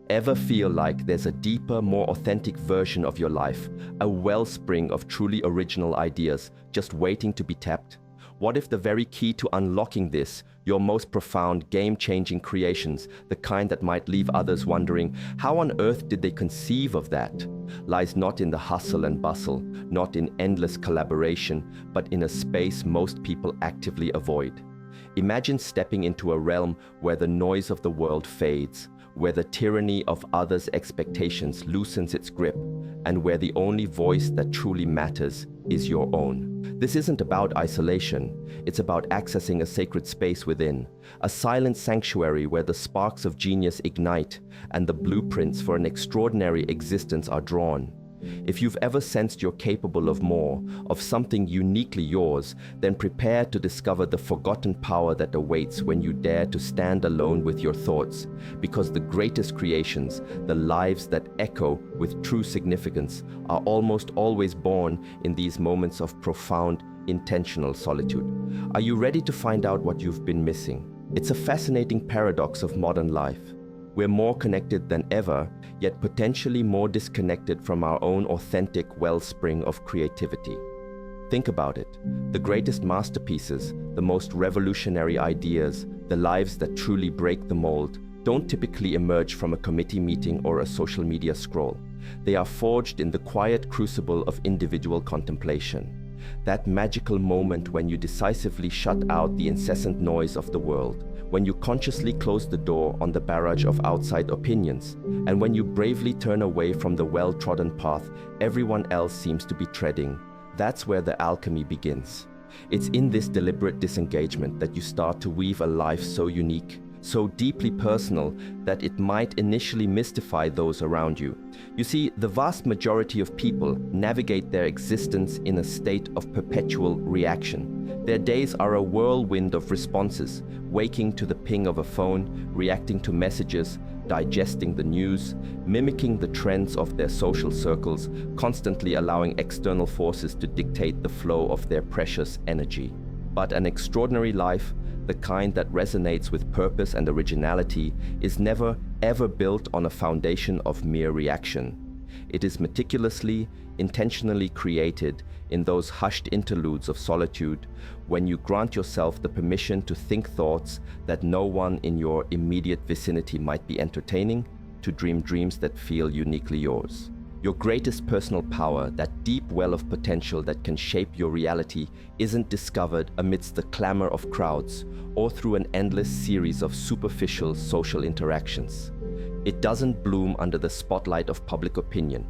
ever feel like there's a deeper, more authentic version of your life, a wellspring of truly original ideas just waiting to be tapped? What if the very key to unlocking this, your most profound, game-changing creations, the kind that might leave others wondering, how on earth did they conceive of that, lies not in the hustle and bustle, not in endless collaboration, but in a space most people actively avoid? Imagine stepping into a realm where the noise of the world fades, where the tyranny of others' expectations loosens its grip, and where the only voice that truly matters is your own. This isn't about isolation, it's about accessing a sacred space within, a silent sanctuary where the sparks of genius ignite and the blueprints for an extraordinary existence are drawn. If you've ever sensed you're capable of more, of something uniquely yours, then prepare to discover the forgotten power that awaits when you dare to stand alone with your thoughts, because the greatest creations, the lives that echo with true significance, are almost always born in these moments of profound, intentional solitude. Are you ready to find out what you've been missing? It's a fascinating paradox of modern life. We're more connected than ever, yet potentially more disconnected from our own authentic wellspring of creativity. Think about it. The greatest masterpieces, the most revolutionary ideas, the lives that truly break the mold, don't typically emerge from a committee meeting or a social media scroll. They are forged in the quiet crucible of individual contemplation. That magical moment when you decisively shut out the incessant noise of the world, when you consciously close the door on the barrage of outside opinions, and when you bravely turn away from the well-trodden path everyone else seems to be treading, that's where the alchemy begins. It's in this deliberate disengagement that you start to weave a life so unique, so deeply personal that it might initially mystify those around you. You see, the vast majority of people navigate their existence in a state of perpetual reaction. Their days are a whirlwind of responses, waking to the ping of a phone, reacting to messages, digesting the news, mimicking the trends of their social circles, constantly allowing external forces to dictate the flow of their precious energy. But an extraordinary life, the kind that resonates with purpose and originality, is never, ever built on a foundation of mere reaction. It is meticulously, intentionally created in those hushed interludes of solitude, when you grant yourself the permission to think thoughts that no one in your immediate vicinity might be entertaining, to dream dreams that feel uniquely yours. Your greatest personal power, that deep well of potential that can shape your reality, isn't discovered amidst the clamor of crowds or through an endless series of superficial social interactions. It doesn't bloom under the spotlight of public opinion.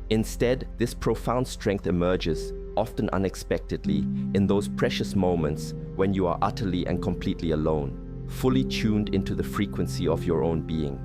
Instead, this profound strength emerges, often unexpectedly, in those precious moments when you are utterly and completely alone, fully tuned into the frequency of your own being.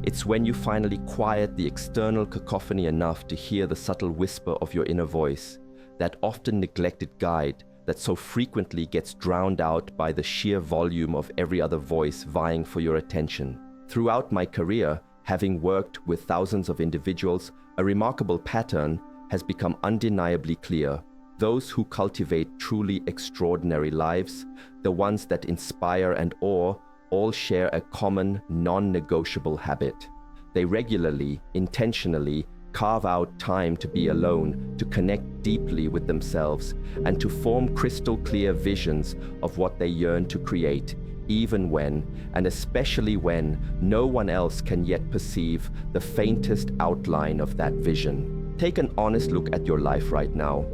It's when you finally quiet the external cacophony enough to hear the subtle whisper of your inner voice, that often neglected guide that so frequently gets drowned out by the sheer volume of every other voice vying for your attention. Throughout my career, having worked with thousands of individuals, a remarkable pattern has become undeniably clear. Those who cultivate truly extraordinary lives, the ones that inspire and awe, all share a common, non-negotiable habit. They regularly, intentionally, carve out time to be alone, to connect deeply with themselves, and to form crystal-clear visions of what they yearn to create, even when, and especially when, no one else can yet perceive the faintest outline of that vision. Take an honest look at your life right now.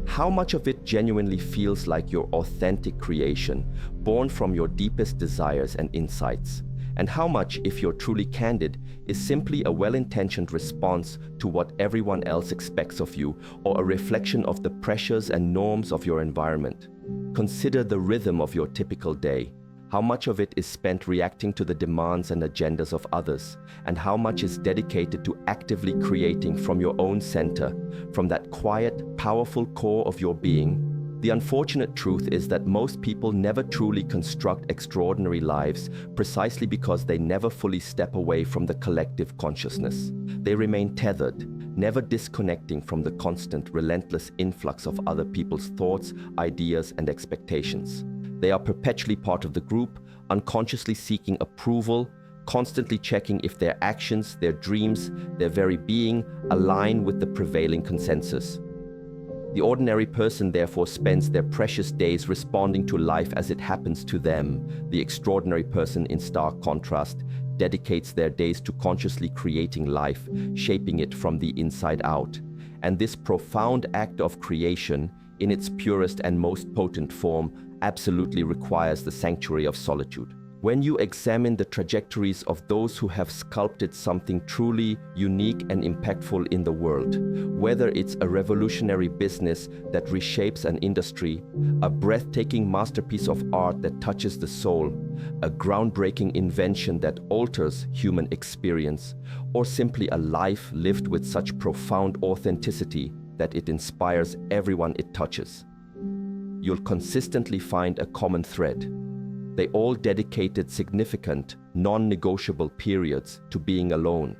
How much of it genuinely feels like your authentic creation, born from your deepest desires and insights? And how much, if you're truly candid, is simply a well-intentioned response to what everyone else expects of you, or a reflection of the pressures and norms of your environment? Consider the rhythm of your typical day. How much of it is spent reacting to the demands and agendas of others, and how much is dedicated to actively creating from your own center, from that quiet, powerful core of your being? The unfortunate truth is that most people never truly construct extraordinary lives precisely because they never fully step away from the collective consciousness. They remain tethered, never disconnecting from the constant, relentless influx of other people's thoughts, ideas, and expectations. They are perpetually part of the group, unconsciously seeking approval, constantly checking if their actions, their dreams, their very being align with the prevailing consensus. The ordinary person therefore spends their precious days responding to life as it happens to them. The extraordinary person, in stark contrast, dedicates their days to consciously creating life, shaping it from the inside out. And this profound act of creation, in its purest and most potent form, absolutely requires the sanctuary of solitude. When you examine the trajectories of those who have sculpted something truly unique and impactful in the world, whether it's a revolutionary business that reshapes an industry, a breathtaking masterpiece of art that touches the soul, a groundbreaking invention that alters human experience, or simply a life lived with such profound authenticity that it inspires everyone it touches, you'll consistently find a common thread. They all dedicated significant, non-negotiable periods to being alone.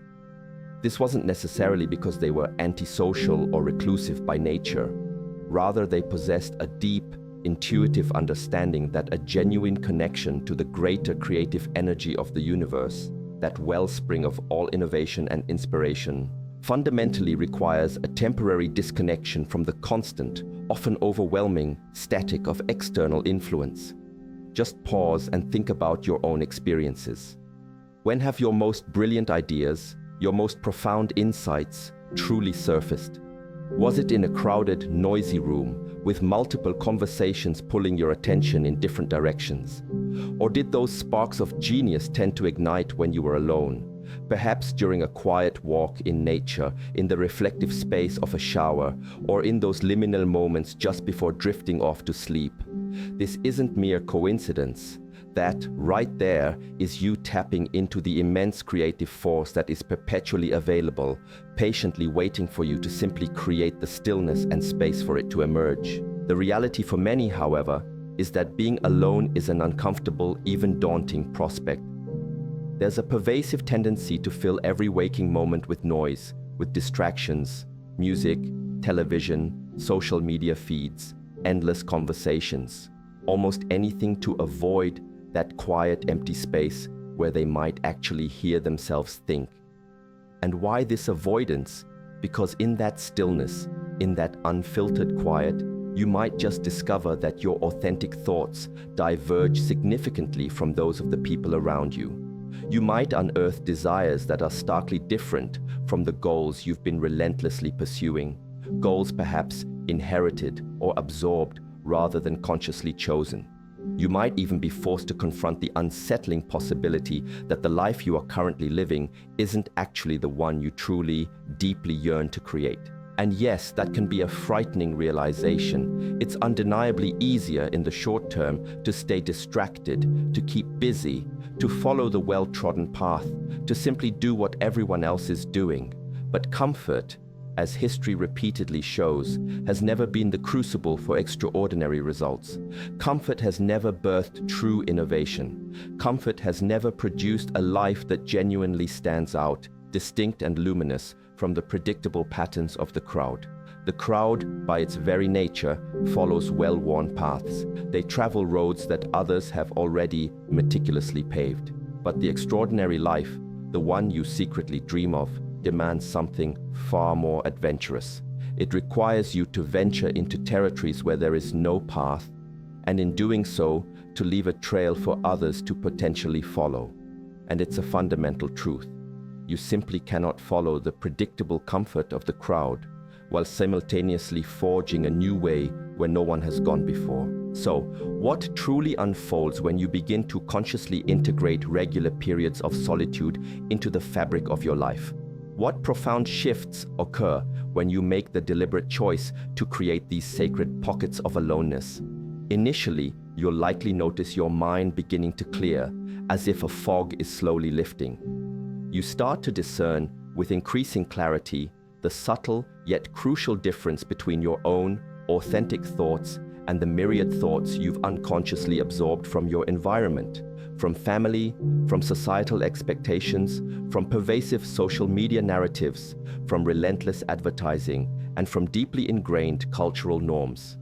This wasn't necessarily because they were antisocial or reclusive by nature. Rather, they possessed a deep, intuitive understanding that a genuine connection to the greater creative energy of the universe, that wellspring of all innovation and inspiration, fundamentally requires a temporary disconnection from the constant, often overwhelming, static of external influence. Just pause and think about your own experiences. When have your most brilliant ideas, your most profound insights truly surfaced? Was it in a crowded, noisy room with multiple conversations pulling your attention in different directions? Or did those sparks of genius tend to ignite when you were alone? Perhaps during a quiet walk in nature, in the reflective space of a shower, or in those liminal moments just before drifting off to sleep. This isn't mere coincidence. That, right there, is you tapping into the immense creative force that is perpetually available, patiently waiting for you to simply create the stillness and space for it to emerge. The reality for many, however, is that being alone is an uncomfortable, even daunting prospect. There's a pervasive tendency to fill every waking moment with noise, with distractions, music, television, social media feeds, endless conversations, almost anything to avoid that quiet, empty space where they might actually hear themselves think. And why this avoidance? Because in that stillness, in that unfiltered quiet, you might just discover that your authentic thoughts diverge significantly from those of the people around you. You might unearth desires that are starkly different from the goals you've been relentlessly pursuing, goals perhaps inherited or absorbed rather than consciously chosen. You might even be forced to confront the unsettling possibility that the life you are currently living isn't actually the one you truly, deeply yearn to create. And yes, that can be a frightening realization. It's undeniably easier in the short term to stay distracted, to keep busy, to follow the well-trodden path, to simply do what everyone else is doing. But comfort, as history repeatedly shows, has never been the crucible for extraordinary results. Comfort has never birthed true innovation. Comfort has never produced a life that genuinely stands out, distinct and luminous, from the predictable patterns of the crowd. The crowd, by its very nature, follows well-worn paths. They travel roads that others have already meticulously paved. But the extraordinary life, the one you secretly dream of, demands something far more adventurous. It requires you to venture into territories where there is no path, and in doing so, to leave a trail for others to potentially follow. And it's a fundamental truth. You simply cannot follow the predictable comfort of the crowd while simultaneously forging a new way where no one has gone before. So, what truly unfolds when you begin to consciously integrate regular periods of solitude into the fabric of your life? What profound shifts occur when you make the deliberate choice to create these sacred pockets of aloneness? Initially, you'll likely notice your mind beginning to clear, as if a fog is slowly lifting. You start to discern, with increasing clarity, the subtle yet crucial difference between your own authentic thoughts and the myriad thoughts you've unconsciously absorbed from your environment, from family, from societal expectations, from pervasive social media narratives, from relentless advertising, and from deeply ingrained cultural norms.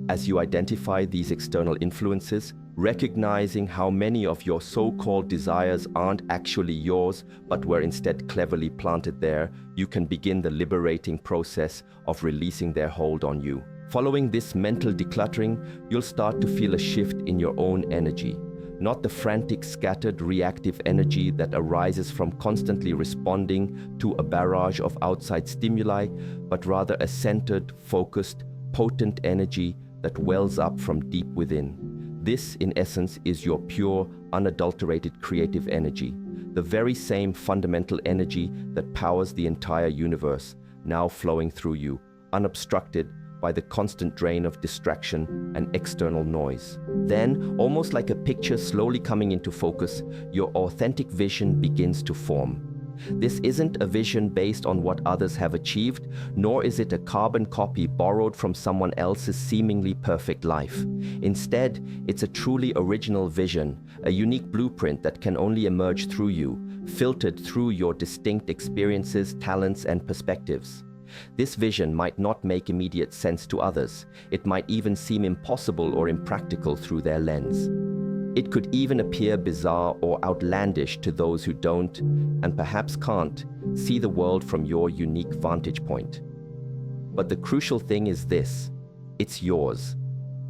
As you identify these external influences, Recognizing how many of your so-called desires aren't actually yours, but were instead cleverly planted there, you can begin the liberating process of releasing their hold on you. Following this mental decluttering, you'll start to feel a shift in your own energy. Not the frantic, scattered, reactive energy that arises from constantly responding to a barrage of outside stimuli, but rather a centered, focused, potent energy that wells up from deep within. This, in essence, is your pure, unadulterated creative energy, the very same fundamental energy that powers the entire universe, now flowing through you, unobstructed by the constant drain of distraction and external noise. Then, almost like a picture slowly coming into focus, your authentic vision begins to form. This isn't a vision based on what others have achieved, nor is it a carbon copy borrowed from someone else's seemingly perfect life. Instead, it's a truly original vision, a unique blueprint that can only emerge through you, filtered through your distinct experiences, talents, and perspectives. This vision might not make immediate sense to others. It might even seem impossible or impractical through their lens. It could even appear bizarre or outlandish to those who don't, and perhaps can't, see the world from your unique vantage point. But the crucial thing is this: it's yours.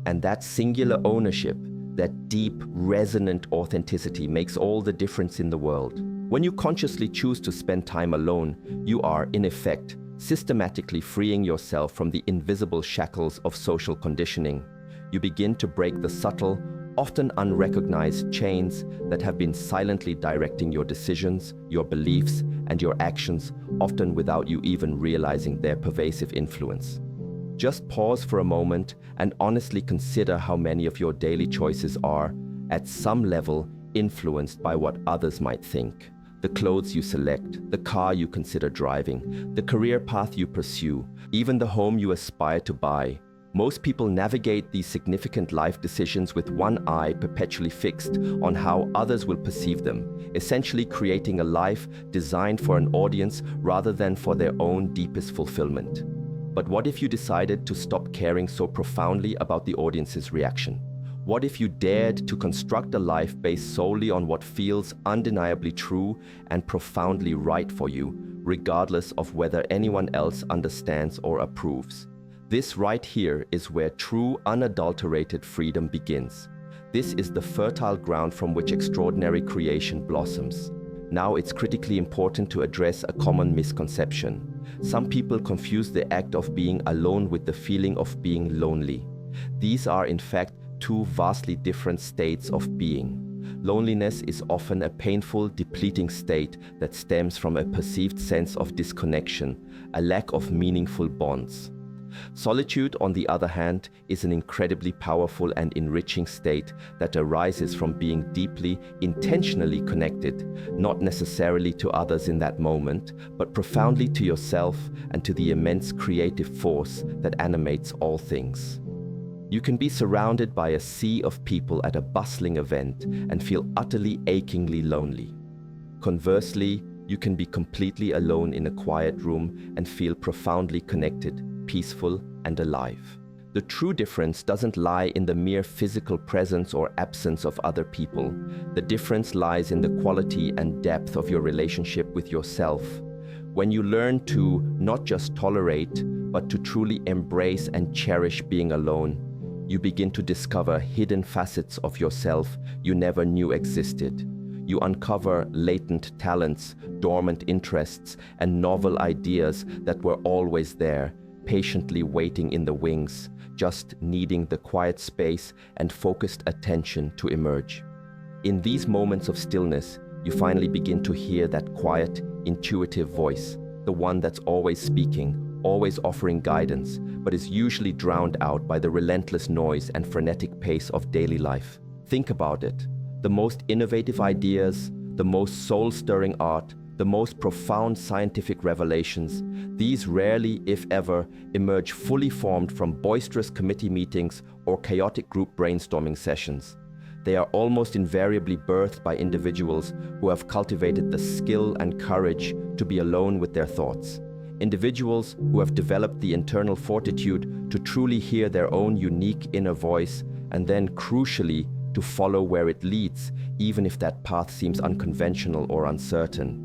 And that singular ownership, that deep, resonant authenticity makes all the difference in the world. When you consciously choose to spend time alone, you are, in effect, systematically freeing yourself from the invisible shackles of social conditioning. You begin to break the subtle, often unrecognized chains that have been silently directing your decisions, your beliefs, and your actions, often without you even realizing their pervasive influence. Just pause for a moment and honestly consider how many of your daily choices are, at some level, influenced by what others might think. The clothes you select, the car you consider driving, the career path you pursue, even the home you aspire to buy. Most people navigate these significant life decisions with one eye perpetually fixed on how others will perceive them, essentially creating a life designed for an audience rather than for their own deepest fulfillment. But what if you decided to stop caring so profoundly about the audience's reaction? What if you dared to construct a life based solely on what feels undeniably true and profoundly right for you, regardless of whether anyone else understands or approves? This right here is where true, unadulterated freedom begins. This is the fertile ground from which extraordinary creation blossoms. Now it's critically important to address a common misconception. Some people confuse the act of being alone with the feeling of being lonely. These are, in fact, two vastly different states of being. Loneliness is often a painful, depleting state that stems from a perceived sense of disconnection, a lack of meaningful bonds. Solitude, on the other hand, is an incredibly powerful and enriching state that arises from being deeply, intentionally connected, not necessarily to others in that moment, but profoundly to yourself and to the immense creative force that animates all things. You can be surrounded by a sea of people at a bustling event and feel utterly, achingly lonely. Conversely, you can be completely alone in a quiet room and feel profoundly connected, peaceful, and alive. The true difference doesn't lie in the mere physical presence or absence of other people. The difference lies in the quality and depth of your relationship with yourself. When you learn to not just tolerate, but to truly embrace and cherish being alone, you begin to discover hidden facets of yourself you never knew existed. You uncover latent talents, dormant interests, and novel ideas that were always there, patiently waiting in the wings, just needing the quiet space and focused attention to emerge. In these moments of stillness, you finally begin to hear that quiet, intuitive voice, the one that's always speaking, always offering guidance, but is usually drowned out by the relentless noise and frenetic pace of daily life. Think about it. The most innovative ideas, the most soul-stirring art, the most profound scientific revelations, these rarely, if ever, emerge fully formed from boisterous committee meetings or chaotic group brainstorming sessions. They are almost invariably birthed by individuals who have cultivated the skill and courage to be alone with their thoughts. Individuals who have developed the internal fortitude to truly hear their own unique inner voice, and then, crucially, to follow where it leads, even if that path seems unconventional or uncertain.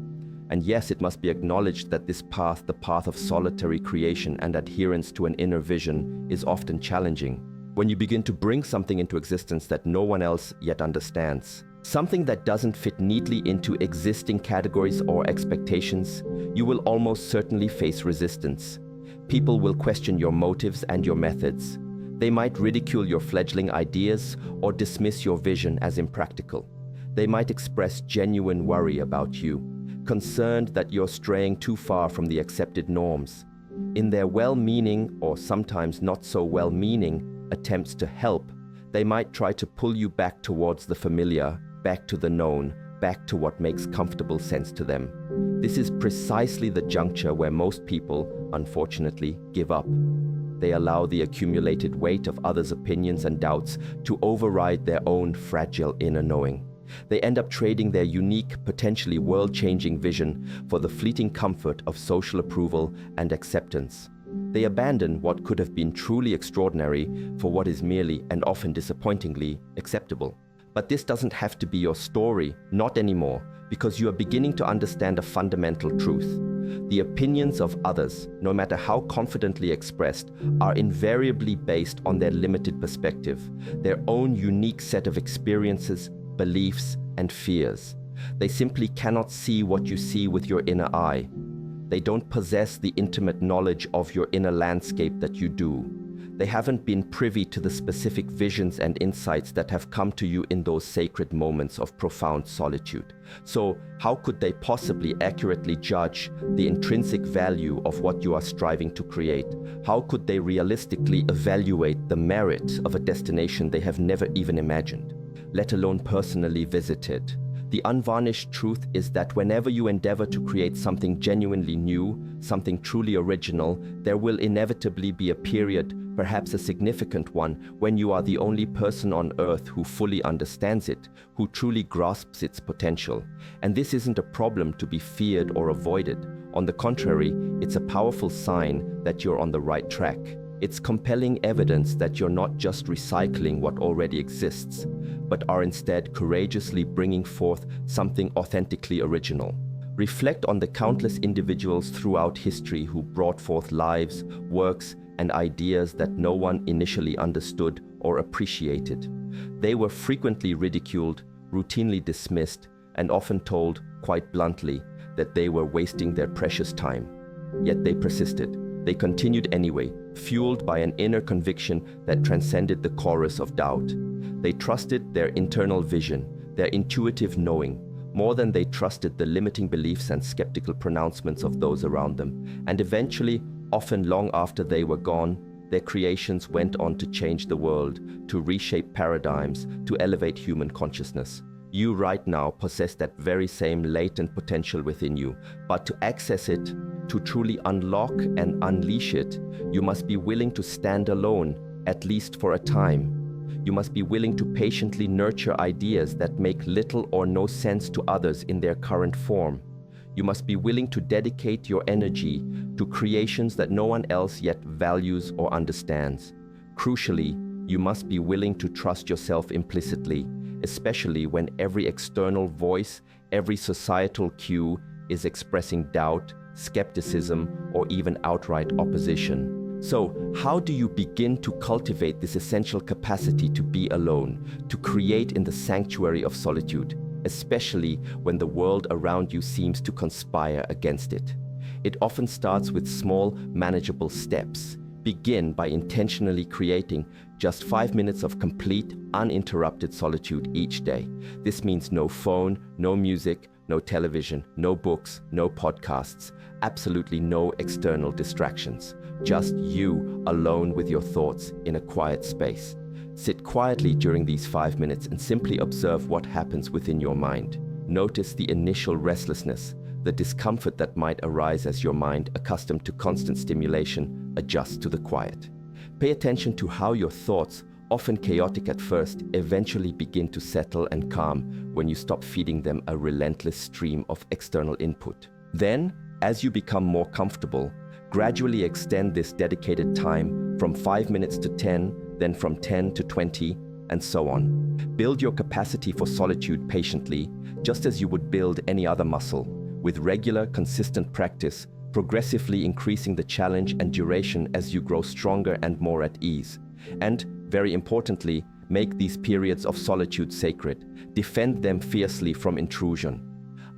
And yes, it must be acknowledged that this path, the path of solitary creation and adherence to an inner vision, is often challenging. When you begin to bring something into existence that no one else yet understands, something that doesn't fit neatly into existing categories or expectations, you will almost certainly face resistance. People will question your motives and your methods. They might ridicule your fledgling ideas or dismiss your vision as impractical. They might express genuine worry about you, concerned that you're straying too far from the accepted norms. In their well-meaning, or sometimes not so well-meaning, attempts to help, they might try to pull you back towards the familiar, back to the known, back to what makes comfortable sense to them. This is precisely the juncture where most people, unfortunately, give up. They allow the accumulated weight of others' opinions and doubts to override their own fragile inner knowing. They end up trading their unique, potentially world-changing vision for the fleeting comfort of social approval and acceptance. They abandon what could have been truly extraordinary for what is merely, and often disappointingly, acceptable. But this doesn't have to be your story, not anymore, because you are beginning to understand a fundamental truth. The opinions of others, no matter how confidently expressed, are invariably based on their limited perspective, their own unique set of experiences, beliefs, and fears. They simply cannot see what you see with your inner eye. They don't possess the intimate knowledge of your inner landscape that you do. They haven't been privy to the specific visions and insights that have come to you in those sacred moments of profound solitude. So, how could they possibly accurately judge the intrinsic value of what you are striving to create? How could they realistically evaluate the merit of a destination they have never even imagined, let alone personally visited? The unvarnished truth is that whenever you endeavor to create something genuinely new, something truly original, there will inevitably be a period, perhaps a significant one, when you are the only person on earth who fully understands it, who truly grasps its potential. And this isn't a problem to be feared or avoided. On the contrary, it's a powerful sign that you're on the right track. It's compelling evidence that you're not just recycling what already exists, but are instead courageously bringing forth something authentically original. Reflect on the countless individuals throughout history who brought forth lives, works, and ideas that no one initially understood or appreciated. They were frequently ridiculed, routinely dismissed, and often told, quite bluntly, that they were wasting their precious time. Yet they persisted. They continued anyway, fueled by an inner conviction that transcended the chorus of doubt. They trusted their internal vision, their intuitive knowing, more than they trusted the limiting beliefs and skeptical pronouncements of those around them. And eventually, often long after they were gone, their creations went on to change the world, to reshape paradigms, to elevate human consciousness. You right now possess that very same latent potential within you, but to access it, to truly unlock and unleash it, you must be willing to stand alone, at least for a time. You must be willing to patiently nurture ideas that make little or no sense to others in their current form. You must be willing to dedicate your energy to creations that no one else yet values or understands. Crucially, you must be willing to trust yourself implicitly, especially when every external voice, every societal cue is expressing doubt, skepticism, or even outright opposition. So, how do you begin to cultivate this essential capacity to be alone, to create in the sanctuary of solitude, especially when the world around you seems to conspire against it? It often starts with small, manageable steps. Begin by intentionally creating just 5 minutes of complete, uninterrupted solitude each day. This means no phone, no music, no television, no books, no podcasts, absolutely no external distractions. Just you alone with your thoughts in a quiet space. Sit quietly during these 5 minutes and simply observe what happens within your mind. Notice the initial restlessness, the discomfort that might arise as your mind, accustomed to constant stimulation, adjusts to the quiet. Pay attention to how your thoughts, often chaotic at first, eventually begin to settle and calm when you stop feeding them a relentless stream of external input. Then, as you become more comfortable, gradually extend this dedicated time from 5 minutes to 10, then from 10 to 20, and so on. Build your capacity for solitude patiently, just as you would build any other muscle, with regular, consistent practice, progressively increasing the challenge and duration as you grow stronger and more at ease. And, very importantly, make these periods of solitude sacred. Defend them fiercely from intrusion.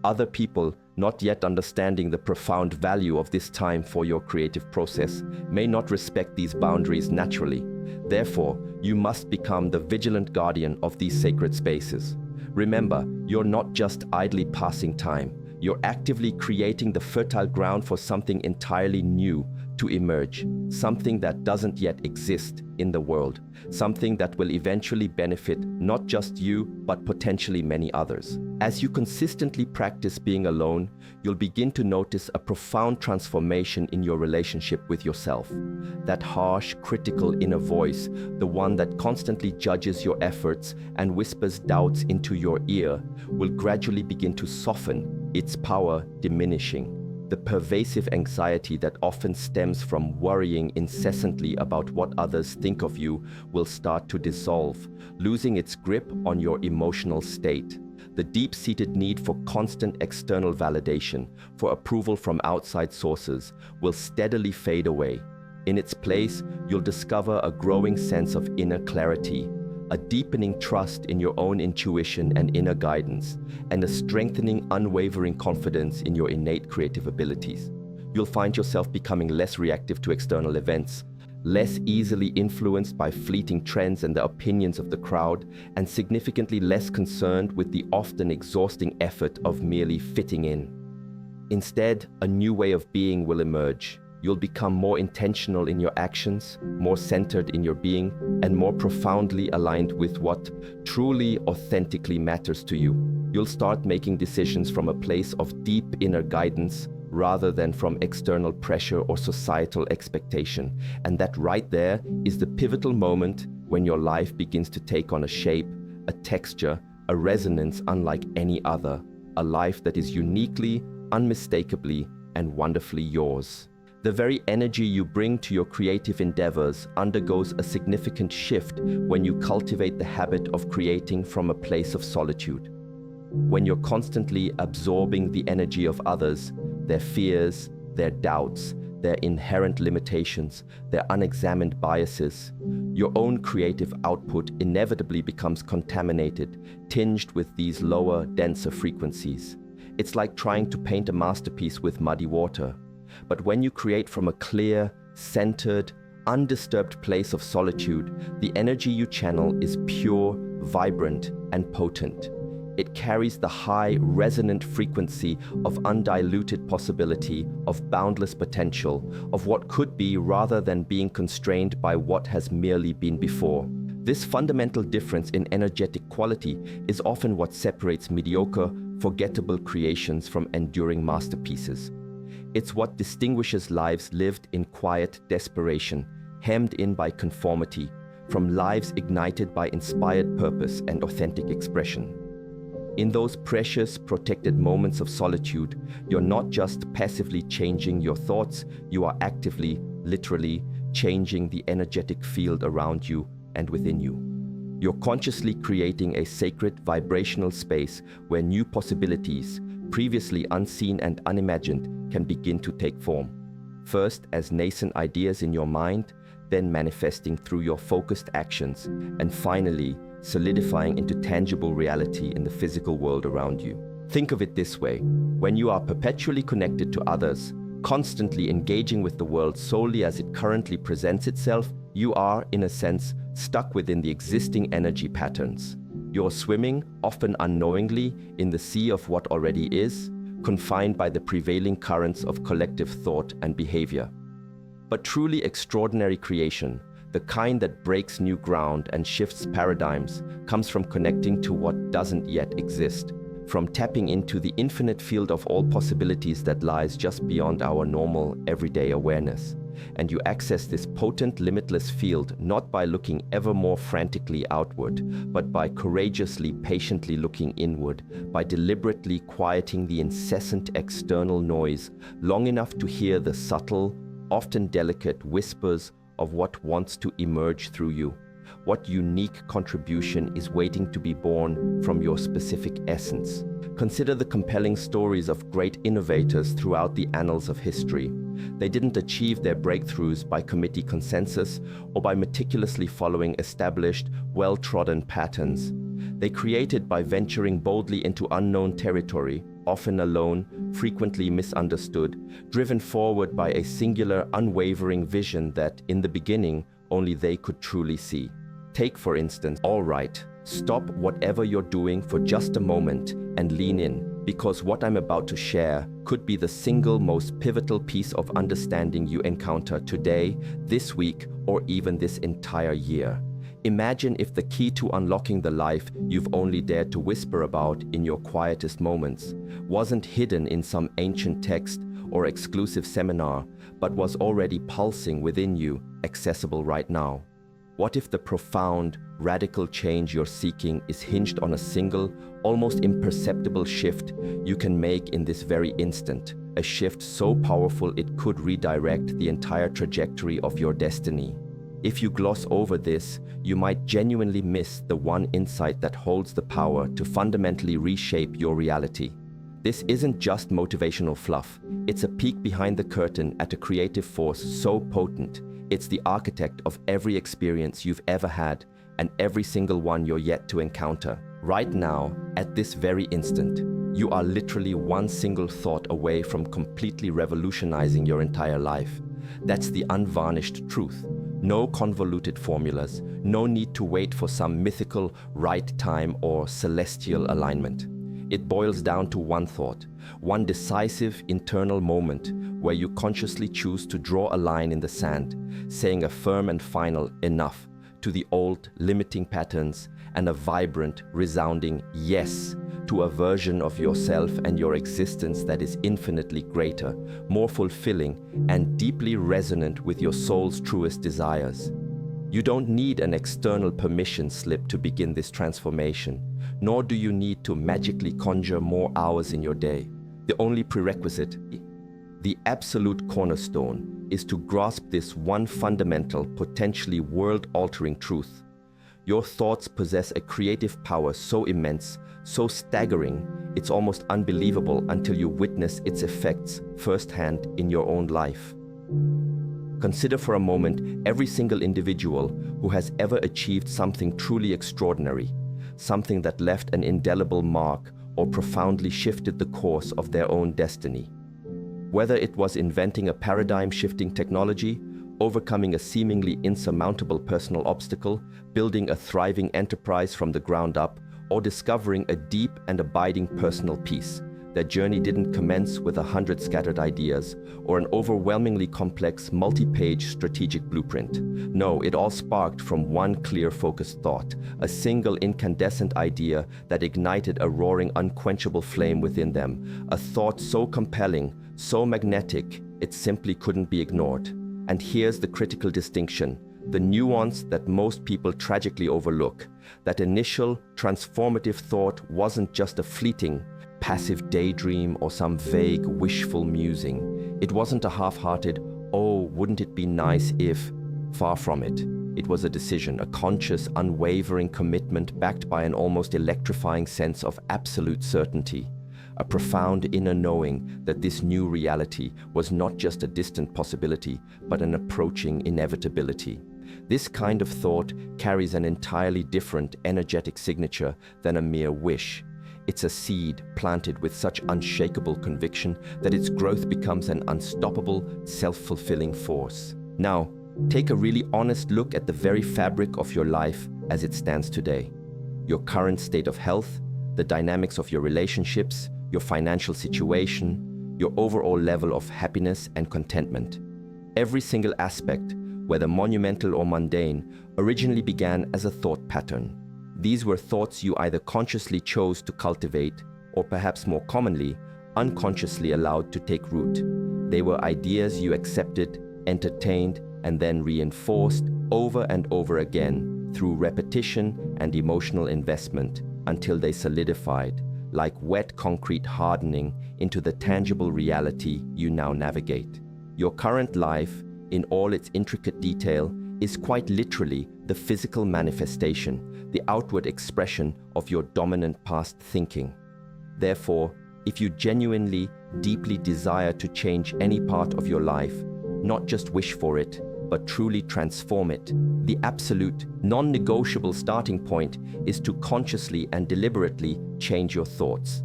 Other people, not yet understanding the profound value of this time for your creative process, may not respect these boundaries naturally. Therefore, you must become the vigilant guardian of these sacred spaces. Remember, you're not just idly passing time. You're actively creating the fertile ground for something entirely new to emerge, something that doesn't yet exist in the world, something that will eventually benefit not just you, but potentially many others. As you consistently practice being alone, you'll begin to notice a profound transformation in your relationship with yourself. That harsh, critical inner voice, the one that constantly judges your efforts and whispers doubts into your ear, will gradually begin to soften, its power diminishing. The pervasive anxiety that often stems from worrying incessantly about what others think of you will start to dissolve, losing its grip on your emotional state. The deep-seated need for constant external validation, for approval from outside sources, will steadily fade away. In its place, you'll discover a growing sense of inner clarity, a deepening trust in your own intuition and inner guidance, and a strengthening, unwavering confidence in your innate creative abilities. You'll find yourself becoming less reactive to external events, less easily influenced by fleeting trends and the opinions of the crowd, and significantly less concerned with the often exhausting effort of merely fitting in. Instead, a new way of being will emerge. You'll become more intentional in your actions, more centered in your being, and more profoundly aligned with what truly, authentically matters to you. You'll start making decisions from a place of deep inner guidance rather than from external pressure or societal expectation. And that right there is the pivotal moment when your life begins to take on a shape, a texture, a resonance unlike any other. A life that is uniquely, unmistakably, and wonderfully yours. The very energy you bring to your creative endeavors undergoes a significant shift when you cultivate the habit of creating from a place of solitude. When you're constantly absorbing the energy of others, their fears, their doubts, their inherent limitations, their unexamined biases, your own creative output inevitably becomes contaminated, tinged with these lower, denser frequencies. It's like trying to paint a masterpiece with muddy water. But when you create from a clear, centered, undisturbed place of solitude, the energy you channel is pure, vibrant, and potent. It carries the high, resonant frequency of undiluted possibility, of boundless potential, of what could be rather than being constrained by what has merely been before. This fundamental difference in energetic quality is often what separates mediocre, forgettable creations from enduring masterpieces. It's what distinguishes lives lived in quiet desperation, hemmed in by conformity, from lives ignited by inspired purpose and authentic expression. In those precious, protected moments of solitude, you're not just passively changing your thoughts, you are actively, literally, changing the energetic field around you and within you. You're consciously creating a sacred vibrational space where new possibilities, previously unseen and unimagined, can begin to take form. First as nascent ideas in your mind, then manifesting through your focused actions, and finally solidifying into tangible reality in the physical world around you. Think of it this way: when you are perpetually connected to others, constantly engaging with the world solely as it currently presents itself, you are, in a sense, stuck within the existing energy patterns. You're swimming, often unknowingly, in the sea of what already is, confined by the prevailing currents of collective thought and behavior. But truly extraordinary creation, the kind that breaks new ground and shifts paradigms, comes from connecting to what doesn't yet exist, from tapping into the infinite field of all possibilities that lies just beyond our normal, everyday awareness. And you access this potent, limitless field not by looking ever more frantically outward, but by courageously, patiently looking inward, by deliberately quieting the incessant external noise long enough to hear the subtle, often delicate whispers of what wants to emerge through you. What unique contribution is waiting to be born from your specific essence? Consider the compelling stories of great innovators throughout the annals of history. They didn't achieve their breakthroughs by committee consensus or by meticulously following established, well-trodden patterns. They created by venturing boldly into unknown territory, often alone, frequently misunderstood, driven forward by a singular, unwavering vision that, in the beginning, only they could truly see. Take, for instance, all right, stop whatever you're doing for just a moment and lean in, because what I'm about to share could be the single most pivotal piece of understanding you encounter today, this week, or even this entire year. Imagine if the key to unlocking the life you've only dared to whisper about in your quietest moments wasn't hidden in some ancient text or exclusive seminar, but was already pulsing within you, accessible right now. What if the profound, radical change you're seeking is hinged on a single, almost imperceptible shift you can make in this very instant, a shift so powerful it could redirect the entire trajectory of your destiny? If you gloss over this, you might genuinely miss the one insight that holds the power to fundamentally reshape your reality. This isn't just motivational fluff. It's a peek behind the curtain at a creative force so potent. It's the architect of every experience you've ever had and every single one you're yet to encounter. Right now, at this very instant, you are literally one single thought away from completely revolutionizing your entire life. That's the unvarnished truth. No convoluted formulas, no need to wait for some mythical right time or celestial alignment. It boils down to one thought, one decisive internal moment where you consciously choose to draw a line in the sand, saying a firm and final enough to the old limiting patterns and a vibrant, resounding yes to a version of yourself and your existence that is infinitely greater, more fulfilling, and deeply resonant with your soul's truest desires. You don't need an external permission slip to begin this transformation, nor do you need to magically conjure more hours in your day. The only prerequisite, the absolute cornerstone, is to grasp this one fundamental, potentially world-altering truth. Your thoughts possess a creative power so immense, so staggering, it's almost unbelievable until you witness its effects firsthand in your own life. Consider for a moment every single individual who has ever achieved something truly extraordinary, something that left an indelible mark or profoundly shifted the course of their own destiny. Whether it was inventing a paradigm-shifting technology, overcoming a seemingly insurmountable personal obstacle, building a thriving enterprise from the ground up, or discovering a deep and abiding personal peace, their journey didn't commence with 100 scattered ideas or an overwhelmingly complex, multi-page strategic blueprint. No, it all sparked from one clear, focused thought, a single incandescent idea that ignited a roaring, unquenchable flame within them, a thought so compelling, so magnetic, it simply couldn't be ignored. And here's the critical distinction, the nuance that most people tragically overlook. That initial, transformative thought wasn't just a fleeting, passive daydream or some vague, wishful musing. It wasn't a half-hearted, oh, wouldn't it be nice if... Far from it. It was a decision, a conscious, unwavering commitment backed by an almost electrifying sense of absolute certainty. A profound inner knowing that this new reality was not just a distant possibility, but an approaching inevitability. This kind of thought carries an entirely different energetic signature than a mere wish. It's a seed planted with such unshakable conviction that its growth becomes an unstoppable, self-fulfilling force. Now, take a really honest look at the very fabric of your life as it stands today. Your current state of health, the dynamics of your relationships, your financial situation, your overall level of happiness and contentment. Every single aspect, whether monumental or mundane, originally began as a thought pattern. These were thoughts you either consciously chose to cultivate, or perhaps more commonly, unconsciously allowed to take root. They were ideas you accepted, entertained, and then reinforced over and over again through repetition and emotional investment until they solidified, like wet concrete hardening into the tangible reality you now navigate. Your current life, in all its intricate detail, is quite literally the physical manifestation, the outward expression of your dominant past thinking. Therefore, if you genuinely, deeply desire to change any part of your life, not just wish for it, but truly transform it, the absolute, non-negotiable starting point is to consciously and deliberately change your thoughts.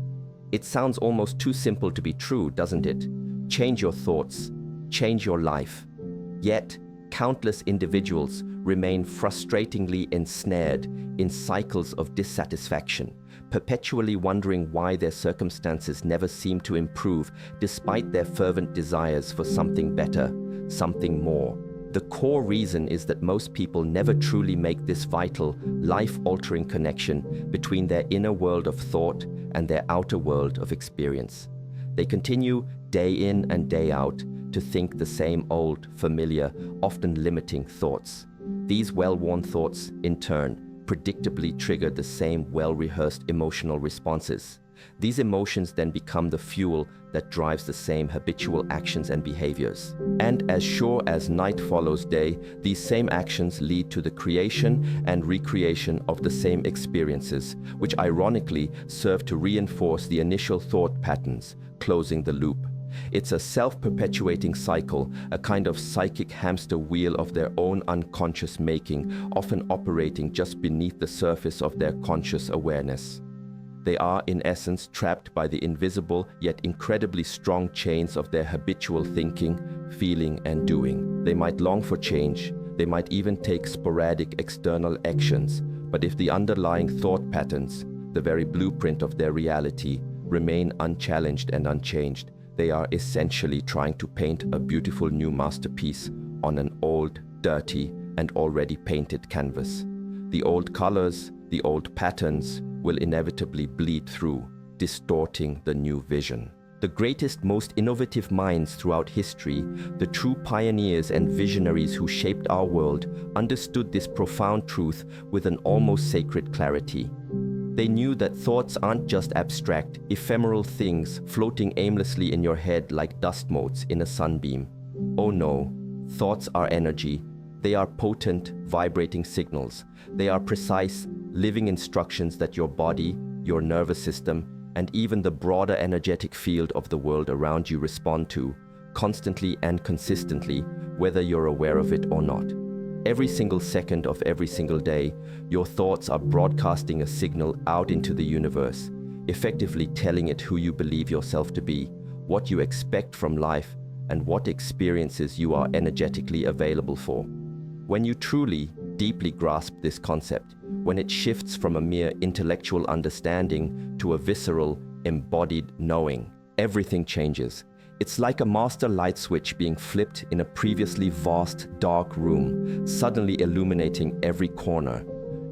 It sounds almost too simple to be true, doesn't it? Change your thoughts, change your life. Yet, countless individuals remain frustratingly ensnared in cycles of dissatisfaction, perpetually wondering why their circumstances never seem to improve despite their fervent desires for something better, something more. The core reason is that most people never truly make this vital, life-altering connection between their inner world of thought and their outer world of experience. They continue day in and day out to think the same old, familiar, often limiting thoughts. These well-worn thoughts, in turn, predictably trigger the same well-rehearsed emotional responses. These emotions then become the fuel that drives the same habitual actions and behaviors. And as sure as night follows day, these same actions lead to the creation and recreation of the same experiences, which ironically serve to reinforce the initial thought patterns, closing the loop. It's a self-perpetuating cycle, a kind of psychic hamster wheel of their own unconscious making, often operating just beneath the surface of their conscious awareness. They are, in essence, trapped by the invisible yet incredibly strong chains of their habitual thinking, feeling, and doing. They might long for change, they might even take sporadic external actions, but if the underlying thought patterns, the very blueprint of their reality, remain unchallenged and unchanged, they are essentially trying to paint a beautiful new masterpiece on an old, dirty, and already painted canvas. The old colors, the old patterns, will inevitably bleed through, distorting the new vision. The greatest, most innovative minds throughout history, the true pioneers and visionaries who shaped our world, understood this profound truth with an almost sacred clarity. They knew that thoughts aren't just abstract, ephemeral things floating aimlessly in your head like dust motes in a sunbeam. Oh no, thoughts are energy. They are potent, vibrating signals. They are precise, living instructions that your body, your nervous system, and even the broader energetic field of the world around you respond to, constantly and consistently, whether you're aware of it or not. Every single second of every single day, your thoughts are broadcasting a signal out into the universe, effectively telling it who you believe yourself to be, what you expect from life, and what experiences you are energetically available for. When you truly, deeply grasp this concept, when it shifts from a mere intellectual understanding to a visceral, embodied knowing, everything changes. It's like a master light switch being flipped in a previously vast, dark room, suddenly illuminating every corner.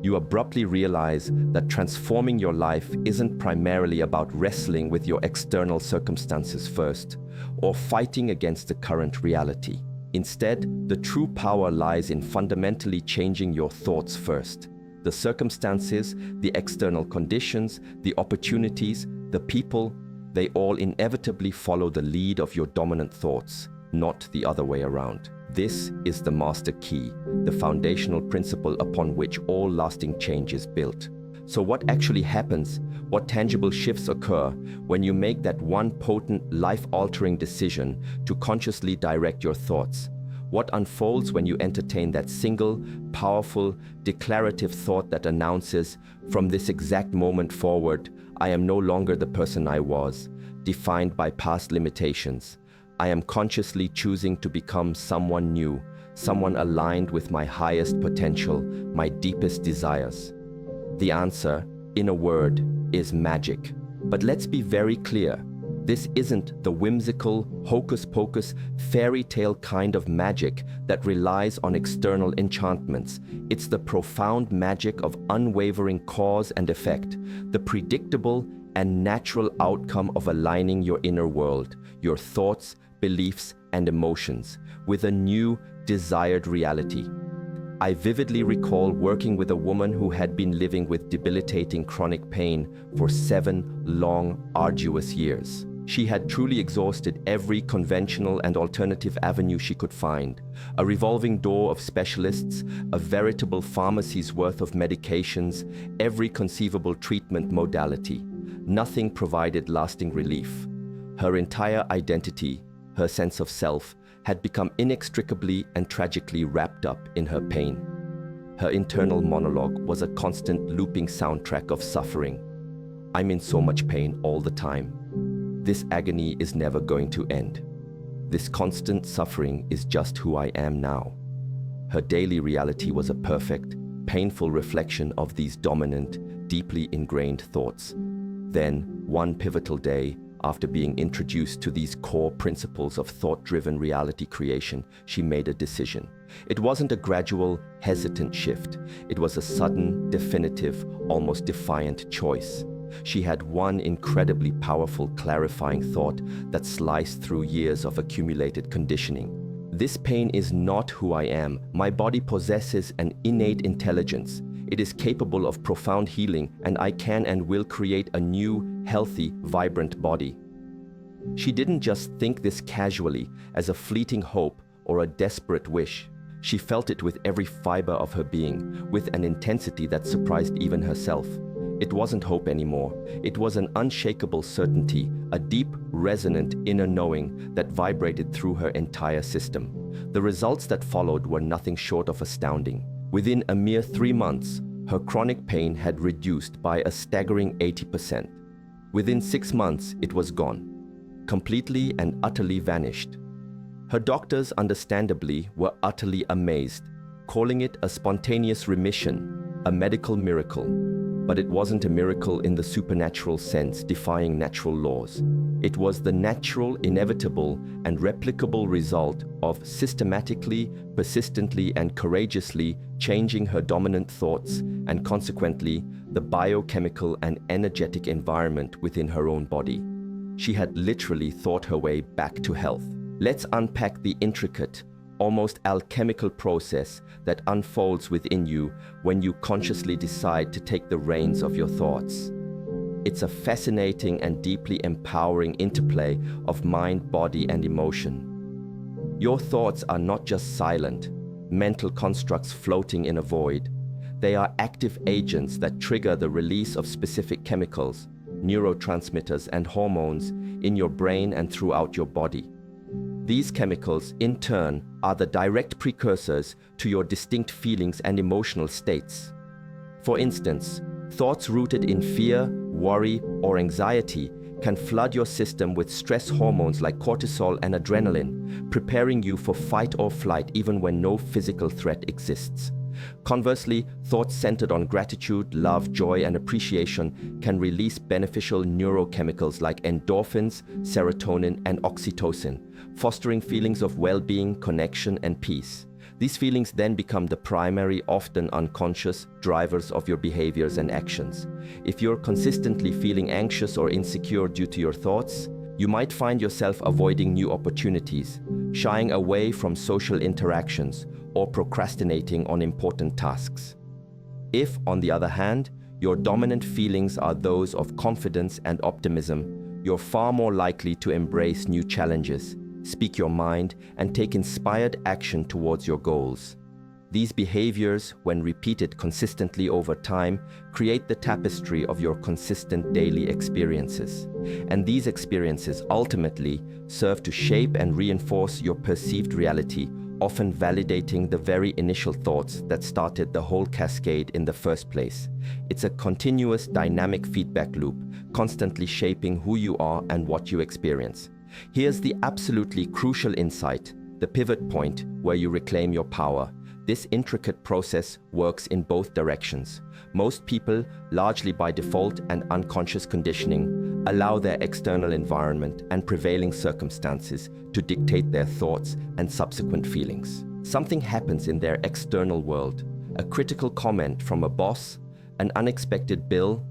You abruptly realize that transforming your life isn't primarily about wrestling with your external circumstances first, or fighting against the current reality. Instead, the true power lies in fundamentally changing your thoughts first. The circumstances, the external conditions, the opportunities, the people, they all inevitably follow the lead of your dominant thoughts, not the other way around. This is the master key, the foundational principle upon which all lasting change is built. So what actually happens, what tangible shifts occur when you make that one potent, life-altering decision to consciously direct your thoughts? What unfolds when you entertain that single, powerful, declarative thought that announces, from this exact moment forward, I am no longer the person I was, defined by past limitations. I am consciously choosing to become someone new, someone aligned with my highest potential, my deepest desires. The answer, in a word, is magic. But let's be very clear. This isn't the whimsical, hocus-pocus, fairy tale kind of magic that relies on external enchantments. It's the profound magic of unwavering cause and effect, the predictable and natural outcome of aligning your inner world, your thoughts, beliefs, and emotions, with a new, desired reality. I vividly recall working with a woman who had been living with debilitating chronic pain for 7 long, arduous years. She had truly exhausted every conventional and alternative avenue she could find, a revolving door of specialists, a veritable pharmacy's worth of medications, every conceivable treatment modality. Nothing provided lasting relief. Her entire identity, her sense of self, had become inextricably and tragically wrapped up in her pain. Her internal monologue was a constant looping soundtrack of suffering. I'm in so much pain all the time. This agony is never going to end. This constant suffering is just who I am now. Her daily reality was a perfect, painful reflection of these dominant, deeply ingrained thoughts. Then, one pivotal day, after being introduced to these core principles of thought-driven reality creation, she made a decision. It wasn't a gradual, hesitant shift. It was a sudden, definitive, almost defiant choice. She had one incredibly powerful, clarifying thought that sliced through years of accumulated conditioning. This pain is not who I am. My body possesses an innate intelligence. It is capable of profound healing, and I can and will create a new, healthy, vibrant body. She didn't just think this casually, as a fleeting hope or a desperate wish. She felt it with every fiber of her being, with an intensity that surprised even herself. It wasn't hope anymore. It was an unshakable certainty, a deep, resonant inner knowing that vibrated through her entire system. The results that followed were nothing short of astounding. Within a mere 3 months, her chronic pain had reduced by a staggering 80%. Within 6 months, it was gone, completely and utterly vanished. Her doctors, understandably, were utterly amazed, calling it a spontaneous remission, a medical miracle. But it wasn't a miracle in the supernatural sense, defying natural laws. It was the natural, inevitable, and replicable result of systematically, persistently, and courageously changing her dominant thoughts and consequently the biochemical and energetic environment within her own body. She had literally thought her way back to health. Let's unpack the intricate, almost alchemical process that unfolds within you when you consciously decide to take the reins of your thoughts. It's a fascinating and deeply empowering interplay of mind, body, and emotion. Your thoughts are not just silent, mental constructs floating in a void. They are active agents that trigger the release of specific chemicals, neurotransmitters, and hormones in your brain and throughout your body. These chemicals, in turn, are the direct precursors to your distinct feelings and emotional states. For instance, thoughts rooted in fear, worry, or anxiety can flood your system with stress hormones like cortisol and adrenaline, preparing you for fight or flight even when no physical threat exists. Conversely, thoughts centered on gratitude, love, joy, and appreciation can release beneficial neurochemicals like endorphins, serotonin, and oxytocin, fostering feelings of well-being, connection, and peace. These feelings then become the primary, often unconscious, drivers of your behaviors and actions. If you're consistently feeling anxious or insecure due to your thoughts, you might find yourself avoiding new opportunities, shying away from social interactions, or procrastinating on important tasks. If, on the other hand, your dominant feelings are those of confidence and optimism, you're far more likely to embrace new challenges, speak your mind, and take inspired action towards your goals. These behaviors, when repeated consistently over time, create the tapestry of your consistent daily experiences. And these experiences ultimately serve to shape and reinforce your perceived reality, often validating the very initial thoughts that started the whole cascade in the first place. It's a continuous, dynamic feedback loop, constantly shaping who you are and what you experience. Here's the absolutely crucial insight, the pivot point where you reclaim your power. This intricate process works in both directions. Most people, largely by default and unconscious conditioning, allow their external environment and prevailing circumstances to dictate their thoughts and subsequent feelings. Something happens in their external world, a critical comment from a boss, an unexpected bill,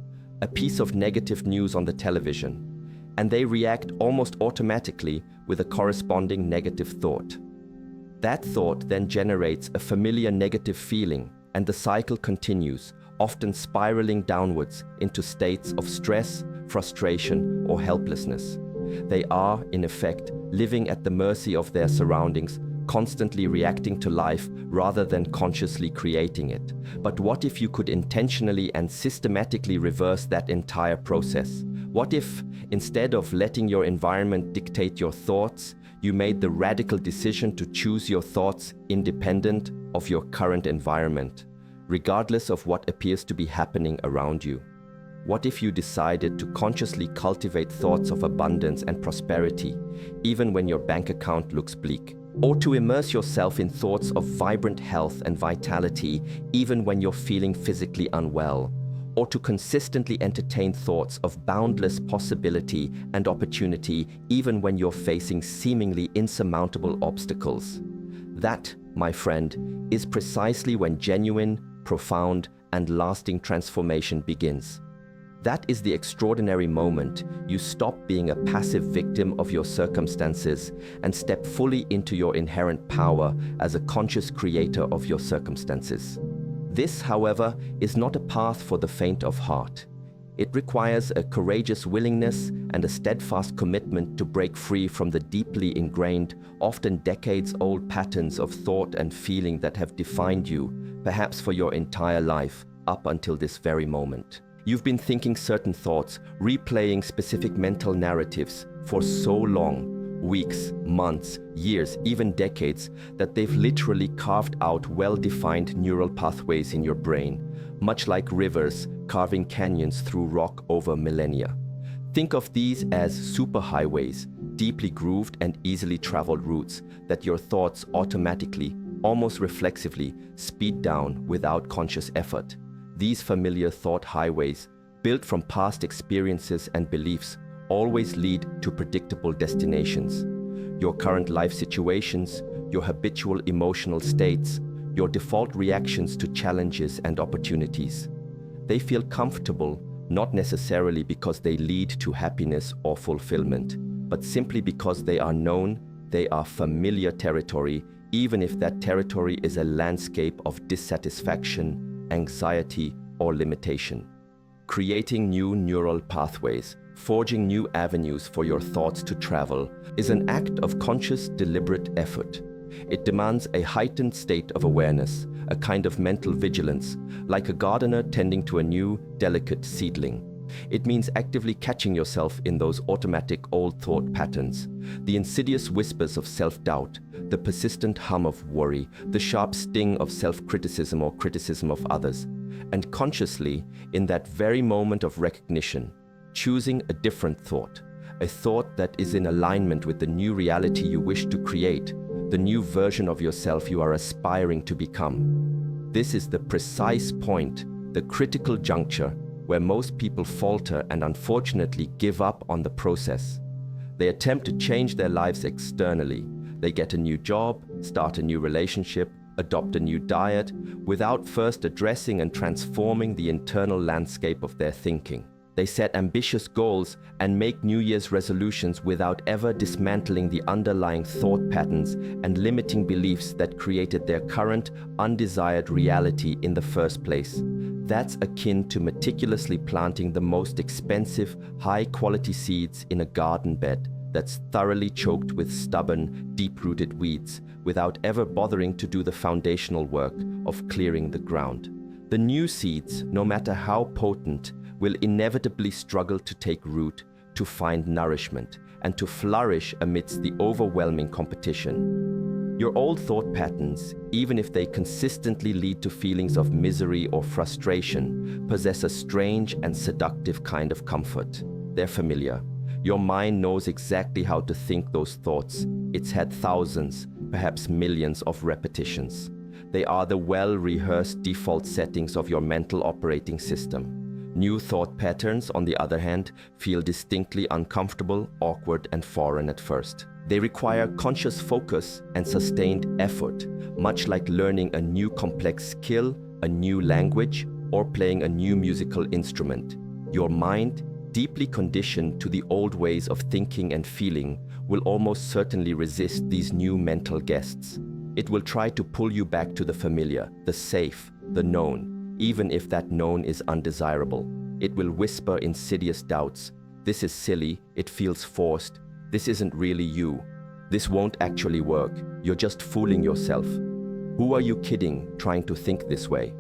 a piece of negative news on the television, and they react almost automatically with a corresponding negative thought. That thought then generates a familiar negative feeling, and the cycle continues, often spiraling downwards into states of stress, frustration, or helplessness. They are, in effect, living at the mercy of their surroundings, constantly reacting to life rather than consciously creating it. But what if you could intentionally and systematically reverse that entire process? What if, instead of letting your environment dictate your thoughts, you made the radical decision to choose your thoughts independent of your current environment, regardless of what appears to be happening around you? What if you decided to consciously cultivate thoughts of abundance and prosperity, even when your bank account looks bleak? Or to immerse yourself in thoughts of vibrant health and vitality, even when you're feeling physically unwell? Or to consistently entertain thoughts of boundless possibility and opportunity, even when you're facing seemingly insurmountable obstacles? That, my friend, is precisely when genuine, profound, and lasting transformation begins. That is the extraordinary moment you stop being a passive victim of your circumstances and step fully into your inherent power as a conscious creator of your circumstances. This, however, is not a path for the faint of heart. It requires a courageous willingness and a steadfast commitment to break free from the deeply ingrained, often decades-old patterns of thought and feeling that have defined you, perhaps for your entire life, up until this very moment. You've been thinking certain thoughts, replaying specific mental narratives for so long, weeks, months, years, even decades, that they've literally carved out well-defined neural pathways in your brain, much like rivers carving canyons through rock over millennia. Think of these as superhighways, deeply grooved and easily traveled routes that your thoughts automatically, almost reflexively, speed down without conscious effort. These familiar thought highways, built from past experiences and beliefs, always lead to predictable destinations. Your current life situations, your habitual emotional states, your default reactions to challenges and opportunities. They feel comfortable, not necessarily because they lead to happiness or fulfillment, but simply because they are known, they are familiar territory, even if that territory is a landscape of dissatisfaction, anxiety, or limitation. Creating new neural pathways, forging new avenues for your thoughts to travel, is an act of conscious, deliberate effort. It demands a heightened state of awareness, a kind of mental vigilance, like a gardener tending to a new, delicate seedling. It means actively catching yourself in those automatic old thought patterns, the insidious whispers of self-doubt, the persistent hum of worry, the sharp sting of self-criticism or criticism of others, and consciously, in that very moment of recognition, choosing a different thought, a thought that is in alignment with the new reality you wish to create, the new version of yourself you are aspiring to become. This is the precise point, the critical juncture, where most people falter and unfortunately give up on the process. They attempt to change their lives externally. They get a new job, start a new relationship, adopt a new diet, without first addressing and transforming the internal landscape of their thinking. They set ambitious goals and make New Year's resolutions without ever dismantling the underlying thought patterns and limiting beliefs that created their current, undesired reality in the first place. That's akin to meticulously planting the most expensive, high-quality seeds in a garden bed that's thoroughly choked with stubborn, deep-rooted weeds, without ever bothering to do the foundational work of clearing the ground. The new seeds, no matter how potent, will inevitably struggle to take root, to find nourishment, and to flourish amidst the overwhelming competition. Your old thought patterns, even if they consistently lead to feelings of misery or frustration, possess a strange and seductive kind of comfort. They're familiar. Your mind knows exactly how to think those thoughts. It's had thousands, perhaps millions of repetitions. They are the well-rehearsed default settings of your mental operating system. New thought patterns, on the other hand, feel distinctly uncomfortable, awkward, and foreign at first. They require conscious focus and sustained effort, much like learning a new complex skill, a new language, or playing a new musical instrument. Your mind, deeply conditioned to the old ways of thinking and feeling, will almost certainly resist these new mental guests. It will try to pull you back to the familiar, the safe, the known, even if that known is undesirable. It will whisper insidious doubts, This is silly, it feels forced, this isn't really you. This won't actually work, you're just fooling yourself. Who are you kidding trying to think this way?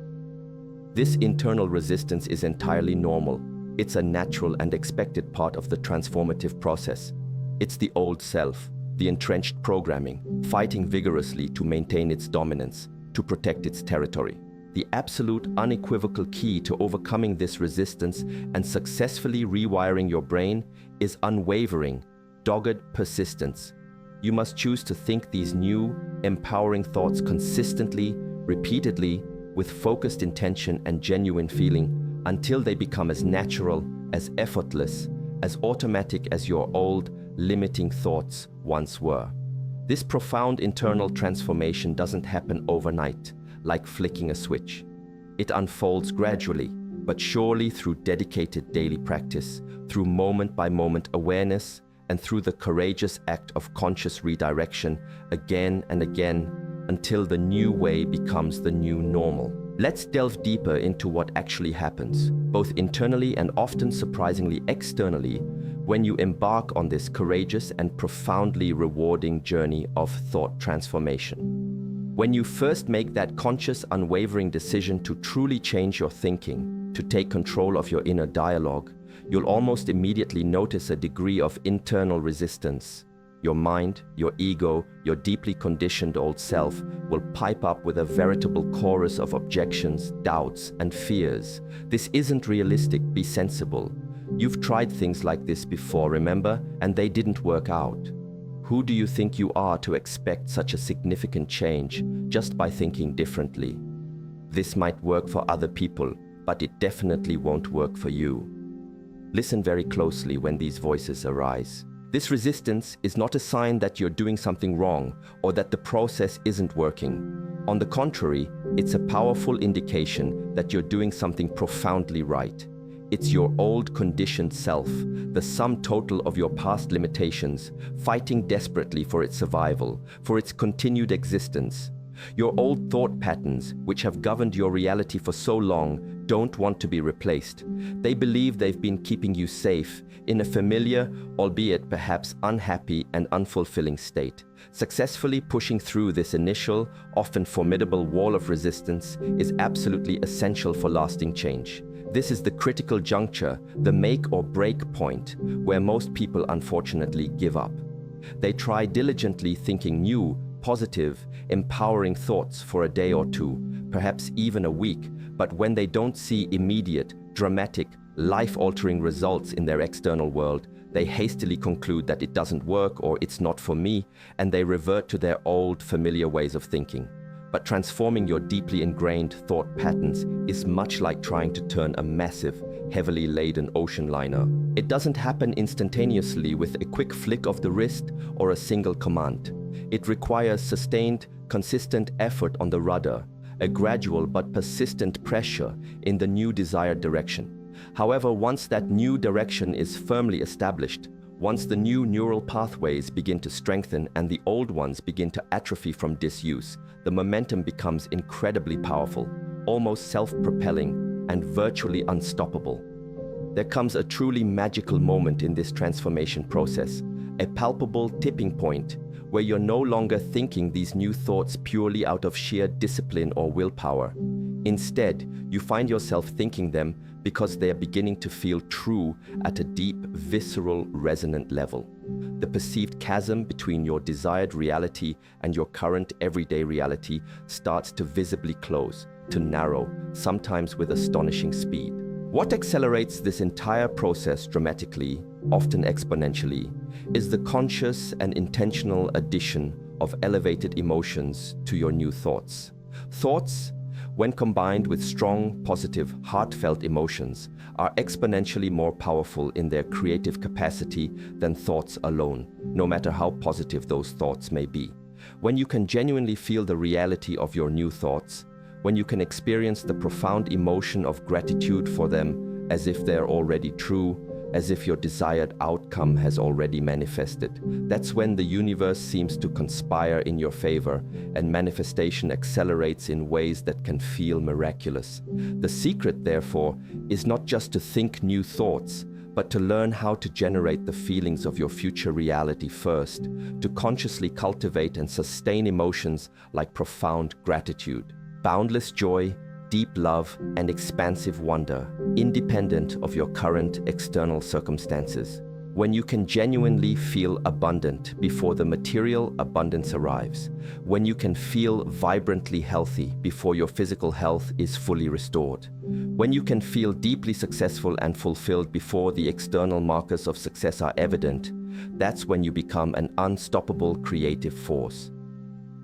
This internal resistance is entirely normal. It's a natural and expected part of the transformative process. It's the old self, the entrenched programming, fighting vigorously to maintain its dominance, to protect its territory. The absolute, unequivocal key to overcoming this resistance and successfully rewiring your brain is unwavering, dogged persistence. You must choose to think these new, empowering thoughts consistently, repeatedly, with focused intention and genuine feeling, until they become as natural, as effortless, as automatic as your old, limiting thoughts once were. This profound internal transformation doesn't happen overnight, like flicking a switch. It unfolds gradually, but surely through dedicated daily practice, through moment-by-moment awareness, and through the courageous act of conscious redirection again and again, until the new way becomes the new normal. Let's delve deeper into what actually happens, both internally and often surprisingly externally, when you embark on this courageous and profoundly rewarding journey of thought transformation. When you first make that conscious, unwavering decision to truly change your thinking, to take control of your inner dialogue, you'll almost immediately notice a degree of internal resistance. Your mind, your ego, your deeply conditioned old self will pipe up with a veritable chorus of objections, doubts, and fears. This isn't realistic, be sensible. You've tried things like this before, remember? And they didn't work out. Who do you think you are to expect such a significant change just by thinking differently? This might work for other people, but it definitely won't work for you. Listen very closely when these voices arise. This resistance is not a sign that you're doing something wrong or that the process isn't working. On the contrary, it's a powerful indication that you're doing something profoundly right. It's your old conditioned self, the sum total of your past limitations, fighting desperately for its survival, for its continued existence. Your old thought patterns, which have governed your reality for so long, don't want to be replaced. They believe they've been keeping you safe in a familiar, albeit perhaps unhappy and unfulfilling state. Successfully pushing through this initial, often formidable wall of resistance is absolutely essential for lasting change. This is the critical juncture, the make or break point, where most people unfortunately give up. They try diligently thinking new, positive, empowering thoughts for a day or two, perhaps even a week, but when they don't see immediate, dramatic, life-altering results in their external world, they hastily conclude that it doesn't work or it's not for me, and they revert to their old, familiar ways of thinking. But transforming your deeply ingrained thought patterns is much like trying to turn a massive, heavily laden ocean liner. It doesn't happen instantaneously with a quick flick of the wrist or a single command. It requires sustained, consistent effort on the rudder, a gradual but persistent pressure in the new desired direction. However, once that new direction is firmly established, once the new neural pathways begin to strengthen and the old ones begin to atrophy from disuse, the momentum becomes incredibly powerful, almost self-propelling, and virtually unstoppable. There comes a truly magical moment in this transformation process, a palpable tipping point where you're no longer thinking these new thoughts purely out of sheer discipline or willpower. Instead, you find yourself thinking them because they are beginning to feel true at a deep, visceral, resonant level. The perceived chasm between your desired reality and your current everyday reality starts to visibly close, to narrow, sometimes with astonishing speed. What accelerates this entire process dramatically, often exponentially, is the conscious and intentional addition of elevated emotions to your new thoughts. Thoughts, when combined with strong, positive, heartfelt emotions, are exponentially more powerful in their creative capacity than thoughts alone, no matter how positive those thoughts may be. When you can genuinely feel the reality of your new thoughts, when you can experience the profound emotion of gratitude for them as if they're already true, as if your desired outcome has already manifested, that's when the universe seems to conspire in your favor and manifestation accelerates in ways that can feel miraculous. The secret, therefore, is not just to think new thoughts, but to learn how to generate the feelings of your future reality first, to consciously cultivate and sustain emotions like profound gratitude, boundless joy, deep love, and expansive wonder, independent of your current external circumstances. When you can genuinely feel abundant before the material abundance arrives, when you can feel vibrantly healthy before your physical health is fully restored, when you can feel deeply successful and fulfilled before the external markers of success are evident, that's when you become an unstoppable creative force.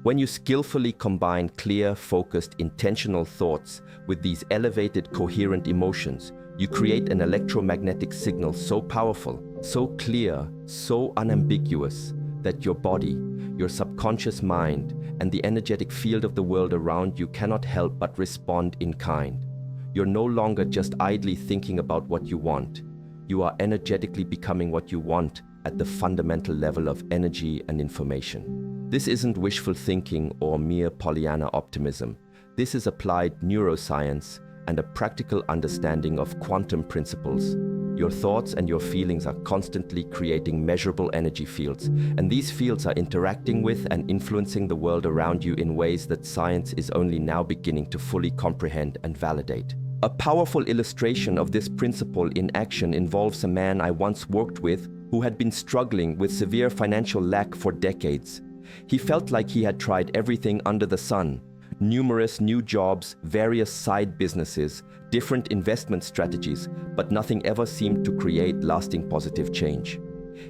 When you skillfully combine clear, focused, intentional thoughts with these elevated, coherent emotions, you create an electromagnetic signal so powerful, so clear, so unambiguous, that your body, your subconscious mind, and the energetic field of the world around you cannot help but respond in kind. You're no longer just idly thinking about what you want. You are energetically becoming what you want at the fundamental level of energy and information. This isn't wishful thinking or mere Pollyanna optimism. This is applied neuroscience and a practical understanding of quantum principles. Your thoughts and your feelings are constantly creating measurable energy fields, and these fields are interacting with and influencing the world around you in ways that science is only now beginning to fully comprehend and validate. A powerful illustration of this principle in action involves a man I once worked with who had been struggling with severe financial lack for decades. He felt like he had tried everything under the sun. Numerous new jobs, various side businesses, different investment strategies, but nothing ever seemed to create lasting positive change.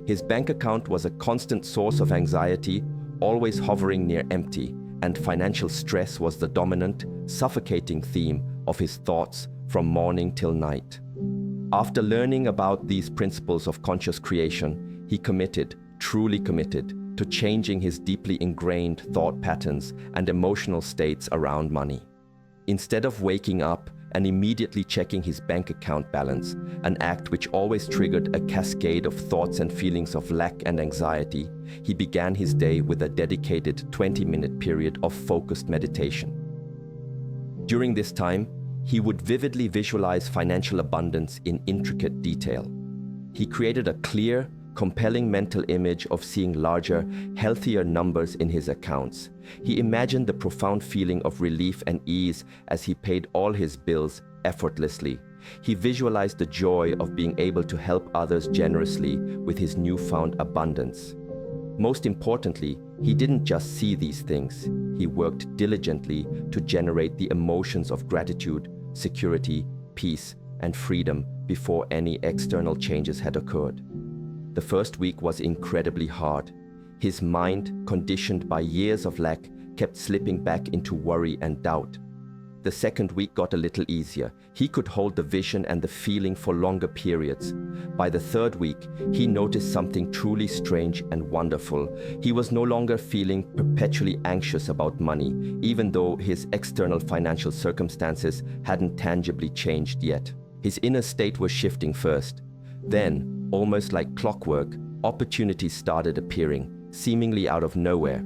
His bank account was a constant source of anxiety, always hovering near empty, and financial stress was the dominant, suffocating theme of his thoughts from morning till night. After learning about these principles of conscious creation, he committed, truly committed, to changing his deeply ingrained thought patterns and emotional states around money. Instead of waking up and immediately checking his bank account balance, an act which always triggered a cascade of thoughts and feelings of lack and anxiety, he began his day with a dedicated 20-minute period of focused meditation. During this time, he would vividly visualize financial abundance in intricate detail. He created a clear, compelling mental image of seeing larger, healthier numbers in his accounts. He imagined the profound feeling of relief and ease as he paid all his bills effortlessly. He visualized the joy of being able to help others generously with his newfound abundance. Most importantly, he didn't just see these things. He worked diligently to generate the emotions of gratitude, security, peace, and freedom before any external changes had occurred. The first week was incredibly hard. His mind, conditioned by years of lack, kept slipping back into worry and doubt. The second week got a little easier. He could hold the vision and the feeling for longer periods. By the third week, he noticed something truly strange and wonderful. He was no longer feeling perpetually anxious about money, even though his external financial circumstances hadn't tangibly changed yet. His inner state was shifting first. Then, almost like clockwork, opportunities started appearing, seemingly out of nowhere.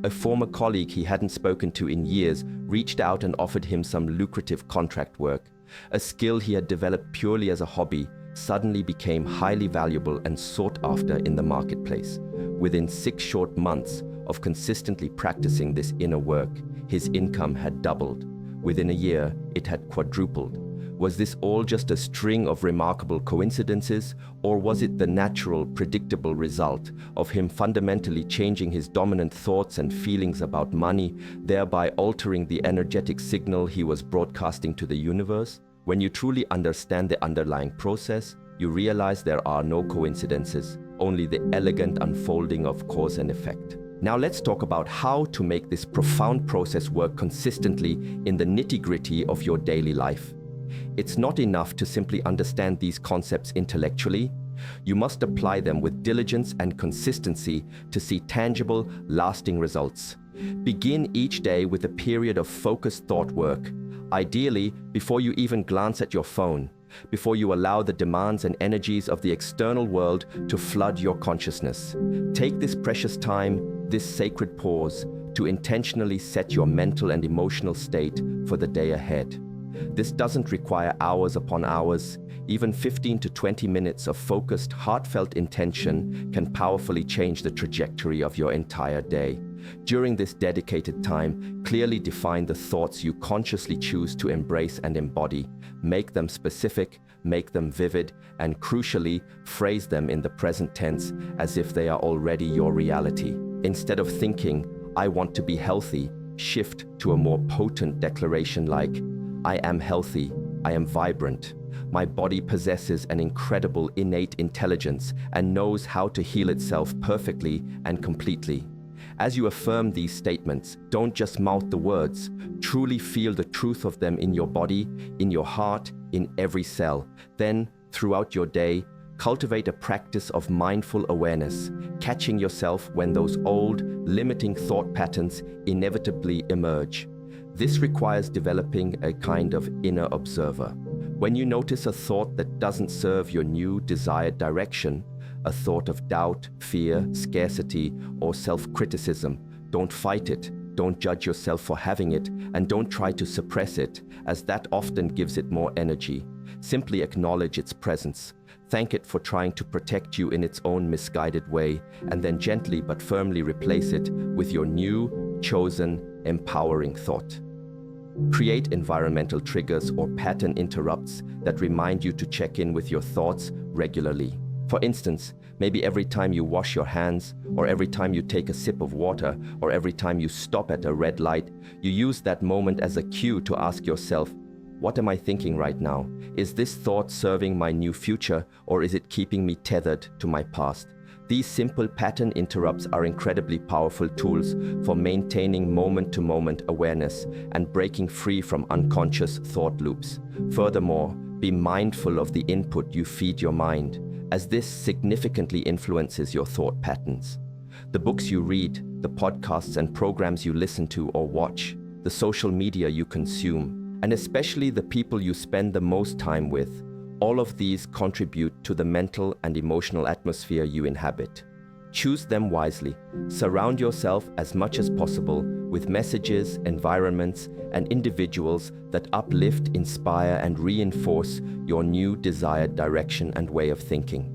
A former colleague he hadn't spoken to in years reached out and offered him some lucrative contract work. A skill he had developed purely as a hobby suddenly became highly valuable and sought after in the marketplace. Within 6 short months of consistently practicing this inner work, his income had doubled. Within a year, it had quadrupled. Was this all just a string of remarkable coincidences, or was it the natural, predictable result of him fundamentally changing his dominant thoughts and feelings about money, thereby altering the energetic signal he was broadcasting to the universe? When you truly understand the underlying process, you realize there are no coincidences, only the elegant unfolding of cause and effect. Now let's talk about how to make this profound process work consistently in the nitty-gritty of your daily life. It's not enough to simply understand these concepts intellectually. You must apply them with diligence and consistency to see tangible, lasting results. Begin each day with a period of focused thought work, ideally before you even glance at your phone, before you allow the demands and energies of the external world to flood your consciousness. Take this precious time, this sacred pause, to intentionally set your mental and emotional state for the day ahead. This doesn't require hours upon hours. Even 15 to 20 minutes of focused, heartfelt intention can powerfully change the trajectory of your entire day. During this dedicated time, clearly define the thoughts you consciously choose to embrace and embody. Make them specific, make them vivid, and crucially, phrase them in the present tense as if they are already your reality. Instead of thinking, "I want to be healthy," shift to a more potent declaration like, "I am healthy, I am vibrant. My body possesses an incredible innate intelligence and knows how to heal itself perfectly and completely." As you affirm these statements, don't just mouth the words. Truly feel the truth of them in your body, in your heart, in every cell. Then, throughout your day, cultivate a practice of mindful awareness, catching yourself when those old, limiting thought patterns inevitably emerge. This requires developing a kind of inner observer. When you notice a thought that doesn't serve your new desired direction, a thought of doubt, fear, scarcity, or self-criticism, don't fight it, don't judge yourself for having it, and don't try to suppress it, as that often gives it more energy. Simply acknowledge its presence. Thank it for trying to protect you in its own misguided way, and then gently but firmly replace it with your new, chosen, empowering thought. Create environmental triggers or pattern interrupts that remind you to check in with your thoughts regularly. For instance, maybe every time you wash your hands, or every time you take a sip of water, or every time you stop at a red light, you use that moment as a cue to ask yourself, "What am I thinking right now? Is this thought serving my new future, or is it keeping me tethered to my past?" These simple pattern interrupts are incredibly powerful tools for maintaining moment-to-moment awareness and breaking free from unconscious thought loops. Furthermore, be mindful of the input you feed your mind, as this significantly influences your thought patterns. The books you read, the podcasts and programs you listen to or watch, the social media you consume, and especially the people you spend the most time with, all of these contribute to the mental and emotional atmosphere you inhabit. Choose them wisely. Surround yourself as much as possible with messages, environments, and individuals that uplift, inspire, and reinforce your new desired direction and way of thinking.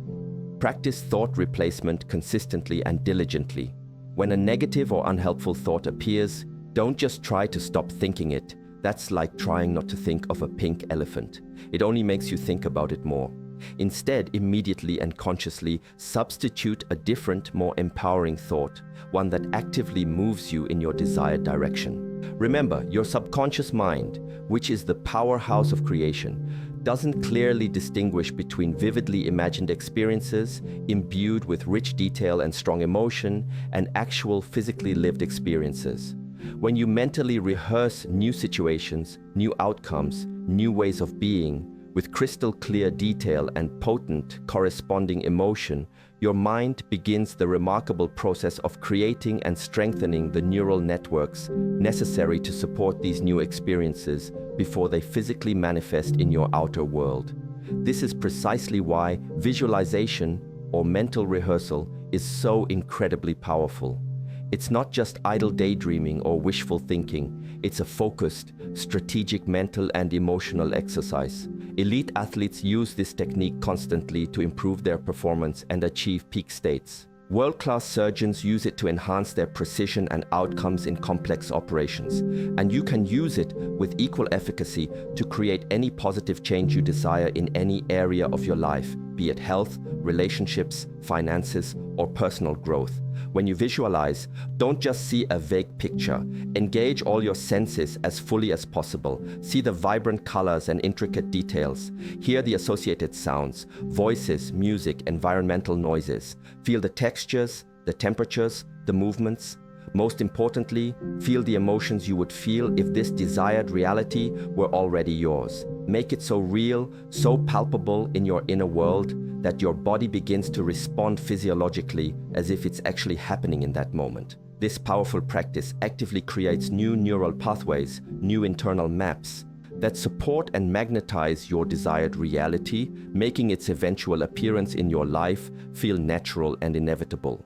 Practice thought replacement consistently and diligently. When a negative or unhelpful thought appears, don't just try to stop thinking it. That's like trying not to think of a pink elephant. It only makes you think about it more. Instead, immediately and consciously substitute a different, more empowering thought, one that actively moves you in your desired direction. Remember, your subconscious mind, which is the powerhouse of creation, doesn't clearly distinguish between vividly imagined experiences, imbued with rich detail and strong emotion, and actual physically lived experiences. When you mentally rehearse new situations, new outcomes, new ways of being, with crystal clear detail and potent corresponding emotion, your mind begins the remarkable process of creating and strengthening the neural networks necessary to support these new experiences before they physically manifest in your outer world. This is precisely why visualization, or mental rehearsal, is so incredibly powerful. It's not just idle daydreaming or wishful thinking. It's a focused, strategic mental and emotional exercise. Elite athletes use this technique constantly to improve their performance and achieve peak states. World-class surgeons use it to enhance their precision and outcomes in complex operations. And you can use it with equal efficacy to create any positive change you desire in any area of your life, be it health, relationships, finances, or personal growth. When you visualize, don't just see a vague picture. Engage all your senses as fully as possible. See the vibrant colors and intricate details. Hear the associated sounds, voices, music, environmental noises. Feel the textures, the temperatures, the movements. Most importantly, feel the emotions you would feel if this desired reality were already yours. Make it so real, so palpable in your inner world that your body begins to respond physiologically as if it's actually happening in that moment. This powerful practice actively creates new neural pathways, new internal maps, that support and magnetize your desired reality, making its eventual appearance in your life feel natural and inevitable.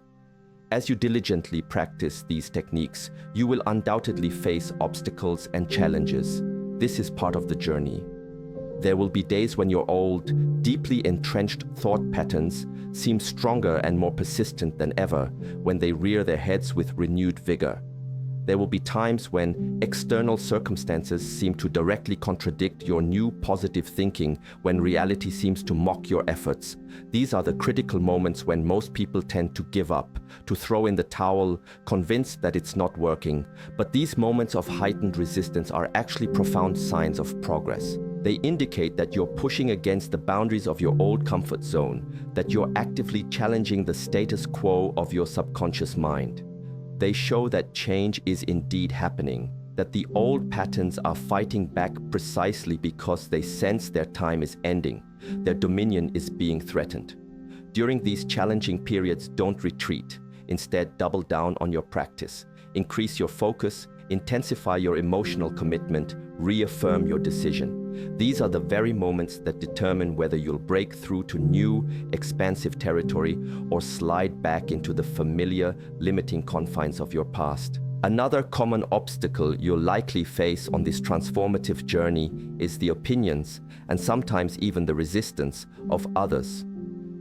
As you diligently practice these techniques, you will undoubtedly face obstacles and challenges. This is part of the journey. There will be days when your old, deeply entrenched thought patterns seem stronger and more persistent than ever, when they rear their heads with renewed vigor. There will be times when external circumstances seem to directly contradict your new positive thinking, when reality seems to mock your efforts. These are the critical moments when most people tend to give up, to throw in the towel, convinced that it's not working. But these moments of heightened resistance are actually profound signs of progress. They indicate that you're pushing against the boundaries of your old comfort zone, that you're actively challenging the status quo of your subconscious mind. They show that change is indeed happening, that the old patterns are fighting back precisely because they sense their time is ending, their dominion is being threatened. During these challenging periods, don't retreat. Instead, double down on your practice. Increase your focus, intensify your emotional commitment, reaffirm your decision. These are the very moments that determine whether you'll break through to new, expansive territory or slide back into the familiar, limiting confines of your past. Another common obstacle you'll likely face on this transformative journey is the opinions, and sometimes even the resistance, of others.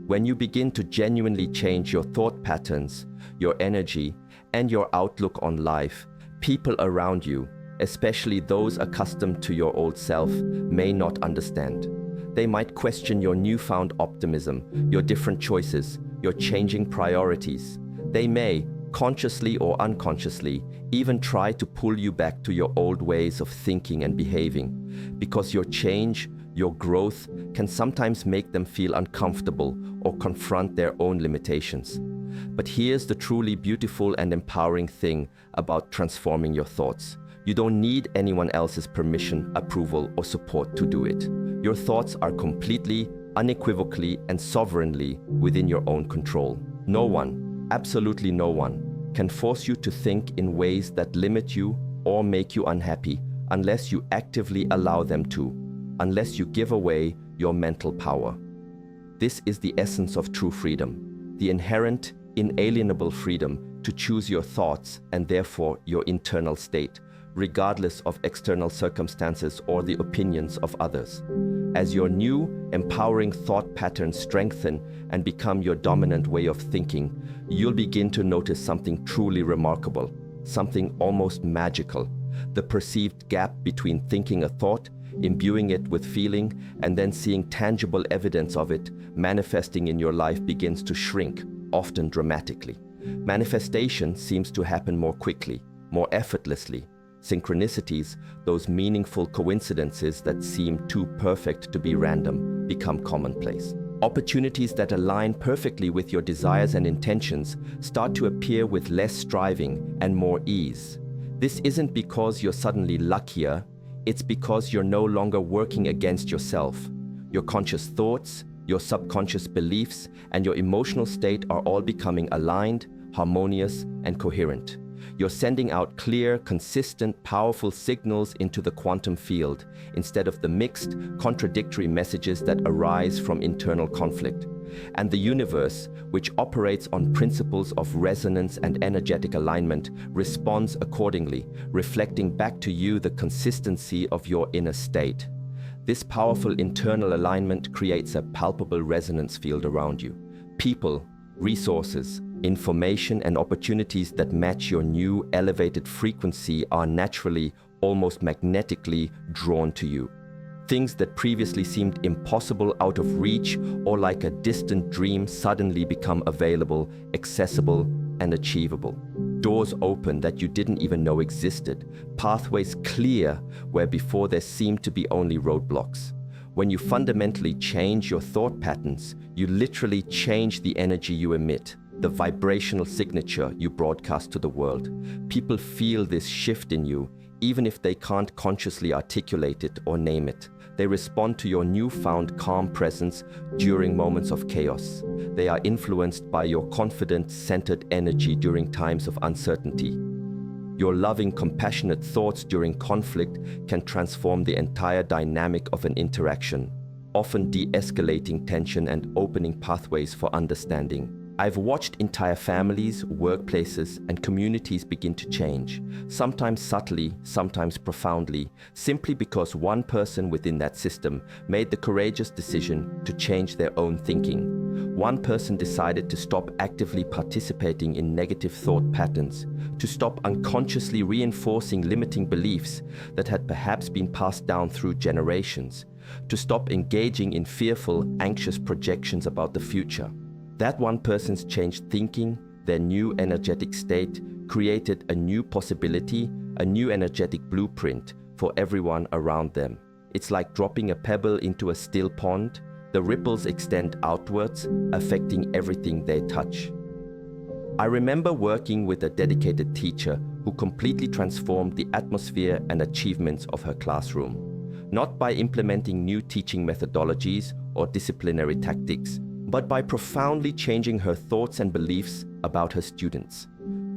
When you begin to genuinely change your thought patterns, your energy, and your outlook on life, people around you, especially those accustomed to your old self, may not understand. They might question your newfound optimism, your different choices, your changing priorities. They may, consciously or unconsciously, even try to pull you back to your old ways of thinking and behaving, because your change, your growth, can sometimes make them feel uncomfortable or confront their own limitations. But here's the truly beautiful and empowering thing about transforming your thoughts. You don't need anyone else's permission, approval, or support to do it. Your thoughts are completely, unequivocally, and sovereignly within your own control. No one, absolutely no one, can force you to think in ways that limit you or make you unhappy unless you actively allow them to, unless you give away your mental power. This is the essence of true freedom, the inherent, inalienable freedom to choose your thoughts and therefore your internal state, regardless of external circumstances or the opinions of others. As your new, empowering thought patterns strengthen and become your dominant way of thinking, you'll begin to notice something truly remarkable, something almost magical. The perceived gap between thinking a thought, imbuing it with feeling, and then seeing tangible evidence of it manifesting in your life begins to shrink, often dramatically. Manifestation seems to happen more quickly, more effortlessly. Synchronicities, those meaningful coincidences that seem too perfect to be random, become commonplace. Opportunities that align perfectly with your desires and intentions start to appear with less striving and more ease. This isn't because you're suddenly luckier, it's because you're no longer working against yourself. Your conscious thoughts, your subconscious beliefs, and your emotional state are all becoming aligned, harmonious, and coherent. You're sending out clear, consistent, powerful signals into the quantum field instead of the mixed, contradictory messages that arise from internal conflict. And the universe, which operates on principles of resonance and energetic alignment, responds accordingly, reflecting back to you the consistency of your inner state. This powerful internal alignment creates a palpable resonance field around you. People, resources, information, and opportunities that match your new elevated frequency are naturally, almost magnetically drawn to you. Things that previously seemed impossible, out of reach, or like a distant dream suddenly become available, accessible, and achievable. Doors open that you didn't even know existed. Pathways clear where before there seemed to be only roadblocks. When you fundamentally change your thought patterns, you literally change the energy you emit, the vibrational signature you broadcast to the world. People feel this shift in you, even if they can't consciously articulate it or name it. They respond to your newfound calm presence during moments of chaos. They are influenced by your confident, centered energy during times of uncertainty. Your loving, compassionate thoughts during conflict can transform the entire dynamic of an interaction, often de-escalating tension and opening pathways for understanding. I've watched entire families, workplaces, and communities begin to change, sometimes subtly, sometimes profoundly, simply because one person within that system made the courageous decision to change their own thinking. One person decided to stop actively participating in negative thought patterns, to stop unconsciously reinforcing limiting beliefs that had perhaps been passed down through generations, to stop engaging in fearful, anxious projections about the future. That one person's changed thinking, their new energetic state, created a new possibility, a new energetic blueprint for everyone around them. It's like dropping a pebble into a still pond. The ripples extend outwards, affecting everything they touch. I remember working with a dedicated teacher who completely transformed the atmosphere and achievements of her classroom, not by implementing new teaching methodologies or disciplinary tactics, but by profoundly changing her thoughts and beliefs about her students.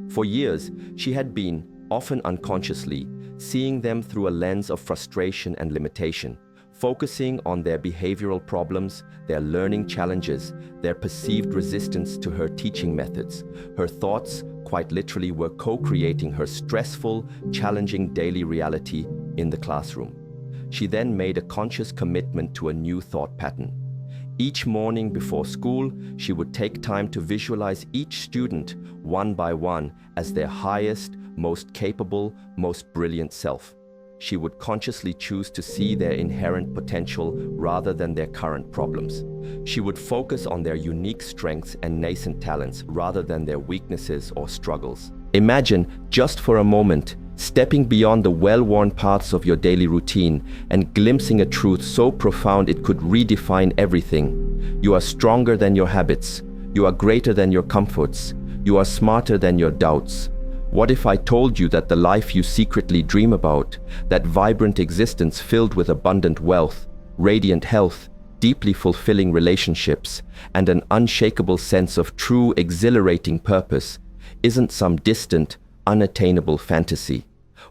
For years, she had been, often unconsciously, seeing them through a lens of frustration and limitation, focusing on their behavioral problems, their learning challenges, their perceived resistance to her teaching methods. Her thoughts, quite literally, were co-creating her stressful, challenging daily reality in the classroom. She then made a conscious commitment to a new thought pattern. Each morning before school, she would take time to visualize each student, one by one, as their highest, most capable, most brilliant self. She would consciously choose to see their inherent potential rather than their current problems. She would focus on their unique strengths and nascent talents rather than their weaknesses or struggles. Imagine, just for a moment, stepping beyond the well-worn paths of your daily routine and glimpsing a truth so profound it could redefine everything. You are stronger than your habits. You are greater than your comforts. You are smarter than your doubts. What if I told you that the life you secretly dream about, that vibrant existence filled with abundant wealth, radiant health, deeply fulfilling relationships, and an unshakable sense of true, exhilarating purpose, isn't some distant, unattainable fantasy?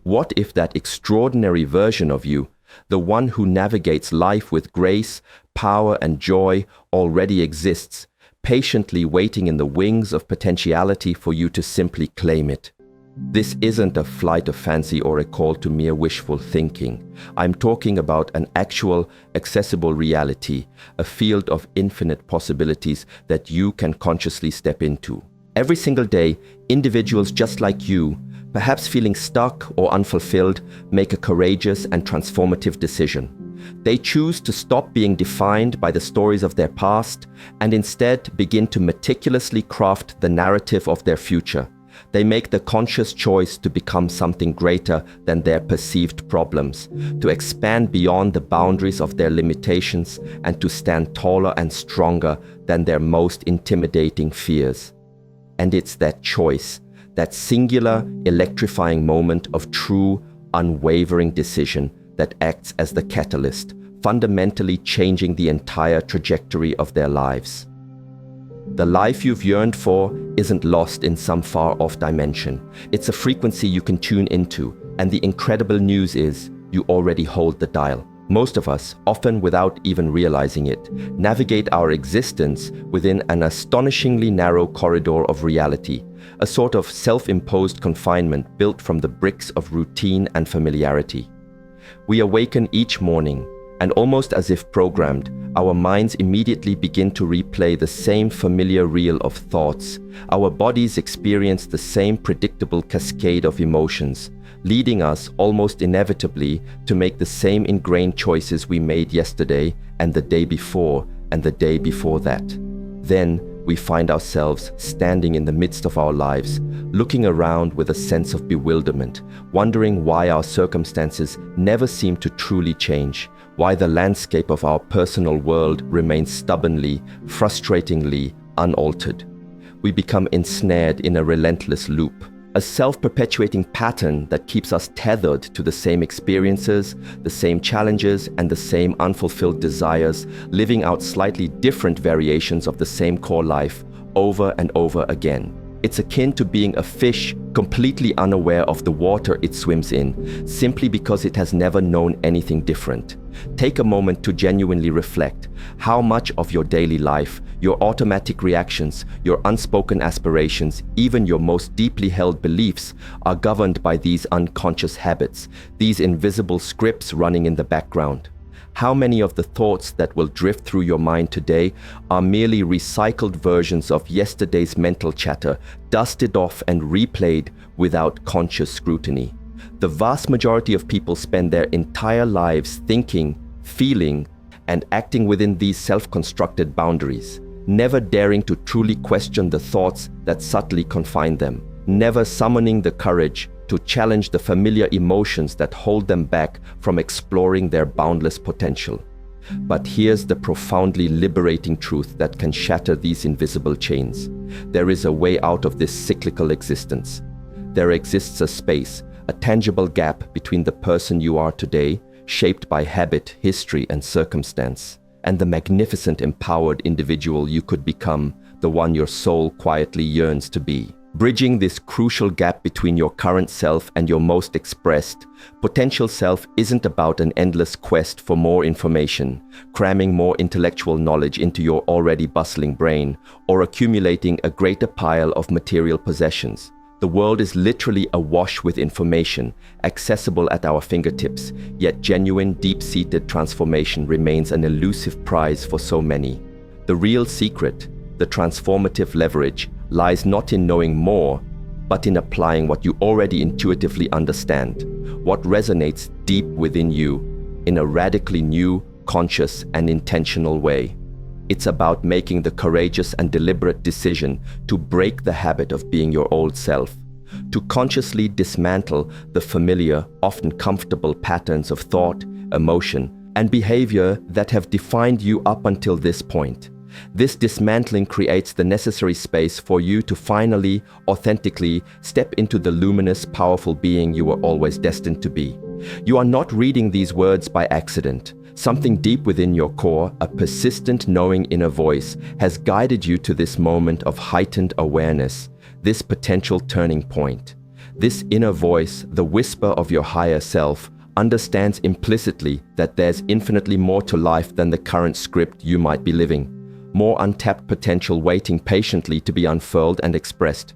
What if that extraordinary version of you, the one who navigates life with grace, power, and joy, already exists, patiently waiting in the wings of potentiality for you to simply claim it? This isn't a flight of fancy or a call to mere wishful thinking. I'm talking about an actual, accessible reality, a field of infinite possibilities that you can consciously step into. Every single day, individuals just like you, perhaps feeling stuck or unfulfilled, make a courageous and transformative decision. They choose to stop being defined by the stories of their past and instead begin to meticulously craft the narrative of their future. They make the conscious choice to become something greater than their perceived problems, to expand beyond the boundaries of their limitations, and to stand taller and stronger than their most intimidating fears. And it's that choice, that singular, electrifying moment of true, unwavering decision that acts as the catalyst, fundamentally changing the entire trajectory of their lives. The life you've yearned for isn't lost in some far-off dimension. It's a frequency you can tune into, and the incredible news is you already hold the dial. Most of us, often without even realizing it, navigate our existence within an astonishingly narrow corridor of reality, a sort of self-imposed confinement built from the bricks of routine and familiarity. We awaken each morning, and almost as if programmed, our minds immediately begin to replay the same familiar reel of thoughts. Our bodies experience the same predictable cascade of emotions, leading us almost inevitably to make the same ingrained choices we made yesterday and the day before and the day before that. Then we find ourselves standing in the midst of our lives, looking around with a sense of bewilderment, wondering why our circumstances never seem to truly change, why the landscape of our personal world remains stubbornly, frustratingly unaltered. We become ensnared in a relentless loop, a self-perpetuating pattern that keeps us tethered to the same experiences, the same challenges, and the same unfulfilled desires, living out slightly different variations of the same core life over and over again. It's akin to being a fish completely unaware of the water it swims in, simply because it has never known anything different. Take a moment to genuinely reflect. How much of your daily life, your automatic reactions, your unspoken aspirations, even your most deeply held beliefs are governed by these unconscious habits, these invisible scripts running in the background? How many of the thoughts that will drift through your mind today are merely recycled versions of yesterday's mental chatter, dusted off and replayed without conscious scrutiny? The vast majority of people spend their entire lives thinking, feeling, and acting within these self-constructed boundaries, never daring to truly question the thoughts that subtly confine them, never summoning the courage to challenge the familiar emotions that hold them back from exploring their boundless potential. But here's the profoundly liberating truth that can shatter these invisible chains. There is a way out of this cyclical existence. There exists a space, a tangible gap between the person you are today, shaped by habit, history, and circumstance, and the magnificent, empowered individual you could become, the one your soul quietly yearns to be. Bridging this crucial gap between your current self and your most expressed, potential self isn't about an endless quest for more information, cramming more intellectual knowledge into your already bustling brain, or accumulating a greater pile of material possessions. The world is literally awash with information, accessible at our fingertips, yet genuine, deep-seated transformation remains an elusive prize for so many. The real secret, the transformative leverage, lies not in knowing more, but in applying what you already intuitively understand, what resonates deep within you, in a radically new, conscious, and intentional way. It's about making the courageous and deliberate decision to break the habit of being your old self, to consciously dismantle the familiar, often comfortable patterns of thought, emotion, and behavior that have defined you up until this point. This dismantling creates the necessary space for you to finally, authentically step into the luminous, powerful being you were always destined to be. You are not reading these words by accident. Something deep within your core, a persistent knowing inner voice, has guided you to this moment of heightened awareness, this potential turning point. This inner voice, the whisper of your higher self, understands implicitly that there's infinitely more to life than the current script you might be living. More untapped potential waiting patiently to be unfurled and expressed.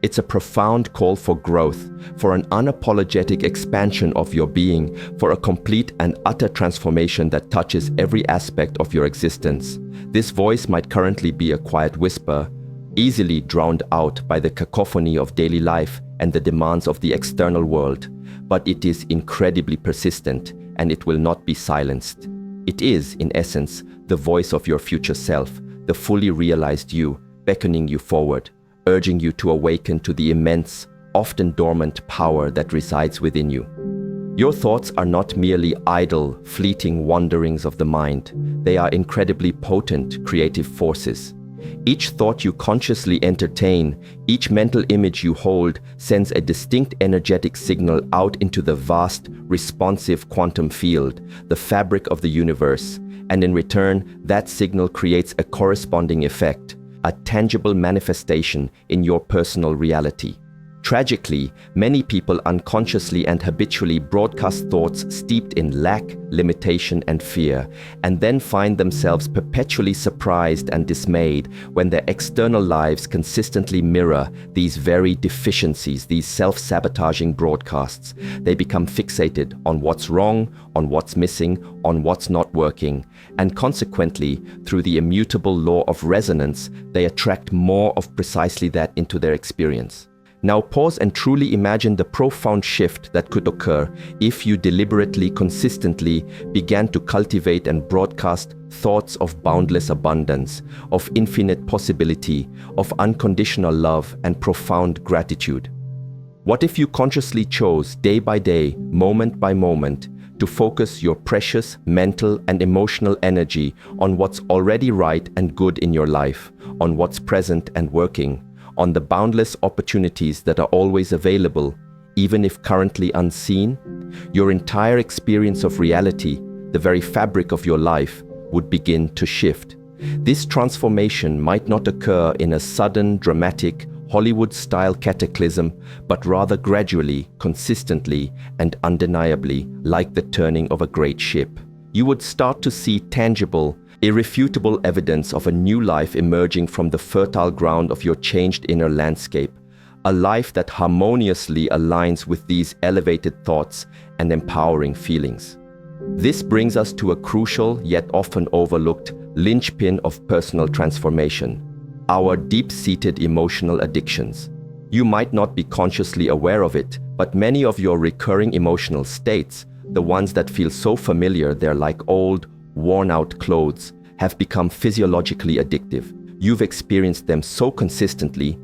It's a profound call for growth, for an unapologetic expansion of your being, for a complete and utter transformation that touches every aspect of your existence. This voice might currently be a quiet whisper, easily drowned out by the cacophony of daily life and the demands of the external world, but it is incredibly persistent, and it will not be silenced. It is, in essence, the voice of your future self, the fully realized you, beckoning you forward, urging you to awaken to the immense, often dormant power that resides within you. Your thoughts are not merely idle, fleeting wanderings of the mind. They are incredibly potent, creative forces. Each thought you consciously entertain, each mental image you hold, sends a distinct energetic signal out into the vast, responsive quantum field, the fabric of the universe, and in return, that signal creates a corresponding effect, a tangible manifestation in your personal reality. Tragically, many people unconsciously and habitually broadcast thoughts steeped in lack, limitation, and fear, and then find themselves perpetually surprised and dismayed when their external lives consistently mirror these very deficiencies, these self-sabotaging broadcasts. They become fixated on what's wrong, on what's missing, on what's not working, and consequently, through the immutable law of resonance, they attract more of precisely that into their experience. Now pause and truly imagine the profound shift that could occur if you deliberately, consistently began to cultivate and broadcast thoughts of boundless abundance, of infinite possibility, of unconditional love and profound gratitude. What if you consciously chose, day by day, moment by moment, to focus your precious mental and emotional energy on what's already right and good in your life, on what's present and working, on the boundless opportunities that are always available, even if currently unseen? Your entire experience of reality, the very fabric of your life, would begin to shift. This transformation might not occur in a sudden, dramatic, Hollywood-style cataclysm, but rather gradually, consistently, and undeniably, like the turning of a great ship. You would start to see tangible, irrefutable evidence of a new life emerging from the fertile ground of your changed inner landscape, a life that harmoniously aligns with these elevated thoughts and empowering feelings. This brings us to a crucial yet often overlooked linchpin of personal transformation: our deep-seated emotional addictions. You might not be consciously aware of it, but many of your recurring emotional states, the ones that feel so familiar they're like old, worn-out clothes, have become physiologically addictive. You've experienced them so consistently.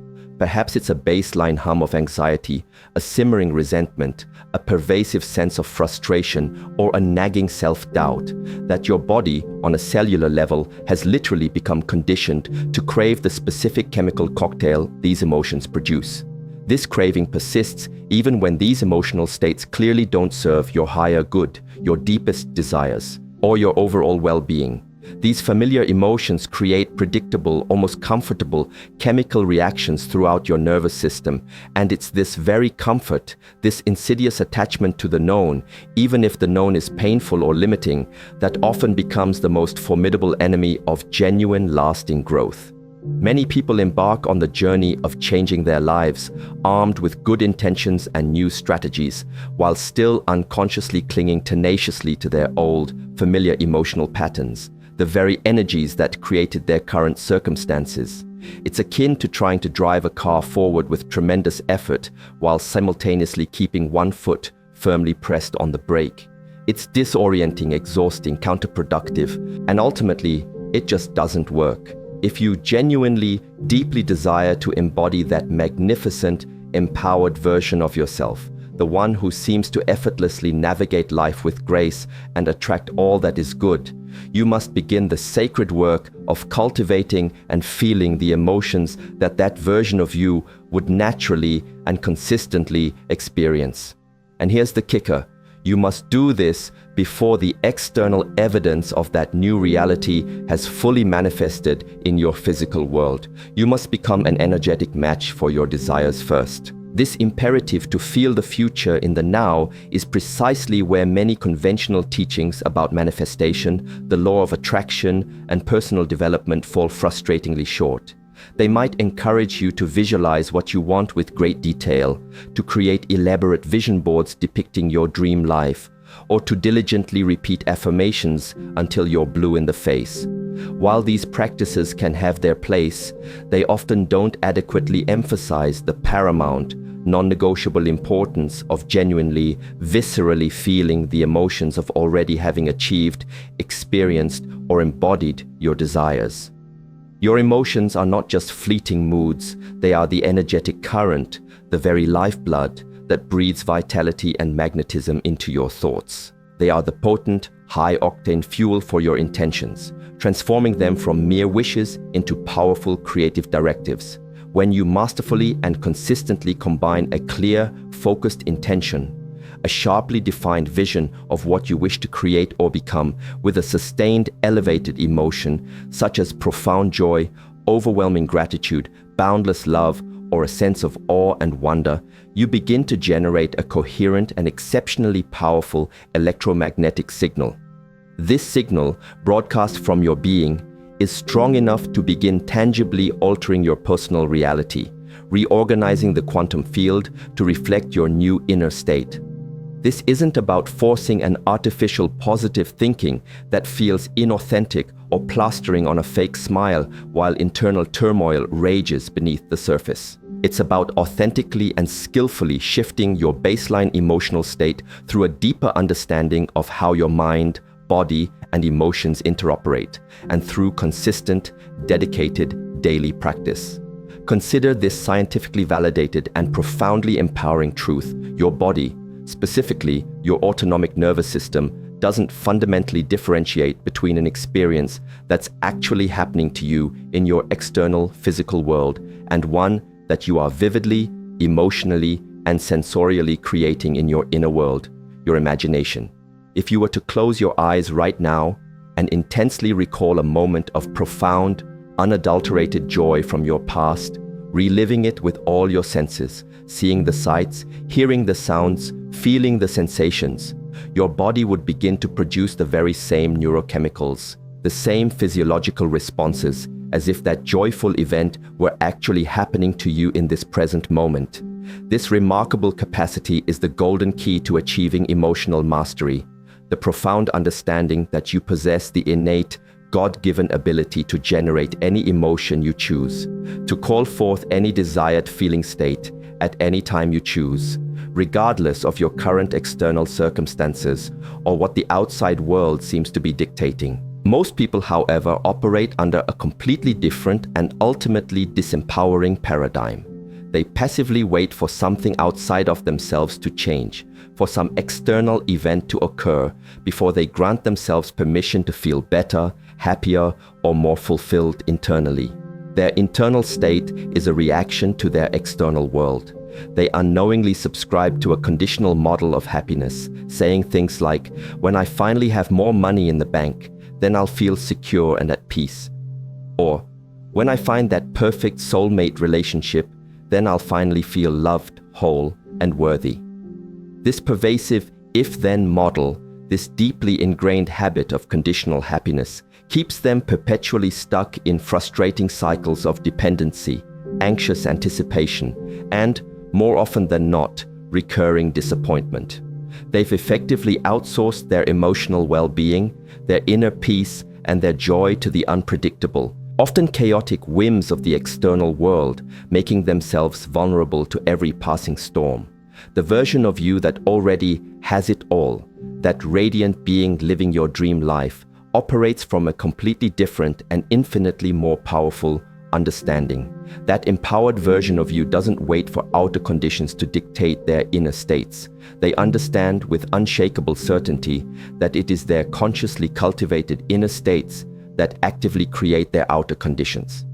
Perhaps it's a baseline hum of anxiety, a simmering resentment, a pervasive sense of frustration, or a nagging self-doubt, that your body, on a cellular level, has literally become conditioned to crave the specific chemical cocktail these emotions produce. This craving persists even when these emotional states clearly don't serve your higher good, your deepest desires, or your overall well-being. These familiar emotions create predictable, almost comfortable chemical reactions throughout your nervous system, and it's this very comfort, this insidious attachment to the known, even if the known is painful or limiting, that often becomes the most formidable enemy of genuine, lasting growth. Many people embark on the journey of changing their lives, armed with good intentions and new strategies, while still unconsciously clinging tenaciously to their old, familiar emotional patterns, the very energies that created their current circumstances. It's akin to trying to drive a car forward with tremendous effort while simultaneously keeping one foot firmly pressed on the brake. It's disorienting, exhausting, counterproductive, and ultimately, it just doesn't work. If you genuinely, deeply desire to embody that magnificent, empowered version of yourself, the one who seems to effortlessly navigate life with grace and attract all that is good, you must begin the sacred work of cultivating and feeling the emotions that that version of you would naturally and consistently experience. And here's the kicker: you must do this before the external evidence of that new reality has fully manifested in your physical world. You must become an energetic match for your desires first. This imperative to feel the future in the now is precisely where many conventional teachings about manifestation, the law of attraction, and personal development fall frustratingly short. They might encourage you to visualize what you want with great detail, to create elaborate vision boards depicting your dream life, or to diligently repeat affirmations until you're blue in the face. While these practices can have their place, they often don't adequately emphasize the paramount, non-negotiable importance of genuinely, viscerally feeling the emotions of already having achieved, experienced, or embodied your desires. Your emotions are not just fleeting moods, they are the energetic current, the very lifeblood that breathes vitality and magnetism into your thoughts. They are the potent, high-octane fuel for your intentions, transforming them from mere wishes into powerful creative directives. When you masterfully and consistently combine a clear, focused intention, a sharply defined vision of what you wish to create or become, with a sustained, elevated emotion, such as profound joy, overwhelming gratitude, boundless love, or a sense of awe and wonder, you begin to generate a coherent and exceptionally powerful electromagnetic signal. This signal, broadcast from your being, is strong enough to begin tangibly altering your personal reality, reorganizing the quantum field to reflect your new inner state. This isn't about forcing an artificial positive thinking that feels inauthentic or plastering on a fake smile while internal turmoil rages beneath the surface. It's about authentically and skillfully shifting your baseline emotional state through a deeper understanding of how your mind, body, and emotions interoperate, and through consistent, dedicated, daily practice. Consider this scientifically validated and profoundly empowering truth: your body, specifically your autonomic nervous system, doesn't fundamentally differentiate between an experience that's actually happening to you in your external physical world and one that you are vividly, emotionally, and sensorially creating in your inner world, your imagination. If you were to close your eyes right now and intensely recall a moment of profound, unadulterated joy from your past, reliving it with all your senses, seeing the sights, hearing the sounds, feeling the sensations. Your body would begin to produce the very same neurochemicals, the same physiological responses, as if that joyful event were actually happening to you in this present moment. This remarkable capacity is the golden key to achieving emotional mastery, the profound understanding that you possess the innate, God-given ability to generate any emotion you choose, to call forth any desired feeling state at any time you choose, regardless of your current external circumstances or what the outside world seems to be dictating. Most people, however, operate under a completely different and ultimately disempowering paradigm. They passively wait for something outside of themselves to change, for some external event to occur before they grant themselves permission to feel better, happier, or more fulfilled internally. Their internal state is a reaction to their external world. They unknowingly subscribe to a conditional model of happiness, saying things like, "When I finally have more money in the bank, then I'll feel secure and at peace." Or, "When I find that perfect soulmate relationship, then I'll finally feel loved, whole, and worthy." This pervasive if-then model, this deeply ingrained habit of conditional happiness, keeps them perpetually stuck in frustrating cycles of dependency, anxious anticipation, and, more often than not, recurring disappointment. They've effectively outsourced their emotional well-being, their inner peace, and their joy to the unpredictable, often chaotic whims of the external world, making themselves vulnerable to every passing storm. The version of you that already has it all, that radiant being living your dream life, operates from a completely different and infinitely more powerful understanding. That empowered version of you doesn't wait for outer conditions to dictate their inner states. They understand with unshakable certainty that it is their consciously cultivated inner states that actively create their outer conditions.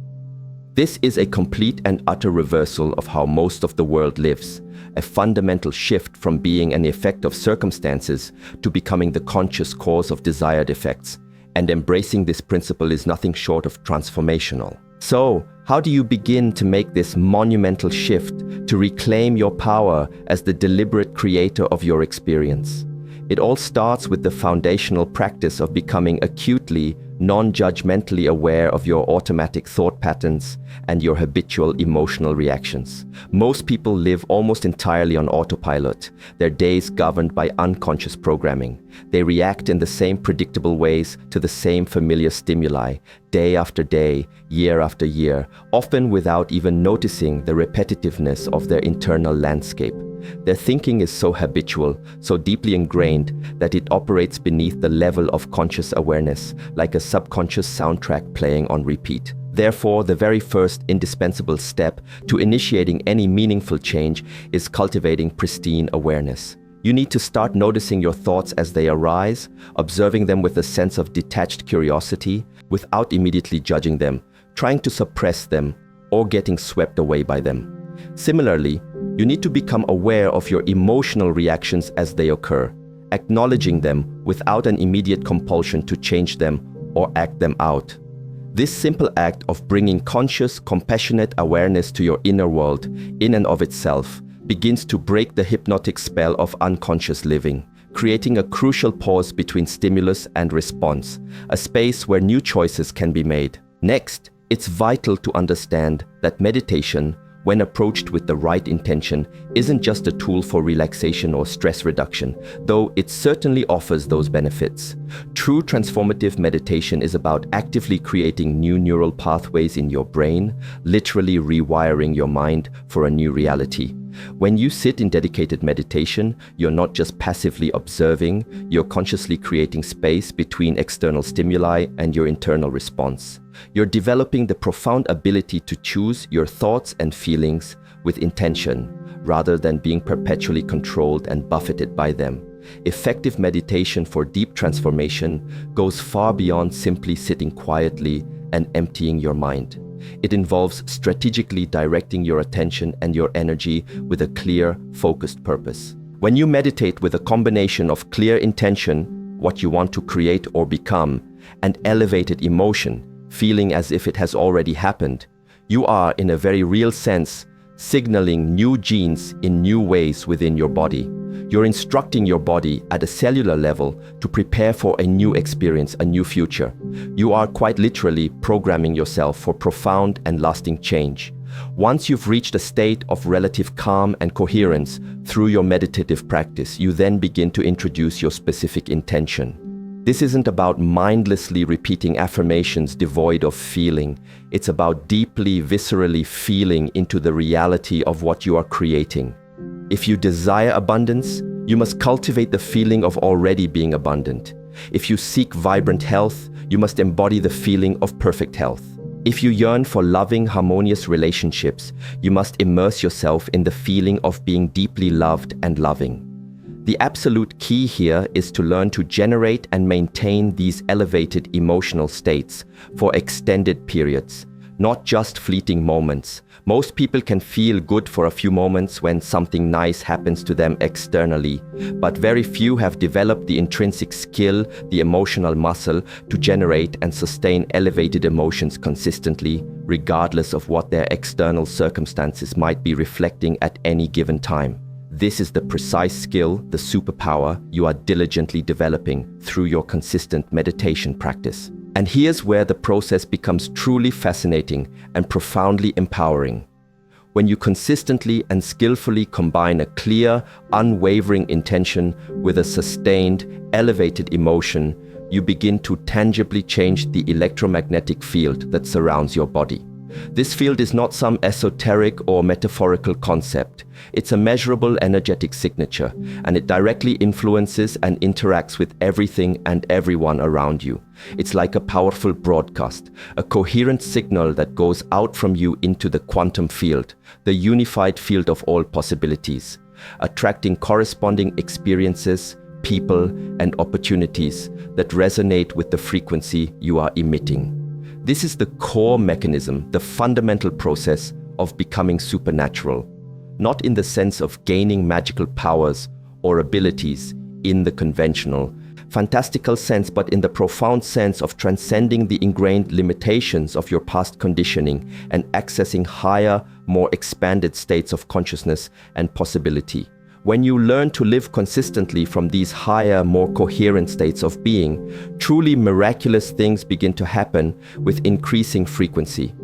This is a complete and utter reversal of how most of the world lives, a fundamental shift from being an effect of circumstances to becoming the conscious cause of desired effects, and embracing this principle is nothing short of transformational. So, how do you begin to make this monumental shift to reclaim your power as the deliberate creator of your experience? It all starts with the foundational practice of becoming acutely, non-judgmentally aware of your automatic thought patterns and your habitual emotional reactions. Most people live almost entirely on autopilot, their days governed by unconscious programming. They react in the same predictable ways to the same familiar stimuli, day after day, year after year, often without even noticing the repetitiveness of their internal landscape. Their thinking is so habitual, so deeply ingrained, that it operates beneath the level of conscious awareness, like a subconscious soundtrack playing on repeat. Therefore, the very first indispensable step to initiating any meaningful change is cultivating pristine awareness. You need to start noticing your thoughts as they arise, observing them with a sense of detached curiosity, without immediately judging them, trying to suppress them, or getting swept away by them. Similarly, you need to become aware of your emotional reactions as they occur, acknowledging them without an immediate compulsion to change them or act them out. This simple act of bringing conscious, compassionate awareness to your inner world, in and of itself, begins to break the hypnotic spell of unconscious living, creating a crucial pause between stimulus and response, a space where new choices can be made. Next, it's vital to understand that meditation, when approached with the right intention, isn't just a tool for relaxation or stress reduction, though it certainly offers those benefits. True transformative meditation is about actively creating new neural pathways in your brain, literally rewiring your mind for a new reality. When you sit in dedicated meditation, you're not just passively observing, you're consciously creating space between external stimuli and your internal response. You're developing the profound ability to choose your thoughts and feelings with intention, rather than being perpetually controlled and buffeted by them. Effective meditation for deep transformation goes far beyond simply sitting quietly and emptying your mind. It involves strategically directing your attention and your energy with a clear, focused purpose. When you meditate with a combination of clear intention, what you want to create or become, and elevated emotion, feeling as if it has already happened, You are, in a very real sense, signaling new genes in new ways within your body. You're instructing your body at a cellular level to prepare for a new experience, a new future. You are quite literally programming yourself for profound and lasting change. Once you've reached a state of relative calm and coherence through your meditative practice, you then begin to introduce your specific intention. This isn't about mindlessly repeating affirmations devoid of feeling. It's about deeply, viscerally feeling into the reality of what you are creating. If you desire abundance, you must cultivate the feeling of already being abundant. If you seek vibrant health, you must embody the feeling of perfect health. If you yearn for loving, harmonious relationships, you must immerse yourself in the feeling of being deeply loved and loving. The absolute key here is to learn to generate and maintain these elevated emotional states for extended periods, not just fleeting moments. Most people can feel good for a few moments when something nice happens to them externally, but very few have developed the intrinsic skill, the emotional muscle, to generate and sustain elevated emotions consistently, regardless of what their external circumstances might be reflecting at any given time. This is the precise skill, the superpower you are diligently developing through your consistent meditation practice. And here's where the process becomes truly fascinating and profoundly empowering. When you consistently and skillfully combine a clear, unwavering intention with a sustained, elevated emotion, you begin to tangibly change the electromagnetic field that surrounds your body. This field is not some esoteric or metaphorical concept. It's a measurable energetic signature, and it directly influences and interacts with everything and everyone around you. It's like a powerful broadcast, a coherent signal that goes out from you into the quantum field, the unified field of all possibilities, attracting corresponding experiences, people, and opportunities that resonate with the frequency you are emitting. This is the core mechanism, the fundamental process of becoming supernatural, not in the sense of gaining magical powers or abilities in the conventional, fantastical sense, but in the profound sense of transcending the ingrained limitations of your past conditioning and accessing higher, more expanded states of consciousness and possibility. When you learn to live consistently from these higher, more coherent states of being, truly miraculous things begin to happen with increasing frequency.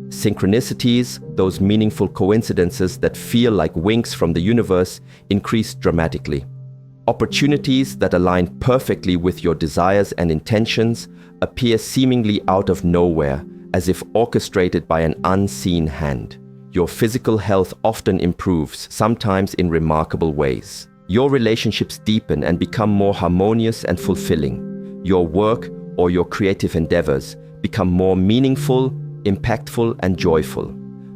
Synchronicities, those meaningful coincidences that feel like winks from the universe, increase dramatically. Opportunities that align perfectly with your desires and intentions appear seemingly out of nowhere, as if orchestrated by an unseen hand. Your physical health often improves, sometimes in remarkable ways. Your relationships deepen and become more harmonious and fulfilling. Your work or your creative endeavors become more meaningful, impactful, and joyful.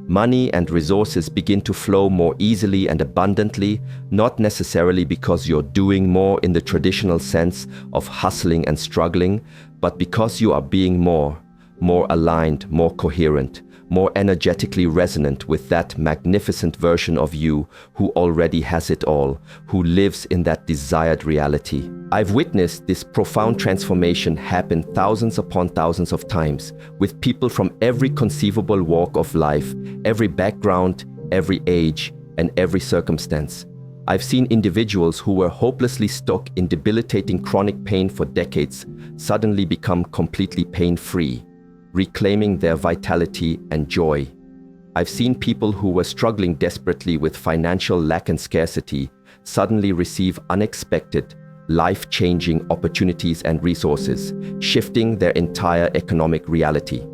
Money and resources begin to flow more easily and abundantly, not necessarily because you're doing more in the traditional sense of hustling and struggling, but because you are being more aligned, more coherent, more energetically resonant with that magnificent version of you who already has it all, who lives in that desired reality. I've witnessed this profound transformation happen thousands upon thousands of times with people from every conceivable walk of life, every background, every age, and every circumstance. I've seen individuals who were hopelessly stuck in debilitating chronic pain for decades suddenly become completely pain-free, reclaiming their vitality and joy. I've seen people who were struggling desperately with financial lack and scarcity suddenly receive unexpected, life-changing opportunities and resources, shifting their entire economic reality.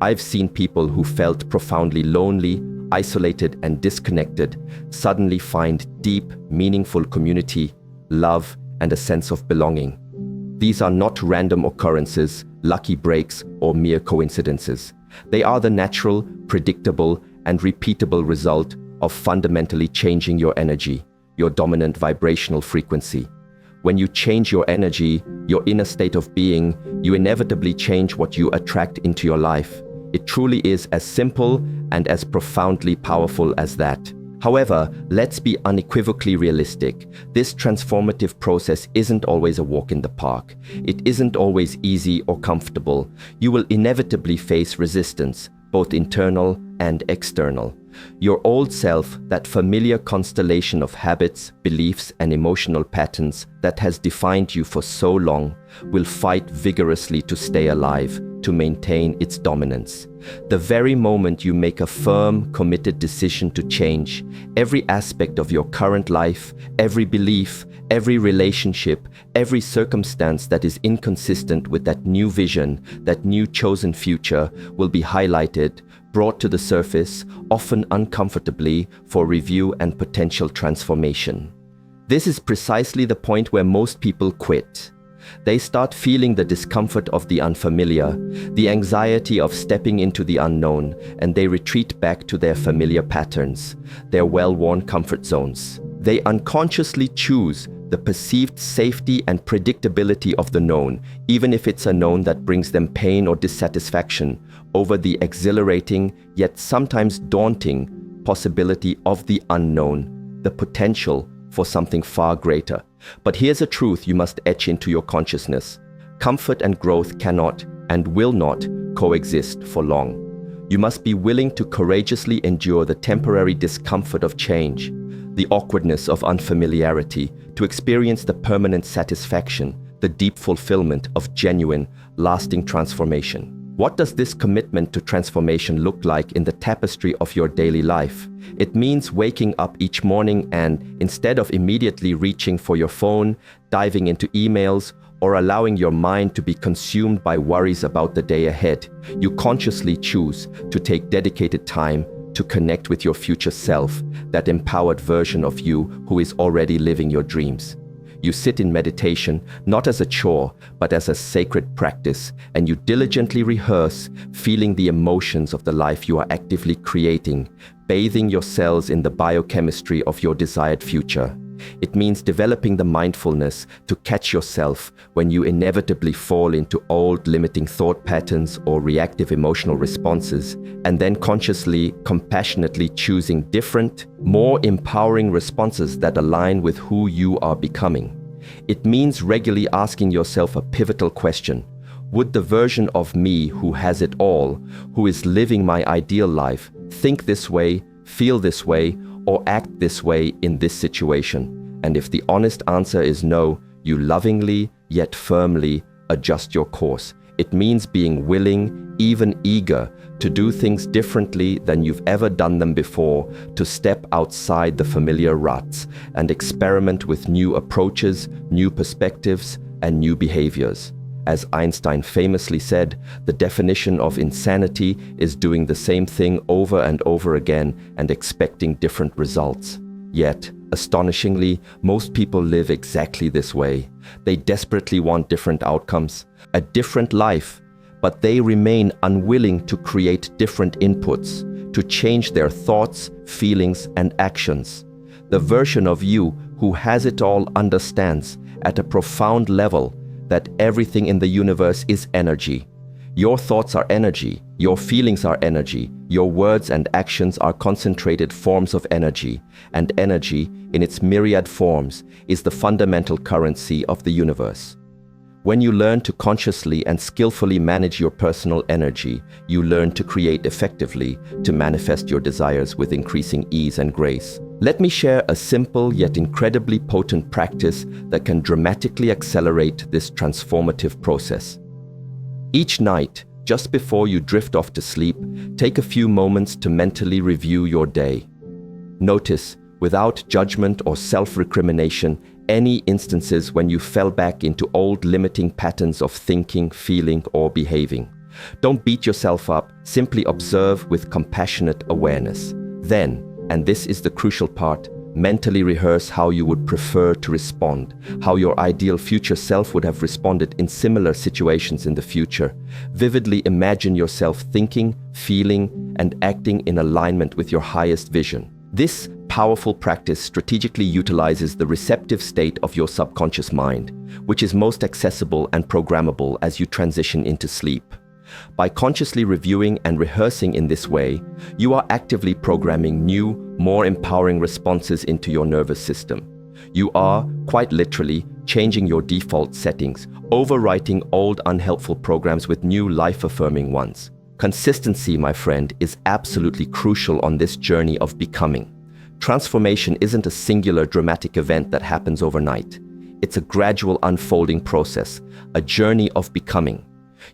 I've seen people who felt profoundly lonely, isolated, and disconnected suddenly find deep, meaningful community, love, and a sense of belonging. These are not random occurrences, lucky breaks, or mere coincidences. They are the natural, predictable, and repeatable result of fundamentally changing your energy, your dominant vibrational frequency. When you change your energy, your inner state of being, you inevitably change what you attract into your life. It truly is as simple and as profoundly powerful as that. However, let's be unequivocally realistic. This transformative process isn't always a walk in the park. It isn't always easy or comfortable. You will inevitably face resistance, both internal and external. Your old self, that familiar constellation of habits, beliefs, and emotional patterns that has defined you for so long, will fight vigorously to stay alive, to maintain its dominance. The very moment you make a firm, committed decision to change, every aspect of your current life, every belief, every relationship, every circumstance that is inconsistent with that new vision, that new chosen future, will be highlighted, brought to the surface, often uncomfortably, for review and potential transformation. This is precisely the point where most people quit. They start feeling the discomfort of the unfamiliar, the anxiety of stepping into the unknown, and they retreat back to their familiar patterns, their well-worn comfort zones. They unconsciously choose the perceived safety and predictability of the known, even if it's a known that brings them pain or dissatisfaction, over the exhilarating, yet sometimes daunting, possibility of the unknown, the potential for something far greater. But here's a truth you must etch into your consciousness. Comfort and growth cannot and will not coexist for long. You must be willing to courageously endure the temporary discomfort of change, the awkwardness of unfamiliarity, to experience the permanent satisfaction, the deep fulfillment of genuine, lasting transformation. What does this commitment to transformation look like in the tapestry of your daily life? It means waking up each morning and, instead of immediately reaching for your phone, diving into emails, or allowing your mind to be consumed by worries about the day ahead, you consciously choose to take dedicated time to connect with your future self, that empowered version of you who is already living your dreams. You sit in meditation not as a chore, but as a sacred practice, and you diligently rehearse, feeling the emotions of the life you are actively creating, bathing your cells in the biochemistry of your desired future. It means developing the mindfulness to catch yourself when you inevitably fall into old limiting thought patterns or reactive emotional responses, and then consciously, compassionately choosing different, more empowering responses that align with who you are becoming. It means regularly asking yourself a pivotal question. Would the version of me who has it all, who is living my ideal life, think this way, feel this way, or act this way in this situation? And if the honest answer is no, you lovingly yet firmly adjust your course. It means being willing, even eager, to do things differently than you've ever done them before, to step outside the familiar ruts and experiment with new approaches, new perspectives, and new behaviors. As Einstein famously said, the definition of insanity is doing the same thing over and over again and expecting different results. Yet, astonishingly, most people live exactly this way. They desperately want different outcomes, a different life, but they remain unwilling to create different inputs, to change their thoughts, feelings, and actions. The version of you who has it all understands, at a profound level, that everything in the universe is energy. Your thoughts are energy, your feelings are energy, your words and actions are concentrated forms of energy, and energy, in its myriad forms, is the fundamental currency of the universe. When you learn to consciously and skillfully manage your personal energy, you learn to create effectively, to manifest your desires with increasing ease and grace. Let me share a simple yet incredibly potent practice that can dramatically accelerate this transformative process. Each night, just before you drift off to sleep, take a few moments to mentally review your day. Notice, without judgment or self-recrimination, any instances when you fell back into old limiting patterns of thinking, feeling, or behaving. Don't beat yourself up, simply observe with compassionate awareness. Then, and this is the crucial part, mentally rehearse how you would prefer to respond, how your ideal future self would have responded in similar situations in the future. Vividly imagine yourself thinking, feeling, and acting in alignment with your highest vision. This powerful practice strategically utilizes the receptive state of your subconscious mind, which is most accessible and programmable as you transition into sleep. By consciously reviewing and rehearsing in this way, you are actively programming new, more empowering responses into your nervous system. You are, quite literally, changing your default settings, overwriting old unhelpful programs with new life-affirming ones. Consistency, my friend, is absolutely crucial on this journey of becoming. Transformation isn't a singular dramatic event that happens overnight. It's a gradual unfolding process, a journey of becoming.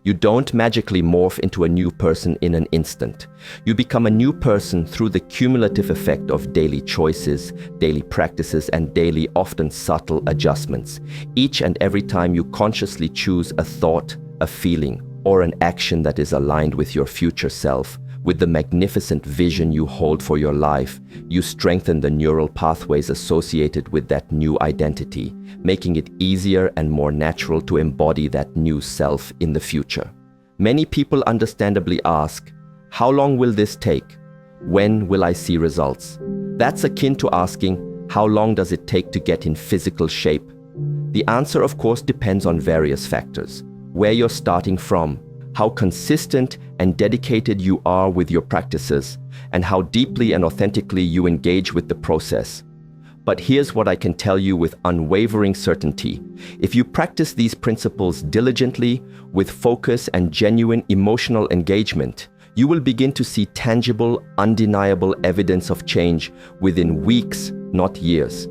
You don't magically morph into a new person in an instant. You become a new person through the cumulative effect of daily choices, daily practices, and daily, often subtle adjustments. Each and every time you consciously choose a thought, a feeling, or an action that is aligned with your future self, with the magnificent vision you hold for your life, you strengthen the neural pathways associated with that new identity, making it easier and more natural to embody that new self in the future. Many people understandably ask, how long will this take? When will I see results? That's akin to asking, how long does it take to get in physical shape? The answer, of course, depends on various factors. Where you're starting from, how consistent and dedicated you are with your practices, and how deeply and authentically you engage with the process. But here's what I can tell you with unwavering certainty. If you practice these principles diligently, with focus and genuine emotional engagement, you will begin to see tangible, undeniable evidence of change within weeks, not years.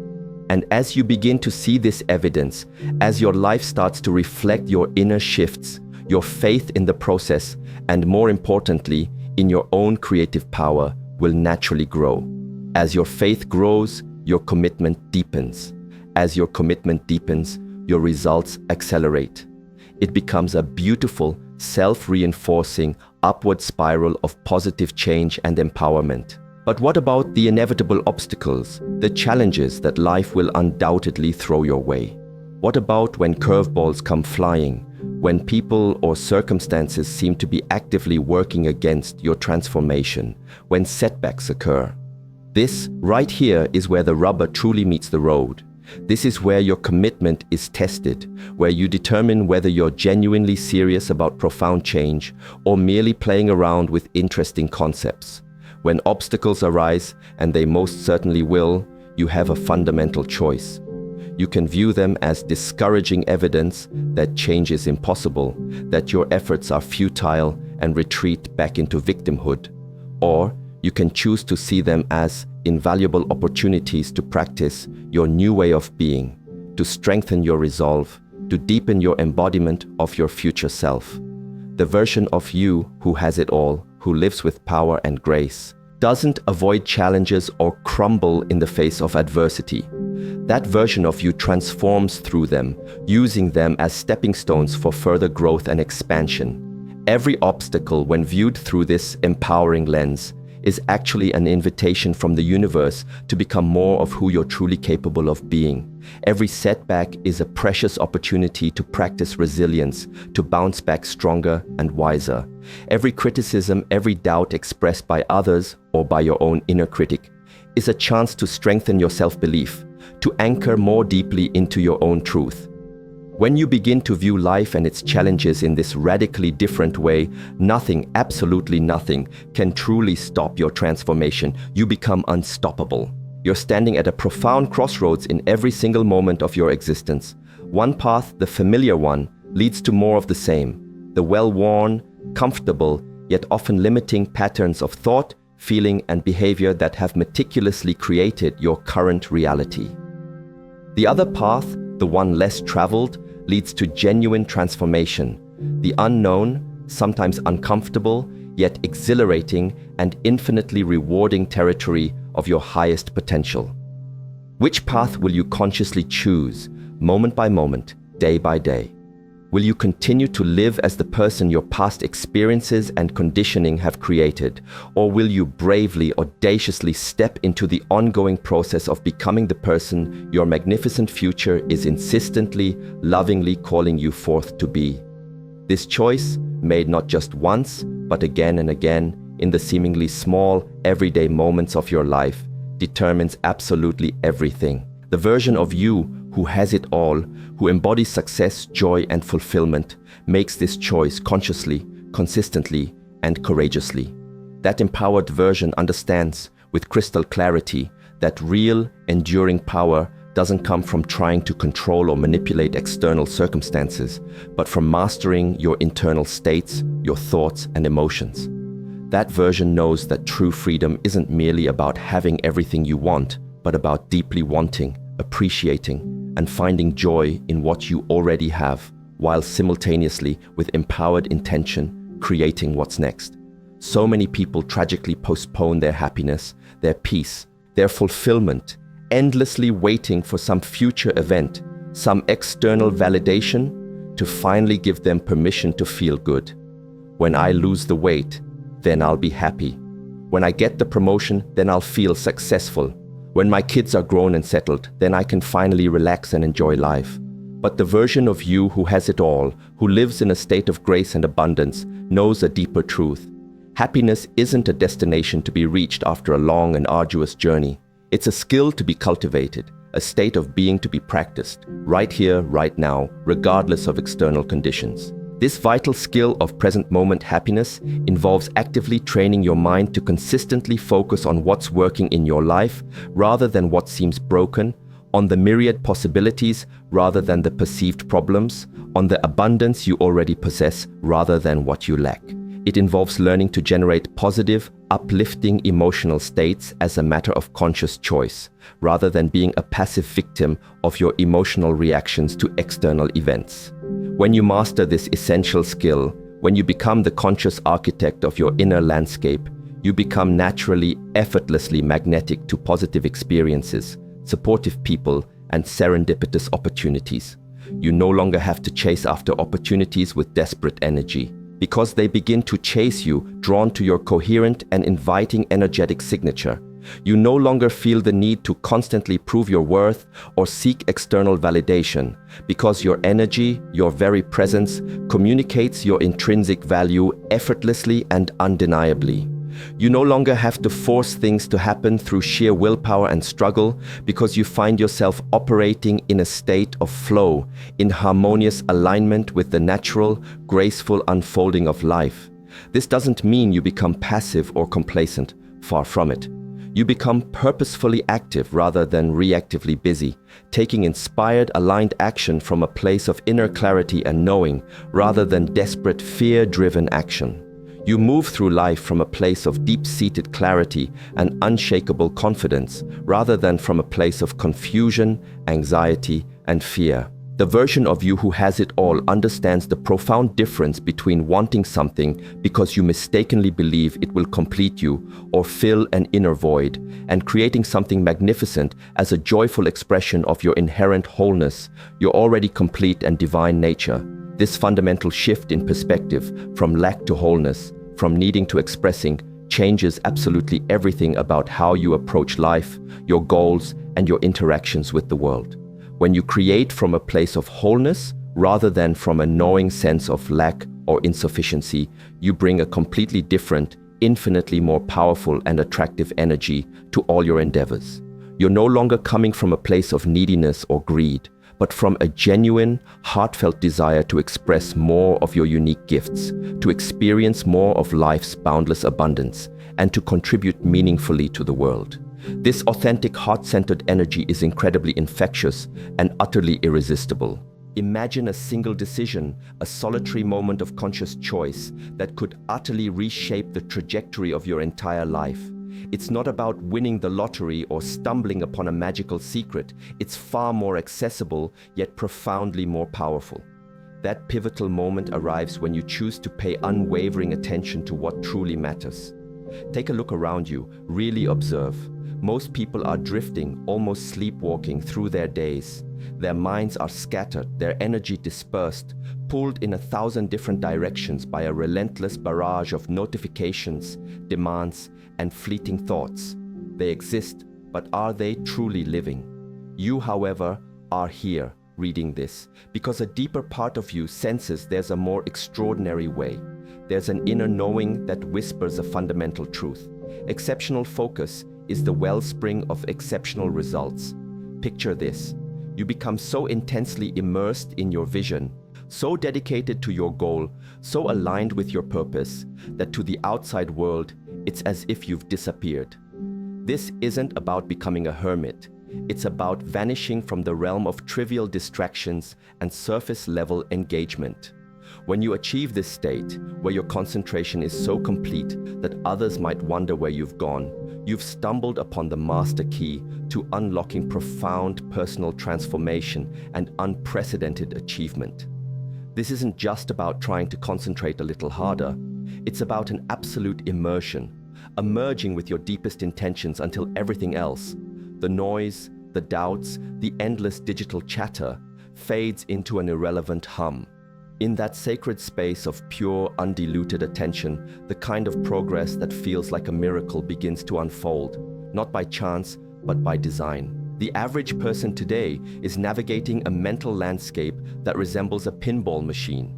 And as you begin to see this evidence, as your life starts to reflect your inner shifts, your faith in the process, and more importantly, in your own creative power, will naturally grow. As your faith grows, your commitment deepens. As your commitment deepens, your results accelerate. It becomes a beautiful, self-reinforcing, upward spiral of positive change and empowerment. But what about the inevitable obstacles, the challenges that life will undoubtedly throw your way? What about when curveballs come flying, when people or circumstances seem to be actively working against your transformation, when setbacks occur? This, right here, is where the rubber truly meets the road. This is where your commitment is tested, where you determine whether you're genuinely serious about profound change or merely playing around with interesting concepts. When obstacles arise, and they most certainly will, you have a fundamental choice. You can view them as discouraging evidence that change is impossible, that your efforts are futile and retreat back into victimhood. Or you can choose to see them as invaluable opportunities to practice your new way of being, to strengthen your resolve, to deepen your embodiment of your future self. The version of you who has it all, who lives with power and grace, doesn't avoid challenges or crumble in the face of adversity. That version of you transforms through them, using them as stepping stones for further growth and expansion. Every obstacle, when viewed through this empowering lens, is actually an invitation from the universe to become more of who you're truly capable of being. Every setback is a precious opportunity to practice resilience, to bounce back stronger and wiser. Every criticism, every doubt expressed by others or by your own inner critic is a chance to strengthen your self-belief, to anchor more deeply into your own truth. When you begin to view life and its challenges in this radically different way, nothing, absolutely nothing, can truly stop your transformation. You become unstoppable. You're standing at a profound crossroads in every single moment of your existence. One path, the familiar one, leads to more of the same. The well-worn, comfortable, yet often limiting patterns of thought, feeling, and behavior that have meticulously created your current reality. The other path, the one less traveled, leads to genuine transformation, the unknown, sometimes uncomfortable, yet exhilarating and infinitely rewarding territory of your highest potential. Which path will you consciously choose, moment by moment, day by day? Will you continue to live as the person your past experiences and conditioning have created, or will you bravely, audaciously step into the ongoing process of becoming the person your magnificent future is insistently, lovingly calling you forth to be? This choice, made not just once, but again and again, in the seemingly small, everyday moments of your life, determines absolutely everything. The version of you who has it all, who embodies success, joy, and fulfillment, makes this choice consciously, consistently, and courageously. That empowered version understands with crystal clarity that real, enduring power doesn't come from trying to control or manipulate external circumstances, but from mastering your internal states, your thoughts and emotions. That version knows that true freedom isn't merely about having everything you want, but about deeply wanting, appreciating, and finding joy in what you already have, while simultaneously, with empowered intention, creating what's next. So many people tragically postpone their happiness, their peace, their fulfillment, endlessly waiting for some future event, some external validation to finally give them permission to feel good. When I lose the weight, then I'll be happy. When I get the promotion, then I'll feel successful. When my kids are grown and settled, then I can finally relax and enjoy life. But the version of you who has it all, who lives in a state of grace and abundance, knows a deeper truth. Happiness isn't a destination to be reached after a long and arduous journey. It's a skill to be cultivated, a state of being to be practiced, right here, right now, regardless of external conditions. This vital skill of present moment happiness involves actively training your mind to consistently focus on what's working in your life rather than what seems broken, on the myriad possibilities rather than the perceived problems, on the abundance you already possess rather than what you lack. It involves learning to generate positive, uplifting emotional states as a matter of conscious choice, rather than being a passive victim of your emotional reactions to external events. When you master this essential skill, when you become the conscious architect of your inner landscape, you become naturally, effortlessly magnetic to positive experiences, supportive people, and serendipitous opportunities. You no longer have to chase after opportunities with desperate energy, because they begin to chase you, drawn to your coherent and inviting energetic signature. You no longer feel the need to constantly prove your worth or seek external validation, because your energy, your very presence, communicates your intrinsic value effortlessly and undeniably. You no longer have to force things to happen through sheer willpower and struggle, because you find yourself operating in a state of flow, in harmonious alignment with the natural, graceful unfolding of life. This doesn't mean you become passive or complacent, far from it. You become purposefully active rather than reactively busy, taking inspired, aligned action from a place of inner clarity and knowing, rather than desperate, fear-driven action. You move through life from a place of deep-seated clarity and unshakable confidence, rather than from a place of confusion, anxiety, and fear. The version of you who has it all understands the profound difference between wanting something because you mistakenly believe it will complete you or fill an inner void, and creating something magnificent as a joyful expression of your inherent wholeness, your already complete and divine nature. This fundamental shift in perspective from lack to wholeness, from needing to expressing, changes absolutely everything about how you approach life, your goals, and your interactions with the world. When you create from a place of wholeness rather than from a gnawing sense of lack or insufficiency, you bring a completely different, infinitely more powerful and attractive energy to all your endeavors. You're no longer coming from a place of neediness or greed, but from a genuine, heartfelt desire to express more of your unique gifts, to experience more of life's boundless abundance, and to contribute meaningfully to the world. This authentic, heart-centered energy is incredibly infectious and utterly irresistible. Imagine a single decision, a solitary moment of conscious choice that could utterly reshape the trajectory of your entire life. It's not about winning the lottery or stumbling upon a magical secret. It's far more accessible, yet profoundly more powerful. That pivotal moment arrives when you choose to pay unwavering attention to what truly matters. Take a look around you, really observe. Most people are drifting, almost sleepwalking through their days. Their minds are scattered, their energy dispersed, pulled in 1,000 different directions by a relentless barrage of notifications, demands, and fleeting thoughts. They exist, but are they truly living? You, however, are here reading this because a deeper part of you senses there's a more extraordinary way. There's an inner knowing that whispers a fundamental truth. Exceptional focus is the wellspring of exceptional results. Picture this. You become so intensely immersed in your vision, so dedicated to your goal, so aligned with your purpose, that to the outside world, it's as if you've disappeared. This isn't about becoming a hermit. It's about vanishing from the realm of trivial distractions and surface-level engagement. When you achieve this state, where your concentration is so complete that others might wonder where you've gone, you've stumbled upon the master key to unlocking profound personal transformation and unprecedented achievement. This isn't just about trying to concentrate a little harder. It's about an absolute immersion, emerging with your deepest intentions until everything else, the noise, the doubts, the endless digital chatter, fades into an irrelevant hum. In that sacred space of pure, undiluted attention, the kind of progress that feels like a miracle begins to unfold, not by chance, but by design. The average person today is navigating a mental landscape that resembles a pinball machine.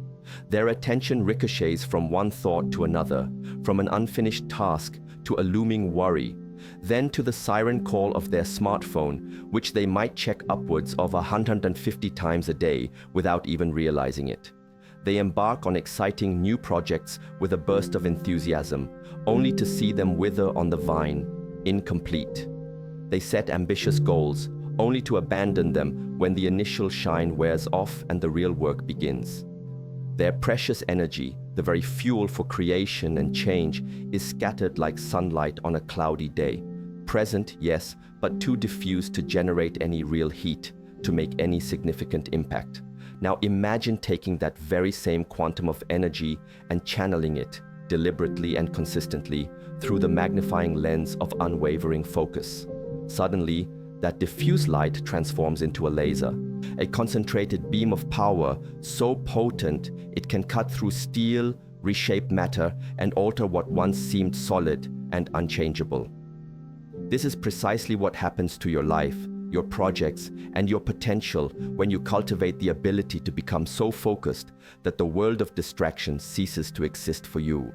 Their attention ricochets from one thought to another, from an unfinished task to a looming worry, then to the siren call of their smartphone, which they might check upwards of 150 times a day without even realizing it. They embark on exciting new projects with a burst of enthusiasm, only to see them wither on the vine, incomplete. They set ambitious goals, only to abandon them when the initial shine wears off and the real work begins. Their precious energy, the very fuel for creation and change, is scattered like sunlight on a cloudy day. Present, yes, but too diffuse to generate any real heat, to make any significant impact. Now imagine taking that very same quantum of energy and channeling it, deliberately and consistently, through the magnifying lens of unwavering focus. Suddenly, that diffuse light transforms into a laser, a concentrated beam of power so potent it can cut through steel, reshape matter, and alter what once seemed solid and unchangeable. This is precisely what happens to your life, your projects, and your potential when you cultivate the ability to become so focused that the world of distraction ceases to exist for you.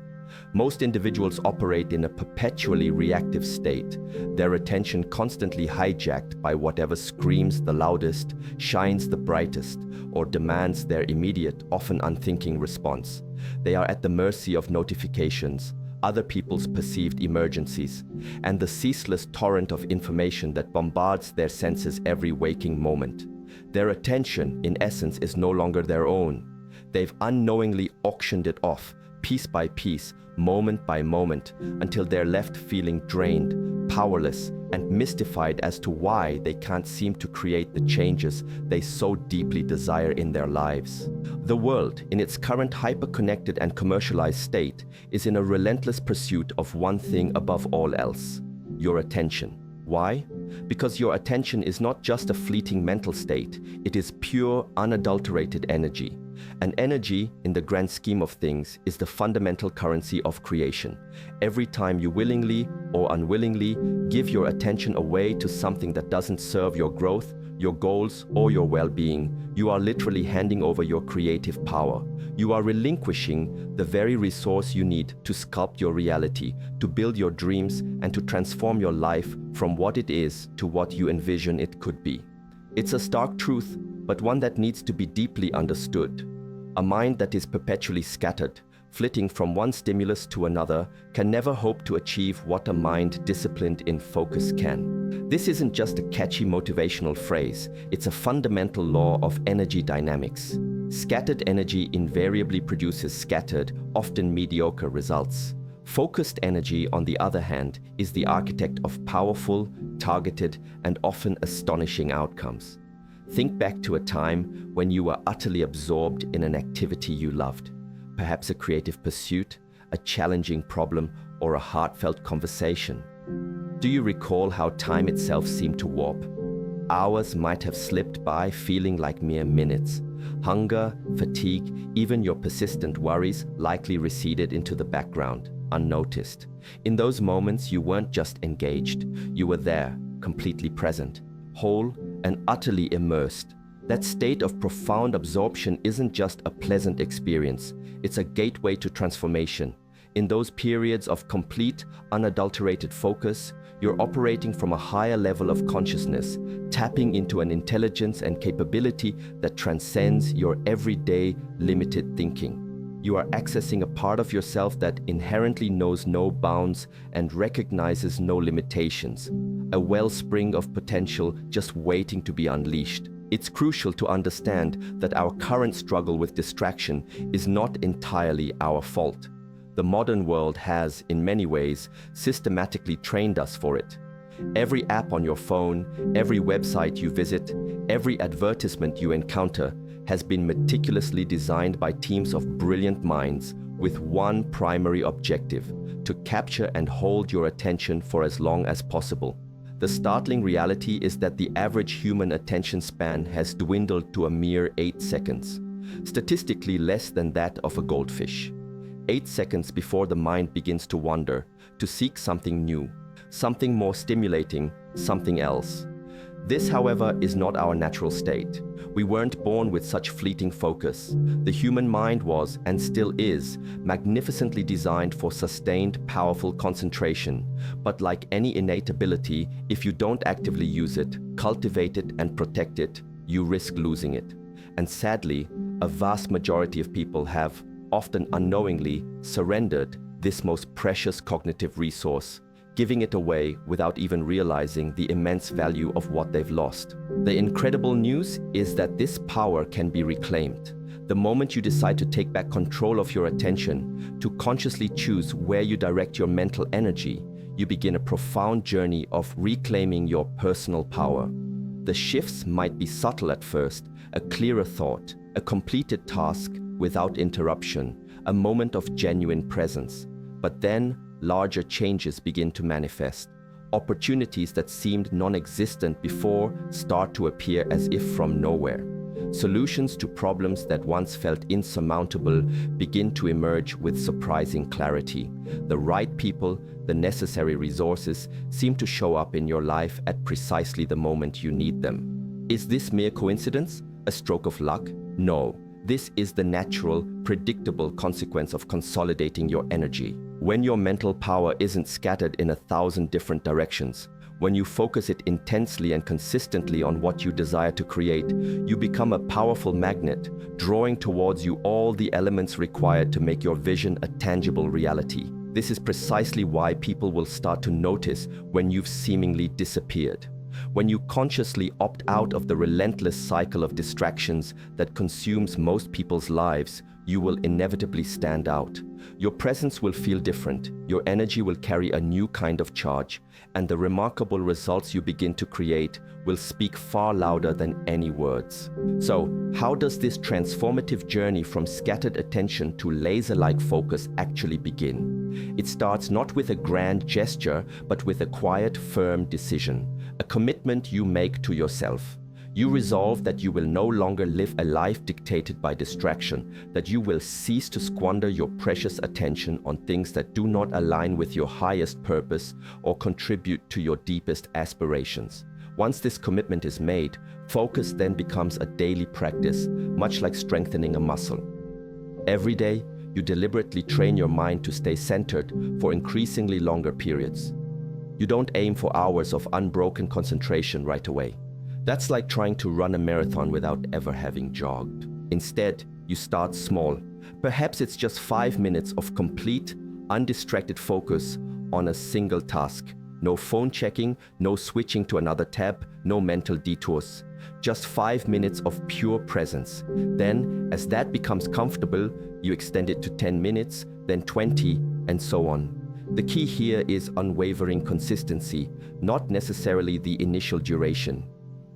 Most individuals operate in a perpetually reactive state, their attention constantly hijacked by whatever screams the loudest, shines the brightest, or demands their immediate, often unthinking response. They are at the mercy of notifications, other people's perceived emergencies, and the ceaseless torrent of information that bombards their senses every waking moment. Their attention, in essence, is no longer their own. They've unknowingly auctioned it off, piece by piece, moment by moment, until they're left feeling drained, powerless, and mystified as to why they can't seem to create the changes they so deeply desire in their lives. The world, in its current hyper-connected and commercialized state, is in a relentless pursuit of one thing above all else: your attention. Why? Because your attention is not just a fleeting mental state, it is pure, unadulterated energy. And energy, in the grand scheme of things, is the fundamental currency of creation. Every time you willingly or unwillingly give your attention away to something that doesn't serve your growth, your goals, or your well-being, you are literally handing over your creative power. You are relinquishing the very resource you need to sculpt your reality, to build your dreams, and to transform your life from what it is to what you envision it could be. It's a stark truth, but one that needs to be deeply understood. A mind that is perpetually scattered, flitting from one stimulus to another, can never hope to achieve what a mind disciplined in focus can. This isn't just a catchy motivational phrase, it's a fundamental law of energy dynamics. Scattered energy invariably produces scattered, often mediocre results. Focused energy, on the other hand, is the architect of powerful, targeted, and often astonishing outcomes. Think back to a time when you were utterly absorbed in an activity you loved, perhaps a creative pursuit, a challenging problem, or a heartfelt conversation. Do you recall how time itself seemed to warp? Hours might have slipped by feeling like mere minutes. Hunger, fatigue, even your persistent worries likely receded into the background, unnoticed. In those moments, you weren't just engaged, you were there, completely present, whole and utterly immersed. That state of profound absorption isn't just a pleasant experience, it's a gateway to transformation. In those periods of complete, unadulterated focus, you're operating from a higher level of consciousness, tapping into an intelligence and capability that transcends your everyday, limited thinking. You are accessing a part of yourself that inherently knows no bounds and recognizes no limitations, a wellspring of potential just waiting to be unleashed. It's crucial to understand that our current struggle with distraction is not entirely our fault. The modern world has, in many ways, systematically trained us for it. Every app on your phone, every website you visit, every advertisement you encounter has been meticulously designed by teams of brilliant minds with one primary objective: to capture and hold your attention for as long as possible. The startling reality is that the average human attention span has dwindled to a mere 8 seconds, statistically less than that of a goldfish. 8 seconds before the mind begins to wander, to seek something new, something more stimulating, something else. This, however, is not our natural state. We weren't born with such fleeting focus. The human mind was, and still is, magnificently designed for sustained, powerful concentration. But like any innate ability, if you don't actively use it, cultivate it, and protect it, you risk losing it. And sadly, a vast majority of people have, often unknowingly, surrendered this most precious cognitive resource, giving it away without even realizing the immense value of what they've lost. The incredible news is that this power can be reclaimed. The moment you decide to take back control of your attention, to consciously choose where you direct your mental energy, you begin a profound journey of reclaiming your personal power. The shifts might be subtle at first: a clearer thought, a completed task without interruption, a moment of genuine presence. But then, larger changes begin to manifest. Opportunities that seemed non-existent before start to appear as if from nowhere. Solutions to problems that once felt insurmountable begin to emerge with surprising clarity. The right people, the necessary resources, seem to show up in your life at precisely the moment you need them. Is this mere coincidence? A stroke of luck? No. This is the natural, predictable consequence of consolidating your energy. When your mental power isn't scattered in 1,000 different directions, when you focus it intensely and consistently on what you desire to create, you become a powerful magnet, drawing towards you all the elements required to make your vision a tangible reality. This is precisely why people will start to notice when you've seemingly disappeared. When you consciously opt out of the relentless cycle of distractions that consumes most people's lives, you will inevitably stand out. Your presence will feel different, your energy will carry a new kind of charge, and the remarkable results you begin to create will speak far louder than any words. So, how does this transformative journey from scattered attention to laser-like focus actually begin? It starts not with a grand gesture, but with a quiet, firm decision, a commitment you make to yourself. You resolve that you will no longer live a life dictated by distraction, that you will cease to squander your precious attention on things that do not align with your highest purpose or contribute to your deepest aspirations. Once this commitment is made, focus then becomes a daily practice, much like strengthening a muscle. Every day, you deliberately train your mind to stay centered for increasingly longer periods. You don't aim for hours of unbroken concentration right away. That's like trying to run a marathon without ever having jogged. Instead, you start small. Perhaps it's just 5 minutes of complete, undistracted focus on a single task. No phone checking, no switching to another tab, no mental detours. Just 5 minutes of pure presence. Then, as that becomes comfortable, you extend it to 10 minutes, then 20, and so on. The key here is unwavering consistency, not necessarily the initial duration.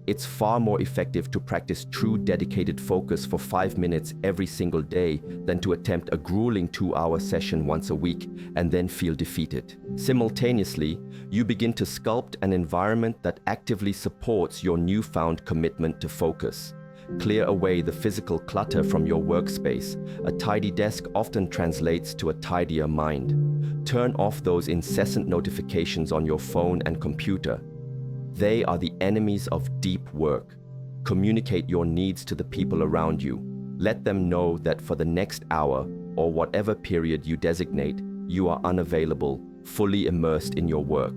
It's far more effective to practice true dedicated focus for 5 minutes every single day than to attempt a grueling 2-hour session once a week and then feel defeated. Simultaneously, you begin to sculpt an environment that actively supports your newfound commitment to focus. Clear away the physical clutter from your workspace. A tidy desk often translates to a tidier mind. Turn off those incessant notifications on your phone and computer. They are the enemies of deep work. Communicate your needs to the people around you. Let them know that for the next hour, or whatever period you designate, you are unavailable, fully immersed in your work.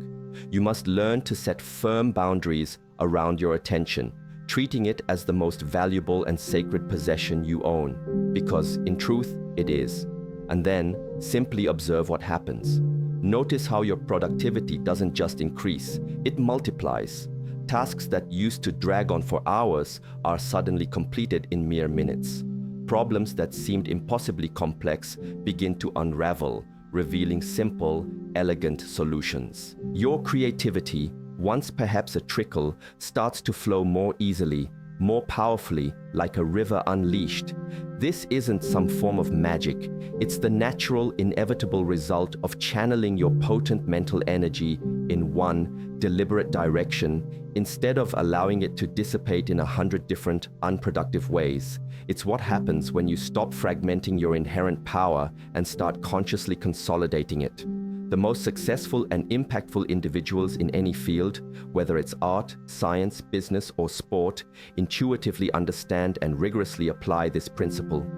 You must learn to set firm boundaries around your attention, treating it as the most valuable and sacred possession you own, because in truth, it is. And then simply observe what happens. Notice how your productivity doesn't just increase, it multiplies. Tasks that used to drag on for hours are suddenly completed in mere minutes. Problems that seemed impossibly complex begin to unravel, revealing simple, elegant solutions. Your creativity, once perhaps a trickle, starts to flow more easily, more powerfully, like a river unleashed. This isn't some form of magic. It's the natural, inevitable result of channeling your potent mental energy in one deliberate direction instead of allowing it to dissipate in 100 different, unproductive ways. It's what happens when you stop fragmenting your inherent power and start consciously consolidating it. The most successful and impactful individuals in any field, whether it's art, science, business, or sport, intuitively understand and rigorously apply this principle.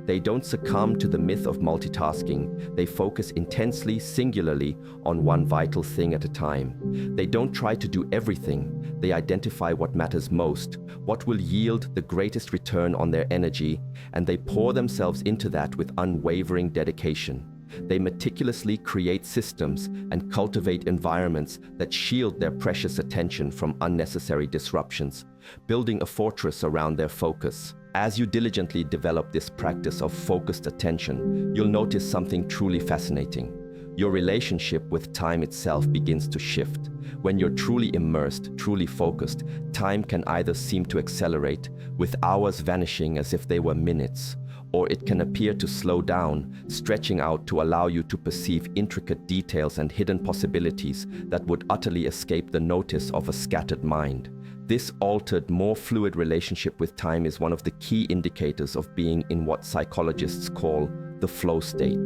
They don't succumb to the myth of multitasking. They focus intensely, singularly, on one vital thing at a time. They don't try to do everything. They identify what matters most, what will yield the greatest return on their energy, and they pour themselves into that with unwavering dedication. They meticulously create systems and cultivate environments that shield their precious attention from unnecessary disruptions, building a fortress around their focus. As you diligently develop this practice of focused attention, you'll notice something truly fascinating. Your relationship with time itself begins to shift. When you're truly immersed, truly focused, time can either seem to accelerate, with hours vanishing as if they were minutes, or it can appear to slow down, stretching out to allow you to perceive intricate details and hidden possibilities that would utterly escape the notice of a scattered mind. This altered, more fluid relationship with time is one of the key indicators of being in what psychologists call the flow state,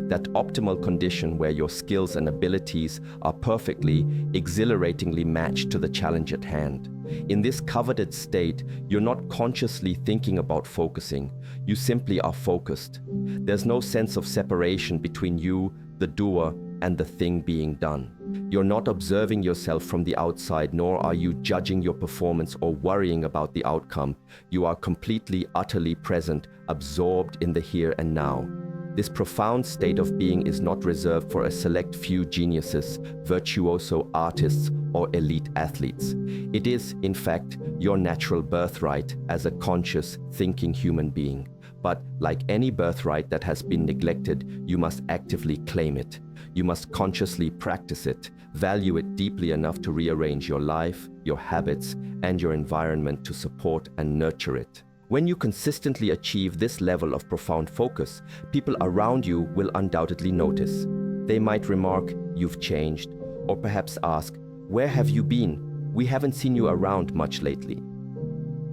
that optimal condition where your skills and abilities are perfectly, exhilaratingly matched to the challenge at hand. In this coveted state, you're not consciously thinking about focusing, you simply are focused. There's no sense of separation between you, the doer, and the thing being done. You're not observing yourself from the outside, nor are you judging your performance or worrying about the outcome. You are completely, utterly present, absorbed in the here and now. This profound state of being is not reserved for a select few geniuses, virtuoso artists, or elite athletes. It is, in fact, your natural birthright as a conscious, thinking human being. But like any birthright that has been neglected, you must actively claim it. You must consciously practice it, value it deeply enough to rearrange your life, your habits, and your environment to support and nurture it. When you consistently achieve this level of profound focus, people around you will undoubtedly notice. They might remark, "You've changed," or perhaps ask, "Where have you been? We haven't seen you around much lately."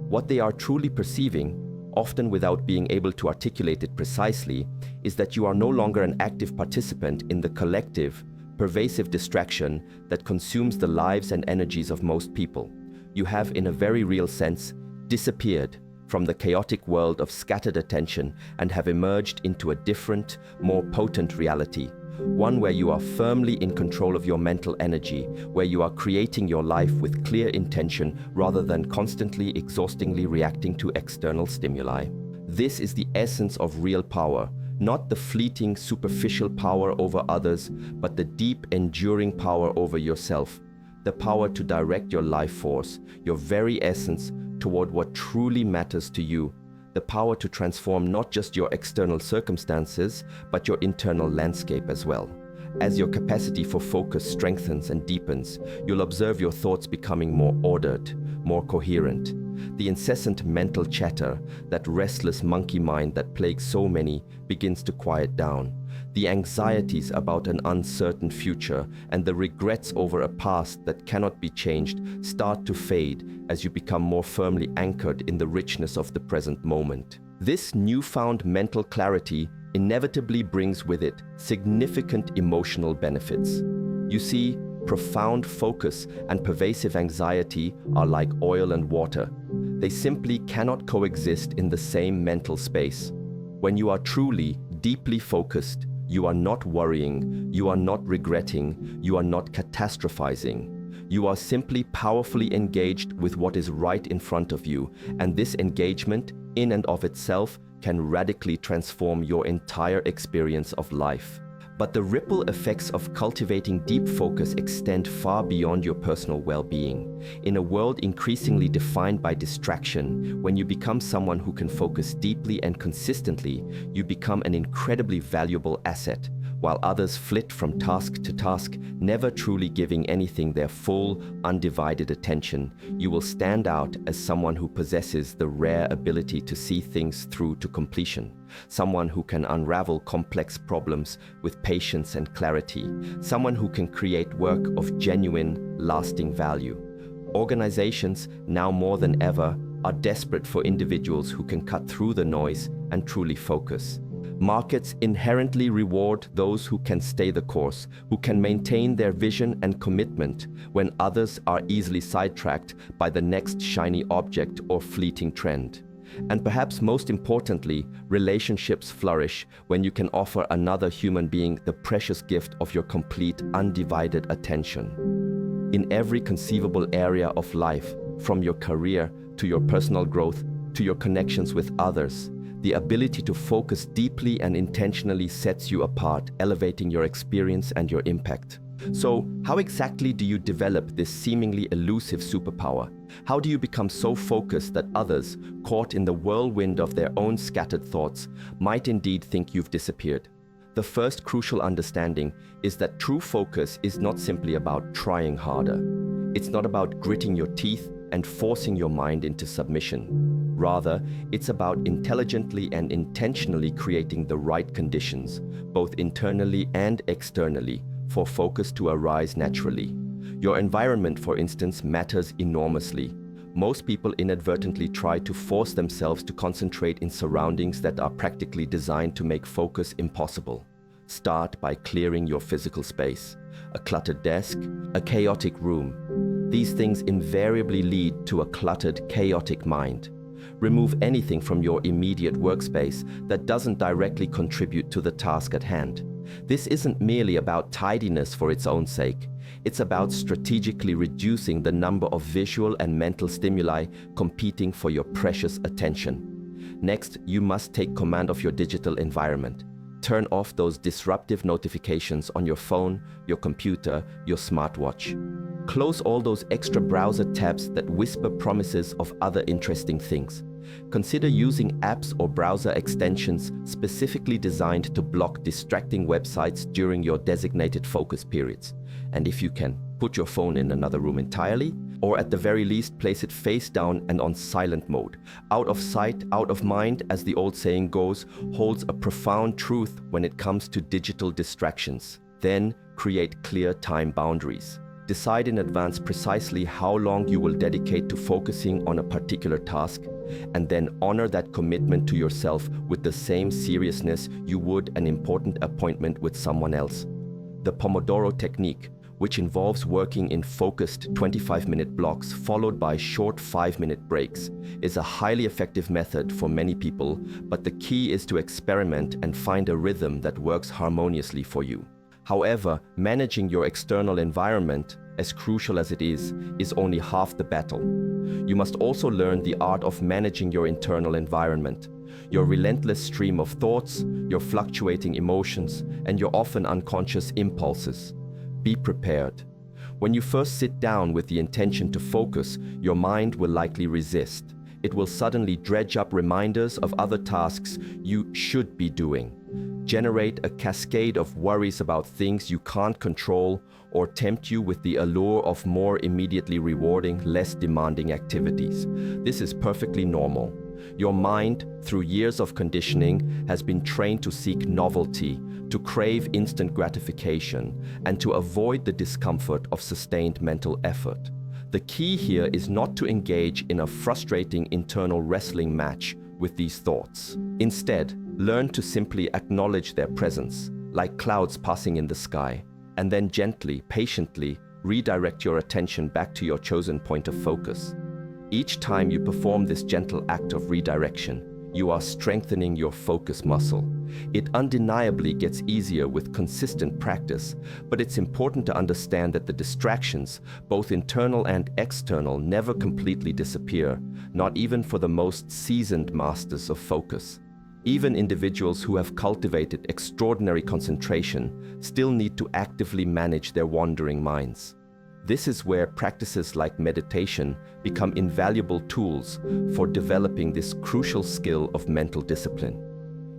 What they are truly perceiving, often without being able to articulate it precisely, is that you are no longer an active participant in the collective, pervasive distraction that consumes the lives and energies of most people. You have, in a very real sense, disappeared from the chaotic world of scattered attention and have emerged into a different, more potent reality, one where you are firmly in control of your mental energy, where you are creating your life with clear intention rather than constantly, exhaustingly reacting to external stimuli. This is the essence of real power, not the fleeting, superficial power over others, but the deep, enduring power over yourself, the power to direct your life force, your very essence, toward what truly matters to you, the power to transform not just your external circumstances, but your internal landscape as well. As your capacity for focus strengthens and deepens, you'll observe your thoughts becoming more ordered, more coherent. The incessant mental chatter, that restless monkey mind that plagues so many, begins to quiet down. The anxieties about an uncertain future and the regrets over a past that cannot be changed start to fade as you become more firmly anchored in the richness of the present moment. This newfound mental clarity inevitably brings with it significant emotional benefits. You see, profound focus and pervasive anxiety are like oil and water. They simply cannot coexist in the same mental space. When you are truly, deeply focused, you are not worrying, you are not regretting, you are not catastrophizing. You are simply powerfully engaged with what is right in front of you, and this engagement, in and of itself, can radically transform your entire experience of life. But the ripple effects of cultivating deep focus extend far beyond your personal well-being. In a world increasingly defined by distraction, when you become someone who can focus deeply and consistently, you become an incredibly valuable asset. While others flit from task to task, never truly giving anything their full, undivided attention, you will stand out as someone who possesses the rare ability to see things through to completion. Someone who can unravel complex problems with patience and clarity. Someone who can create work of genuine, lasting value. Organizations, now more than ever, are desperate for individuals who can cut through the noise and truly focus. Markets inherently reward those who can stay the course, who can maintain their vision and commitment when others are easily sidetracked by the next shiny object or fleeting trend. And perhaps most importantly, relationships flourish when you can offer another human being the precious gift of your complete, undivided attention. In every conceivable area of life, from your career to your personal growth to your connections with others, the ability to focus deeply and intentionally sets you apart, elevating your experience and your impact. So, how exactly do you develop this seemingly elusive superpower? How do you become so focused that others, caught in the whirlwind of their own scattered thoughts, might indeed think you've disappeared? The first crucial understanding is that true focus is not simply about trying harder. It's not about gritting your teeth and forcing your mind into submission. Rather, it's about intelligently and intentionally creating the right conditions, both internally and externally, for focus to arise naturally. Your environment, for instance, matters enormously. Most people inadvertently try to force themselves to concentrate in surroundings that are practically designed to make focus impossible. Start by clearing your physical space. A cluttered desk, a chaotic room. These things invariably lead to a cluttered, chaotic mind. Remove anything from your immediate workspace that doesn't directly contribute to the task at hand. This isn't merely about tidiness for its own sake. It's about strategically reducing the number of visual and mental stimuli competing for your precious attention. Next, you must take command of your digital environment. Turn off those disruptive notifications on your phone, your computer, your smartwatch. Close all those extra browser tabs that whisper promises of other interesting things. Consider using apps or browser extensions specifically designed to block distracting websites during your designated focus periods. And if you can, put your phone in another room entirely, or at the very least place it face down and on silent mode. Out of sight, out of mind, as the old saying goes, holds a profound truth when it comes to digital distractions. Then create clear time boundaries. Decide in advance precisely how long you will dedicate to focusing on a particular task, and then honor that commitment to yourself with the same seriousness you would an important appointment with someone else. The Pomodoro technique, which involves working in focused 25-minute blocks followed by short 5-minute breaks, is a highly effective method for many people, but the key is to experiment and find a rhythm that works harmoniously for you. However, managing your external environment, as crucial as it is only half the battle. You must also learn the art of managing your internal environment, your relentless stream of thoughts, your fluctuating emotions, and your often unconscious impulses. Be prepared. When you first sit down with the intention to focus, your mind will likely resist. It will suddenly dredge up reminders of other tasks you should be doing, generate a cascade of worries about things you can't control, or tempt you with the allure of more immediately rewarding, less demanding activities. This is perfectly normal. Your mind, through years of conditioning, has been trained to seek novelty, to crave instant gratification, and to avoid the discomfort of sustained mental effort. The key here is not to engage in a frustrating internal wrestling match with these thoughts. Instead, learn to simply acknowledge their presence, like clouds passing in the sky, and then gently, patiently, redirect your attention back to your chosen point of focus. Each time you perform this gentle act of redirection, you are strengthening your focus muscle. It undeniably gets easier with consistent practice, but it's important to understand that the distractions, both internal and external, never completely disappear, not even for the most seasoned masters of focus. Even individuals who have cultivated extraordinary concentration still need to actively manage their wandering minds. This is where practices like meditation become invaluable tools for developing this crucial skill of mental discipline.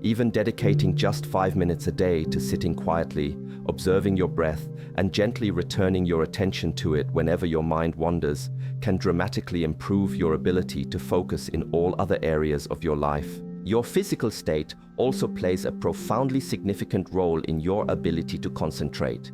Even dedicating just 5 minutes a day to sitting quietly, observing your breath, and gently returning your attention to it whenever your mind wanders can dramatically improve your ability to focus in all other areas of your life. Your physical state also plays a profoundly significant role in your ability to concentrate.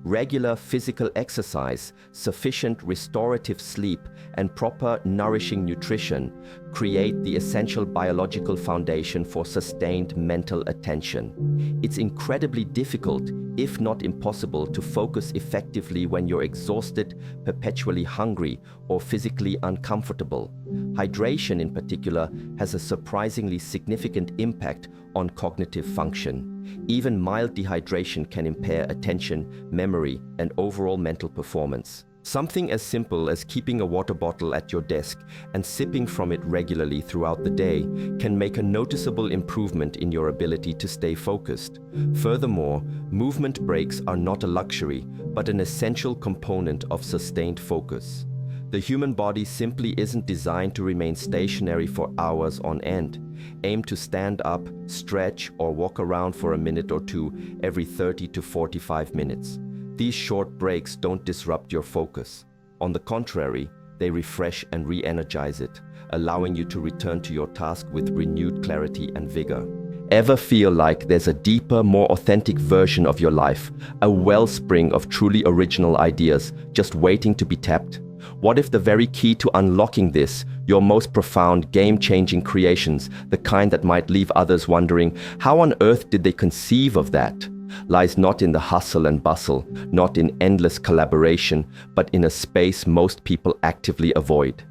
Regular physical exercise, sufficient restorative sleep, and proper nourishing nutrition create the essential biological foundation for sustained mental attention. It's incredibly difficult, if not impossible, to focus effectively when you're exhausted, perpetually hungry, or physically uncomfortable. Hydration, in particular, has a surprisingly significant impact on cognitive function. Even mild dehydration can impair attention, memory, and overall mental performance. Something as simple as keeping a water bottle at your desk and sipping from it regularly throughout the day can make a noticeable improvement in your ability to stay focused. Furthermore, movement breaks are not a luxury, but an essential component of sustained focus. The human body simply isn't designed to remain stationary for hours on end. Aim to stand up, stretch, or walk around for a minute or two every 30 to 45 minutes. These short breaks don't disrupt your focus. On the contrary, they refresh and re-energize it, allowing you to return to your task with renewed clarity and vigor. Ever feel like there's a deeper, more authentic version of your life, a wellspring of truly original ideas just waiting to be tapped? What if the very key to unlocking this, your most profound, game-changing creations, the kind that might leave others wondering, how on earth did they conceive of that, lies not in the hustle and bustle, not in endless collaboration, but in a space most people actively avoid?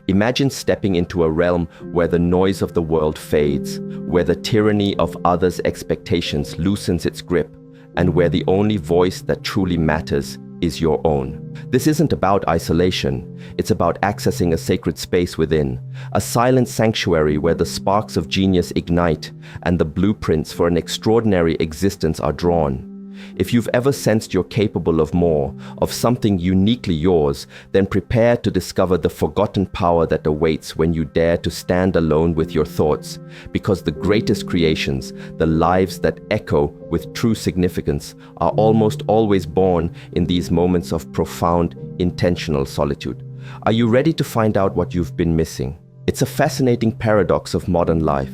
Imagine stepping into a realm where the noise of the world fades, where the tyranny of others' expectations loosens its grip, and where the only voice that truly matters is your own. This isn't about isolation. It's about accessing a sacred space within, a silent sanctuary where the sparks of genius ignite and the blueprints for an extraordinary existence are drawn. If you've ever sensed you're capable of more, of something uniquely yours, then prepare to discover the forgotten power that awaits when you dare to stand alone with your thoughts. Because the greatest creations, the lives that echo with true significance, are almost always born in these moments of profound, intentional solitude. Are you ready to find out what you've been missing? It's a fascinating paradox of modern life.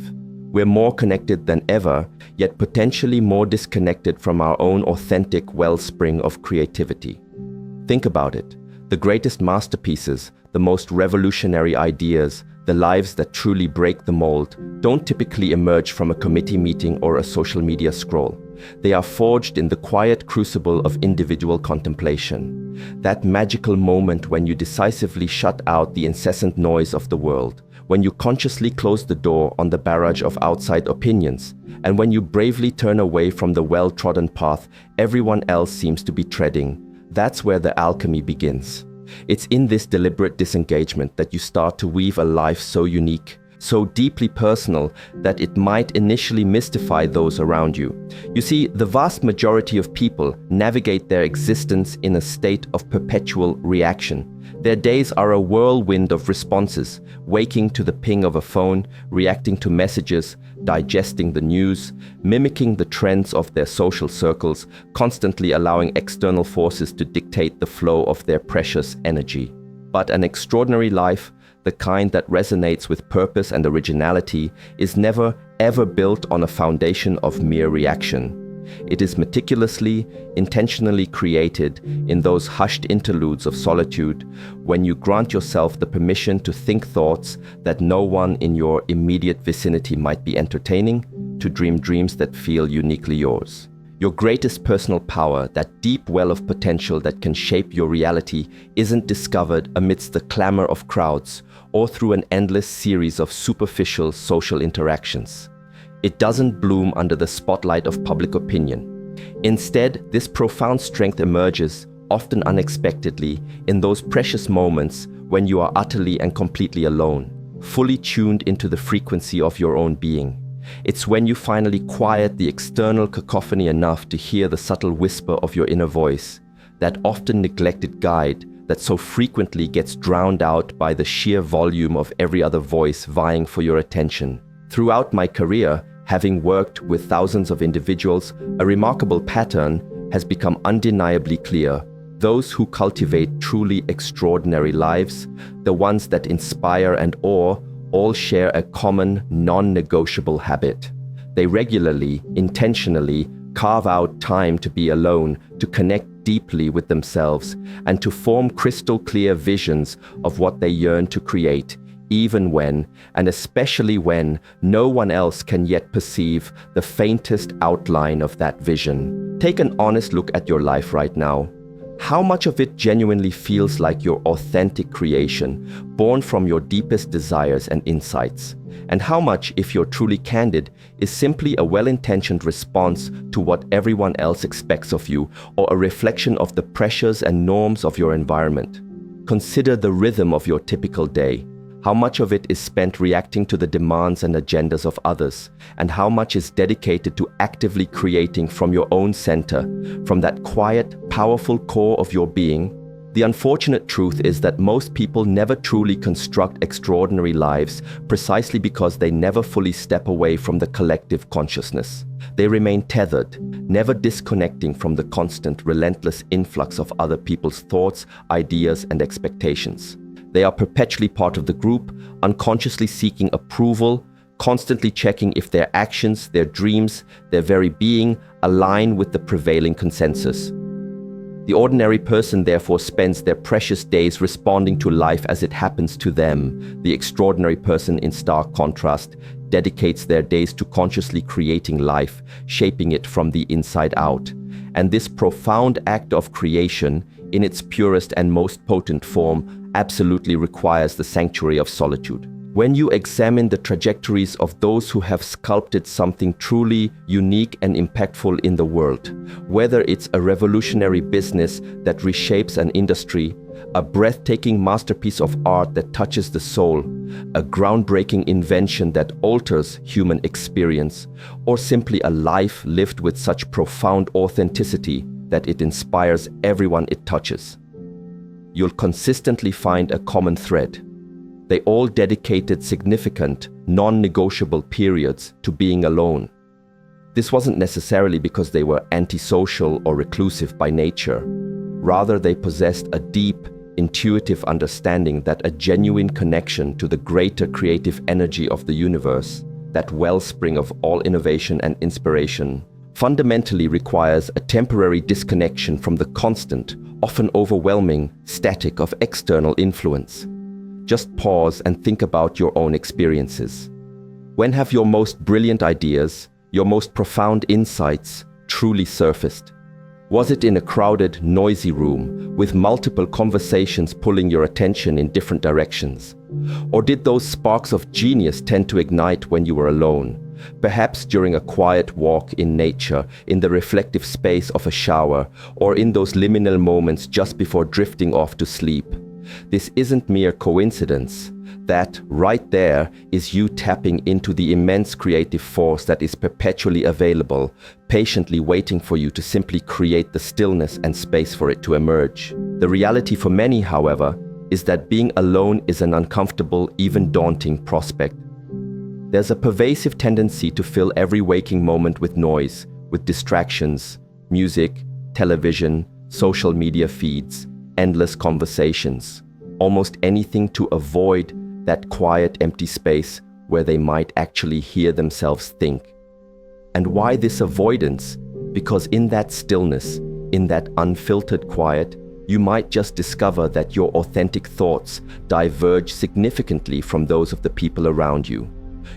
We're more connected than ever, yet potentially more disconnected from our own authentic wellspring of creativity. Think about it. The greatest masterpieces, the most revolutionary ideas, the lives that truly break the mold, don't typically emerge from a committee meeting or a social media scroll. They are forged in the quiet crucible of individual contemplation. That magical moment when you decisively shut out the incessant noise of the world, when you consciously close the door on the barrage of outside opinions, and when you bravely turn away from the well-trodden path everyone else seems to be treading. That's where the alchemy begins. It's in this deliberate disengagement that you start to weave a life so unique, so deeply personal that it might initially mystify those around you. You see, the vast majority of people navigate their existence in a state of perpetual reaction. Their days are a whirlwind of responses, waking to the ping of a phone, reacting to messages, digesting the news, mimicking the trends of their social circles, constantly allowing external forces to dictate the flow of their precious energy. But an extraordinary life, the kind that resonates with purpose and originality, is never, ever built on a foundation of mere reaction. It is meticulously, intentionally created in those hushed interludes of solitude when you grant yourself the permission to think thoughts that no one in your immediate vicinity might be entertaining, to dream dreams that feel uniquely yours. Your greatest personal power, that deep well of potential that can shape your reality, isn't discovered amidst the clamor of crowds or through an endless series of superficial social interactions. It doesn't bloom under the spotlight of public opinion. Instead, this profound strength emerges, often unexpectedly, in those precious moments when you are utterly and completely alone, fully tuned into the frequency of your own being. It's when you finally quiet the external cacophony enough to hear the subtle whisper of your inner voice, that often neglected guide that so frequently gets drowned out by the sheer volume of every other voice vying for your attention. Throughout my career, having worked with thousands of individuals, a remarkable pattern has become undeniably clear. Those who cultivate truly extraordinary lives, the ones that inspire and awe, all share a common, non-negotiable habit. They regularly, intentionally, carve out time to be alone, to connect deeply with themselves, and to form crystal-clear visions of what they yearn to create, even when, and especially when, no one else can yet perceive the faintest outline of that vision. Take an honest look at your life right now. How much of it genuinely feels like your authentic creation, born from your deepest desires and insights? And how much, if you're truly candid, is simply a well-intentioned response to what everyone else expects of you, or a reflection of the pressures and norms of your environment? Consider the rhythm of your typical day. How much of it is spent reacting to the demands and agendas of others, and how much is dedicated to actively creating from your own center, from that quiet, powerful core of your being? The unfortunate truth is that most people never truly construct extraordinary lives precisely because they never fully step away from the collective consciousness. They remain tethered, never disconnecting from the constant, relentless influx of other people's thoughts, ideas, and expectations. They are perpetually part of the group, unconsciously seeking approval, constantly checking if their actions, their dreams, their very being align with the prevailing consensus. The ordinary person therefore spends their precious days responding to life as it happens to them. The extraordinary person, in stark contrast, dedicates their days to consciously creating life, shaping it from the inside out. And this profound act of creation, in its purest and most potent form, absolutely requires the sanctuary of solitude. When you examine the trajectories of those who have sculpted something truly unique and impactful in the world, whether it's a revolutionary business that reshapes an industry, a breathtaking masterpiece of art that touches the soul, a groundbreaking invention that alters human experience, or simply a life lived with such profound authenticity that it inspires everyone it touches, you'll consistently find a common thread. They all dedicated significant, non-negotiable periods to being alone. This wasn't necessarily because they were antisocial or reclusive by nature. Rather, they possessed a deep, intuitive understanding that a genuine connection to the greater creative energy of the universe, that wellspring of all innovation and inspiration, fundamentally requires a temporary disconnection from the constant, often overwhelming, static of external influence. Just pause and think about your own experiences. When have your most brilliant ideas, your most profound insights truly surfaced? Was it in a crowded, noisy room with multiple conversations pulling your attention in different directions? Or did those sparks of genius tend to ignite when you were alone? Perhaps during a quiet walk in nature, in the reflective space of a shower, or in those liminal moments just before drifting off to sleep. This isn't mere coincidence. That, right there, is you tapping into the immense creative force that is perpetually available, patiently waiting for you to simply create the stillness and space for it to emerge. The reality for many, however, is that being alone is an uncomfortable, even daunting prospect. There's a pervasive tendency to fill every waking moment with noise, with distractions, music, television, social media feeds, endless conversations, almost anything to avoid that quiet, empty space where they might actually hear themselves think. And why this avoidance? Because in that stillness, in that unfiltered quiet, you might just discover that your authentic thoughts diverge significantly from those of the people around you.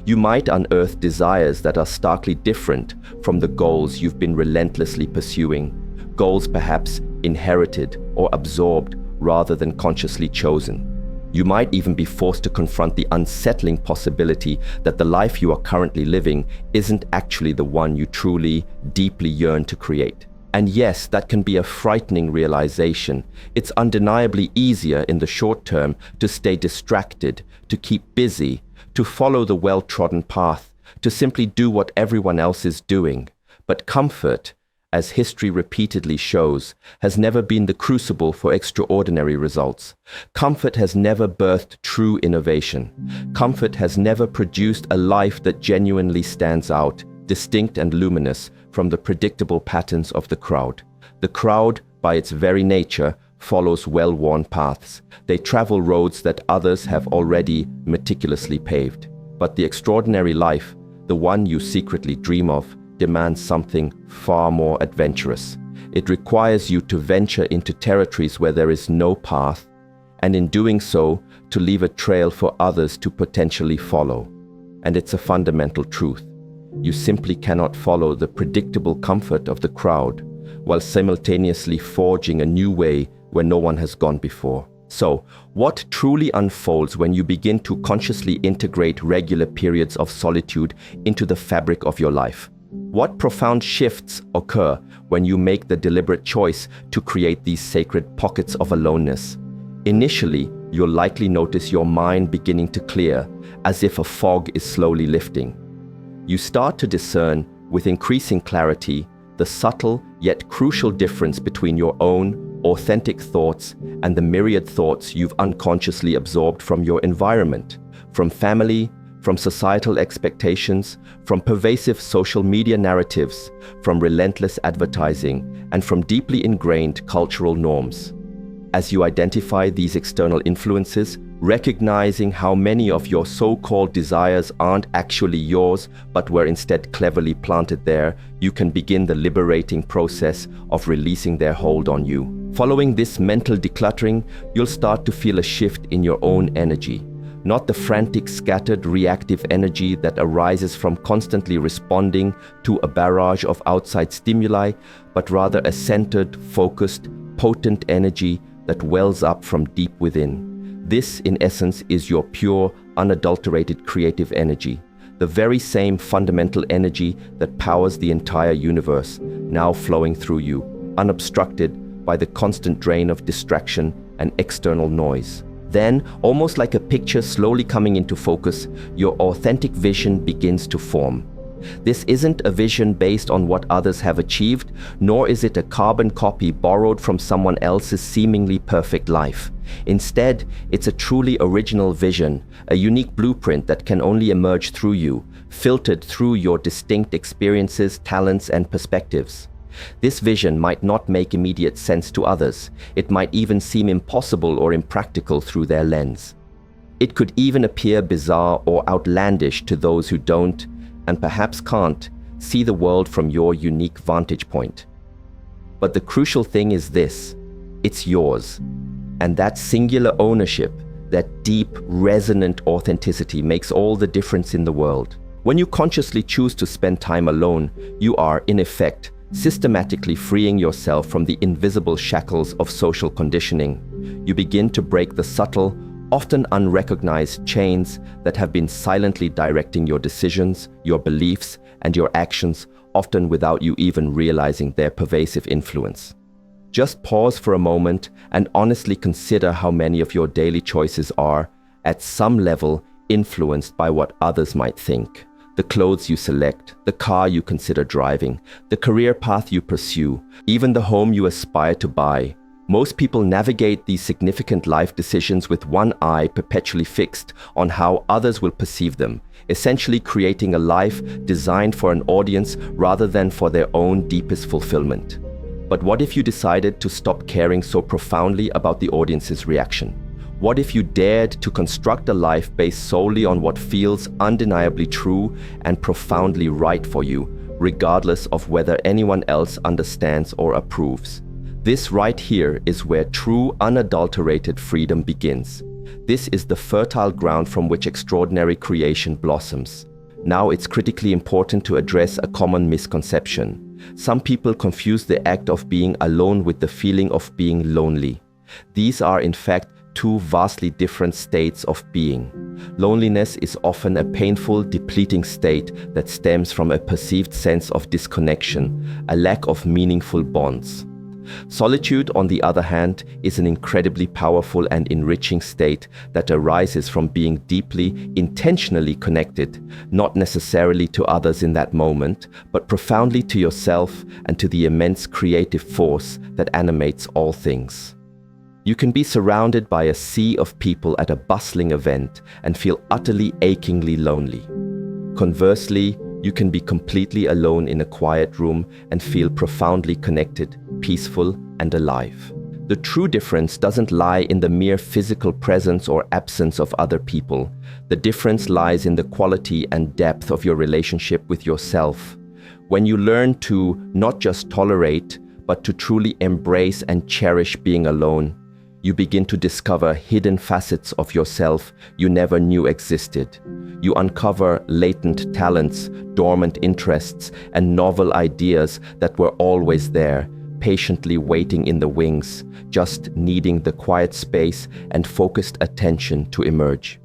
You might unearth desires that are starkly different from the goals you've been relentlessly pursuing, goals perhaps inherited or absorbed rather than consciously chosen. You might even be forced to confront the unsettling possibility that the life you are currently living isn't actually the one you truly, deeply yearn to create. And yes, that can be a frightening realization. It's undeniably easier in the short term to stay distracted, to keep busy, to follow the well-trodden path, to simply do what everyone else is doing. But comfort, as history repeatedly shows, has never been the crucible for extraordinary results. Comfort has never birthed true innovation. Comfort has never produced a life that genuinely stands out, distinct and luminous from the predictable patterns of the crowd. The crowd, by its very nature, follows well-worn paths. They travel roads that others have already meticulously paved. But the extraordinary life, the one you secretly dream of, demands something far more adventurous. It requires you to venture into territories where there is no path, and in doing so, to leave a trail for others to potentially follow. And it's a fundamental truth. You simply cannot follow the predictable comfort of the crowd while simultaneously forging a new way where no one has gone before. So, what truly unfolds when you begin to consciously integrate regular periods of solitude into the fabric of your life? What profound shifts occur when you make the deliberate choice to create these sacred pockets of aloneness? Initially, you'll likely notice your mind beginning to clear, as if a fog is slowly lifting. You start to discern, with increasing clarity, the subtle yet crucial difference between your own authentic thoughts and the myriad thoughts you've unconsciously absorbed from your environment, from family, from societal expectations, from pervasive social media narratives, from relentless advertising, and from deeply ingrained cultural norms. As you identify these external influences, recognizing how many of your so-called desires aren't actually yours, but were instead cleverly planted there, you can begin the liberating process of releasing their hold on you. Following this mental decluttering, you'll start to feel a shift in your own energy. Not the frantic, scattered, reactive energy that arises from constantly responding to a barrage of outside stimuli, but rather a centered, focused, potent energy that wells up from deep within. This, in essence, is your pure, unadulterated creative energy, the very same fundamental energy that powers the entire universe, now flowing through you, unobstructed by the constant drain of distraction and external noise. Then, almost like a picture slowly coming into focus, your authentic vision begins to form. This isn't a vision based on what others have achieved, nor is it a carbon copy borrowed from someone else's seemingly perfect life. Instead, it's a truly original vision, a unique blueprint that can only emerge through you, filtered through your distinct experiences, talents, and perspectives. This vision might not make immediate sense to others. It might even seem impossible or impractical through their lens. It could even appear bizarre or outlandish to those who don't, and perhaps can't, see the world from your unique vantage point. But the crucial thing is this: it's yours. And that singular ownership, that deep, resonant authenticity makes all the difference in the world. When you consciously choose to spend time alone, you are, in effect, systematically freeing yourself from the invisible shackles of social conditioning. You begin to break the subtle, often unrecognized chains that have been silently directing your decisions, your beliefs, and your actions, often without you even realizing their pervasive influence. Just pause for a moment and honestly consider how many of your daily choices are, at some level, influenced by what others might think. The clothes you select, the car you consider driving, the career path you pursue, even the home you aspire to buy. Most people navigate these significant life decisions with one eye perpetually fixed on how others will perceive them, essentially creating a life designed for an audience rather than for their own deepest fulfillment. But what if you decided to stop caring so profoundly about the audience's reaction? What if you dared to construct a life based solely on what feels undeniably true and profoundly right for you, regardless of whether anyone else understands or approves? This right here is where true, unadulterated freedom begins. This is the fertile ground from which extraordinary creation blossoms. Now it's critically important to address a common misconception. Some people confuse the act of being alone with the feeling of being lonely. These are, in fact, two vastly different states of being. Loneliness is often a painful, depleting state that stems from a perceived sense of disconnection, a lack of meaningful bonds. Solitude, on the other hand, is an incredibly powerful and enriching state that arises from being deeply, intentionally connected, not necessarily to others in that moment, but profoundly to yourself and to the immense creative force that animates all things. You can be surrounded by a sea of people at a bustling event and feel utterly achingly lonely. Conversely, you can be completely alone in a quiet room and feel profoundly connected, peaceful, and alive. The true difference doesn't lie in the mere physical presence or absence of other people. The difference lies in the quality and depth of your relationship with yourself. When you learn to not just tolerate, but to truly embrace and cherish being alone, you begin to discover hidden facets of yourself you never knew existed. You uncover latent talents, dormant interests, and novel ideas that were always there, patiently waiting in the wings, just needing the quiet space and focused attention to emerge.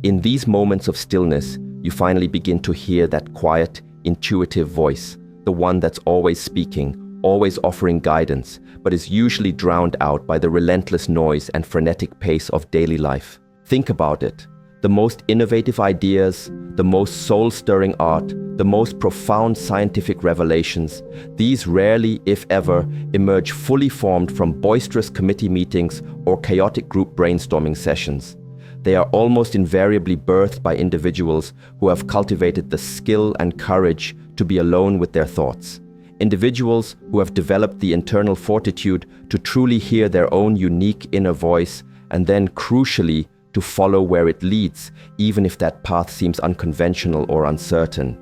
In these moments of stillness, you finally begin to hear that quiet, intuitive voice, the one that's always speaking, always offering guidance, but is usually drowned out by the relentless noise and frenetic pace of daily life. Think about it. The most innovative ideas, the most soul-stirring art, the most profound scientific revelations, these rarely, if ever, emerge fully formed from boisterous committee meetings or chaotic group brainstorming sessions. They are almost invariably birthed by individuals who have cultivated the skill and courage to be alone with their thoughts. Individuals who have developed the internal fortitude to truly hear their own unique inner voice and then, crucially, to follow where it leads, even if that path seems unconventional or uncertain.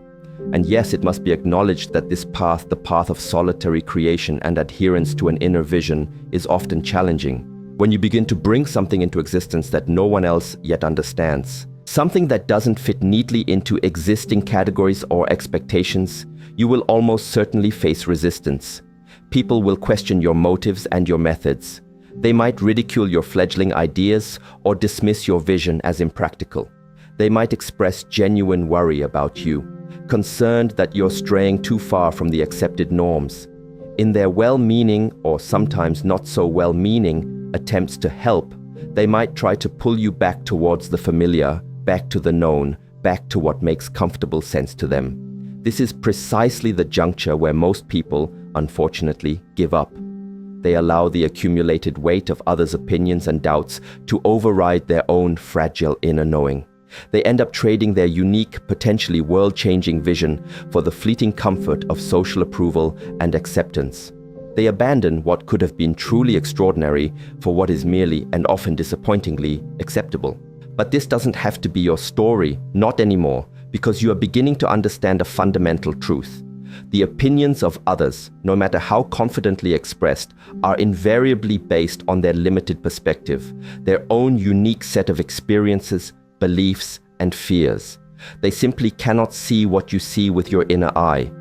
And yes, it must be acknowledged that this path, the path of solitary creation and adherence to an inner vision, is often challenging. When you begin to bring something into existence that no one else yet understands, something that doesn't fit neatly into existing categories or expectations, you will almost certainly face resistance. People will question your motives and your methods. They might ridicule your fledgling ideas or dismiss your vision as impractical. They might express genuine worry about you, concerned that you're straying too far from the accepted norms. In their well-meaning, or sometimes not so well-meaning, attempts to help, they might try to pull you back towards the familiar, back to the known, back to what makes comfortable sense to them. This is precisely the juncture where most people, unfortunately, give up. They allow the accumulated weight of others' opinions and doubts to override their own fragile inner knowing. They end up trading their unique, potentially world-changing vision for the fleeting comfort of social approval and acceptance. They abandon what could have been truly extraordinary for what is merely, and often disappointingly, acceptable. But this doesn't have to be your story, not anymore, because you are beginning to understand a fundamental truth. The opinions of others, no matter how confidently expressed, are invariably based on their limited perspective, their own unique set of experiences, beliefs, and fears. They simply cannot see what you see with your inner eye.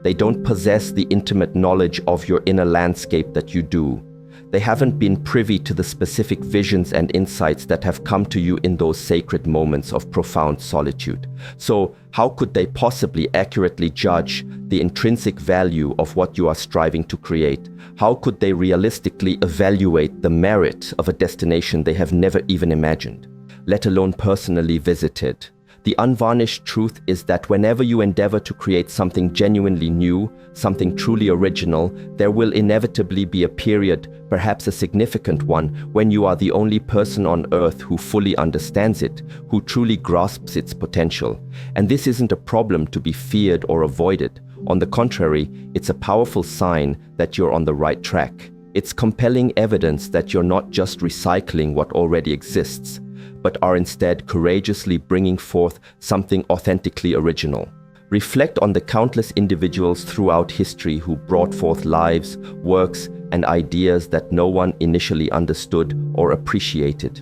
They don't possess the intimate knowledge of your inner landscape that you do. They haven't been privy to the specific visions and insights that have come to you in those sacred moments of profound solitude. So, how could they possibly accurately judge the intrinsic value of what you are striving to create? How could they realistically evaluate the merit of a destination they have never even imagined, let alone personally visited? The unvarnished truth is that whenever you endeavor to create something genuinely new, something truly original, there will inevitably be a period, perhaps a significant one, when you are the only person on earth who fully understands it, who truly grasps its potential. And this isn't a problem to be feared or avoided. On the contrary, it's a powerful sign that you're on the right track. It's compelling evidence that you're not just recycling what already exists, but are instead courageously bringing forth something authentically original. Reflect on the countless individuals throughout history who brought forth lives, works, and ideas that no one initially understood or appreciated.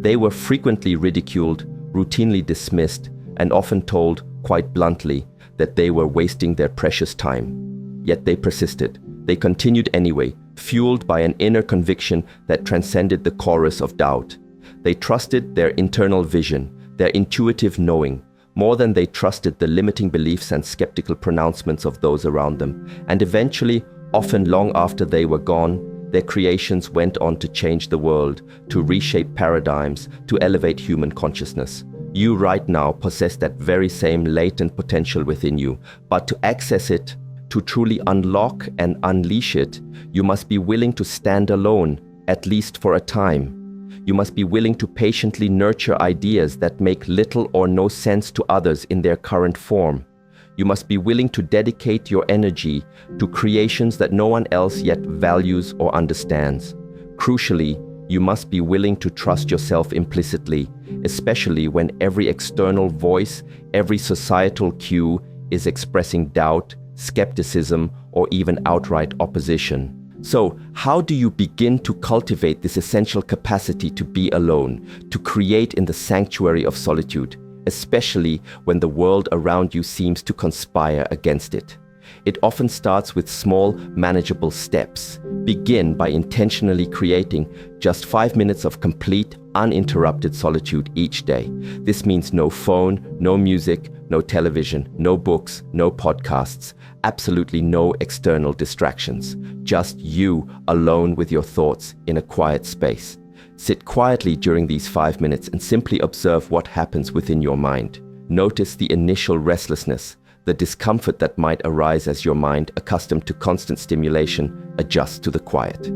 They were frequently ridiculed, routinely dismissed, and often told, quite bluntly, that they were wasting their precious time. Yet they persisted. They continued anyway, fueled by an inner conviction that transcended the chorus of doubt. They trusted their internal vision, their intuitive knowing, more than they trusted the limiting beliefs and skeptical pronouncements of those around them. And eventually, Often long after they were gone, their creations went on to change the world, to reshape paradigms, to elevate human consciousness. You right now possess that very same latent potential within you, but to access it, to truly unlock and unleash it, you must be willing to stand alone, at least for a time. You must be willing to patiently nurture ideas that make little or no sense to others in their current form. You must be willing to dedicate your energy to creations that no one else yet values or understands. Crucially, you must be willing to trust yourself implicitly, especially when every external voice, every societal cue is expressing doubt, skepticism, or even outright opposition. So, how do you begin to cultivate this essential capacity to be alone, to create in the sanctuary of solitude, especially when the world around you seems to conspire against it? It often starts with small, manageable steps. Begin by intentionally creating just 5 minutes of complete, uninterrupted solitude each day. This means no phone, no music, no television, no books, no podcasts, absolutely no external distractions. Just you alone with your thoughts in a quiet space. Sit quietly during these 5 minutes and simply observe what happens within your mind. Notice the initial restlessness, the discomfort that might arise as your mind, accustomed to constant stimulation, adjusts to the quiet.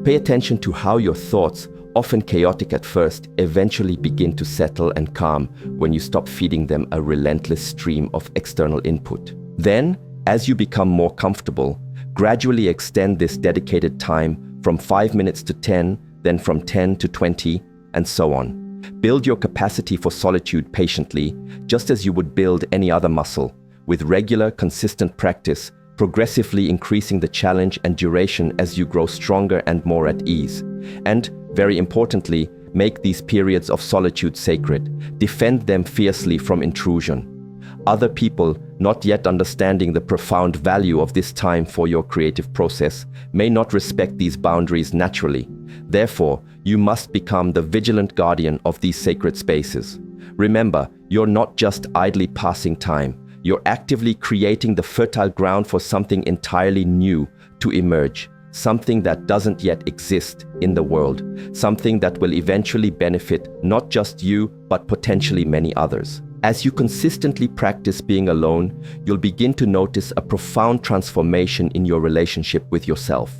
Pay attention to how your thoughts, often chaotic at first, eventually begin to settle and calm when you stop feeding them a relentless stream of external input. Then, as you become more comfortable, gradually extend this dedicated time from 5 minutes to 10, then from 10 to 20, and so on. Build your capacity for solitude patiently, just as you would build any other muscle, with regular, consistent practice, progressively increasing the challenge and duration as you grow stronger and more at ease. And, very importantly, make these periods of solitude sacred. Defend them fiercely from intrusion. Other people, not yet understanding the profound value of this time for your creative process, may not respect these boundaries naturally. Therefore, you must become the vigilant guardian of these sacred spaces. Remember, you're not just idly passing time. You're actively creating the fertile ground for something entirely new to emerge, something that doesn't yet exist in the world, something that will eventually benefit not just you, but potentially many others. As you consistently practice being alone, you'll begin to notice a profound transformation in your relationship with yourself.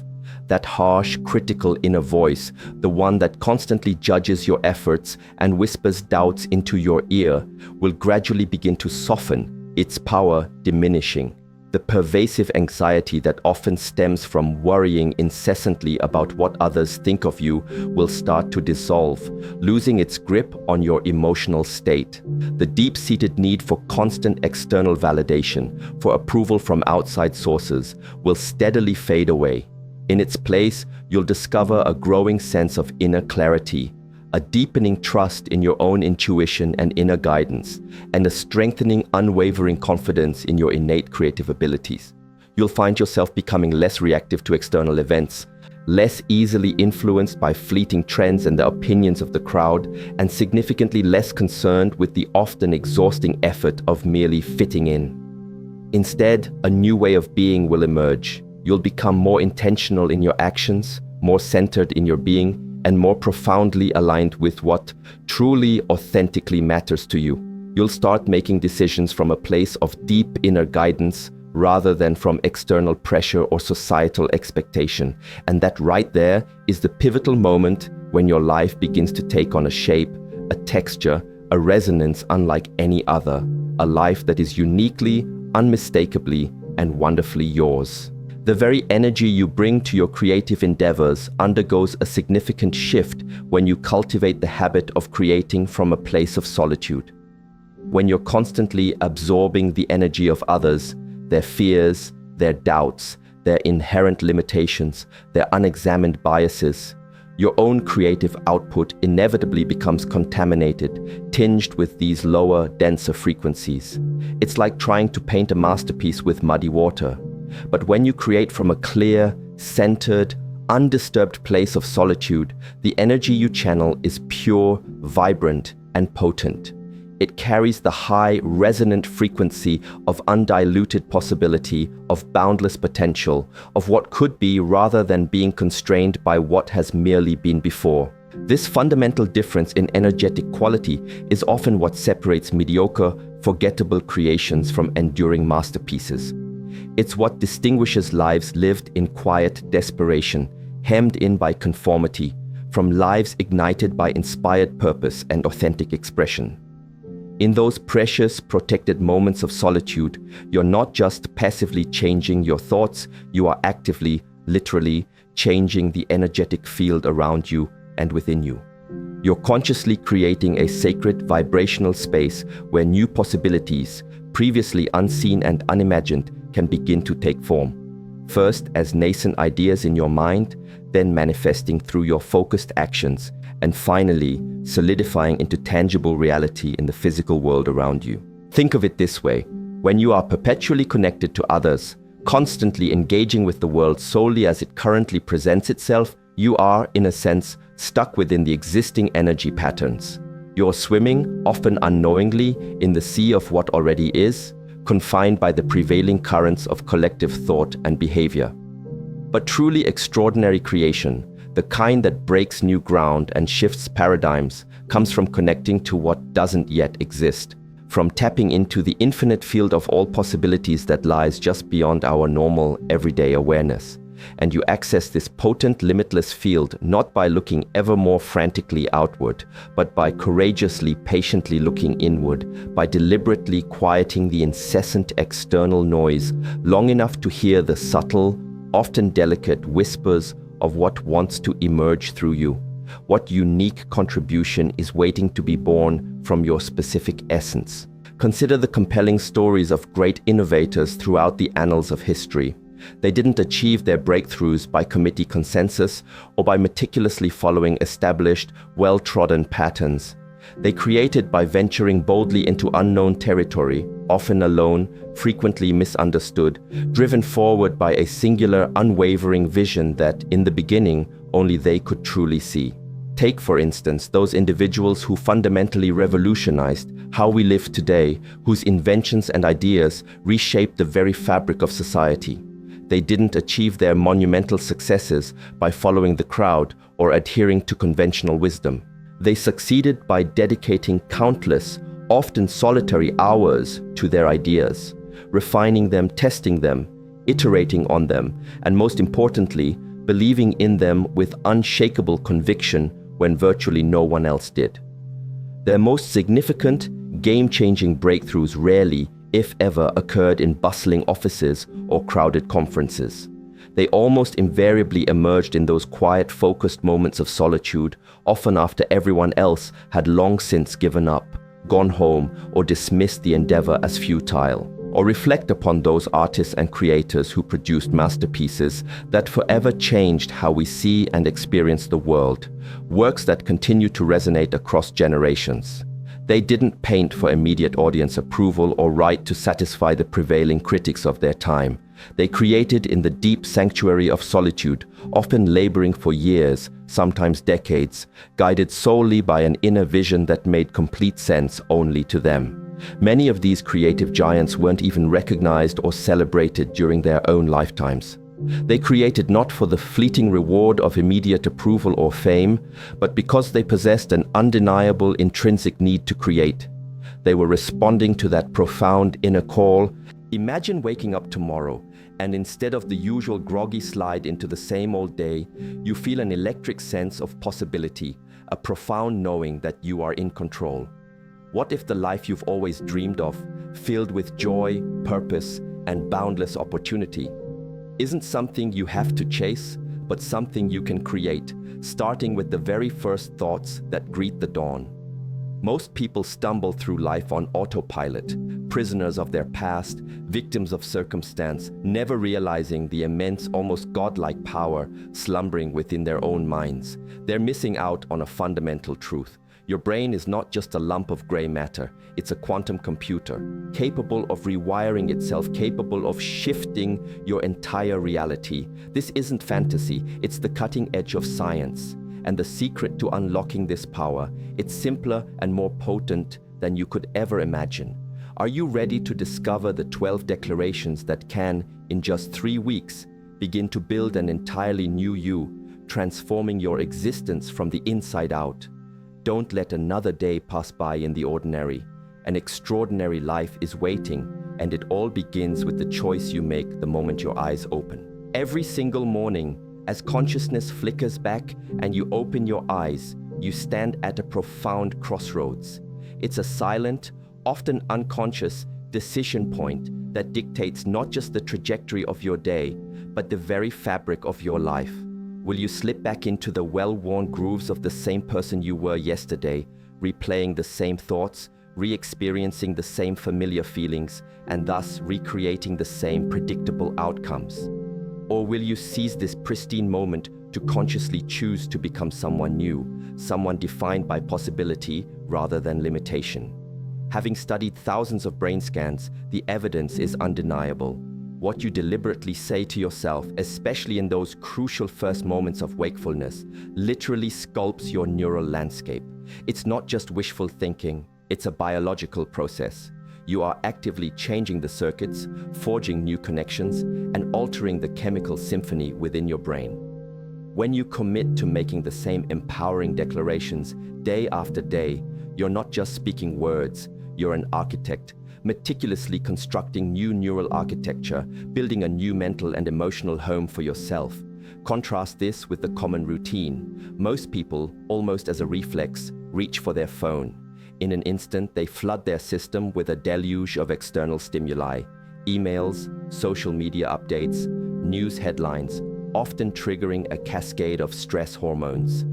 That harsh, critical inner voice, the one that constantly judges your efforts and whispers doubts into your ear, will gradually begin to soften, its power diminishing. The pervasive anxiety that often stems from worrying incessantly about what others think of you will start to dissolve, losing its grip on your emotional state. The deep-seated need for constant external validation, for approval from outside sources, will steadily fade away. In its place, you'll discover a growing sense of inner clarity, a deepening trust in your own intuition and inner guidance, and a strengthening, unwavering confidence in your innate creative abilities. You'll find yourself becoming less reactive to external events, less easily influenced by fleeting trends and the opinions of the crowd, and significantly less concerned with the often exhausting effort of merely fitting in. Instead, a new way of being will emerge. You'll become more intentional in your actions, more centered in your being, and more profoundly aligned with what truly, authentically matters to you. You'll start making decisions from a place of deep inner guidance rather than from external pressure or societal expectation. And that right there is the pivotal moment when your life begins to take on a shape, a texture, a resonance unlike any other. A life that is uniquely, unmistakably, and wonderfully yours. The very energy you bring to your creative endeavors undergoes a significant shift when you cultivate the habit of creating from a place of solitude. When you're constantly absorbing the energy of others, their fears, their doubts, their inherent limitations, their unexamined biases, your own creative output inevitably becomes contaminated, tinged with these lower, denser frequencies. It's like trying to paint a masterpiece with muddy water. But when you create from a clear, centered, undisturbed place of solitude, the energy you channel is pure, vibrant, and potent. It carries the high, resonant frequency of undiluted possibility, of boundless potential, of what could be rather than being constrained by what has merely been before. This fundamental difference in energetic quality is often what separates mediocre, forgettable creations from enduring masterpieces. It's what distinguishes lives lived in quiet desperation, hemmed in by conformity, from lives ignited by inspired purpose and authentic expression. In those precious, protected moments of solitude, you're not just passively changing your thoughts, you are actively, literally, changing the energetic field around you and within you. You're consciously creating a sacred vibrational space where new possibilities, previously unseen and unimagined, can begin to take form. First as nascent ideas in your mind, then manifesting through your focused actions, and finally solidifying into tangible reality in the physical world around you. Think of it this way: when you are perpetually connected to others, constantly engaging with the world solely as it currently presents itself, you are, in a sense, stuck within the existing energy patterns. You're swimming, often unknowingly, in the sea of what already is, confined by the prevailing currents of collective thought and behavior. But truly extraordinary creation, the kind that breaks new ground and shifts paradigms, comes from connecting to what doesn't yet exist, from tapping into the infinite field of all possibilities that lies just beyond our normal, everyday awareness. And you access this potent, limitless field not by looking ever more frantically outward, but by courageously, patiently looking inward, by deliberately quieting the incessant external noise long enough to hear the subtle, often delicate whispers of what wants to emerge through you. What unique contribution is waiting to be born from your specific essence? Consider the compelling stories of great innovators throughout the annals of history. They didn't achieve their breakthroughs by committee consensus or by meticulously following established, well-trodden patterns. They created by venturing boldly into unknown territory, often alone, frequently misunderstood, driven forward by a singular, unwavering vision that, in the beginning, only they could truly see. Take, for instance, those individuals who fundamentally revolutionized how we live today, whose inventions and ideas reshaped the very fabric of society. They didn't achieve their monumental successes by following the crowd or adhering to conventional wisdom. They succeeded by dedicating countless, often solitary hours to their ideas, refining them, testing them, iterating on them, and most importantly, believing in them with unshakable conviction when virtually no one else did. Their most significant, game-changing breakthroughs rarely, if ever, occurred in bustling offices or crowded conferences. They almost invariably emerged in those quiet, focused moments of solitude, often after everyone else had long since given up, gone home, or dismissed the endeavor as futile. Or reflect upon those artists and creators who produced masterpieces that forever changed how we see and experience the world, works that continue to resonate across generations. They didn't paint for immediate audience approval or write to satisfy the prevailing critics of their time. They created in the deep sanctuary of solitude, often laboring for years, sometimes decades, guided solely by an inner vision that made complete sense only to them. Many of these creative giants weren't even recognized or celebrated during their own lifetimes. They created not for the fleeting reward of immediate approval or fame, but because they possessed an undeniable intrinsic need to create. They were responding to that profound inner call. Imagine waking up tomorrow, and instead of the usual groggy slide into the same old day, you feel an electric sense of possibility, a profound knowing that you are in control. What if the life you've always dreamed of, filled with joy, purpose, and boundless opportunity, isn't something you have to chase, but something you can create, starting with the very first thoughts that greet the dawn? Most people stumble through life on autopilot, prisoners of their past, victims of circumstance, never realizing the immense, almost godlike power slumbering within their own minds. They're missing out on a fundamental truth. Your brain is not just a lump of gray matter, it's a quantum computer, capable of rewiring itself, capable of shifting your entire reality. This isn't fantasy, it's the cutting edge of science. And the secret to unlocking this power, it's simpler and more potent than you could ever imagine. Are you ready to discover the 12 declarations that can, in just 3 weeks, begin to build an entirely new you, transforming your existence from the inside out? Don't let another day pass by in the ordinary. An extraordinary life is waiting, and it all begins with the choice you make the moment your eyes open. Every single morning, as consciousness flickers back and you open your eyes, you stand at a profound crossroads. It's a silent, often unconscious decision point that dictates not just the trajectory of your day, but the very fabric of your life. Will you slip back into the well-worn grooves of the same person you were yesterday, replaying the same thoughts, re-experiencing the same familiar feelings, and thus recreating the same predictable outcomes? Or will you seize this pristine moment to consciously choose to become someone new, someone defined by possibility rather than limitation? Having studied thousands of brain scans, the evidence is undeniable. What you deliberately say to yourself, especially in those crucial first moments of wakefulness, literally sculpts your neural landscape. It's not just wishful thinking, it's a biological process. You are actively changing the circuits, forging new connections, and altering the chemical symphony within your brain. When you commit to making the same empowering declarations day after day, you're not just speaking words, you're an architect, meticulously constructing new neural architecture, building a new mental and emotional home for yourself. Contrast this with the common routine. Most people, almost as a reflex, reach for their phone. In an instant, they flood their system with a deluge of external stimuli, emails, social media updates, news headlines, often triggering a cascade of stress hormones.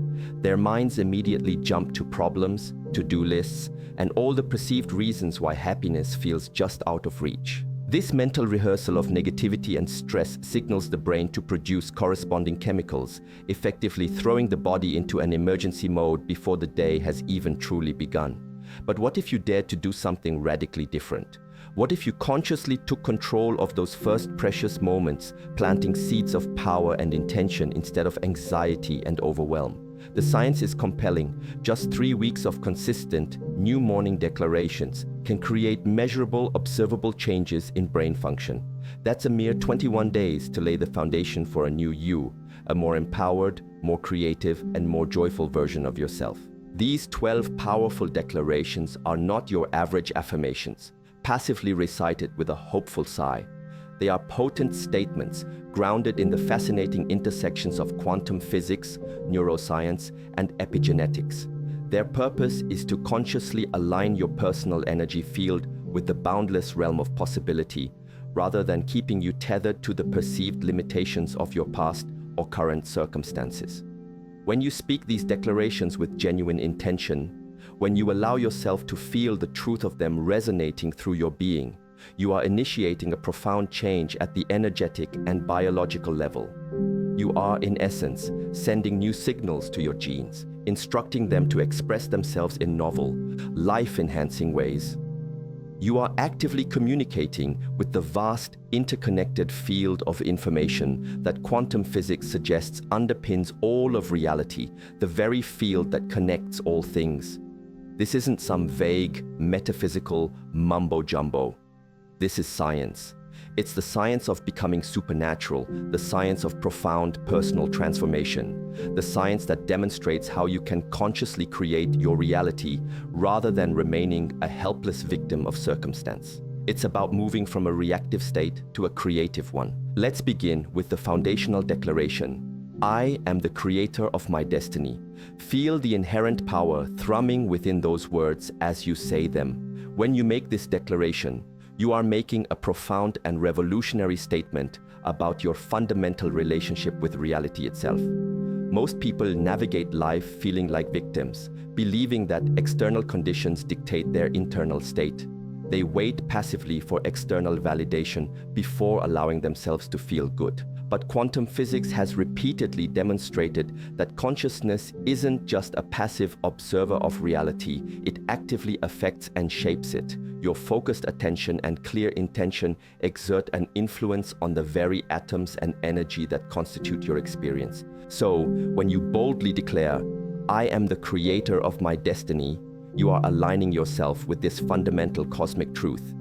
Their minds immediately jump to problems, to-do lists, and all the perceived reasons why happiness feels just out of reach. This mental rehearsal of negativity and stress signals the brain to produce corresponding chemicals, effectively throwing the body into an emergency mode before the day has even truly begun. But what if you dared to do something radically different? What if you consciously took control of those first precious moments, planting seeds of power and intention instead of anxiety and overwhelm? The science is compelling. Just 3 weeks of consistent, new morning declarations can create measurable, observable changes in brain function. That's a mere 21 days to lay the foundation for a new you, a more empowered, more creative, and more joyful version of yourself. These 12 powerful declarations are not your average affirmations, passively recited with a hopeful sigh. They are potent statements grounded in the fascinating intersections of quantum physics, neuroscience, and epigenetics. Their purpose is to consciously align your personal energy field with the boundless realm of possibility, rather than keeping you tethered to the perceived limitations of your past or current circumstances. When you speak these declarations with genuine intention, when you allow yourself to feel the truth of them resonating through your being, you are initiating a profound change at the energetic and biological level. You are, in essence, sending new signals to your genes, instructing them to express themselves in novel, life-enhancing ways. You are actively communicating with the vast, interconnected field of information that quantum physics suggests underpins all of reality, the very field that connects all things. This isn't some vague, metaphysical mumbo-jumbo. This is science. It's the science of becoming supernatural, the science of profound personal transformation, the science that demonstrates how you can consciously create your reality rather than remaining a helpless victim of circumstance. It's about moving from a reactive state to a creative one. Let's begin with the foundational declaration. I am the creator of my destiny. Feel the inherent power thrumming within those words as you say them. When you make this declaration, you are making a profound and revolutionary statement about your fundamental relationship with reality itself. Most people navigate life feeling like victims, believing that external conditions dictate their internal state. They wait passively for external validation before allowing themselves to feel good. But quantum physics has repeatedly demonstrated that consciousness isn't just a passive observer of reality, it actively affects and shapes it. Your focused attention and clear intention exert an influence on the very atoms and energy that constitute your experience. So, when you boldly declare, I am the creator of my destiny, you are aligning yourself with this fundamental cosmic truth.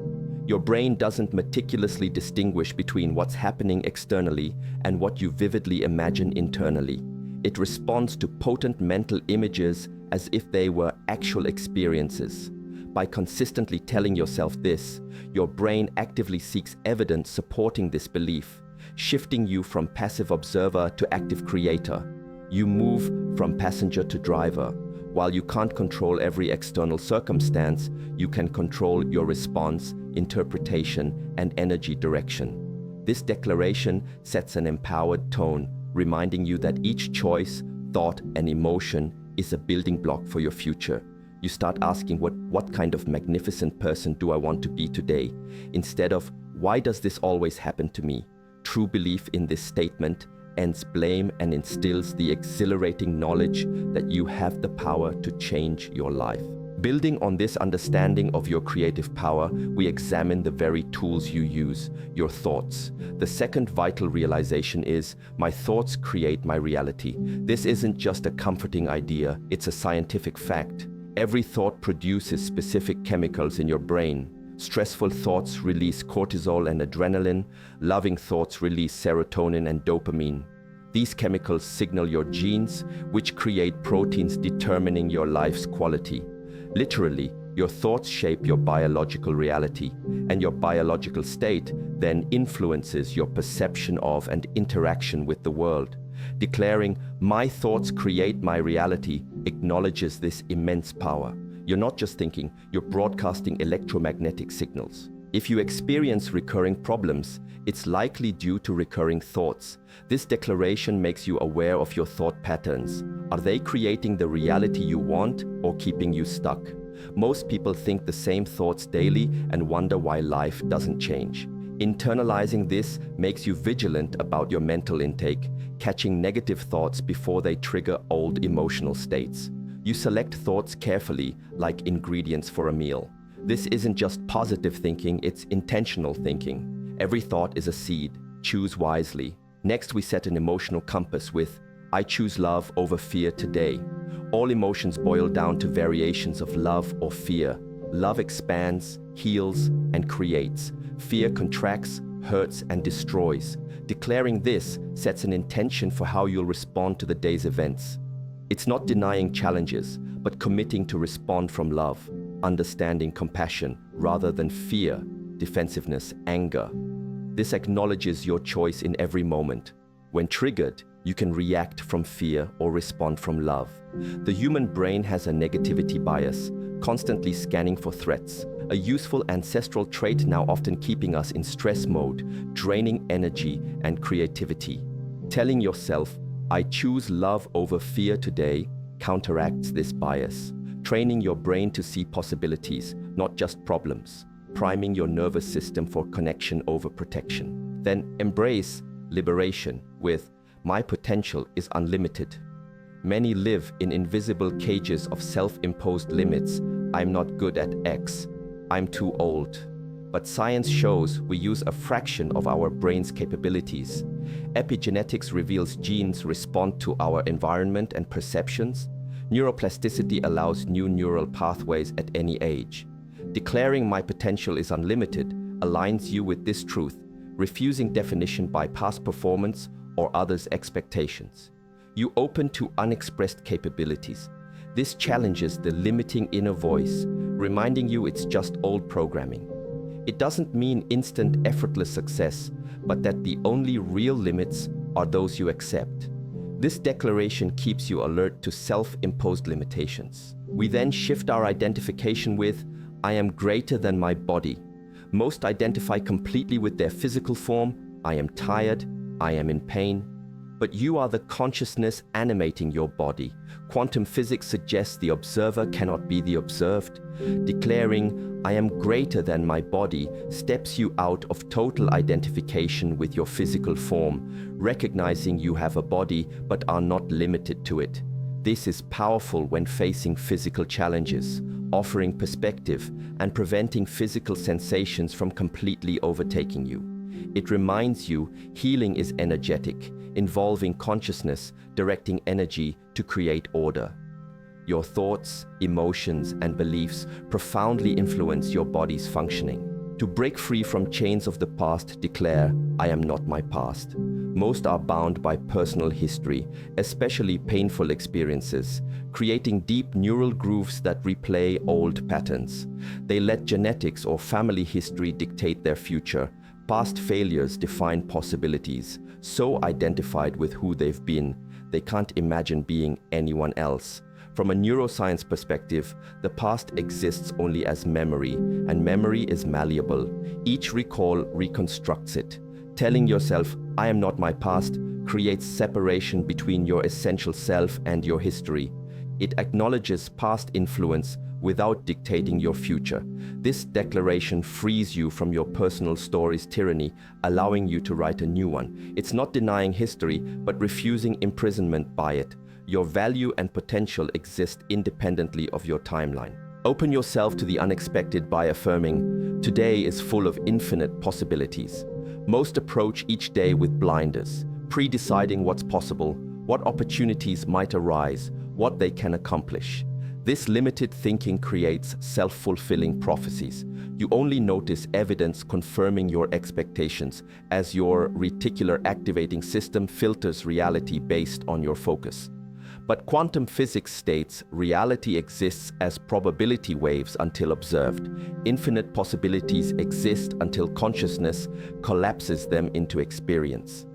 Your brain doesn't meticulously distinguish between what's happening externally and what you vividly imagine internally. It responds to potent mental images as if they were actual experiences. By consistently telling yourself this, your brain actively seeks evidence supporting this belief, shifting you from passive observer to active creator. You move from passenger to driver. While you can't control every external circumstance, you can control your response, interpretation, and energy direction. This declaration sets an empowered tone, reminding you that each choice, thought, and emotion is a building block for your future. You start asking what kind of magnificent person do I want to be today, instead of why does this always happen to me? True belief in this statement ends blame and instills the exhilarating knowledge that you have the power to change your life. Building on this understanding of your creative power, we examine the very tools you use, your thoughts. The second vital realization is, my thoughts create my reality. This isn't just a comforting idea, it's a scientific fact. Every thought produces specific chemicals in your brain. Stressful thoughts release cortisol and adrenaline. Loving thoughts release serotonin and dopamine. These chemicals signal your genes, which create proteins determining your life's quality. Literally, your thoughts shape your biological reality, and your biological state then influences your perception of and interaction with the world. Declaring, "My thoughts create my reality," acknowledges this immense power. You're not just thinking, you're broadcasting electromagnetic signals. If you experience recurring problems, it's likely due to recurring thoughts. This declaration makes you aware of your thought patterns. Are they creating the reality you want or keeping you stuck? Most people think the same thoughts daily and wonder why life doesn't change. Internalizing this makes you vigilant about your mental intake, catching negative thoughts before they trigger old emotional states. You select thoughts carefully, like ingredients for a meal. This isn't just positive thinking, it's intentional thinking. Every thought is a seed. Choose wisely. Next, we set an emotional compass with, "I choose love over fear today." All emotions boil down to variations of love or fear. Love expands, heals, and creates. Fear contracts, hurts, and destroys. Declaring this sets an intention for how you'll respond to the day's events. It's not denying challenges, but committing to respond from love, understanding, compassion, rather than fear, defensiveness, anger. This acknowledges your choice in every moment. When triggered, you can react from fear or respond from love. The human brain has a negativity bias, constantly scanning for threats, a useful ancestral trait now often keeping us in stress mode, draining energy and creativity. Telling yourself, "I choose love over fear today," counteracts this bias, training your brain to see possibilities, not just problems, priming your nervous system for connection over protection. Then embrace liberation with, "My potential is unlimited." Many live in invisible cages of self-imposed limits. "I'm not good at X. I'm too old." But science shows we use a fraction of our brain's capabilities. Epigenetics reveals genes respond to our environment and perceptions. Neuroplasticity allows new neural pathways at any age. Declaring "my potential is unlimited" aligns you with this truth, refusing definition by past performance or others' expectations. You open to unexpressed capabilities. This challenges the limiting inner voice, reminding you it's just old programming. It doesn't mean instant, effortless success, but that the only real limits are those you accept. This declaration keeps you alert to self-imposed limitations. We then shift our identification with, "I am greater than my body." Most identify completely with their physical form. "I am tired, I am in pain." But you are the consciousness animating your body. Quantum physics suggests the observer cannot be the observed. Declaring, "I am greater than my body," steps you out of total identification with your physical form, recognizing you have a body but are not limited to it. This is powerful when facing physical challenges, offering perspective and preventing physical sensations from completely overtaking you. It reminds you healing is energetic, involving consciousness, directing energy to create order. Your thoughts, emotions, and beliefs profoundly influence your body's functioning. To break free from chains of the past, declare, I am not my past. Most are bound by personal history, especially painful experiences, creating deep neural grooves that replay old patterns. They let genetics or family history dictate their future. Past failures define possibilities, so identified with who they've been, they can't imagine being anyone else. From a neuroscience perspective, the past exists only as memory, and memory is malleable. Each recall reconstructs it. Telling yourself, I am not my past, creates separation between your essential self and your history. It acknowledges past influence without dictating your future. This declaration frees you from your personal story's tyranny, allowing you to write a new one. It's not denying history, but refusing imprisonment by it. Your value and potential exist independently of your timeline. Open yourself to the unexpected by affirming, today is full of infinite possibilities. Most approach each day with blinders, pre-deciding what's possible, what opportunities might arise, what they can accomplish. This limited thinking creates self-fulfilling prophecies. You only notice evidence confirming your expectations as your reticular activating system filters reality based on your focus. But quantum physics states reality exists as probability waves until observed. Infinite possibilities exist until consciousness collapses them into experience.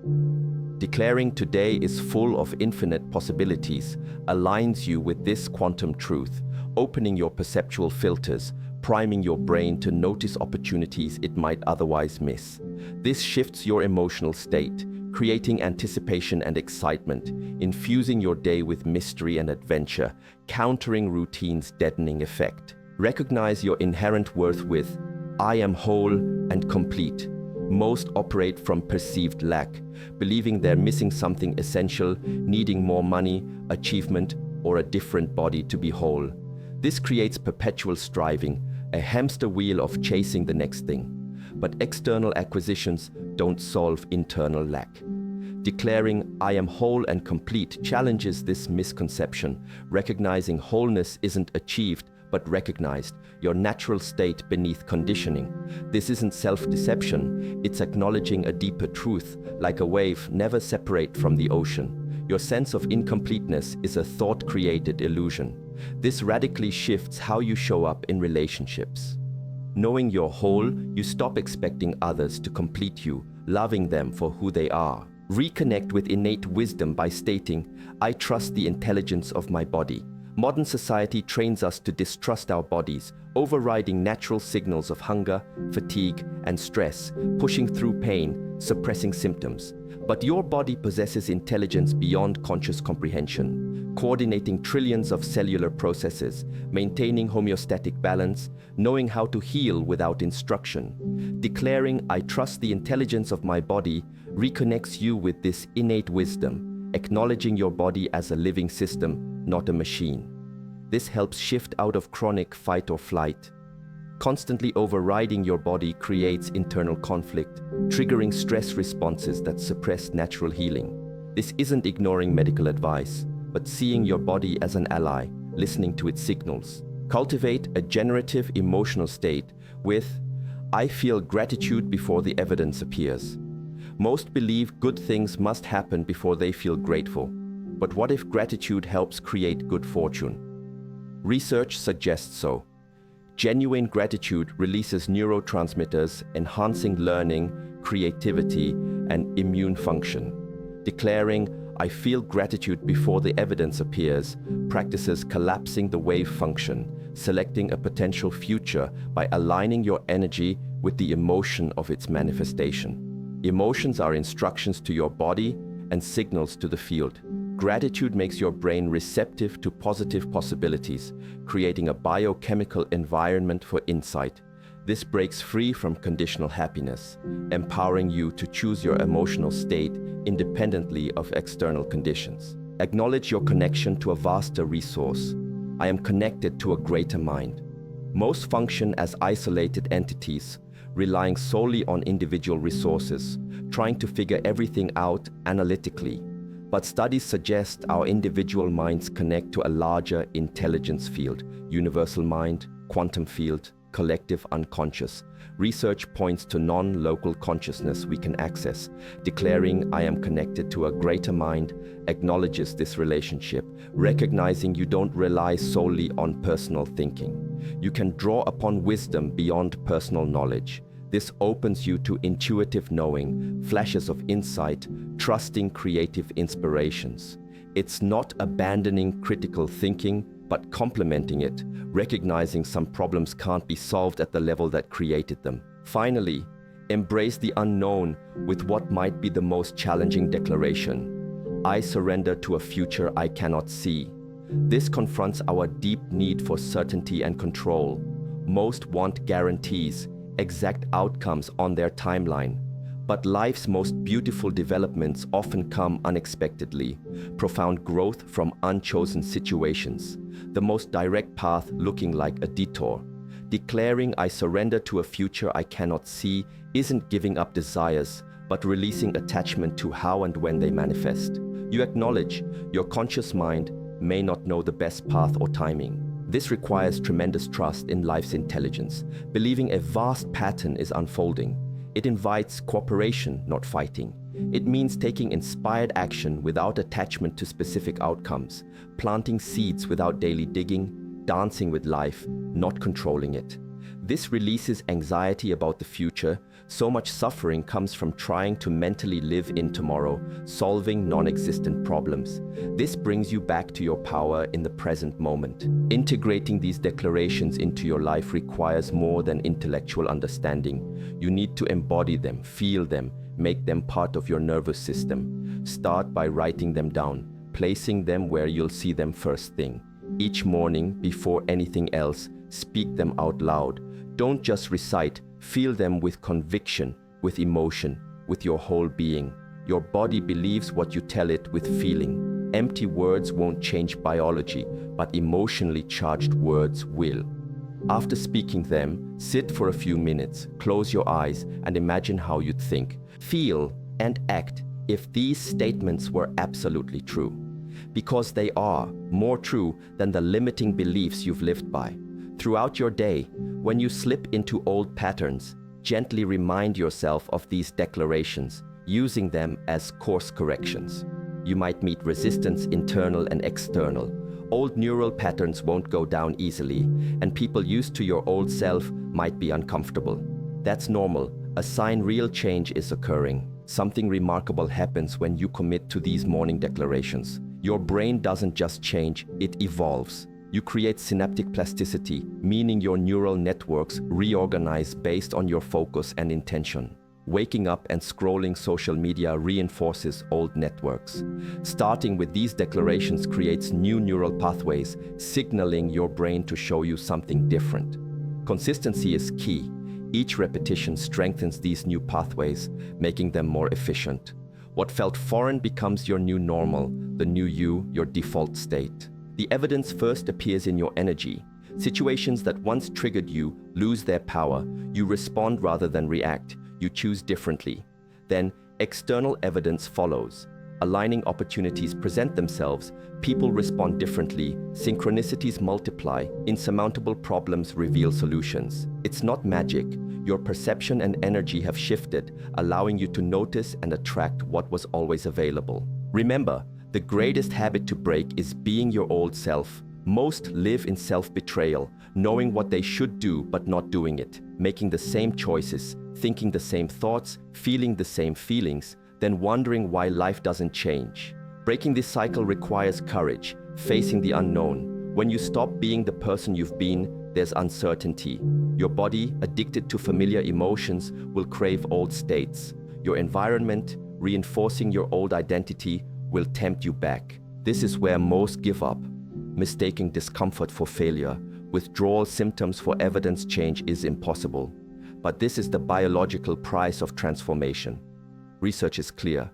Declaring today is full of infinite possibilities aligns you with this quantum truth, opening your perceptual filters, priming your brain to notice opportunities it might otherwise miss. This shifts your emotional state, creating anticipation and excitement, infusing your day with mystery and adventure, countering routine's deadening effect. Recognize your inherent worth with, I am whole and complete. Most operate from perceived lack, believing they're missing something essential, needing more money, achievement, or a different body to be whole. This creates perpetual striving, a hamster wheel of chasing the next thing. But external acquisitions don't solve internal lack. Declaring, I am whole and complete challenges this misconception, recognizing wholeness isn't achieved, but recognized, your natural state beneath conditioning. This isn't self-deception, it's acknowledging a deeper truth, like a wave never separate from the ocean. Your sense of incompleteness is a thought-created illusion. This radically shifts how you show up in relationships. Knowing you're whole, you stop expecting others to complete you, loving them for who they are. Reconnect with innate wisdom by stating, I trust the intelligence of my body. Modern society trains us to distrust our bodies, overriding natural signals of hunger, fatigue, and stress, pushing through pain, suppressing symptoms. But your body possesses intelligence beyond conscious comprehension, coordinating trillions of cellular processes, maintaining homeostatic balance, knowing how to heal without instruction. Declaring, I trust the intelligence of my body, reconnects you with this innate wisdom, acknowledging your body as a living system, not a machine. This helps shift out of chronic fight or flight. Constantly overriding your body creates internal conflict, triggering stress responses that suppress natural healing. This isn't ignoring medical advice, but seeing your body as an ally, listening to its signals. Cultivate a generative emotional state with, I feel gratitude before the evidence appears. Most believe good things must happen before they feel grateful. But what if gratitude helps create good fortune? Research suggests so. Genuine gratitude releases neurotransmitters, enhancing learning, creativity, and immune function. Declaring, I feel gratitude before the evidence appears, practices collapsing the wave function, selecting a potential future by aligning your energy with the emotion of its manifestation. Emotions are instructions to your body and signals to the field. Gratitude makes your brain receptive to positive possibilities, creating a biochemical environment for insight. This breaks free from conditional happiness, empowering you to choose your emotional state independently of external conditions. Acknowledge your connection to a vaster resource. I am connected to a greater mind. Most function as isolated entities, relying solely on individual resources, trying to figure everything out analytically. But studies suggest our individual minds connect to a larger intelligence field, universal mind, quantum field, collective unconscious. Research points to non-local consciousness we can access. Declaring I am connected to a greater mind acknowledges this relationship, recognizing you don't rely solely on personal thinking. You can draw upon wisdom beyond personal knowledge. This opens you to intuitive knowing, flashes of insight, trusting creative inspirations. It's not abandoning critical thinking, but complementing it, recognizing some problems can't be solved at the level that created them. Finally, embrace the unknown with what might be the most challenging declaration. I surrender to a future I cannot see. This confronts our deep need for certainty and control. Most want guarantees, exact outcomes on their timeline. But life's most beautiful developments often come unexpectedly, profound growth from unchosen situations, the most direct path looking like a detour. Declaring I surrender to a future I cannot see isn't giving up desires, but releasing attachment to how and when they manifest. You acknowledge your conscious mind may not know the best path or timing. This requires tremendous trust in life's intelligence, believing a vast pattern is unfolding. It invites cooperation, not fighting. It means taking inspired action without attachment to specific outcomes, planting seeds without daily digging, dancing with life, not controlling it. This releases anxiety about the future. So much suffering comes from trying to mentally live in tomorrow, solving non-existent problems. This brings you back to your power in the present moment. Integrating these declarations into your life requires more than intellectual understanding. You need to embody them, feel them, make them part of your nervous system. Start by writing them down, placing them where you'll see them first thing. Each morning, before anything else, speak them out loud. Don't just recite, feel them with conviction, with emotion, with your whole being. Your body believes what you tell it with feeling. Empty words won't change biology, but emotionally charged words will. After speaking them, sit for a few minutes, close your eyes, and imagine how you'd think, feel, and act if these statements were absolutely true. Because they are more true than the limiting beliefs you've lived by. Throughout your day, when you slip into old patterns, gently remind yourself of these declarations, using them as course corrections. You might meet resistance, internal and external. Old neural patterns won't go down easily, and people used to your old self might be uncomfortable. That's normal, a sign real change is occurring. Something remarkable happens when you commit to these morning declarations. Your brain doesn't just change, it evolves. You create synaptic plasticity, meaning your neural networks reorganize based on your focus and intention. Waking up and scrolling social media reinforces old networks. Starting with these declarations creates new neural pathways, signaling your brain to show you something different. Consistency is key. Each repetition strengthens these new pathways, making them more efficient. What felt foreign becomes your new normal, the new you, your default state. The evidence first appears in your energy. Situations that once triggered you lose their power. You respond rather than react. You choose differently. Then, external evidence follows. Aligning opportunities present themselves. People respond differently. Synchronicities multiply. Insurmountable problems reveal solutions. It's not magic. Your perception and energy have shifted, allowing you to notice and attract what was always available. Remember, the greatest habit to break is being your old self. Most live in self-betrayal, knowing what they should do but not doing it, making the same choices, thinking the same thoughts, feeling the same feelings, then wondering why life doesn't change. Breaking this cycle requires courage, facing the unknown. When you stop being the person you've been, there's uncertainty. Your body, addicted to familiar emotions, will crave old states. Your environment, reinforcing your old identity, will tempt you back. This is where most give up, mistaking discomfort for failure. Withdrawal symptoms for evidence change is impossible. But this is the biological price of transformation. Research is clear.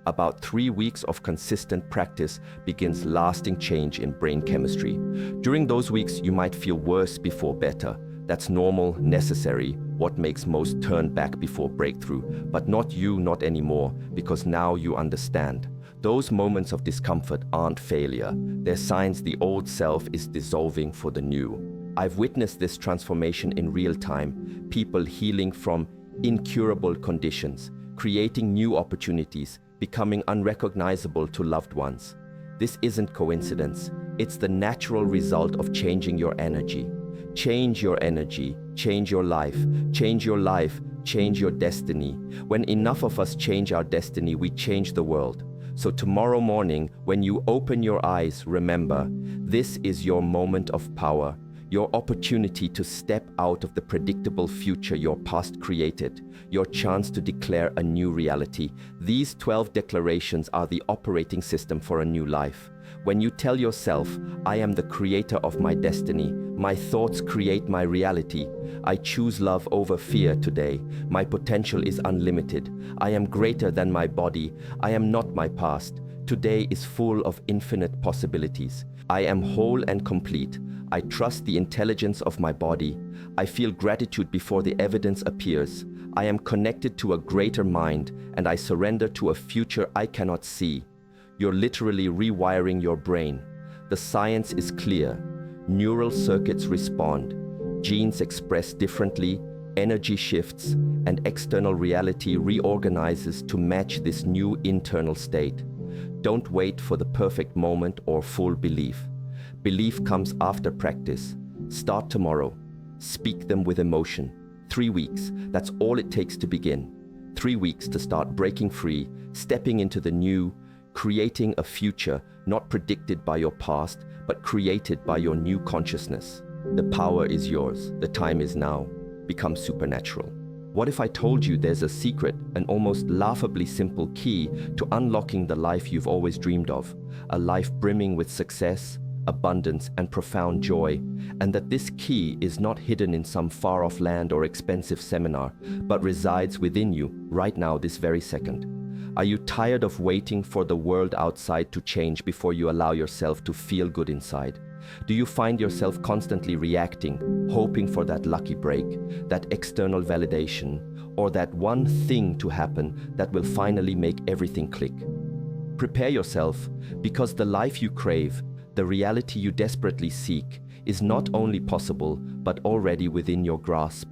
About 3 weeks of consistent practice begins lasting change in brain chemistry. During those weeks, you might feel worse before better. That's normal, necessary, what makes most turn back before breakthrough. But not you, not anymore, because now you understand. Those moments of discomfort aren't failure. They're signs the old self is dissolving for the new. I've witnessed this transformation in real time, people healing from incurable conditions, creating new opportunities, becoming unrecognizable to loved ones. This isn't coincidence. It's the natural result of changing your energy. Change your energy, change your life, change your life, change your destiny. When enough of us change our destiny, we change the world. So tomorrow morning, when you open your eyes, remember, this is your moment of power, your opportunity to step out of the predictable future your past created, your chance to declare a new reality. These 12 declarations are the operating system for a new life. When you tell yourself, I am the creator of my destiny, my thoughts create my reality, I choose love over fear today, my potential is unlimited, I am greater than my body, I am not my past, today is full of infinite possibilities, I am whole and complete, I trust the intelligence of my body, I feel gratitude before the evidence appears, I am connected to a greater mind, and I surrender to a future I cannot see. You're literally rewiring your brain. The science is clear. Neural circuits respond. Genes express differently, energy shifts, and external reality reorganizes to match this new internal state. Don't wait for the perfect moment or full belief. Belief comes after practice. Start tomorrow. Speak them with emotion. 3 weeks, that's all it takes to begin. 3 weeks to start breaking free, stepping into the new, creating a future not predicted by your past, but created by your new consciousness. The power is yours. The time is now. Become supernatural. What if I told you there's a secret, an almost laughably simple key to unlocking the life you've always dreamed of? A life brimming with success, abundance, and profound joy, and that this key is not hidden in some far-off land or expensive seminar, but resides within you right now, this very second. Are you tired of waiting for the world outside to change before you allow yourself to feel good inside? Do you find yourself constantly reacting, hoping for that lucky break, that external validation, or that one thing to happen that will finally make everything click? Prepare yourself, because the life you crave, the reality you desperately seek, is not only possible, but already within your grasp.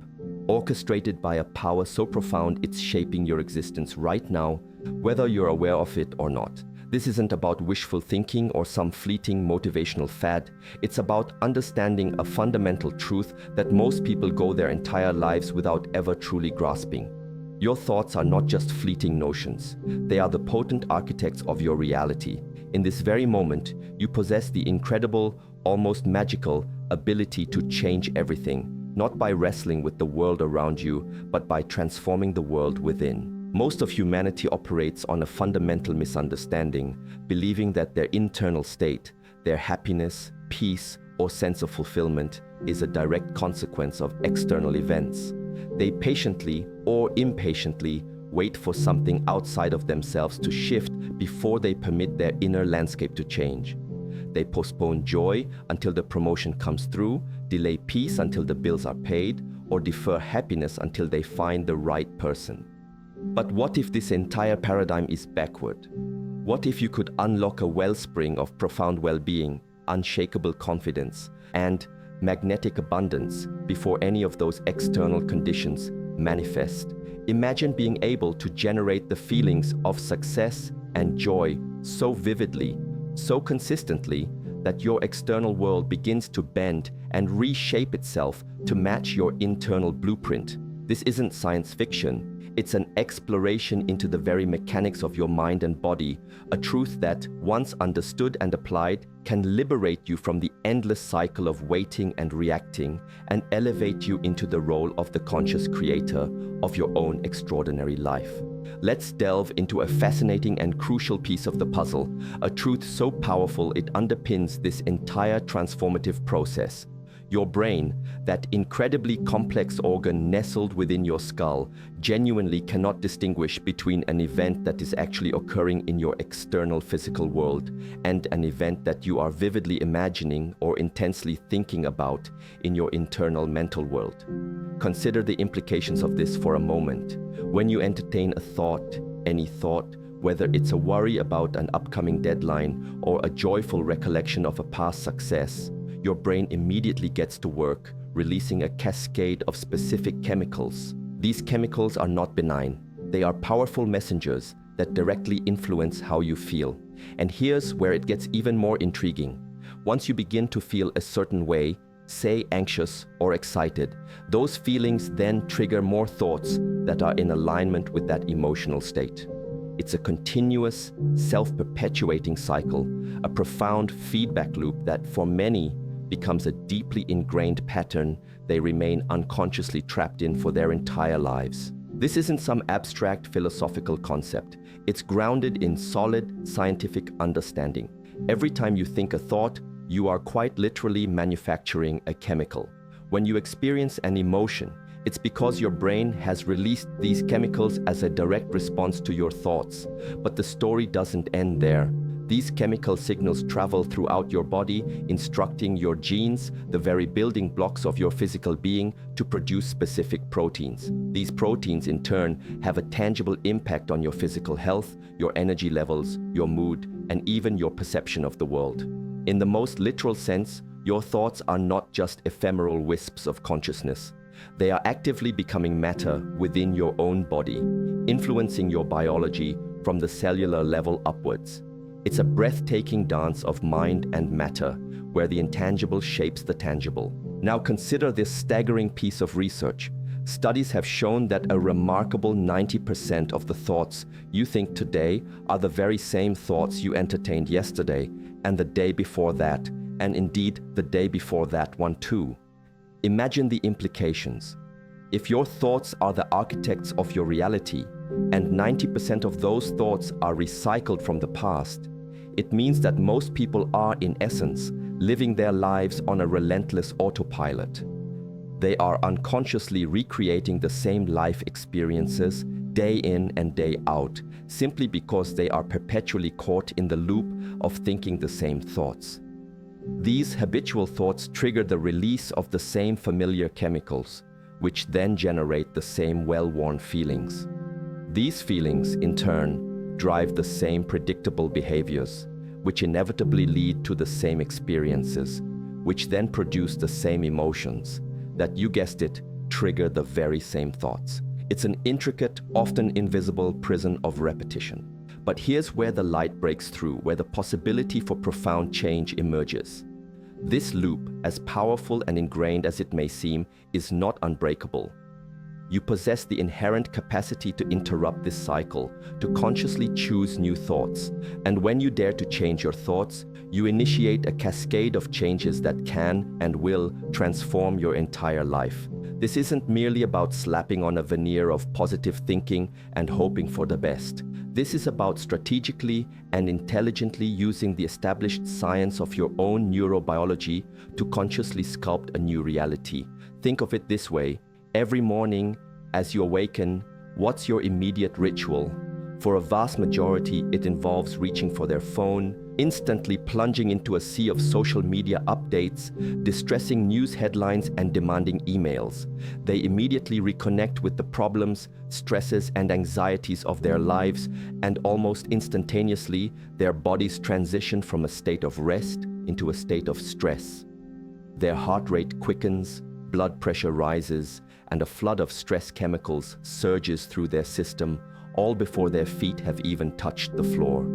Orchestrated by a power so profound it's shaping your existence right now, whether you're aware of it or not. This isn't about wishful thinking or some fleeting motivational fad. It's about understanding a fundamental truth that most people go their entire lives without ever truly grasping. Your thoughts are not just fleeting notions. They are the potent architects of your reality. In this very moment, you possess the incredible, almost magical ability to change everything, not by wrestling with the world around you, but by transforming the world within. Most of humanity operates on a fundamental misunderstanding, believing that their internal state, their happiness, peace, or sense of fulfillment is a direct consequence of external events. They patiently or impatiently wait for something outside of themselves to shift before they permit their inner landscape to change. They postpone joy until the promotion comes through, delay peace until the bills are paid, or defer happiness until they find the right person. But what if this entire paradigm is backward? What if you could unlock a wellspring of profound well-being, unshakable confidence, and magnetic abundance before any of those external conditions manifest? Imagine being able to generate the feelings of success and joy so vividly, so consistently, that your external world begins to bend and reshape itself to match your internal blueprint. This isn't science fiction. It's an exploration into the very mechanics of your mind and body, a truth that, once understood and applied, can liberate you from the endless cycle of waiting and reacting and elevate you into the role of the conscious creator of your own extraordinary life. Let's delve into a fascinating and crucial piece of the puzzle, a truth so powerful it underpins this entire transformative process. Your brain, that incredibly complex organ nestled within your skull, genuinely cannot distinguish between an event that is actually occurring in your external physical world and an event that you are vividly imagining or intensely thinking about in your internal mental world. Consider the implications of this for a moment. When you entertain a thought, any thought, Whether it's a worry about an upcoming deadline or a joyful recollection of a past success, your brain immediately gets to work, releasing a cascade of specific chemicals. These chemicals are not benign. They are powerful messengers that directly influence how you feel. And here's where it gets even more intriguing. Once you begin to feel a certain way, say anxious or excited, those feelings then trigger more thoughts that are in alignment with that emotional state. It's a continuous, self-perpetuating cycle, a profound feedback loop that for many becomes a deeply ingrained pattern they remain unconsciously trapped in for their entire lives. This isn't some abstract philosophical concept. It's grounded in solid scientific understanding. Every time you think a thought, you are quite literally manufacturing a chemical. When you experience an emotion, it's because your brain has released these chemicals as a direct response to your thoughts. But the story doesn't end there. These chemical signals travel throughout your body, instructing your genes, the very building blocks of your physical being, to produce specific proteins. These proteins, in turn, have a tangible impact on your physical health, your energy levels, your mood, and even your perception of the world. In the most literal sense, your thoughts are not just ephemeral wisps of consciousness. They are actively becoming matter within your own body, influencing your biology from the cellular level upwards. It's a breathtaking dance of mind and matter, where the intangible shapes the tangible. Now consider this staggering piece of research. Studies have shown that a remarkable 90% of the thoughts you think today are the very same thoughts you entertained yesterday, and the day before that, and indeed the day before that one too. Imagine the implications. If your thoughts are the architects of your reality, and 90% of those thoughts are recycled from the past, it means that most people are, in essence, living their lives on a relentless autopilot. They are unconsciously recreating the same life experiences day in and day out, simply because they are perpetually caught in the loop of thinking the same thoughts. These habitual thoughts trigger the release of the same familiar chemicals, which then generate the same well-worn feelings. These feelings, in turn, drive the same predictable behaviors, which inevitably lead to the same experiences, which then produce the same emotions that, you guessed it, trigger the very same thoughts. It's an intricate, often invisible prison of repetition. But here's where the light breaks through, where the possibility for profound change emerges. This loop, as powerful and ingrained as it may seem, is not unbreakable. You possess the inherent capacity to interrupt this cycle, to consciously choose new thoughts. And when you dare to change your thoughts, you initiate a cascade of changes that can and will transform your entire life. This isn't merely about slapping on a veneer of positive thinking and hoping for the best. This is about strategically and intelligently using the established science of your own neurobiology to consciously sculpt a new reality. Think of it this way. Every morning, as you awaken, what's your immediate ritual? For a vast majority, it involves reaching for their phone, instantly plunging into a sea of social media updates, distressing news headlines, and demanding emails. They immediately reconnect with the problems, stresses, and anxieties of their lives, and almost instantaneously, their bodies transition from a state of rest into a state of stress. Their heart rate quickens, blood pressure rises, and a flood of stress chemicals surges through their system, all before their feet have even touched the floor.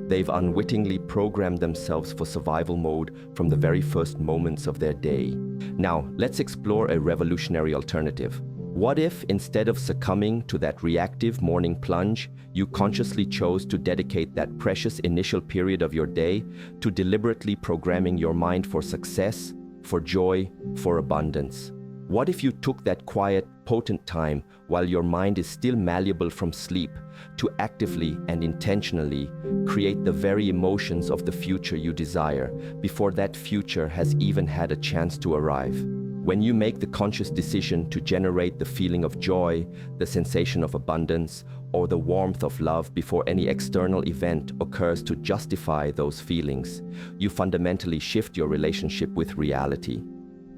They've unwittingly programmed themselves for survival mode from the very first moments of their day. Now, let's explore a revolutionary alternative. What if, instead of succumbing to that reactive morning plunge, you consciously chose to dedicate that precious initial period of your day to deliberately programming your mind for success, for joy, for abundance? What if you took that quiet, potent time while your mind is still malleable from sleep to actively and intentionally create the very emotions of the future you desire before that future has even had a chance to arrive? When you make the conscious decision to generate the feeling of joy, the sensation of abundance, or the warmth of love before any external event occurs to justify those feelings, you fundamentally shift your relationship with reality.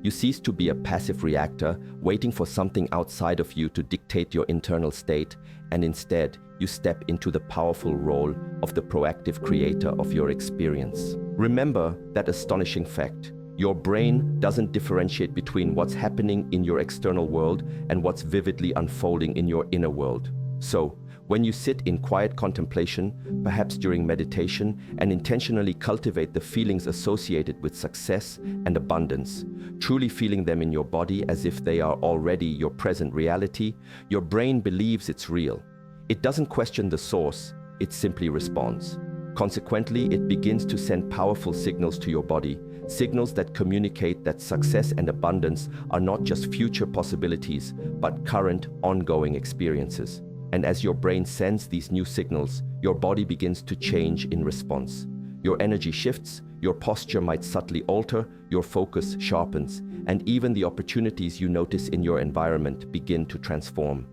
You cease to be a passive reactor, waiting for something outside of you to dictate your internal state, and instead, you step into the powerful role of the proactive creator of your experience. Remember that astonishing fact. Your brain doesn't differentiate between what's happening in your external world and what's vividly unfolding in your inner world. So, when you sit in quiet contemplation, perhaps during meditation, and intentionally cultivate the feelings associated with success and abundance, truly feeling them in your body as if they are already your present reality, your brain believes it's real. It doesn't question the source, it simply responds. Consequently, it begins to send powerful signals to your body, signals that communicate that success and abundance are not just future possibilities, but current, ongoing experiences. And as your brain sends these new signals, your body begins to change in response. Your energy shifts, your posture might subtly alter, your focus sharpens, and even the opportunities you notice in your environment begin to transform.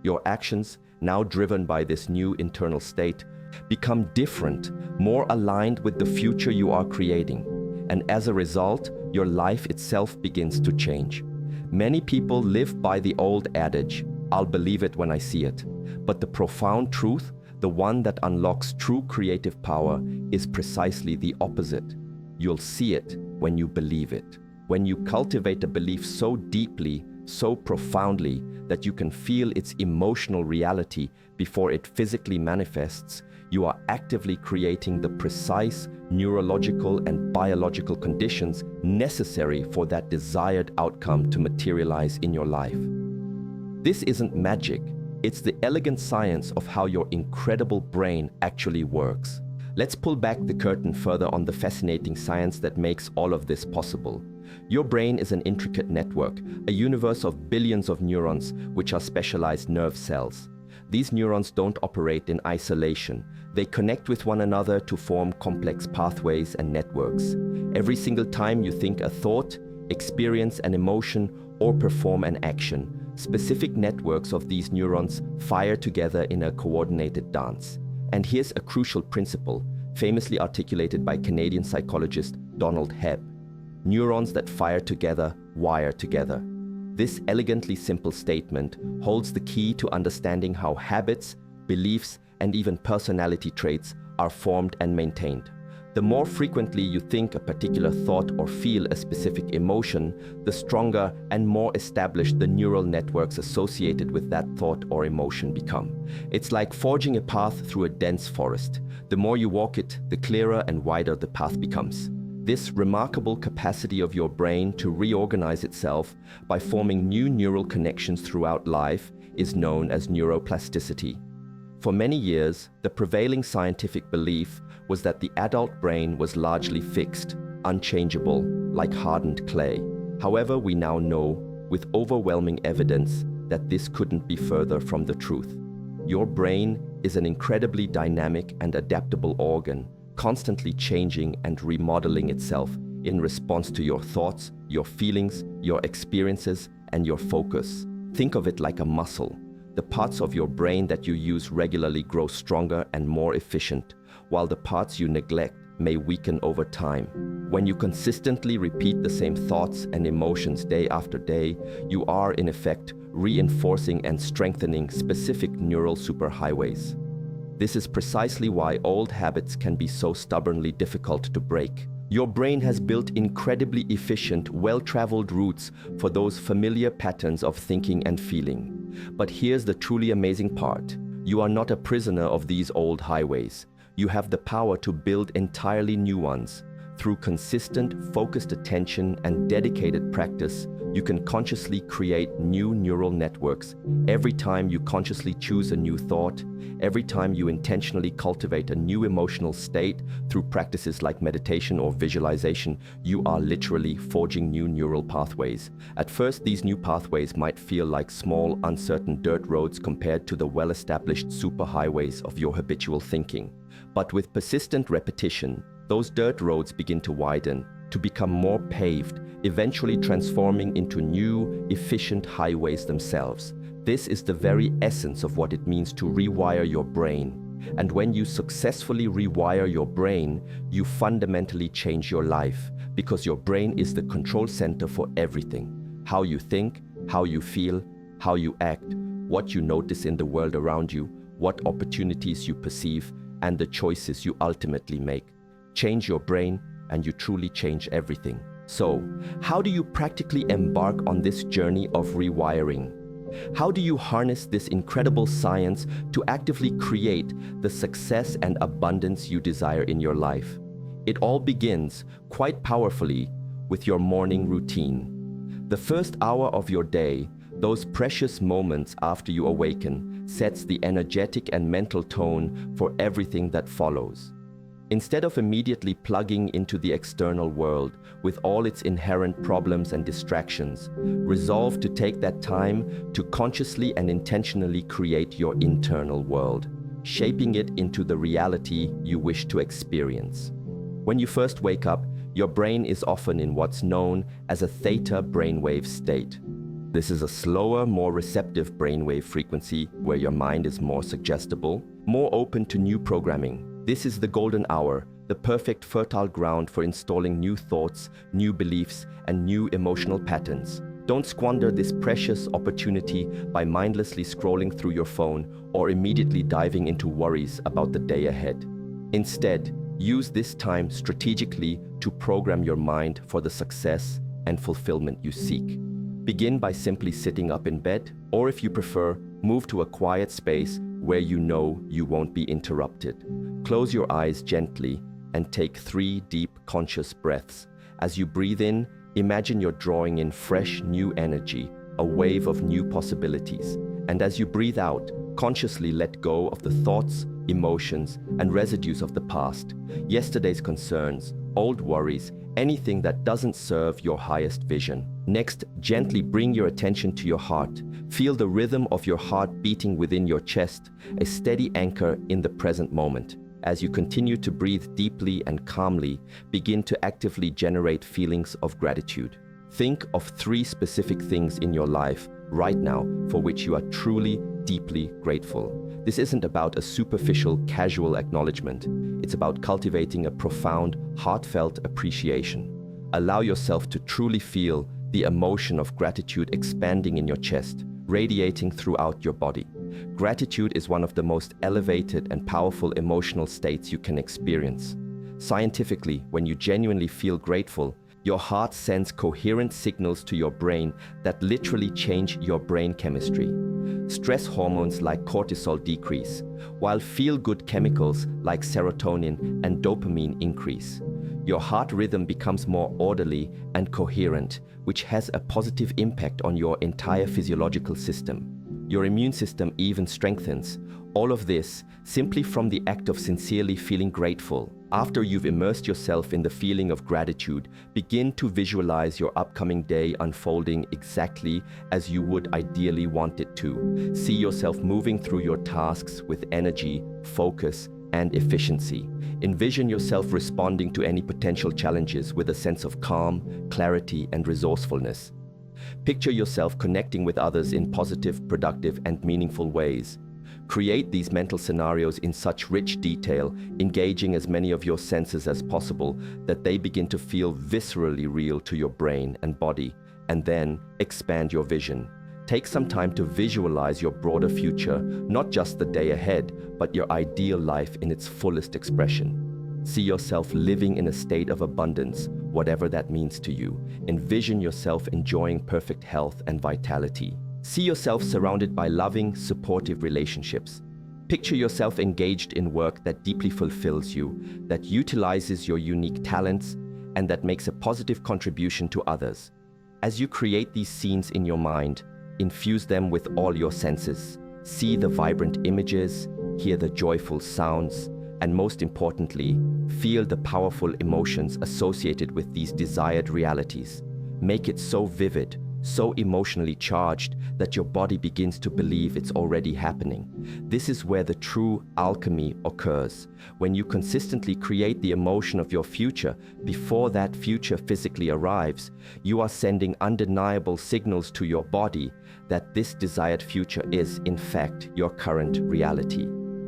Your actions, now driven by this new internal state, become different, more aligned with the future you are creating. And as a result, your life itself begins to change. Many people live by the old adage, "I'll believe it when I see it." But the profound truth, the one that unlocks true creative power, is precisely the opposite. You'll see it when you believe it. When you cultivate a belief so deeply, so profoundly, that you can feel its emotional reality before it physically manifests, you are actively creating the precise neurological and biological conditions necessary for that desired outcome to materialize in your life. This isn't magic. It's the elegant science of how your incredible brain actually works. Let's pull back the curtain further on the fascinating science that makes all of this possible. Your brain is an intricate network, a universe of billions of neurons, which are specialized nerve cells. These neurons don't operate in isolation. They connect with one another to form complex pathways and networks. Every single time you think a thought, experience an emotion, or perform an action, specific networks of these neurons fire together in a coordinated dance. And here's a crucial principle, famously articulated by Canadian psychologist Donald Hebb. Neurons that fire together wire together. This elegantly simple statement holds the key to understanding how habits, beliefs, and even personality traits are formed and maintained. The more frequently you think a particular thought or feel a specific emotion, the stronger and more established the neural networks associated with that thought or emotion become. It's like forging a path through a dense forest. The more you walk it, the clearer and wider the path becomes. This remarkable capacity of your brain to reorganize itself by forming new neural connections throughout life is known as neuroplasticity. For many years, the prevailing scientific belief was that the adult brain was largely fixed, unchangeable, like hardened clay. However, we now know, with overwhelming evidence, that this couldn't be further from the truth. Your brain is an incredibly dynamic and adaptable organ, constantly changing and remodeling itself in response to your thoughts, your feelings, your experiences, and your focus. Think of it like a muscle. The parts of your brain that you use regularly grow stronger and more efficient, while the parts you neglect may weaken over time. When you consistently repeat the same thoughts and emotions day after day, you are in effect reinforcing and strengthening specific neural superhighways. This is precisely why old habits can be so stubbornly difficult to break. Your brain has built incredibly efficient, well-traveled routes for those familiar patterns of thinking and feeling. But here's the truly amazing part. You are not a prisoner of these old highways. You have the power to build entirely new ones. Through consistent, focused attention and dedicated practice, you can consciously create new neural networks. Every time you consciously choose a new thought, every time you intentionally cultivate a new emotional state through practices like meditation or visualization, you are literally forging new neural pathways. At first, these new pathways might feel like small, uncertain dirt roads compared to the well-established superhighways of your habitual thinking. But with persistent repetition, those dirt roads begin to widen, to become more paved, eventually transforming into new, efficient highways themselves. This is the very essence of what it means to rewire your brain. And when you successfully rewire your brain, you fundamentally change your life, because your brain is the control center for everything. How you think, how you feel, how you act, what you notice in the world around you, what opportunities you perceive, and the choices you ultimately make. Change your brain, and you truly change everything. So, how do you practically embark on this journey of rewiring? How do you harness this incredible science to actively create the success and abundance you desire in your life? It all begins, quite powerfully, with your morning routine. The first hour of your day, those precious moments after you awaken, sets the energetic and mental tone for everything that follows. Instead of immediately plugging into the external world with all its inherent problems and distractions, resolve to take that time to consciously and intentionally create your internal world, shaping it into the reality you wish to experience. When you first wake up, your brain is often in what's known as a theta brainwave state. This is a slower, more receptive brainwave frequency where your mind is more suggestible, more open to new programming. This is the golden hour, the perfect fertile ground for installing new thoughts, new beliefs, and new emotional patterns. Don't squander this precious opportunity by mindlessly scrolling through your phone or immediately diving into worries about the day ahead. Instead, use this time strategically to program your mind for the success and fulfillment you seek. Begin by simply sitting up in bed, or if you prefer, move to a quiet space where you know you won't be interrupted. Close your eyes gently and take 3 deep, conscious breaths. As you breathe in, imagine you're drawing in fresh, new energy, a wave of new possibilities. And as you breathe out, consciously let go of the thoughts, emotions, and residues of the past, yesterday's concerns, old worries, anything that doesn't serve your highest vision. Next, gently bring your attention to your heart. Feel the rhythm of your heart beating within your chest, a steady anchor in the present moment. As you continue to breathe deeply and calmly, begin to actively generate feelings of gratitude. Think of 3 specific things in your life right now for which you are truly, deeply grateful. This isn't about a superficial, casual acknowledgement. It's about cultivating a profound, heartfelt appreciation. Allow yourself to truly feel the emotion of gratitude expanding in your chest, radiating throughout your body. Gratitude is one of the most elevated and powerful emotional states you can experience. Scientifically, when you genuinely feel grateful, your heart sends coherent signals to your brain that literally change your brain chemistry. Stress hormones like cortisol decrease, while feel-good chemicals like serotonin and dopamine increase. Your heart rhythm becomes more orderly and coherent, which has a positive impact on your entire physiological system. Your immune system even strengthens. All of this simply from the act of sincerely feeling grateful. After you've immersed yourself in the feeling of gratitude, begin to visualize your upcoming day unfolding exactly as you would ideally want it to. See yourself moving through your tasks with energy, focus, and efficiency. Envision yourself responding to any potential challenges with a sense of calm, clarity, and resourcefulness. Picture yourself connecting with others in positive, productive, and meaningful ways. Create these mental scenarios in such rich detail, engaging as many of your senses as possible, that they begin to feel viscerally real to your brain and body, and then expand your vision. Take some time to visualize your broader future, not just the day ahead, but your ideal life in its fullest expression. See yourself living in a state of abundance, whatever that means to you. Envision yourself enjoying perfect health and vitality. See yourself surrounded by loving, supportive relationships. Picture yourself engaged in work that deeply fulfills you, that utilizes your unique talents, and that makes a positive contribution to others. As you create these scenes in your mind, infuse them with all your senses. See the vibrant images, hear the joyful sounds, and most importantly, feel the powerful emotions associated with these desired realities. Make it so vivid, so emotionally charged that your body begins to believe it's already happening. This is where the true alchemy occurs, when you consistently create the emotion of your future before that future physically arrives. You are sending undeniable signals to your body that this desired future is, in fact, your current reality.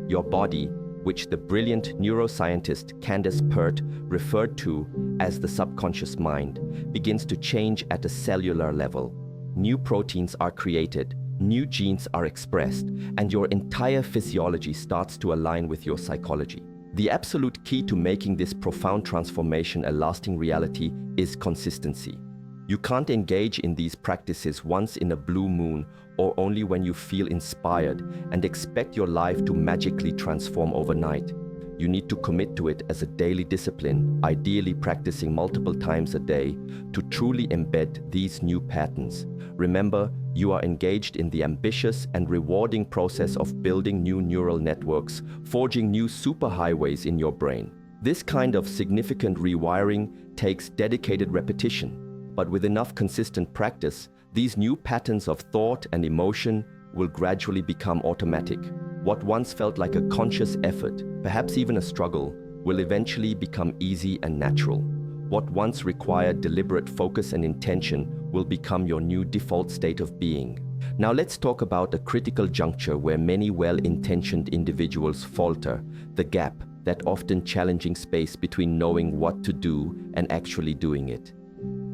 Your body, which the brilliant neuroscientist Candace Pert referred to as the subconscious mind, begins to change at a cellular level. New proteins are created, new genes are expressed, and your entire physiology starts to align with your psychology. The absolute key to making this profound transformation a lasting reality is consistency. You can't engage in these practices once in a blue moon or only when you feel inspired and expect your life to magically transform overnight. You need to commit to it as a daily discipline, ideally practicing multiple times a day to truly embed these new patterns. Remember, you are engaged in the ambitious and rewarding process of building new neural networks, forging new superhighways in your brain. This kind of significant rewiring takes dedicated repetition. But with enough consistent practice, these new patterns of thought and emotion will gradually become automatic. What once felt like a conscious effort, perhaps even a struggle, will eventually become easy and natural. What once required deliberate focus and intention will become your new default state of being. Now let's talk about a critical juncture where many well-intentioned individuals falter, the gap, that often challenging space between knowing what to do and actually doing it.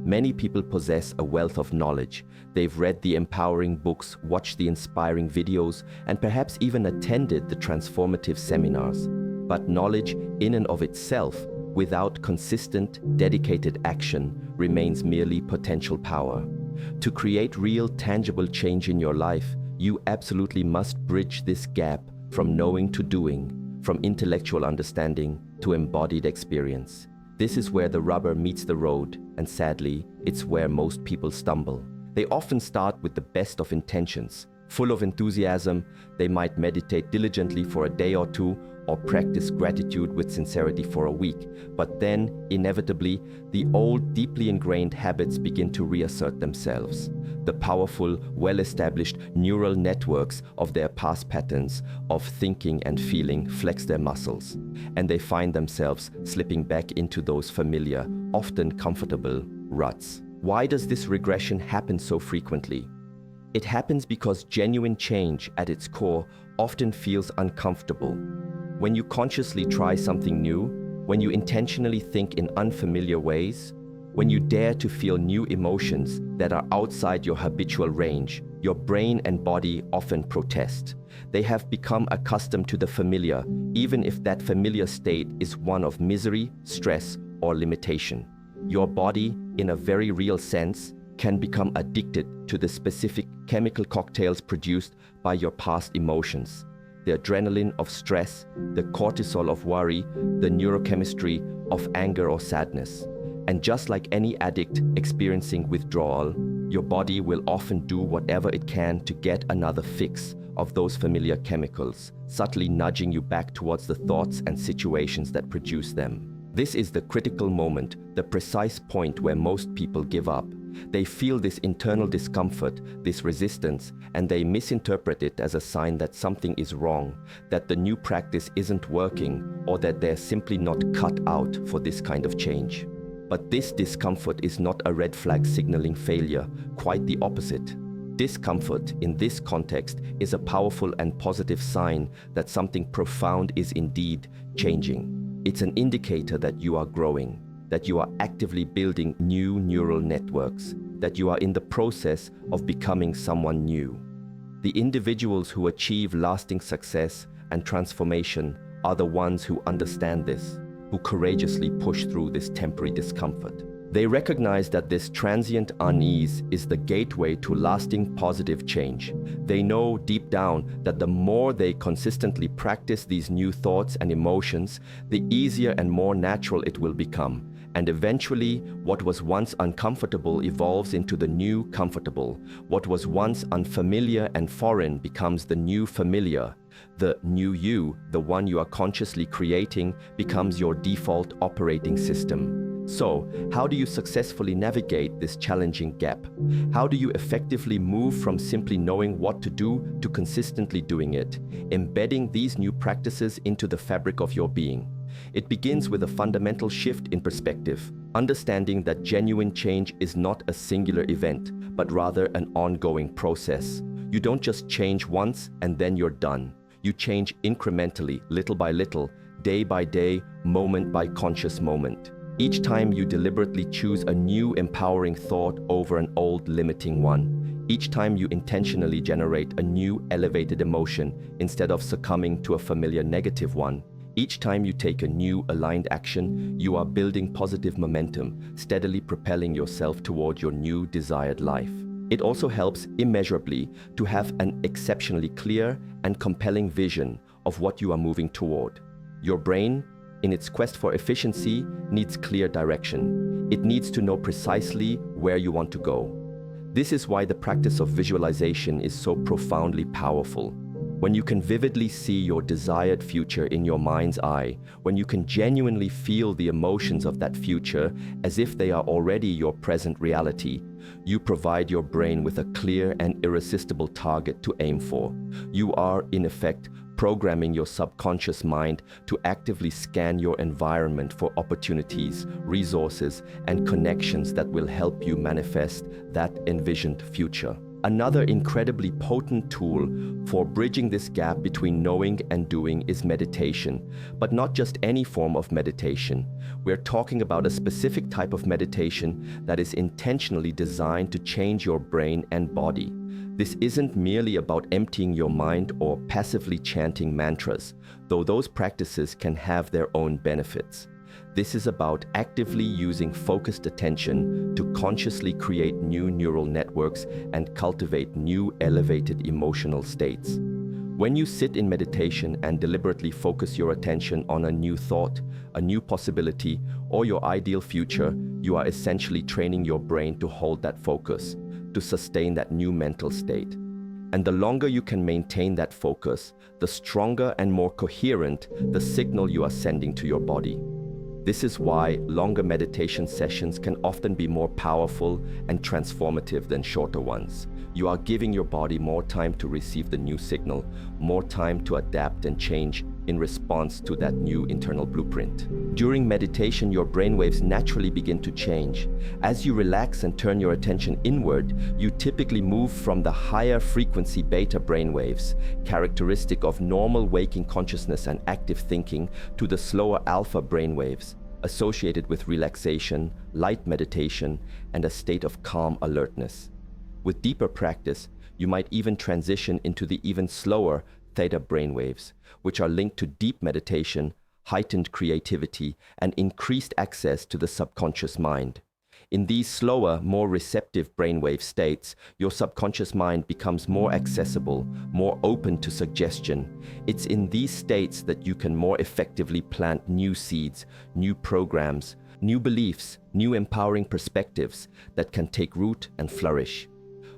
Many people possess a wealth of knowledge. They've read the empowering books, watched the inspiring videos, and perhaps even attended the transformative seminars. But knowledge in and of itself, without consistent, dedicated action, remains merely potential power. To create real, tangible change in your life, you absolutely must bridge this gap from knowing to doing, from intellectual understanding to embodied experience. This is where the rubber meets the road, and sadly, it's where most people stumble. They often start with the best of intentions. Full of enthusiasm, they might meditate diligently for a day or two, or practice gratitude with sincerity for a week. But then, inevitably, the old, deeply ingrained habits begin to reassert themselves. The powerful, well-established neural networks of their past patterns of thinking and feeling flex their muscles, and they find themselves slipping back into those familiar, often comfortable ruts. Why does this regression happen so frequently? It happens because genuine change at its core often feels uncomfortable. When you consciously try something new, when you intentionally think in unfamiliar ways, when you dare to feel new emotions that are outside your habitual range, your brain and body often protest. They have become accustomed to the familiar, even if that familiar state is one of misery, stress, or limitation. Your body, in a very real sense, can become addicted to the specific chemical cocktails produced by your past emotions. The adrenaline of stress, the cortisol of worry, the neurochemistry of anger or sadness. And just like any addict experiencing withdrawal, your body will often do whatever it can to get another fix of those familiar chemicals, subtly nudging you back towards the thoughts and situations that produce them. This is the critical moment, the precise point where most people give up. They feel this internal discomfort, this resistance, and they misinterpret it as a sign that something is wrong, that the new practice isn't working, or that they're simply not cut out for this kind of change. But this discomfort is not a red flag signaling failure, quite the opposite. Discomfort in this context is a powerful and positive sign that something profound is indeed changing. It's an indicator that you are growing, that you are actively building new neural networks, that you are in the process of becoming someone new. The individuals who achieve lasting success and transformation are the ones who understand this, who courageously push through this temporary discomfort. They recognize that this transient unease is the gateway to lasting positive change. They know deep down that the more they consistently practice these new thoughts and emotions, the easier and more natural it will become. And eventually, what was once uncomfortable evolves into the new comfortable. What was once unfamiliar and foreign becomes the new familiar. The new you, the one you are consciously creating, becomes your default operating system. So, how do you successfully navigate this challenging gap? How do you effectively move from simply knowing what to do to consistently doing it, embedding these new practices into the fabric of your being? It begins with a fundamental shift in perspective, understanding that genuine change is not a singular event, but rather an ongoing process. You don't just change once and then you're done. You change incrementally, little by little, day by day, moment by conscious moment. Each time you deliberately choose a new empowering thought over an old limiting one. Each time you intentionally generate a new elevated emotion instead of succumbing to a familiar negative one, each time you take a new aligned action, you are building positive momentum, steadily propelling yourself toward your new desired life. It also helps immeasurably to have an exceptionally clear and compelling vision of what you are moving toward. Your brain, in its quest for efficiency, needs clear direction. It needs to know precisely where you want to go. This is why the practice of visualization is so profoundly powerful. When you can vividly see your desired future in your mind's eye, when you can genuinely feel the emotions of that future as if they are already your present reality, you provide your brain with a clear and irresistible target to aim for. You are, in effect, programming your subconscious mind to actively scan your environment for opportunities, resources, and connections that will help you manifest that envisioned future. Another incredibly potent tool for bridging this gap between knowing and doing is meditation, but not just any form of meditation. We're talking about a specific type of meditation that is intentionally designed to change your brain and body. This isn't merely about emptying your mind or passively chanting mantras, though those practices can have their own benefits. This is about actively using focused attention to consciously create new neural networks and cultivate new elevated emotional states. When you sit in meditation and deliberately focus your attention on a new thought, a new possibility, or your ideal future, you are essentially training your brain to hold that focus, to sustain that new mental state. And the longer you can maintain that focus, the stronger and more coherent the signal you are sending to your body. This is why longer meditation sessions can often be more powerful and transformative than shorter ones. You are giving your body more time to receive the new signal, more time to adapt and change in response to that new internal blueprint. During meditation, your brainwaves naturally begin to change. As you relax and turn your attention inward, you typically move from the higher frequency beta brainwaves, characteristic of normal waking consciousness and active thinking, to the slower alpha brainwaves, associated with relaxation, light meditation, and a state of calm alertness. With deeper practice, you might even transition into the even slower theta brainwaves, which are linked to deep meditation, heightened creativity, and increased access to the subconscious mind. In these slower, more receptive brainwave states, your subconscious mind becomes more accessible, more open to suggestion. It's in these states that you can more effectively plant new seeds, new programs, new beliefs, new empowering perspectives that can take root and flourish.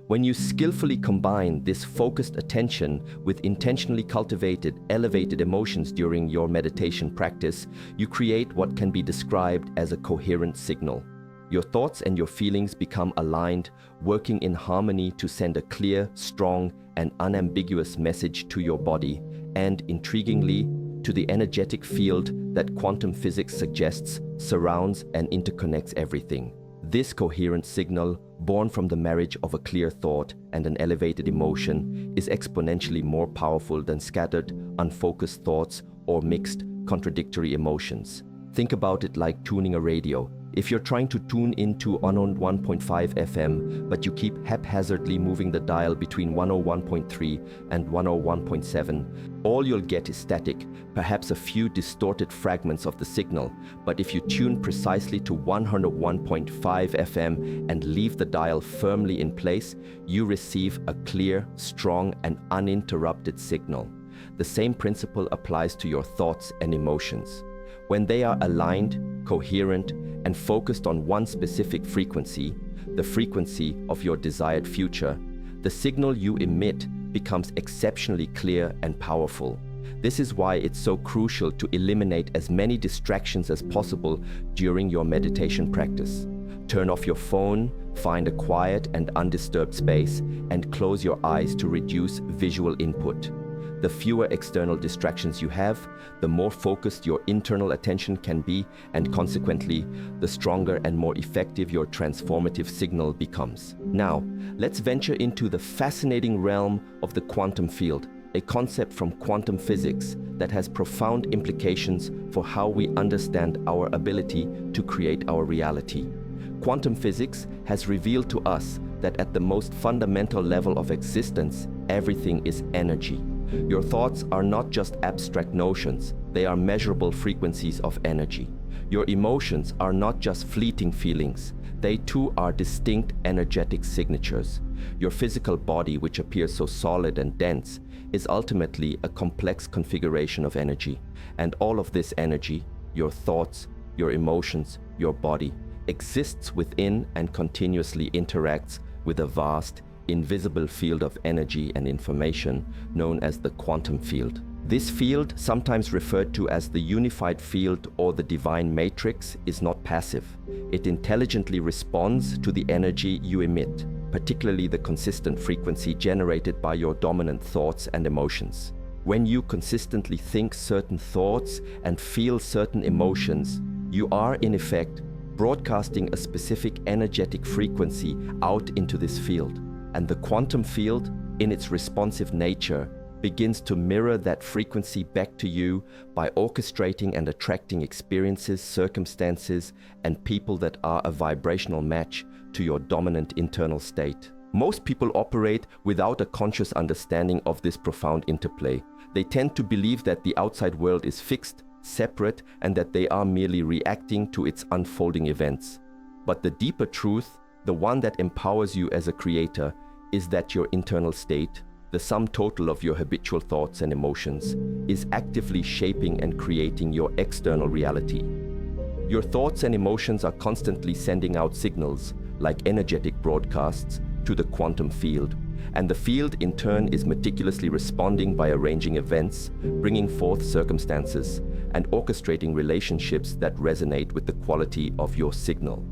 When you skillfully combine this focused attention with intentionally cultivated, elevated emotions during your meditation practice, you create what can be described as a coherent signal. Your thoughts and your feelings become aligned, working in harmony to send a clear, strong, and unambiguous message to your body, and, intriguingly, to the energetic field that quantum physics suggests surrounds and interconnects everything. This coherent signal, born from the marriage of a clear thought and an elevated emotion, is exponentially more powerful than scattered, unfocused thoughts or mixed, contradictory emotions. Think about it like tuning a radio. If you're trying to tune into 101.5 FM, but you keep haphazardly moving the dial between 101.3 and 101.7, all you'll get is static, perhaps a few distorted fragments of the signal. But if you tune precisely to 101.5 FM and leave the dial firmly in place, you receive a clear, strong, and uninterrupted signal. The same principle applies to your thoughts and emotions. When they are aligned, coherent, and focused on one specific frequency, the frequency of your desired future, the signal you emit becomes exceptionally clear and powerful. This is why it's so crucial to eliminate as many distractions as possible during your meditation practice. Turn off your phone, find a quiet and undisturbed space, and close your eyes to reduce visual input. The fewer external distractions you have, the more focused your internal attention can be, and consequently, the stronger and more effective your transformative signal becomes. Now, let's venture into the fascinating realm of the quantum field, a concept from quantum physics that has profound implications for how we understand our ability to create our reality. Quantum physics has revealed to us that at the most fundamental level of existence, everything is energy. Your thoughts are not just abstract notions, they are measurable frequencies of energy. Your emotions are not just fleeting feelings, they too are distinct energetic signatures. Your physical body, which appears so solid and dense, is ultimately a complex configuration of energy. And all of this energy, your thoughts, your emotions, your body, exists within and continuously interacts with a vast, invisible field of energy and information known as the quantum field. This field, sometimes referred to as the unified field or the divine matrix, is not passive. It intelligently responds to the energy you emit, particularly the consistent frequency generated by your dominant thoughts and emotions. When you consistently think certain thoughts and feel certain emotions, you are in effect broadcasting a specific energetic frequency out into this field. And the quantum field, in its responsive nature, begins to mirror that frequency back to you by orchestrating and attracting experiences, circumstances, and people that are a vibrational match to your dominant internal state. Most people operate without a conscious understanding of this profound interplay. They tend to believe that the outside world is fixed, separate, and that they are merely reacting to its unfolding events. But the deeper truth, the one that empowers you as a creator, is that your internal state, the sum total of your habitual thoughts and emotions, is actively shaping and creating your external reality. Your thoughts and emotions are constantly sending out signals, like energetic broadcasts, to the quantum field, and the field in turn is meticulously responding by arranging events, bringing forth circumstances, and orchestrating relationships that resonate with the quality of your signal.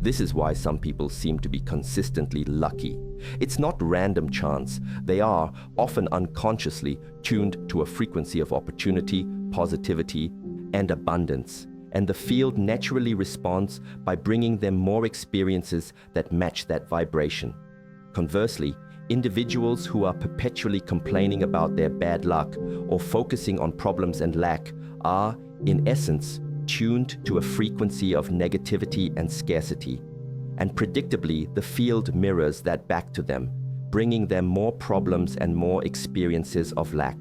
This is why some people seem to be consistently lucky. It's not random chance. They are, often unconsciously, tuned to a frequency of opportunity, positivity, and abundance. And the field naturally responds by bringing them more experiences that match that vibration. Conversely, individuals who are perpetually complaining about their bad luck or focusing on problems and lack are, in essence, tuned to a frequency of negativity and scarcity. And predictably, the field mirrors that back to them, bringing them more problems and more experiences of lack.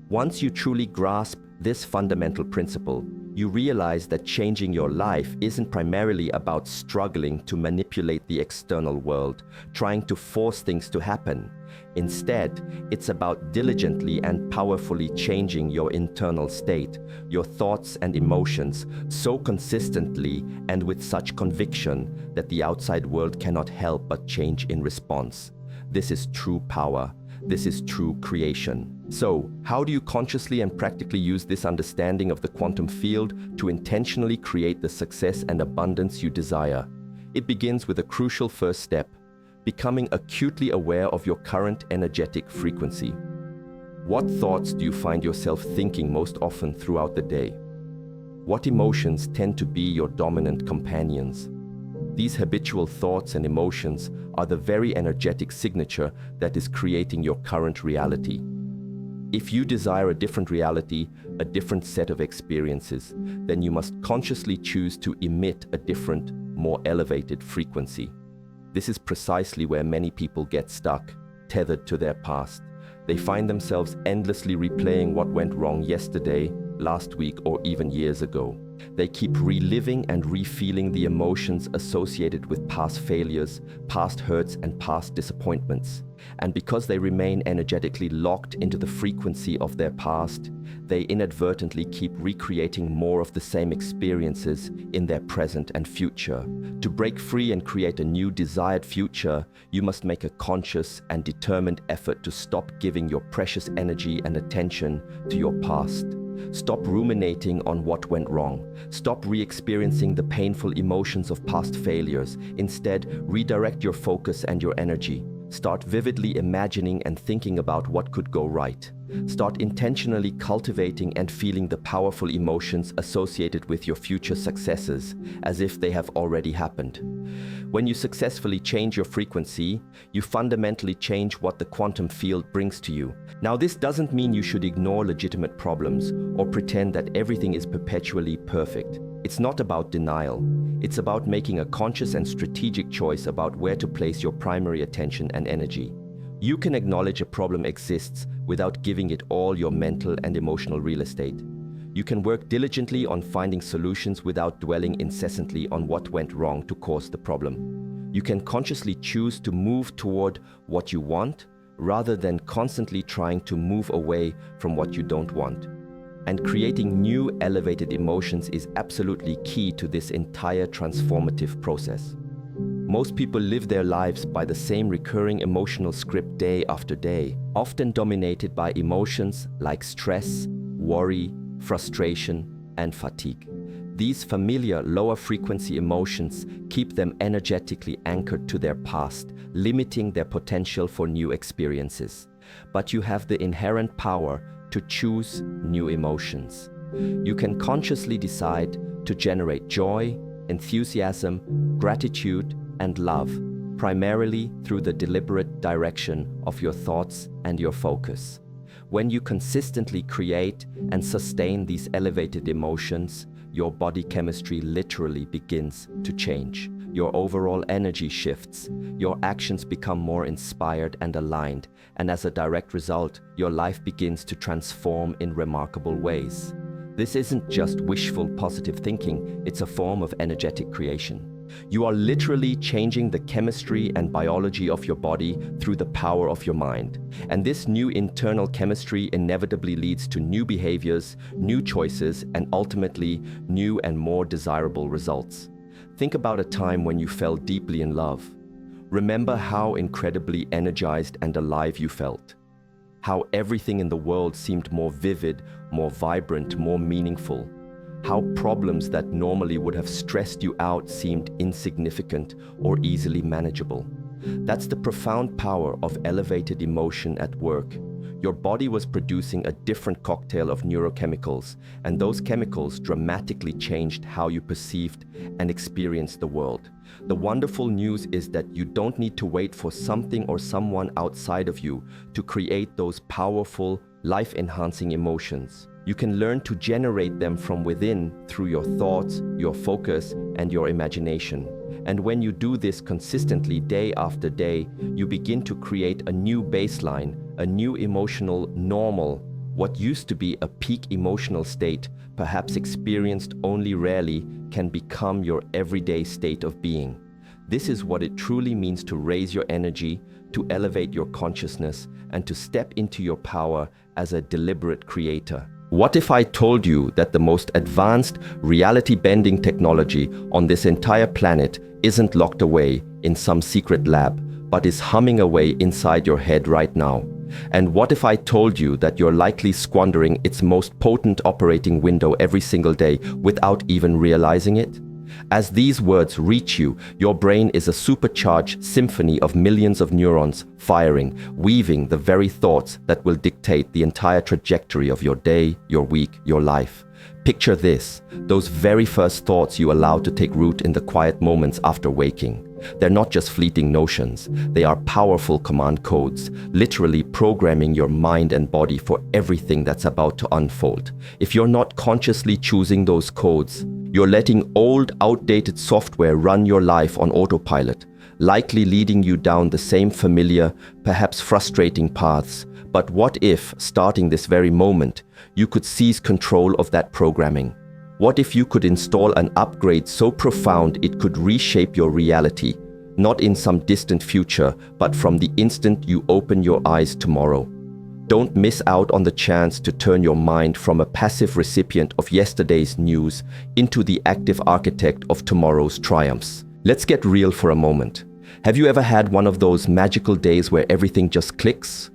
Once you truly grasp this fundamental principle, you realize that changing your life isn't primarily about struggling to manipulate the external world, trying to force things to happen. Instead, it's about diligently and powerfully changing your internal state, your thoughts and emotions, so consistently and with such conviction that the outside world cannot help but change in response. This is true power. This is true creation. So, how do you consciously and practically use this understanding of the quantum field to intentionally create the success and abundance you desire? It begins with a crucial first step: becoming acutely aware of your current energetic frequency. What thoughts do you find yourself thinking most often throughout the day? What emotions tend to be your dominant companions? These habitual thoughts and emotions are the very energetic signature that is creating your current reality. If you desire a different reality, a different set of experiences, then you must consciously choose to emit a different, more elevated frequency. This is precisely where many people get stuck, tethered to their past. They find themselves endlessly replaying what went wrong yesterday, last week, or even years ago. They keep reliving and refeeling the emotions associated with past failures, past hurts, and past disappointments. And because they remain energetically locked into the frequency of their past, they inadvertently keep recreating more of the same experiences in their present and future. To break free and create a new desired future, you must make a conscious and determined effort to stop giving your precious energy and attention to your past. Stop ruminating on what went wrong. Stop re-experiencing the painful emotions of past failures. Instead, redirect your focus and your energy. Start vividly imagining and thinking about what could go right. Start intentionally cultivating and feeling the powerful emotions associated with your future successes, as if they have already happened. When you successfully change your frequency, you fundamentally change what the quantum field brings to you. Now, this doesn't mean you should ignore legitimate problems or pretend that everything is perpetually perfect. It's not about denial. It's about making a conscious and strategic choice about where to place your primary attention and energy. You can acknowledge a problem exists without giving it all your mental and emotional real estate. You can work diligently on finding solutions without dwelling incessantly on what went wrong to cause the problem. You can consciously choose to move toward what you want rather than constantly trying to move away from what you don't want. And creating new elevated emotions is absolutely key to this entire transformative process. Most people live their lives by the same recurring emotional script day after day, often dominated by emotions like stress, worry, frustration, and fatigue. These familiar lower frequency emotions keep them energetically anchored to their past, limiting their potential for new experiences. But you have the inherent power to choose new emotions. You can consciously decide to generate joy, enthusiasm, gratitude, and love, primarily through the deliberate direction of your thoughts and your focus. When you consistently create and sustain these elevated emotions, your body chemistry literally begins to change. Your overall energy shifts, your actions become more inspired and aligned, and as a direct result, your life begins to transform in remarkable ways. This isn't just wishful positive thinking, it's a form of energetic creation. You are literally changing the chemistry and biology of your body through the power of your mind. And this new internal chemistry inevitably leads to new behaviors, new choices, and ultimately new and more desirable results. Think about a time when you fell deeply in love. Remember how incredibly energized and alive you felt. How everything in the world seemed more vivid, more vibrant, more meaningful. How problems that normally would have stressed you out seemed insignificant or easily manageable. That's the profound power of elevated emotion at work. Your body was producing a different cocktail of neurochemicals, and those chemicals dramatically changed how you perceived and experienced the world. The wonderful news is that you don't need to wait for something or someone outside of you to create those powerful, life-enhancing emotions. You can learn to generate them from within through your thoughts, your focus, and your imagination. And when you do this consistently day after day, you begin to create a new baseline, a new emotional normal. What used to be a peak emotional state, perhaps experienced only rarely, can become your everyday state of being. This is what it truly means to raise your energy, to elevate your consciousness, and to step into your power as a deliberate creator. What if I told you that the most advanced reality-bending technology on this entire planet isn't locked away in some secret lab, but is humming away inside your head right now? And what if I told you that you're likely squandering its most potent operating window every single day without even realizing it? As these words reach you, your brain is a supercharged symphony of millions of neurons firing, weaving the very thoughts that will dictate the entire trajectory of your day, your week, your life. Picture this, those very first thoughts you allow to take root in the quiet moments after waking. They're not just fleeting notions, they are powerful command codes, literally programming your mind and body for everything that's about to unfold. If you're not consciously choosing those codes, you're letting old, outdated software run your life on autopilot, likely leading you down the same familiar, perhaps frustrating paths. But what if, starting this very moment, you could seize control of that programming? What if you could install an upgrade so profound it could reshape your reality, not in some distant future, but from the instant you open your eyes tomorrow? Don't miss out on the chance to turn your mind from a passive recipient of yesterday's news into the active architect of tomorrow's triumphs. Let's get real for a moment. Have you ever had one of those magical days where everything just clicks?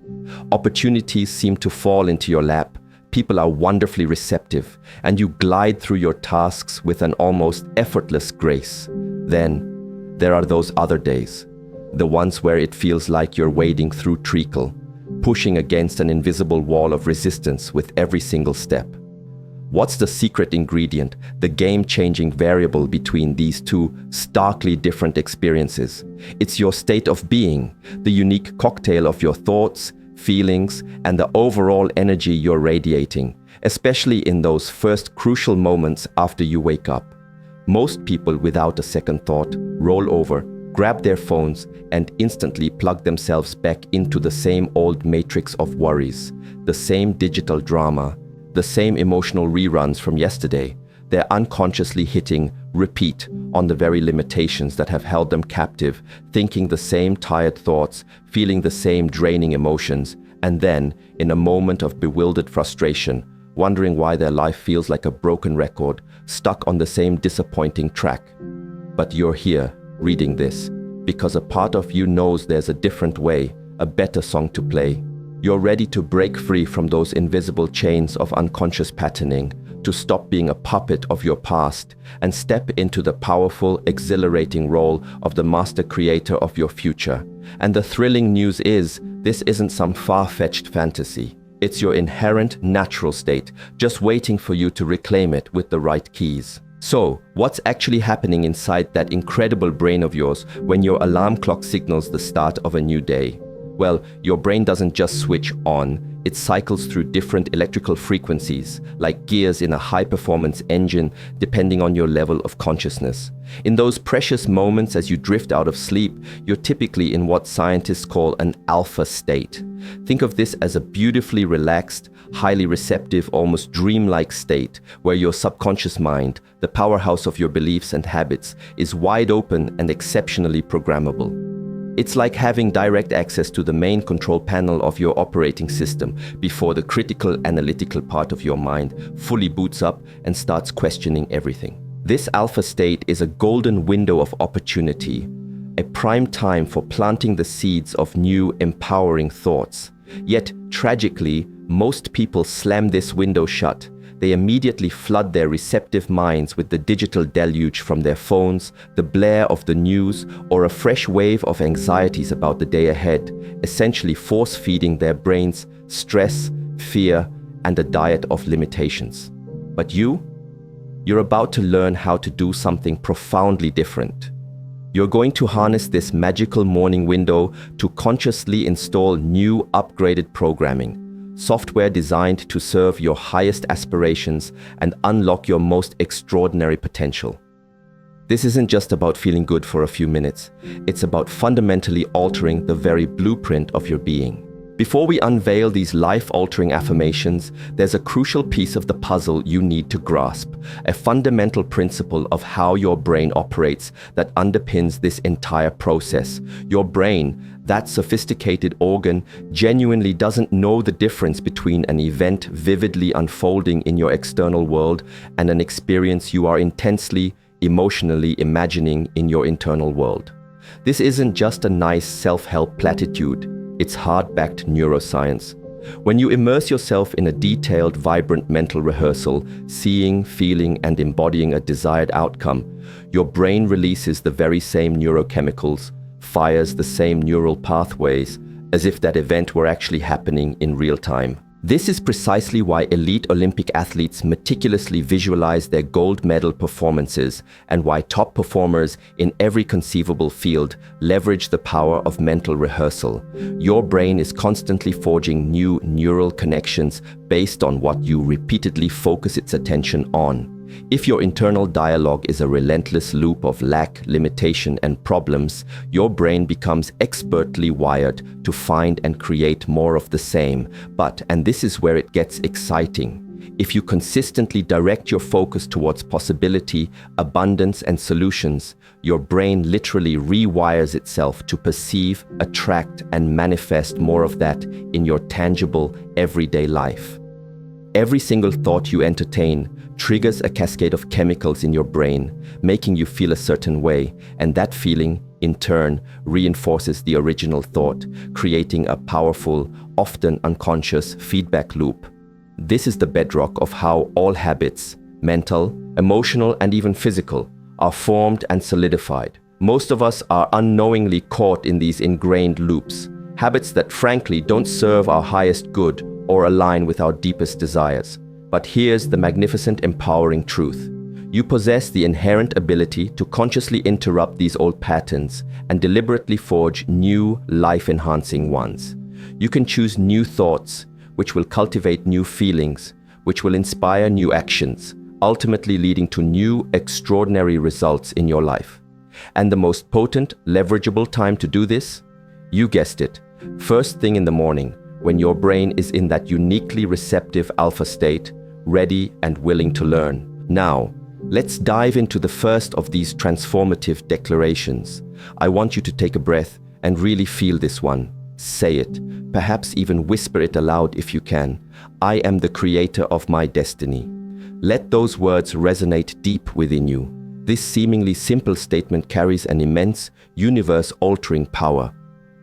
Opportunities seem to fall into your lap, people are wonderfully receptive, and you glide through your tasks with an almost effortless grace. Then, there are those other days, the ones where it feels like you're wading through treacle, pushing against an invisible wall of resistance with every single step. What's the secret ingredient, the game-changing variable between these two starkly different experiences? It's your state of being, the unique cocktail of your thoughts, feelings, and the overall energy you're radiating, especially in those first crucial moments after you wake up. Most people, without a second thought, roll over, grab their phones, and instantly plug themselves back into the same old matrix of worries, the same digital drama, the same emotional reruns from yesterday. They're unconsciously hitting repeat on the very limitations that have held them captive, thinking the same tired thoughts, feeling the same draining emotions, and then, in a moment of bewildered frustration, wondering why their life feels like a broken record, stuck on the same disappointing track. But you're here, reading this, because a part of you knows there's a different way, a better song to play. You're ready to break free from those invisible chains of unconscious patterning, to stop being a puppet of your past and step into the powerful, exhilarating role of the master creator of your future. And the thrilling news is, this isn't some far-fetched fantasy. It's your inherent natural state, just waiting for you to reclaim it with the right keys. So, what's actually happening inside that incredible brain of yours when your alarm clock signals the start of a new day? Well, your brain doesn't just switch on, it cycles through different electrical frequencies, like gears in a high-performance engine, depending on your level of consciousness. In those precious moments as you drift out of sleep, you're typically in what scientists call an alpha state. Think of this as a beautifully relaxed, highly receptive, almost dreamlike state, where your subconscious mind, the powerhouse of your beliefs and habits, is wide open and exceptionally programmable. It's like having direct access to the main control panel of your operating system before the critical analytical part of your mind fully boots up and starts questioning everything. This alpha state is a golden window of opportunity, a prime time for planting the seeds of new, empowering thoughts. Yet, tragically, most people slam this window shut. They immediately flood their receptive minds with the digital deluge from their phones, the blare of the news, or a fresh wave of anxieties about the day ahead, essentially force-feeding their brains stress, fear, and a diet of limitations. But you're about to learn how to do something profoundly different. You're going to harness this magical morning window to consciously install new, upgraded programming. Software designed to serve your highest aspirations and unlock your most extraordinary potential. This isn't just about feeling good for a few minutes. It's about fundamentally altering the very blueprint of your being. Before we unveil these life-altering affirmations, there's a crucial piece of the puzzle you need to grasp, a fundamental principle of how your brain operates that underpins this entire process. Your brain, that sophisticated organ, genuinely doesn't know the difference between an event vividly unfolding in your external world and an experience you are intensely, emotionally imagining in your internal world. This isn't just a nice self-help platitude. It's hard-backed neuroscience. When you immerse yourself in a detailed, vibrant mental rehearsal, seeing, feeling, and embodying a desired outcome, your brain releases the very same neurochemicals, fires the same neural pathways, as if that event were actually happening in real time. This is precisely why elite Olympic athletes meticulously visualize their gold medal performances and why top performers in every conceivable field leverage the power of mental rehearsal. Your brain is constantly forging new neural connections based on what you repeatedly focus its attention on. If your internal dialogue is a relentless loop of lack, limitation, and problems, your brain becomes expertly wired to find and create more of the same. But, and this is where it gets exciting, if you consistently direct your focus towards possibility, abundance, and solutions, your brain literally rewires itself to perceive, attract, and manifest more of that in your tangible, everyday life. Every single thought you entertain triggers a cascade of chemicals in your brain, making you feel a certain way, and that feeling, in turn, reinforces the original thought, creating a powerful, often unconscious feedback loop. This is the bedrock of how all habits, mental, emotional, and even physical, are formed and solidified. Most of us are unknowingly caught in these ingrained loops, habits that frankly don't serve our highest good or align with our deepest desires. But here's the magnificent, empowering truth. You possess the inherent ability to consciously interrupt these old patterns and deliberately forge new, life-enhancing ones. You can choose new thoughts, which will cultivate new feelings, which will inspire new actions, ultimately leading to new, extraordinary results in your life. And the most potent, leverageable time to do this? You guessed it, first thing in the morning, when your brain is in that uniquely receptive alpha state, ready and willing to learn. Now, let's dive into the first of these transformative declarations. I want you to take a breath and really feel this one. Say it, perhaps even whisper it aloud if you can. I am the creator of my destiny. Let those words resonate deep within you. This seemingly simple statement carries an immense, universe-altering power.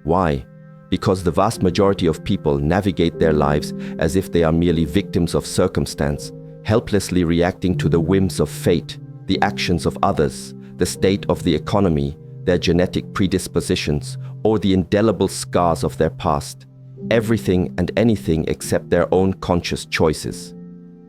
Why? Because the vast majority of people navigate their lives as if they are merely victims of circumstance, helplessly reacting to the whims of fate, the actions of others, the state of the economy, their genetic predispositions, or the indelible scars of their past. Everything and anything except their own conscious choices.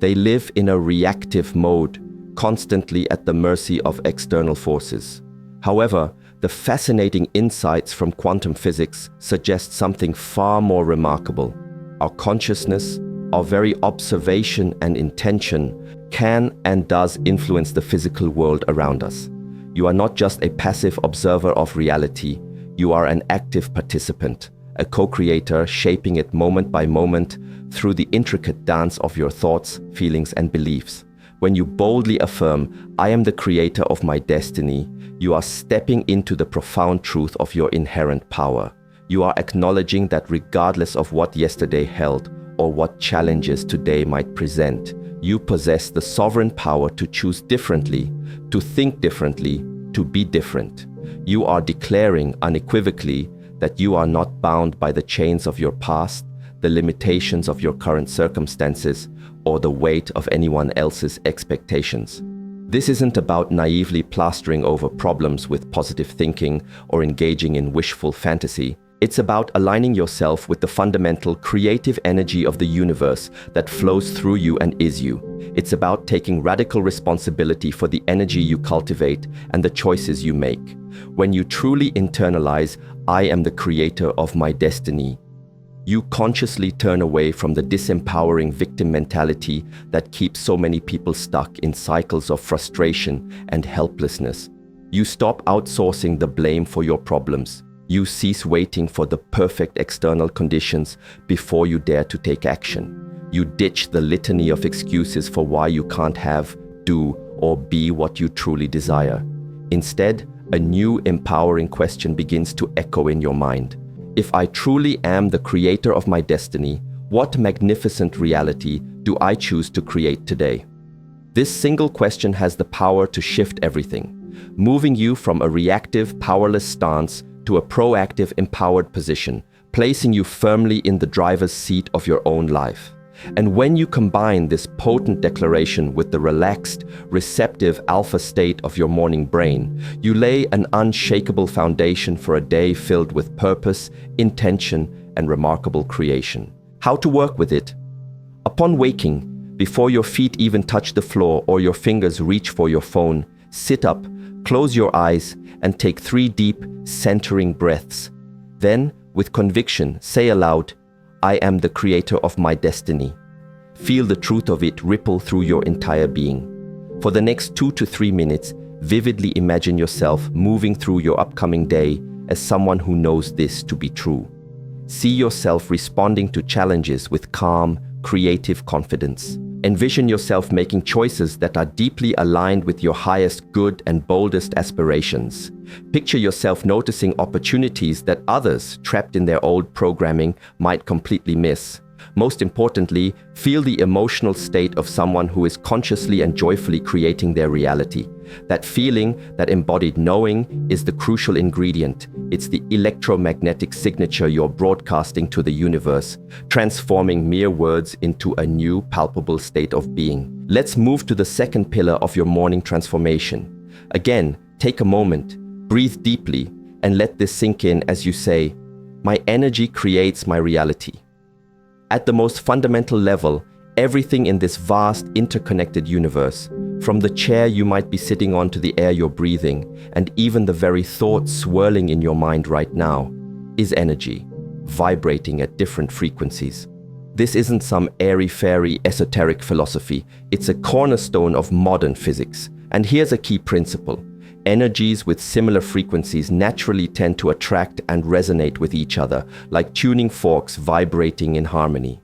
They live in a reactive mode, constantly at the mercy of external forces. However, the fascinating insights from quantum physics suggest something far more remarkable. Our consciousness, our very observation and intention, can and does influence the physical world around us. You are not just a passive observer of reality, you are an active participant, a co-creator shaping it moment by moment through the intricate dance of your thoughts, feelings, and beliefs. When you boldly affirm, I am the creator of my destiny, you are stepping into the profound truth of your inherent power. You are acknowledging that regardless of what yesterday held or what challenges today might present, you possess the sovereign power to choose differently, to think differently, to be different. You are declaring unequivocally that you are not bound by the chains of your past, the limitations of your current circumstances, or the weight of anyone else's expectations. This isn't about naively plastering over problems with positive thinking or engaging in wishful fantasy. It's about aligning yourself with the fundamental creative energy of the universe that flows through you and is you. It's about taking radical responsibility for the energy you cultivate and the choices you make. When you truly internalize, I am the creator of my destiny, you consciously turn away from the disempowering victim mentality that keeps so many people stuck in cycles of frustration and helplessness. You stop outsourcing the blame for your problems. You cease waiting for the perfect external conditions before you dare to take action. You ditch the litany of excuses for why you can't have, do, or be what you truly desire. Instead, a new empowering question begins to echo in your mind. If I truly am the creator of my destiny, what magnificent reality do I choose to create today? This single question has the power to shift everything, moving you from a reactive, powerless stance to a proactive, empowered position, placing you firmly in the driver's seat of your own life. And when you combine this potent declaration with the relaxed, receptive alpha state of your morning brain, you lay an unshakable foundation for a day filled with purpose, intention, and remarkable creation. How to work with it? Upon waking, before your feet even touch the floor or your fingers reach for your phone, sit up, close your eyes, and take 3 deep, centering breaths. Then, with conviction, say aloud, I am the creator of my destiny. Feel the truth of it ripple through your entire being. For the next 2 to 3 minutes, vividly imagine yourself moving through your upcoming day as someone who knows this to be true. See yourself responding to challenges with calm, creative confidence. Envision yourself making choices that are deeply aligned with your highest good and boldest aspirations. Picture yourself noticing opportunities that others, trapped in their old programming, might completely miss. Most importantly, feel the emotional state of someone who is consciously and joyfully creating their reality. That feeling, that embodied knowing, is the crucial ingredient. It's the electromagnetic signature you're broadcasting to the universe, transforming mere words into a new, palpable state of being. Let's move to the second pillar of your morning transformation. Again, take a moment, breathe deeply, and let this sink in as you say, my energy creates my reality. At the most fundamental level, everything in this vast, interconnected universe, from the chair you might be sitting on to the air you're breathing, and even the very thoughts swirling in your mind right now, is energy, vibrating at different frequencies. This isn't some airy-fairy esoteric philosophy. It's a cornerstone of modern physics. And here's a key principle. Energies with similar frequencies naturally tend to attract and resonate with each other, like tuning forks vibrating in harmony.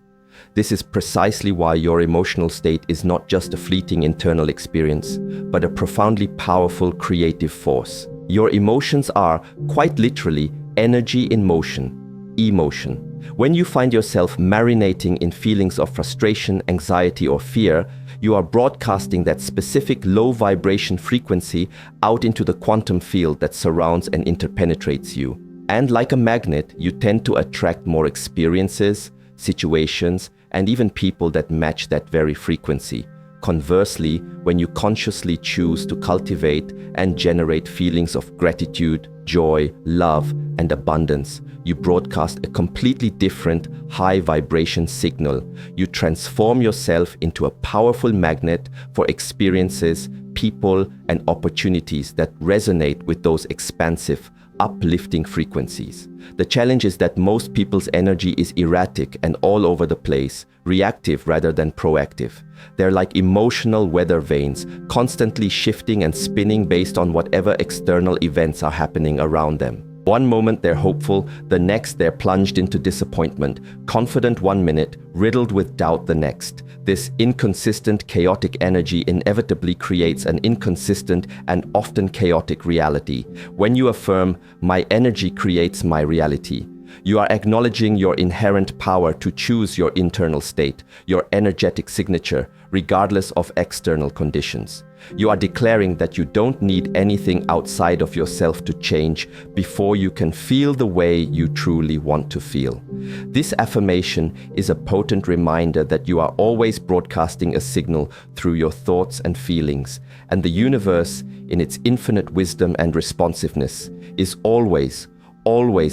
This is precisely why your emotional state is not just a fleeting internal experience, but a profoundly powerful creative force. Your emotions are, quite literally, energy in motion, emotion. When you find yourself marinating in feelings of frustration, anxiety, or fear, you are broadcasting that specific low vibration frequency out into the quantum field that surrounds and interpenetrates you. And like a magnet, you tend to attract more experiences, situations, and even people that match that very frequency. Conversely, when you consciously choose to cultivate and generate feelings of gratitude, joy, love, and abundance, you broadcast a completely different high vibration signal. You transform yourself into a powerful magnet for experiences, people, and opportunities that resonate with those expansive, uplifting frequencies. The challenge is that most people's energy is erratic and all over the place, reactive rather than proactive. They're like emotional weather vanes, constantly shifting and spinning based on whatever external events are happening around them. One moment they're hopeful, the next they're plunged into disappointment, confident one minute, riddled with doubt the next. This inconsistent, chaotic energy inevitably creates an inconsistent and often chaotic reality. When you affirm, "My energy creates my reality," you are acknowledging your inherent power to choose your internal state, your energetic signature, regardless of external conditions. You are declaring that you don't need anything outside of yourself to change before you can feel the way you truly want to feel. This affirmation is a potent reminder that you are always broadcasting a signal through your thoughts and feelings, and the universe, in its infinite wisdom and responsiveness, is always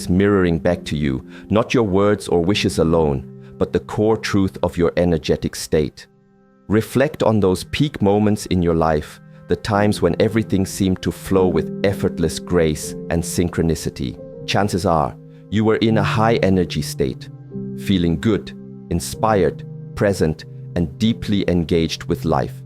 mirroring back to you, not your words or wishes alone, but the core truth of your energetic state. Reflect on those peak moments in your life, the times when everything seemed to flow with effortless grace and synchronicity. Chances are, you were in a high energy state, feeling good, inspired, present, and deeply engaged with life.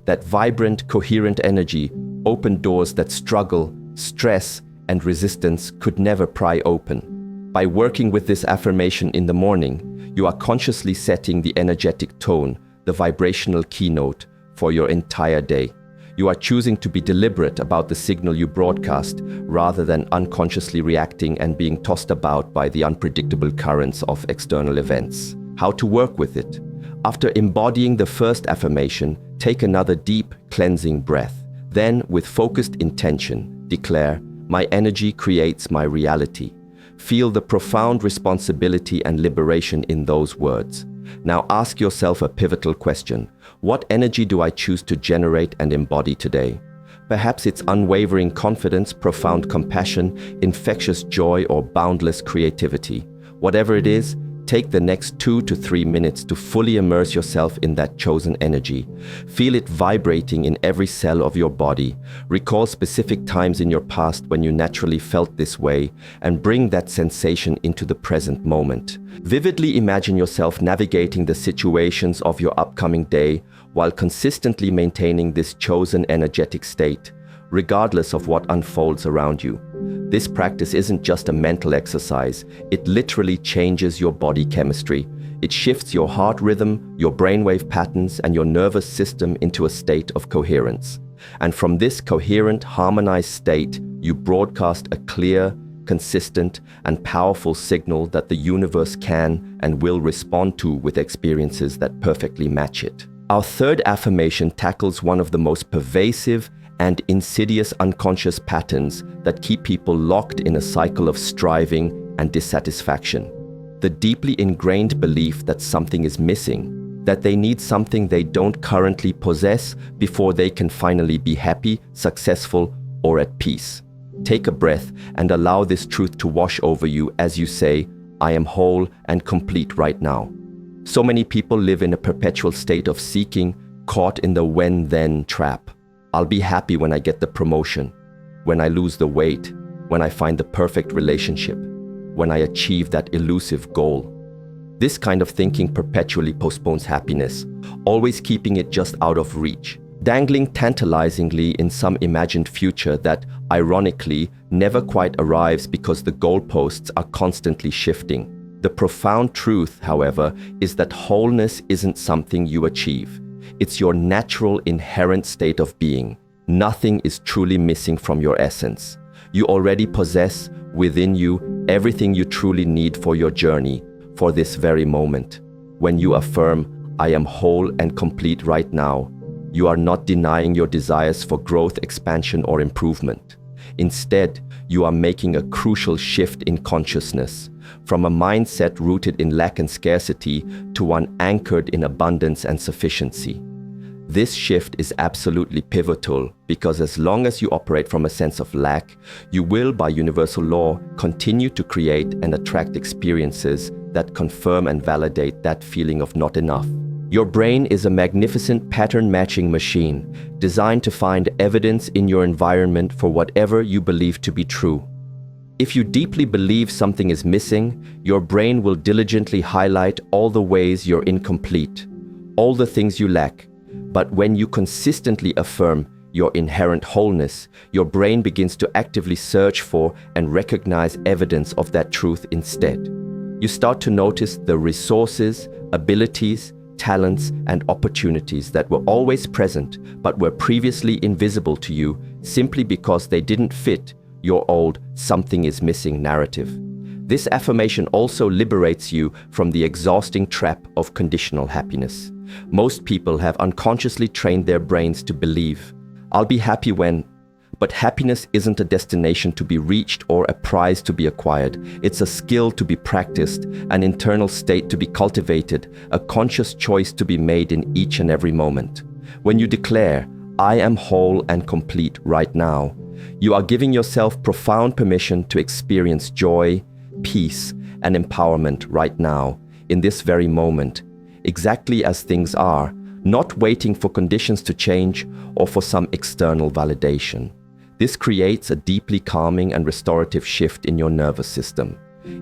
That vibrant, coherent energy opened doors that struggle, stress, and resistance could never pry open. By working with this affirmation in the morning, you are consciously setting the energetic tone, the vibrational keynote for your entire day. You are choosing to be deliberate about the signal you broadcast rather than unconsciously reacting and being tossed about by the unpredictable currents of external events. How to work with it? After embodying the first affirmation, take another deep, cleansing breath. Then, with focused intention, declare, "My energy creates my reality." Feel the profound responsibility and liberation in those words. Now ask yourself a pivotal question. What energy do I choose to generate and embody today? Perhaps it's unwavering confidence, profound compassion, infectious joy, or boundless creativity. Whatever it is, take the next 2 to 3 minutes to fully immerse yourself in that chosen energy. Feel it vibrating in every cell of your body. Recall specific times in your past when you naturally felt this way, and bring that sensation into the present moment. Vividly imagine yourself navigating the situations of your upcoming day while consistently maintaining this chosen energetic state, regardless of what unfolds around you. This practice isn't just a mental exercise, it literally changes your body chemistry. It shifts your heart rhythm, your brainwave patterns, and your nervous system into a state of coherence. And from this coherent, harmonized state, you broadcast a clear, consistent, and powerful signal that the universe can and will respond to with experiences that perfectly match it. Our third affirmation tackles one of the most pervasive and insidious unconscious patterns that keep people locked in a cycle of striving and dissatisfaction. The deeply ingrained belief that something is missing, that they need something they don't currently possess before they can finally be happy, successful, or at peace. Take a breath and allow this truth to wash over you as you say, "I am whole and complete right now." So many people live in a perpetual state of seeking, caught in the when-then trap. I'll be happy when I get the promotion, when I lose the weight, when I find the perfect relationship, when I achieve that elusive goal. This kind of thinking perpetually postpones happiness, always keeping it just out of reach, dangling tantalizingly in some imagined future that, ironically, never quite arrives because the goalposts are constantly shifting. The profound truth, however, is that wholeness isn't something you achieve. It's your natural, inherent state of being. Nothing is truly missing from your essence. You already possess, within you, everything you truly need for your journey, for this very moment. When you affirm, "I am whole and complete right now," you are not denying your desires for growth, expansion, or improvement. Instead, you are making a crucial shift in consciousness, from a mindset rooted in lack and scarcity to one anchored in abundance and sufficiency. This shift is absolutely pivotal because as long as you operate from a sense of lack, you will, by universal law, continue to create and attract experiences that confirm and validate that feeling of not enough. Your brain is a magnificent pattern-matching machine designed to find evidence in your environment for whatever you believe to be true. If you deeply believe something is missing, your brain will diligently highlight all the ways you're incomplete, all the things you lack. But when you consistently affirm your inherent wholeness, your brain begins to actively search for and recognize evidence of that truth instead. You start to notice the resources, abilities, talents, and opportunities that were always present but were previously invisible to you simply because they didn't fit your old "something is missing" narrative. This affirmation also liberates you from the exhausting trap of conditional happiness. Most people have unconsciously trained their brains to believe, "I'll be happy when..." But happiness isn't a destination to be reached or a prize to be acquired. It's a skill to be practiced, an internal state to be cultivated, a conscious choice to be made in each and every moment. When you declare, "I am whole and complete right now," you are giving yourself profound permission to experience joy, peace, and empowerment right now, in this very moment, exactly as things are, not waiting for conditions to change or for some external validation. This creates a deeply calming and restorative shift in your nervous system.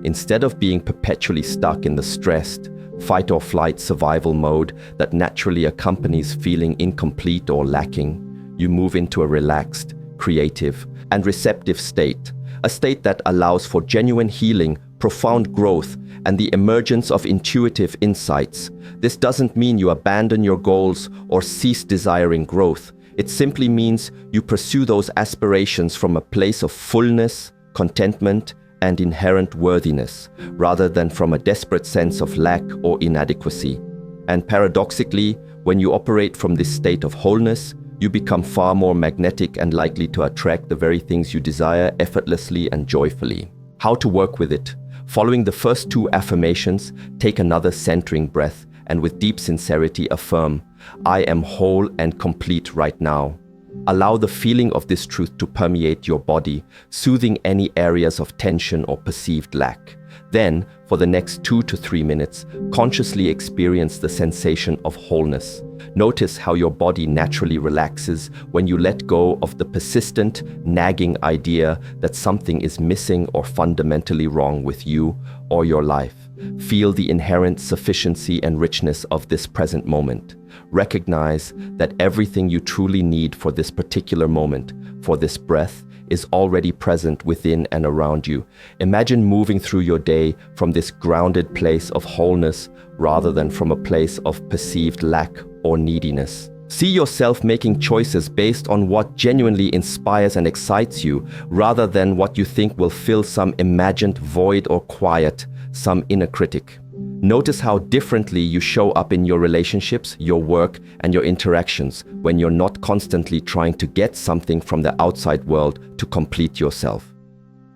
Instead of being perpetually stuck in the stressed, fight-or-flight survival mode that naturally accompanies feeling incomplete or lacking, you move into a relaxed, creative, and receptive state, a state that allows for genuine healing, profound growth, and the emergence of intuitive insights. This doesn't mean you abandon your goals or cease desiring growth. It simply means you pursue those aspirations from a place of fullness, contentment, and inherent worthiness, rather than from a desperate sense of lack or inadequacy. And paradoxically, when you operate from this state of wholeness, you become far more magnetic and likely to attract the very things you desire effortlessly and joyfully. How to work with it? Following the first two affirmations, take another centering breath and with deep sincerity affirm, "I am whole and complete right now." Allow the feeling of this truth to permeate your body, soothing any areas of tension or perceived lack. Then, for the next 2 to 3 minutes, consciously experience the sensation of wholeness. Notice how your body naturally relaxes when you let go of the persistent, nagging idea that something is missing or fundamentally wrong with you or your life. Feel the inherent sufficiency and richness of this present moment. Recognize that everything you truly need for this particular moment, for this breath, is already present within and around you. Imagine moving through your day from this grounded place of wholeness rather than from a place of perceived lack or neediness. See yourself making choices based on what genuinely inspires and excites you, rather than what you think will fill some imagined void or quiet some inner critic. Notice how differently you show up in your relationships, your work, and your interactions when you're not constantly trying to get something from the outside world to complete yourself.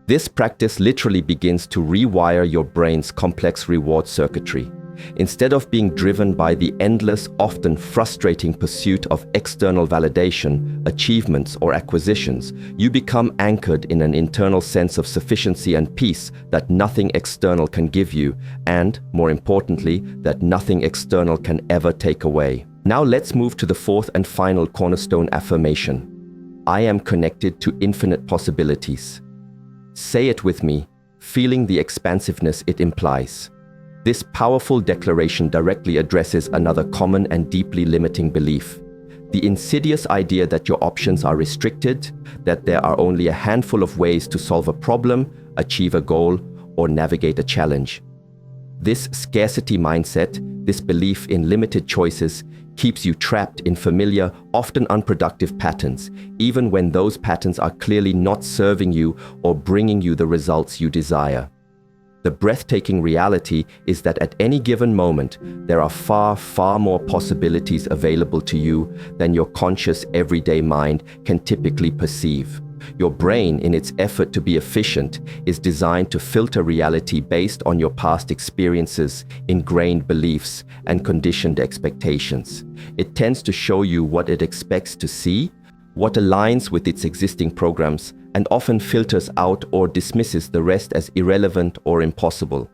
This practice literally begins to rewire your brain's complex reward circuitry. Instead of being driven by the endless, often frustrating pursuit of external validation, achievements, or acquisitions, you become anchored in an internal sense of sufficiency and peace that nothing external can give you, and, more importantly, that nothing external can ever take away. Now let's move to the fourth and final cornerstone affirmation. I am connected to infinite possibilities. Say it with me, feeling the expansiveness it implies. This powerful declaration directly addresses another common and deeply limiting belief: the insidious idea that your options are restricted, that there are only a handful of ways to solve a problem, achieve a goal, or navigate a challenge. This scarcity mindset, this belief in limited choices, keeps you trapped in familiar, often unproductive patterns, even when those patterns are clearly not serving you or bringing you the results you desire. The breathtaking reality is that at any given moment, there are far, far more possibilities available to you than your conscious everyday mind can typically perceive. Your brain, in its effort to be efficient, is designed to filter reality based on your past experiences, ingrained beliefs, and conditioned expectations. It tends to show you what it expects to see, what aligns with its existing programs, and often filters out or dismisses the rest as irrelevant or impossible.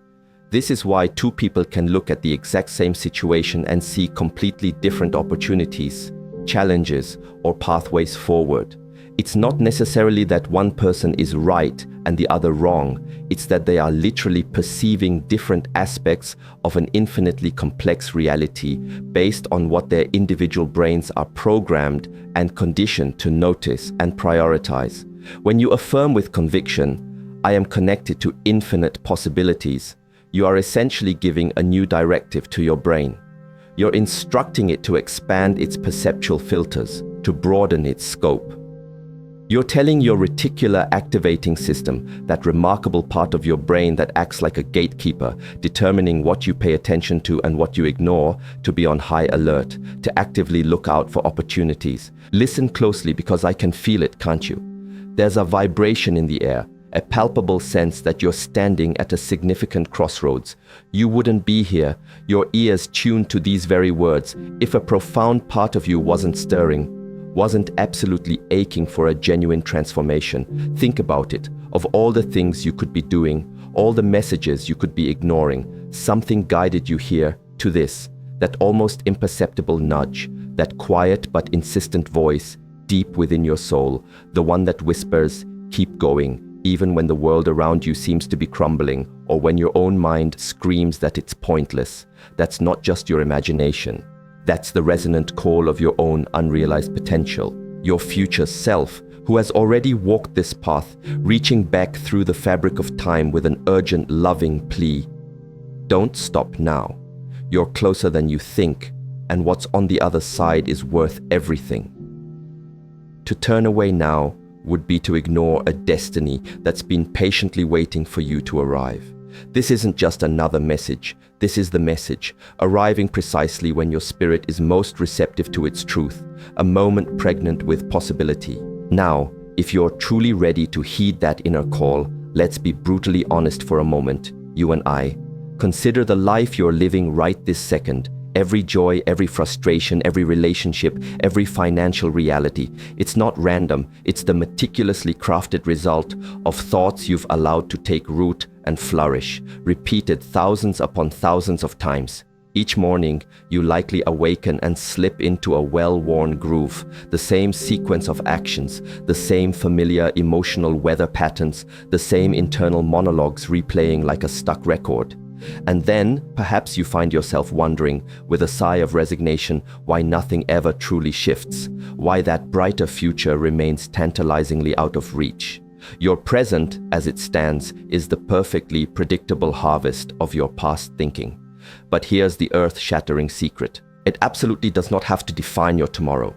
This is why two people can look at the exact same situation and see completely different opportunities, challenges, or pathways forward. It's not necessarily that one person is right and the other wrong. It's that they are literally perceiving different aspects of an infinitely complex reality based on what their individual brains are programmed and conditioned to notice and prioritize. When you affirm with conviction, "I am connected to infinite possibilities," you are essentially giving a new directive to your brain. You're instructing it to expand its perceptual filters, to broaden its scope. You're telling your reticular activating system, that remarkable part of your brain that acts like a gatekeeper, determining what you pay attention to and what you ignore, to be on high alert, to actively look out for opportunities. Listen closely, because I can feel it, can't you? There's a vibration in the air, a palpable sense that you're standing at a significant crossroads. You wouldn't be here, your ears tuned to these very words, if a profound part of you wasn't stirring, wasn't absolutely aching for a genuine transformation. Think about it. Of all the things you could be doing, all the messages you could be ignoring, something guided you here to this, that almost imperceptible nudge, that quiet but insistent voice deep within your soul, the one that whispers, "Keep going," even when the world around you seems to be crumbling, or when your own mind screams that it's pointless. That's not just your imagination. That's the resonant call of your own unrealized potential, your future self, who has already walked this path, reaching back through the fabric of time with an urgent, loving plea. Don't stop now. You're closer than you think, and what's on the other side is worth everything. To turn away now would be to ignore a destiny that's been patiently waiting for you to arrive. This isn't just another message. This is the message, arriving precisely when your spirit is most receptive to its truth, a moment pregnant with possibility. Now, if you're truly ready to heed that inner call, let's be brutally honest for a moment, you and I. Consider the life you're living right this second. Every joy, every frustration, every relationship, every financial reality. It's not random. It's the meticulously crafted result of thoughts you've allowed to take root and flourish, repeated thousands upon thousands of times. Each morning, you likely awaken and slip into a well-worn groove, the same sequence of actions, the same familiar emotional weather patterns, the same internal monologues replaying like a stuck record. And then, perhaps you find yourself wondering, with a sigh of resignation, why nothing ever truly shifts, why that brighter future remains tantalizingly out of reach. Your present, as it stands, is the perfectly predictable harvest of your past thinking. But here's the earth-shattering secret. It absolutely does not have to define your tomorrow.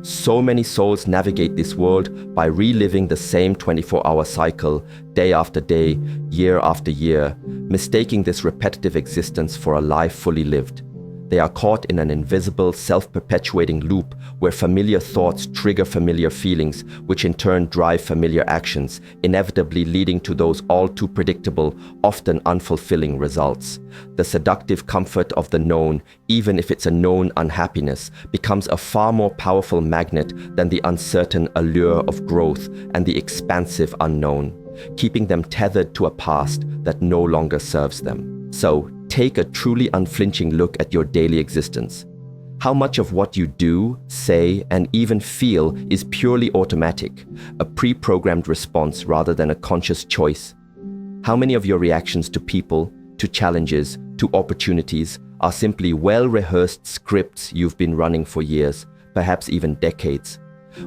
So many souls navigate this world by reliving the same 24-hour cycle, day after day, year after year, mistaking this repetitive existence for a life fully lived. They are caught in an invisible, self-perpetuating loop where familiar thoughts trigger familiar feelings, which in turn drive familiar actions, inevitably leading to those all too predictable, often unfulfilling results. The seductive comfort of the known, even if it's a known unhappiness, becomes a far more powerful magnet than the uncertain allure of growth and the expansive unknown, keeping them tethered to a past that no longer serves them. So, take a truly unflinching look at your daily existence. How much of what you do, say, and even feel is purely automatic, a pre-programmed response rather than a conscious choice? How many of your reactions to people, to challenges, to opportunities, are simply well-rehearsed scripts you've been running for years, perhaps even decades.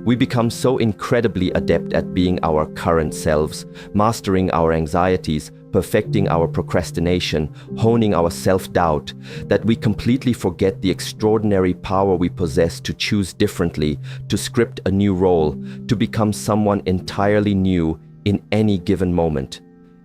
We become so incredibly adept at being our current selves, mastering our anxieties, perfecting our procrastination, honing our self-doubt, that we completely forget the extraordinary power we possess to choose differently, to script a new role, to become someone entirely new in any given moment.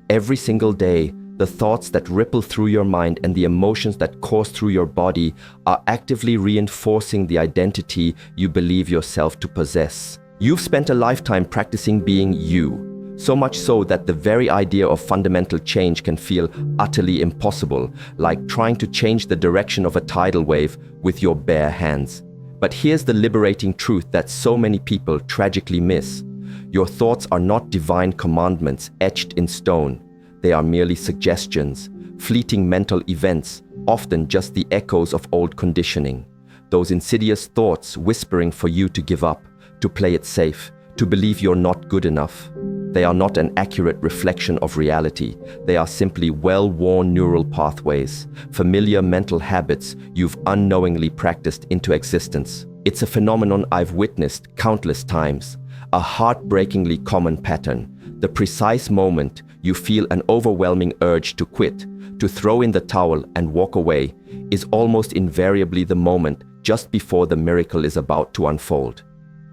Every single day, the thoughts that ripple through your mind and the emotions that course through your body are actively reinforcing the identity you believe yourself to possess. You've spent a lifetime practicing being you, so much so that the very idea of fundamental change can feel utterly impossible, like trying to change the direction of a tidal wave with your bare hands. But here's the liberating truth that so many people tragically miss. Your thoughts are not divine commandments etched in stone. They are merely suggestions, fleeting mental events, often just the echoes of old conditioning. Those insidious thoughts whispering for you to give up, to play it safe, to believe you're not good enough. They are not an accurate reflection of reality. They are simply well-worn neural pathways, familiar mental habits you've unknowingly practiced into existence. It's a phenomenon I've witnessed countless times, a heartbreakingly common pattern. The precise moment you feel an overwhelming urge to quit, to throw in the towel and walk away, is almost invariably the moment just before the miracle is about to unfold.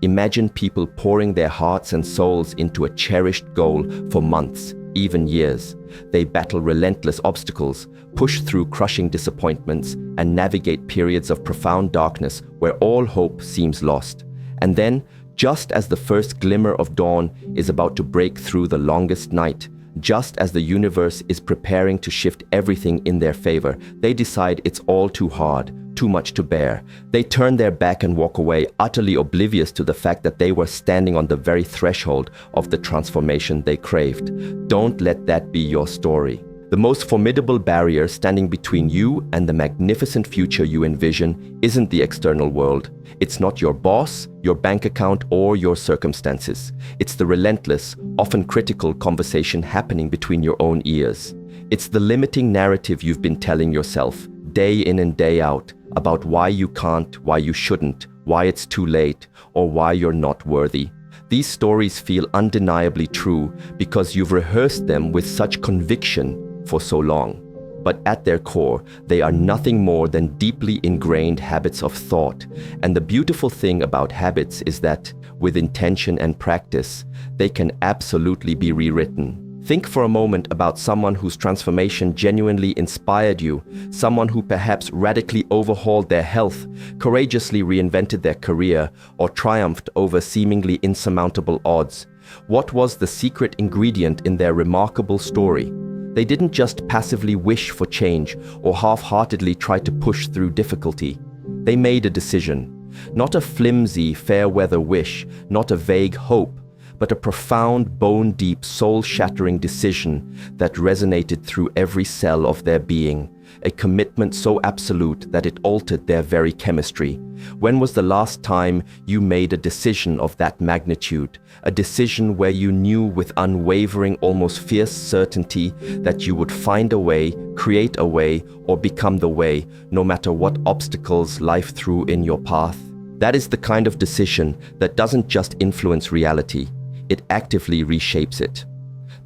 Imagine people pouring their hearts and souls into a cherished goal for months, even years. They battle relentless obstacles, push through crushing disappointments, and navigate periods of profound darkness where all hope seems lost. And then, just as the first glimmer of dawn is about to break through the longest night, just as the universe is preparing to shift everything in their favor, they decide it's all too hard, too much to bear. They turn their back and walk away, utterly oblivious to the fact that they were standing on the very threshold of the transformation they craved. Don't let that be your story. The most formidable barrier standing between you and the magnificent future you envision isn't the external world. It's not your boss, your bank account, or your circumstances. It's the relentless, often critical conversation happening between your own ears. It's the limiting narrative you've been telling yourself, day in and day out, about why you can't, why you shouldn't, why it's too late, or why you're not worthy. These stories feel undeniably true because you've rehearsed them with such conviction for so long. But at their core, they are nothing more than deeply ingrained habits of thought. And the beautiful thing about habits is that, with intention and practice, they can absolutely be rewritten. Think for a moment about someone whose transformation genuinely inspired you, someone who perhaps radically overhauled their health, courageously reinvented their career, or triumphed over seemingly insurmountable odds. What was the secret ingredient in their remarkable story? They didn't just passively wish for change or half-heartedly try to push through difficulty. They made a decision. Not a flimsy, fair-weather wish, not a vague hope, but a profound, bone-deep, soul-shattering decision that resonated through every cell of their being, a commitment so absolute that it altered their very chemistry. When was the last time you made a decision of that magnitude? A decision where you knew with unwavering, almost fierce certainty that you would find a way, create a way, or become the way, no matter what obstacles life threw in your path? That is the kind of decision that doesn't just influence reality, it actively reshapes it.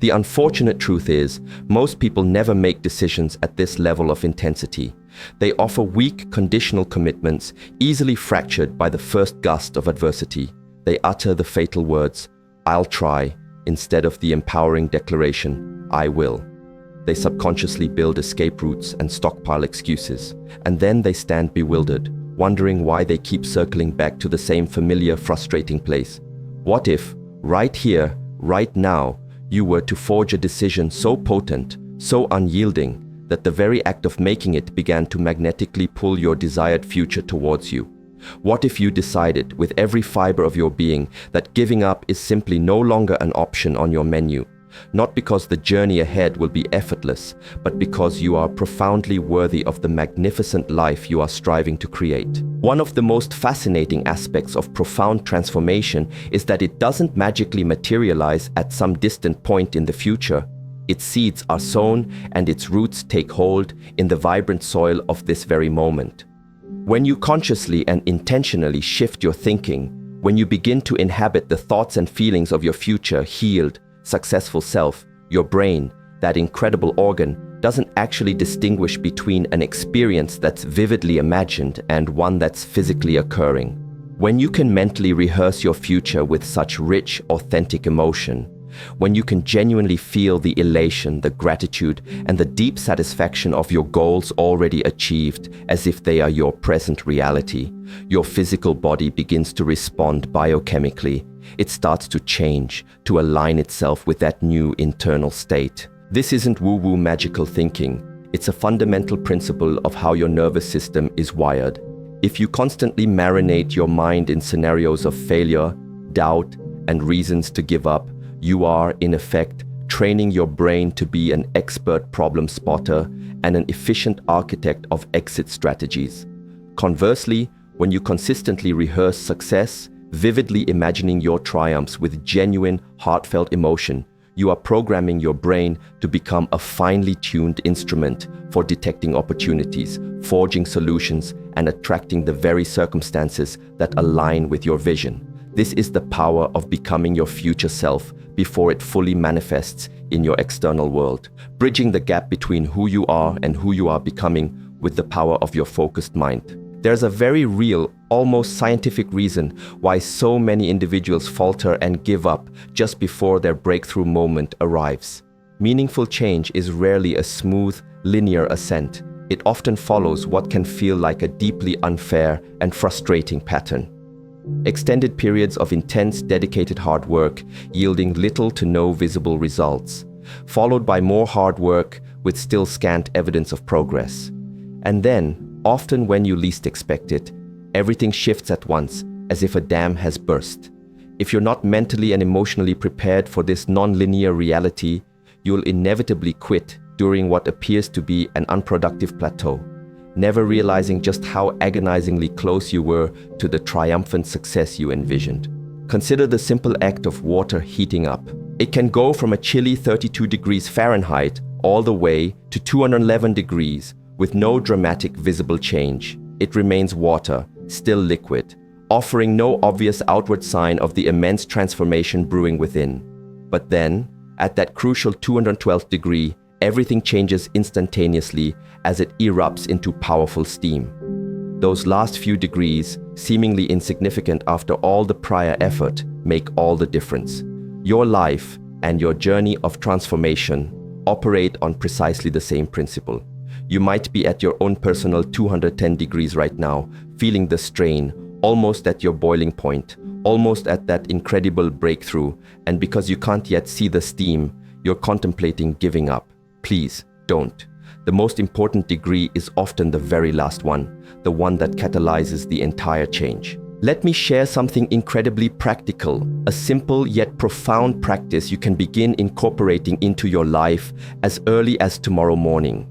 The unfortunate truth is, most people never make decisions at this level of intensity. They offer weak, conditional commitments, easily fractured by the first gust of adversity. They utter the fatal words, "I'll try," instead of the empowering declaration, "I will." They subconsciously build escape routes and stockpile excuses, and then they stand bewildered, wondering why they keep circling back to the same familiar, frustrating place. What if, right here, right now, you were to forge a decision so potent, so unyielding, that the very act of making it began to magnetically pull your desired future towards you? What if you decided, with every fiber of your being, that giving up is simply no longer an option on your menu? Not because the journey ahead will be effortless, but because you are profoundly worthy of the magnificent life you are striving to create. One of the most fascinating aspects of profound transformation is that it doesn't magically materialize at some distant point in the future. Its seeds are sown and its roots take hold in the vibrant soil of this very moment. When you consciously and intentionally shift your thinking, when you begin to inhabit the thoughts and feelings of your future healed, successful self, your brain, that incredible organ, doesn't actually distinguish between an experience that's vividly imagined and one that's physically occurring. When you can mentally rehearse your future with such rich, authentic emotion, when you can genuinely feel the elation, the gratitude, and the deep satisfaction of your goals already achieved as if they are your present reality, your physical body begins to respond biochemically. It starts to change, to align itself with that new internal state. This isn't woo-woo magical thinking. It's a fundamental principle of how your nervous system is wired. If you constantly marinate your mind in scenarios of failure, doubt, and reasons to give up, you are, in effect, training your brain to be an expert problem spotter and an efficient architect of exit strategies. Conversely, when you consistently rehearse success, vividly imagining your triumphs with genuine, heartfelt emotion, you are programming your brain to become a finely tuned instrument for detecting opportunities, forging solutions, and attracting the very circumstances that align with your vision. This is the power of becoming your future self before it fully manifests in your external world, bridging the gap between who you are and who you are becoming with the power of your focused mind. There's a very real, almost scientific reason why so many individuals falter and give up just before their breakthrough moment arrives. Meaningful change is rarely a smooth, linear ascent. It often follows what can feel like a deeply unfair and frustrating pattern. Extended periods of intense, dedicated hard work yielding little to no visible results, followed by more hard work with still scant evidence of progress. And then, often when you least expect it, everything shifts at once, as if a dam has burst. If you're not mentally and emotionally prepared for this non-linear reality, you'll inevitably quit during what appears to be an unproductive plateau, never realizing just how agonizingly close you were to the triumphant success you envisioned. Consider the simple act of water heating up. It can go from a chilly 32 degrees Fahrenheit all the way to 211 degrees with no dramatic visible change. It remains water, still liquid, offering no obvious outward sign of the immense transformation brewing within. But then, at that crucial 212th degree, everything changes instantaneously as it erupts into powerful steam. Those last few degrees, seemingly insignificant after all the prior effort, make all the difference. Your life and your journey of transformation operate on precisely the same principle. You might be at your own personal 210 degrees right now, feeling the strain, almost at your boiling point, almost at that incredible breakthrough, and because you can't yet see the steam, you're contemplating giving up. Please, don't. The most important degree is often the very last one, the one that catalyzes the entire change. Let me share something incredibly practical, a simple yet profound practice you can begin incorporating into your life as early as tomorrow morning.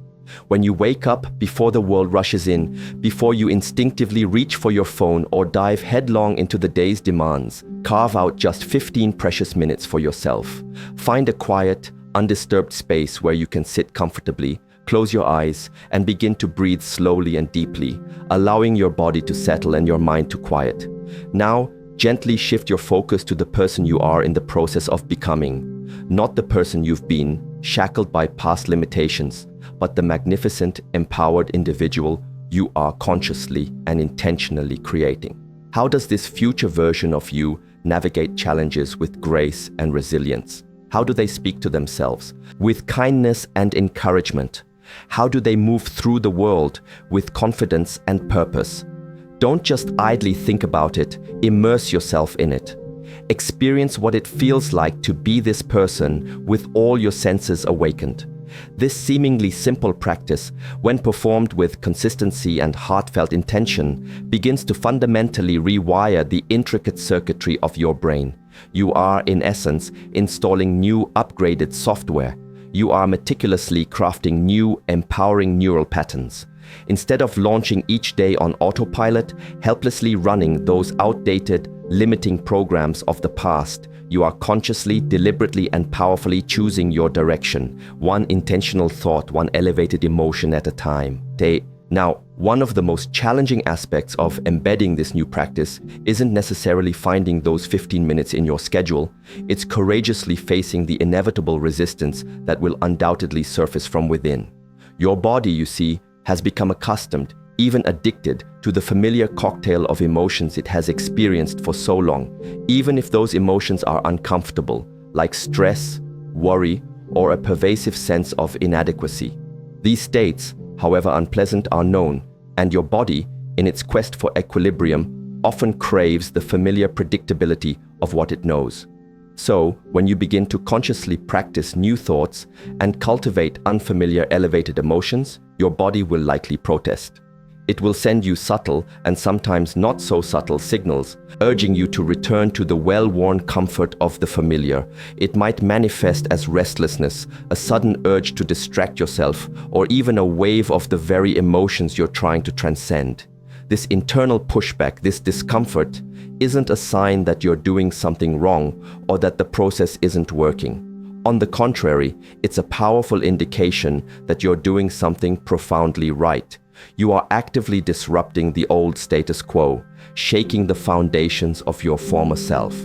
When you wake up before the world rushes in, before you instinctively reach for your phone or dive headlong into the day's demands, carve out just 15 precious minutes for yourself. Find a quiet, undisturbed space where you can sit comfortably, close your eyes, and begin to breathe slowly and deeply, allowing your body to settle and your mind to quiet. Now, gently shift your focus to the person you are in the process of becoming, not the person you've been, shackled by past limitations, but the magnificent, empowered individual you are consciously and intentionally creating. How does this future version of you navigate challenges with grace and resilience? How do they speak to themselves? With kindness and encouragement. How do they move through the world with confidence and purpose? Don't just idly think about it, immerse yourself in it. Experience what it feels like to be this person with all your senses awakened. This seemingly simple practice, when performed with consistency and heartfelt intention, begins to fundamentally rewire the intricate circuitry of your brain. You are, in essence, installing new, upgraded software. You are meticulously crafting new, empowering neural patterns. Instead of launching each day on autopilot, helplessly running those outdated, limiting programs of the past, You are consciously, deliberately, and powerfully choosing your direction, one intentional thought, one elevated emotion at a time. Now, one of the most challenging aspects of embedding this new practice isn't necessarily finding those 15 minutes in your schedule. It's courageously facing the inevitable resistance that will undoubtedly surface from within. Your body, you see, has become accustomed, even addicted, to the familiar cocktail of emotions it has experienced for so long, even if those emotions are uncomfortable, like stress, worry, or a pervasive sense of inadequacy. These states, however unpleasant, are known, and your body, in its quest for equilibrium, often craves the familiar predictability of what it knows. So, when you begin to consciously practice new thoughts and cultivate unfamiliar elevated emotions, your body will likely protest. It will send you subtle and sometimes not so subtle signals, urging you to return to the well-worn comfort of the familiar. It might manifest as restlessness, a sudden urge to distract yourself, or even a wave of the very emotions you're trying to transcend. This internal pushback, this discomfort, isn't a sign that you're doing something wrong or that the process isn't working. On the contrary, it's a powerful indication that you're doing something profoundly right. You are actively disrupting the old status quo, shaking the foundations of your former self.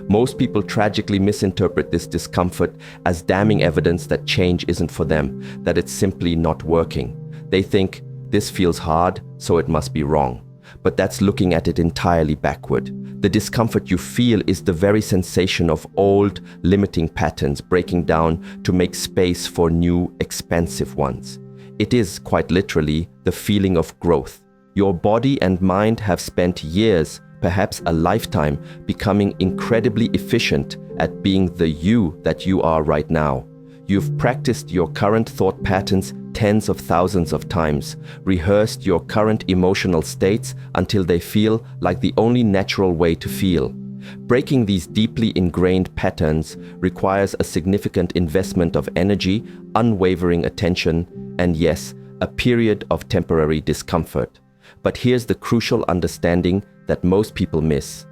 Most people tragically misinterpret this discomfort as damning evidence that change isn't for them, that it's simply not working. They think, this feels hard, so it must be wrong. But that's looking at it entirely backward. The discomfort you feel is the very sensation of old, limiting patterns breaking down to make space for new, expansive ones. It is, quite literally, the feeling of growth. Your body and mind have spent years, perhaps a lifetime, becoming incredibly efficient at being the you that you are right now. You've practiced your current thought patterns tens of thousands of times, rehearsed your current emotional states until they feel like the only natural way to feel. Breaking these deeply ingrained patterns requires a significant investment of energy, unwavering attention, and yes, a period of temporary discomfort. But here's the crucial understanding that most people miss.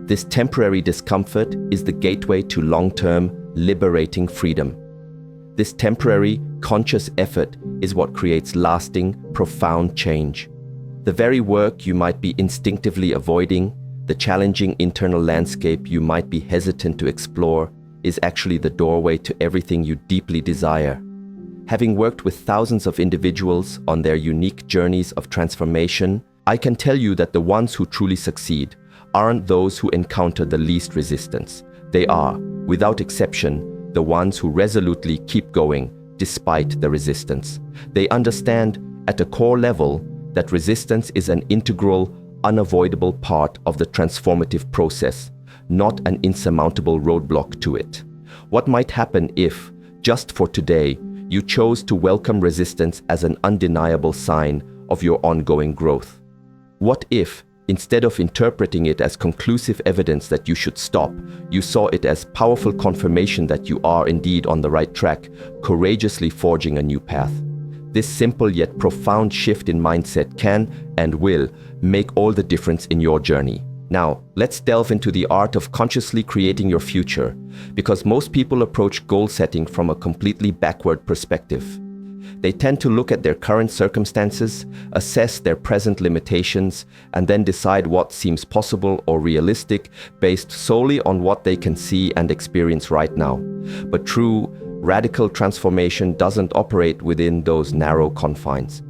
This temporary discomfort is the gateway to long-term, liberating freedom. This temporary, conscious effort is what creates lasting, profound change. The very work you might be instinctively avoiding, the challenging internal landscape you might be hesitant to explore, is actually the doorway to everything you deeply desire. Having worked with thousands of individuals on their unique journeys of transformation, I can tell you that the ones who truly succeed aren't those who encounter the least resistance. They are, without exception, the ones who resolutely keep going despite the resistance. They understand at a core level that resistance is an integral, unavoidable part of the transformative process, not an insurmountable roadblock to it. What might happen if, just for today, you chose to welcome resistance as an undeniable sign of your ongoing growth? What if, instead of interpreting it as conclusive evidence that you should stop, you saw it as powerful confirmation that you are indeed on the right track, courageously forging a new path? This simple yet profound shift in mindset can and will make all the difference in your journey. Now, let's delve into the art of consciously creating your future, because most people approach goal setting from a completely backward perspective. They tend to look at their current circumstances, assess their present limitations, and then decide what seems possible or realistic based solely on what they can see and experience right now. But true, radical transformation doesn't operate within those narrow confines.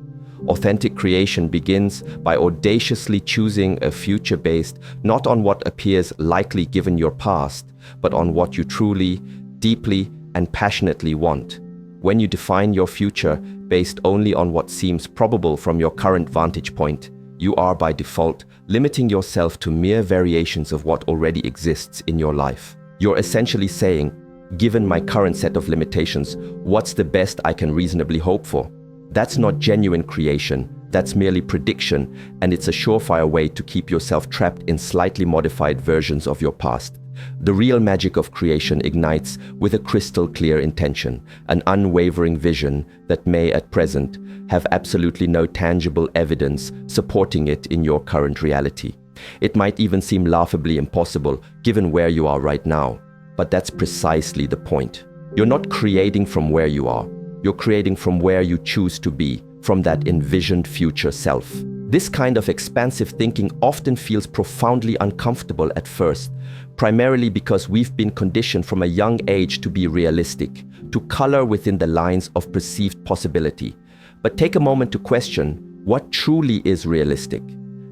Authentic creation begins by audaciously choosing a future based not on what appears likely given your past, but on what you truly, deeply, and passionately want. When you define your future based only on what seems probable from your current vantage point, you are by default limiting yourself to mere variations of what already exists in your life. You're essentially saying, given my current set of limitations, what's the best I can reasonably hope for? That's not genuine creation, that's merely prediction, and it's a surefire way to keep yourself trapped in slightly modified versions of your past. The real magic of creation ignites with a crystal clear intention, an unwavering vision that may at present have absolutely no tangible evidence supporting it in your current reality. It might even seem laughably impossible given where you are right now. But that's precisely the point. You're not creating from where you are. You're creating from where you choose to be, from that envisioned future self. This kind of expansive thinking often feels profoundly uncomfortable at first, primarily because we've been conditioned from a young age to be realistic, to color within the lines of perceived possibility. But take a moment to question, what truly is realistic?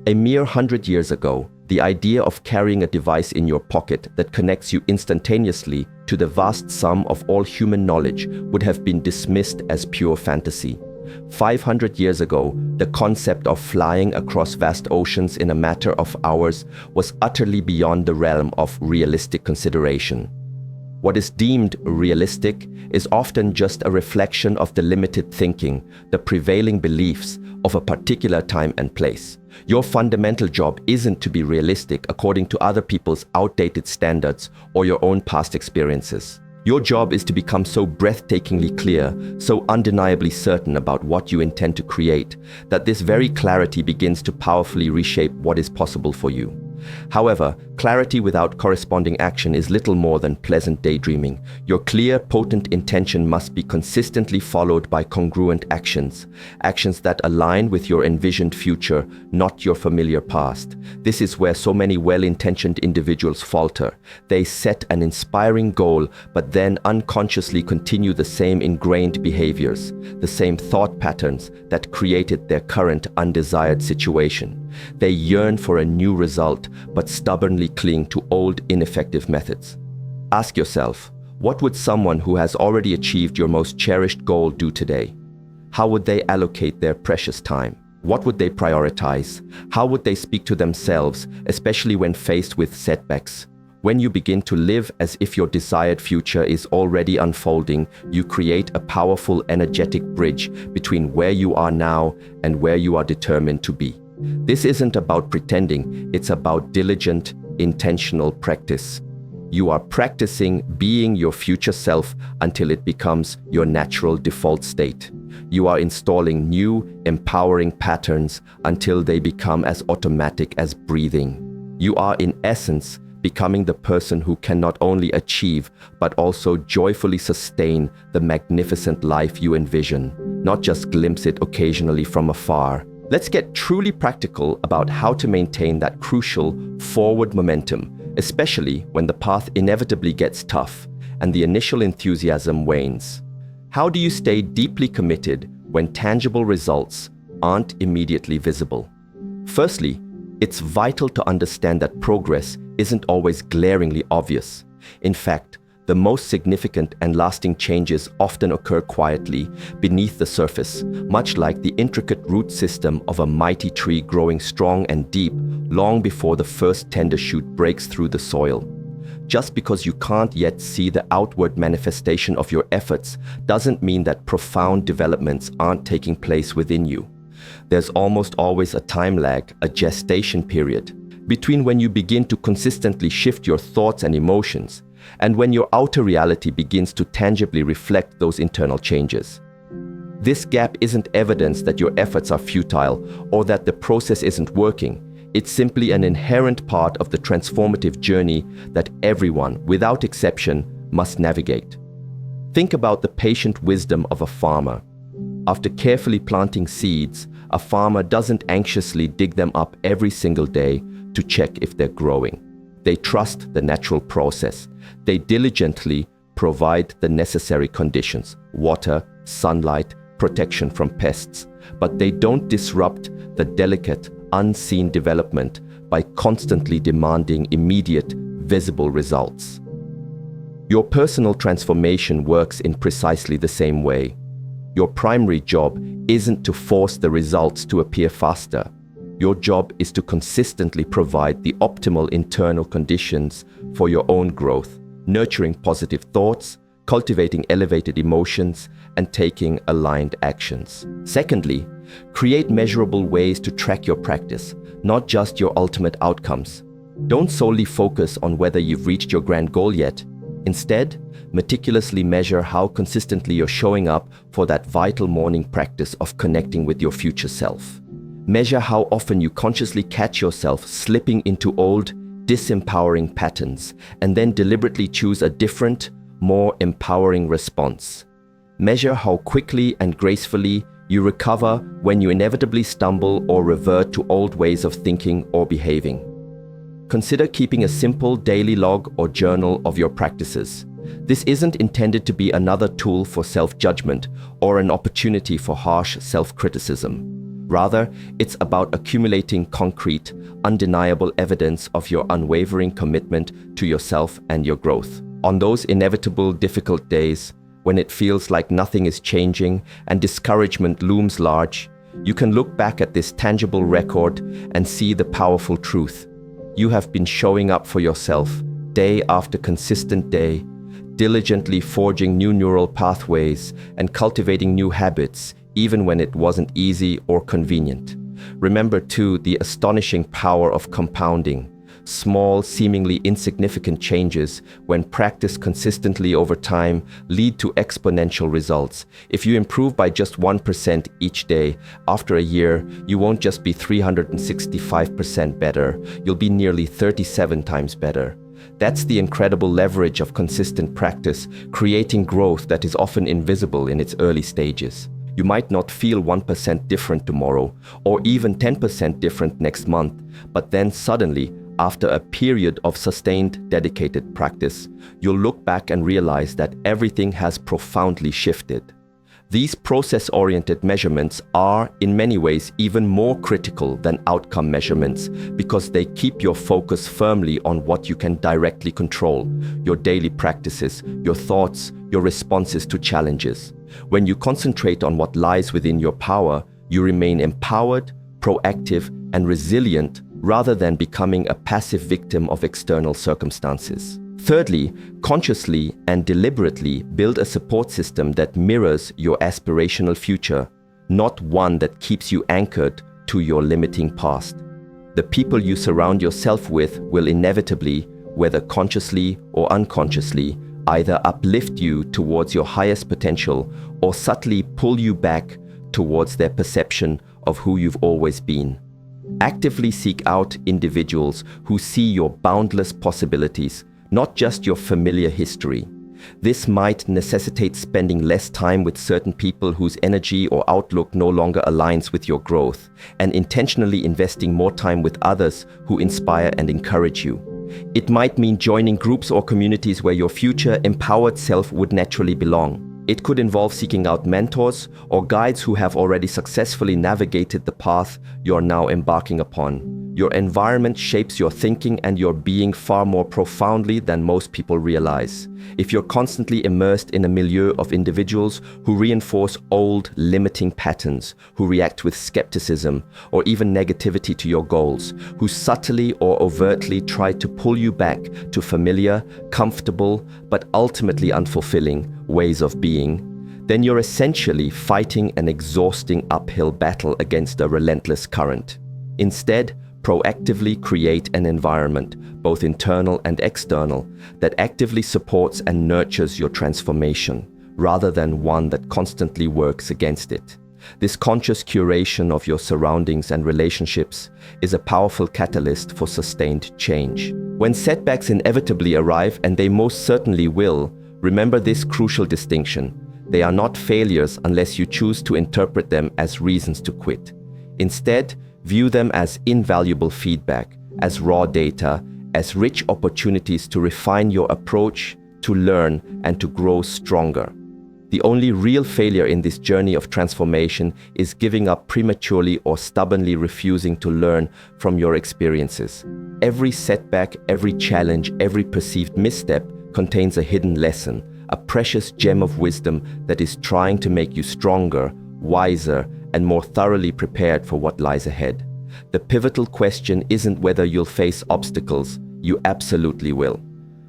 A mere 100 years ago, the idea of carrying a device in your pocket that connects you instantaneously to the vast sum of all human knowledge would have been dismissed as pure fantasy. 500 years ago, the concept of flying across vast oceans in a matter of hours was utterly beyond the realm of realistic consideration. What is deemed realistic is often just a reflection of the limited thinking, the prevailing beliefs of a particular time and place. Your fundamental job isn't to be realistic according to other people's outdated standards or your own past experiences. Your job is to become so breathtakingly clear, so undeniably certain about what you intend to create, that this very clarity begins to powerfully reshape what is possible for you. However, clarity without corresponding action is little more than pleasant daydreaming. Your clear, potent intention must be consistently followed by congruent actions. Actions that align with your envisioned future, not your familiar past. This is where so many well-intentioned individuals falter. They set an inspiring goal, but then unconsciously continue the same ingrained behaviors, the same thought patterns that created their current undesired situation. They yearn for a new result, but stubbornly cling to old, ineffective methods. Ask yourself, what would someone who has already achieved your most cherished goal do today? How would they allocate their precious time? What would they prioritize? How would they speak to themselves, especially when faced with setbacks? When you begin to live as if your desired future is already unfolding, you create a powerful, energetic bridge between where you are now and where you are determined to be. This isn't about pretending, it's about diligent, intentional practice. You are practicing being your future self until it becomes your natural default state. You are installing new, empowering patterns until they become as automatic as breathing. You are, in essence, becoming the person who can not only achieve, but also joyfully sustain the magnificent life you envision, not just glimpse it occasionally from afar. Let's get truly practical about how to maintain that crucial forward momentum, especially when the path inevitably gets tough and the initial enthusiasm wanes. How do you stay deeply committed when tangible results aren't immediately visible? Firstly, it's vital to understand that progress isn't always glaringly obvious. In fact, the most significant and lasting changes often occur quietly beneath the surface, much like the intricate root system of a mighty tree growing strong and deep long before the first tender shoot breaks through the soil. Just because you can't yet see the outward manifestation of your efforts doesn't mean that profound developments aren't taking place within you. There's almost always a time lag, a gestation period, between when you begin to consistently shift your thoughts and emotions and when your outer reality begins to tangibly reflect those internal changes. This gap isn't evidence that your efforts are futile or that the process isn't working. It's simply an inherent part of the transformative journey that everyone, without exception, must navigate. Think about the patient wisdom of a farmer. After carefully planting seeds, a farmer doesn't anxiously dig them up every single day to check if they're growing. They trust the natural process. They diligently provide the necessary conditions: water, sunlight, protection from pests. But they don't disrupt the delicate, unseen development by constantly demanding immediate, visible results. Your personal transformation works in precisely the same way. Your primary job isn't to force the results to appear faster. Your job is to consistently provide the optimal internal conditions for your own growth, nurturing positive thoughts, cultivating elevated emotions, and taking aligned actions. Secondly, create measurable ways to track your practice, not just your ultimate outcomes. Don't solely focus on whether you've reached your grand goal yet. Instead, meticulously measure how consistently you're showing up for that vital morning practice of connecting with your future self. Measure how often you consciously catch yourself slipping into old, disempowering patterns, and then deliberately choose a different, more empowering response. Measure how quickly and gracefully you recover when you inevitably stumble or revert to old ways of thinking or behaving. Consider keeping a simple daily log or journal of your practices. This isn't intended to be another tool for self-judgment or an opportunity for harsh self-criticism. Rather, it's about accumulating concrete, undeniable evidence of your unwavering commitment to yourself and your growth. On those inevitable difficult days, when it feels like nothing is changing and discouragement looms large, you can look back at this tangible record and see the powerful truth. You have been showing up for yourself, day after consistent day, diligently forging new neural pathways and cultivating new habits, even when it wasn't easy or convenient. Remember, too, the astonishing power of compounding. Small, seemingly insignificant changes, when practiced consistently over time, lead to exponential results. If you improve by just 1% each day, after a year, you won't just be 365% better, you'll be nearly 37 times better. That's the incredible leverage of consistent practice, creating growth that is often invisible in its early stages. You might not feel 1% different tomorrow, or even 10% different next month, but then suddenly, after a period of sustained, dedicated practice, you'll look back and realize that everything has profoundly shifted. These process-oriented measurements are, in many ways, even more critical than outcome measurements because they keep your focus firmly on what you can directly control: your daily practices, your thoughts, your responses to challenges. When you concentrate on what lies within your power, you remain empowered, proactive, and resilient rather than becoming a passive victim of external circumstances. Thirdly, consciously and deliberately build a support system that mirrors your aspirational future, not one that keeps you anchored to your limiting past. The people you surround yourself with will inevitably, whether consciously or unconsciously, either uplift you towards your highest potential or subtly pull you back towards their perception of who you've always been. Actively seek out individuals who see your boundless possibilities, not just your familiar history. This might necessitate spending less time with certain people whose energy or outlook no longer aligns with your growth, and intentionally investing more time with others who inspire and encourage you. It might mean joining groups or communities where your future empowered self would naturally belong. It could involve seeking out mentors or guides who have already successfully navigated the path you're now embarking upon. Your environment shapes your thinking and your being far more profoundly than most people realize. If you're constantly immersed in a milieu of individuals who reinforce old, limiting patterns, who react with skepticism or even negativity to your goals, who subtly or overtly try to pull you back to familiar, comfortable, but ultimately unfulfilling ways of being, then you're essentially fighting an exhausting uphill battle against a relentless current. Instead, proactively create an environment, both internal and external, that actively supports and nurtures your transformation, rather than one that constantly works against it. This conscious curation of your surroundings and relationships is a powerful catalyst for sustained change. When setbacks inevitably arrive, and they most certainly will, remember this crucial distinction. They are not failures unless you choose to interpret them as reasons to quit. Instead, view them as invaluable feedback, as raw data, as rich opportunities to refine your approach, to learn, and to grow stronger. The only real failure in this journey of transformation is giving up prematurely or stubbornly refusing to learn from your experiences. Every setback, every challenge, every perceived misstep contains a hidden lesson, a precious gem of wisdom that is trying to make you stronger, wiser, and more thoroughly prepared for what lies ahead. The pivotal question isn't whether you'll face obstacles, you absolutely will.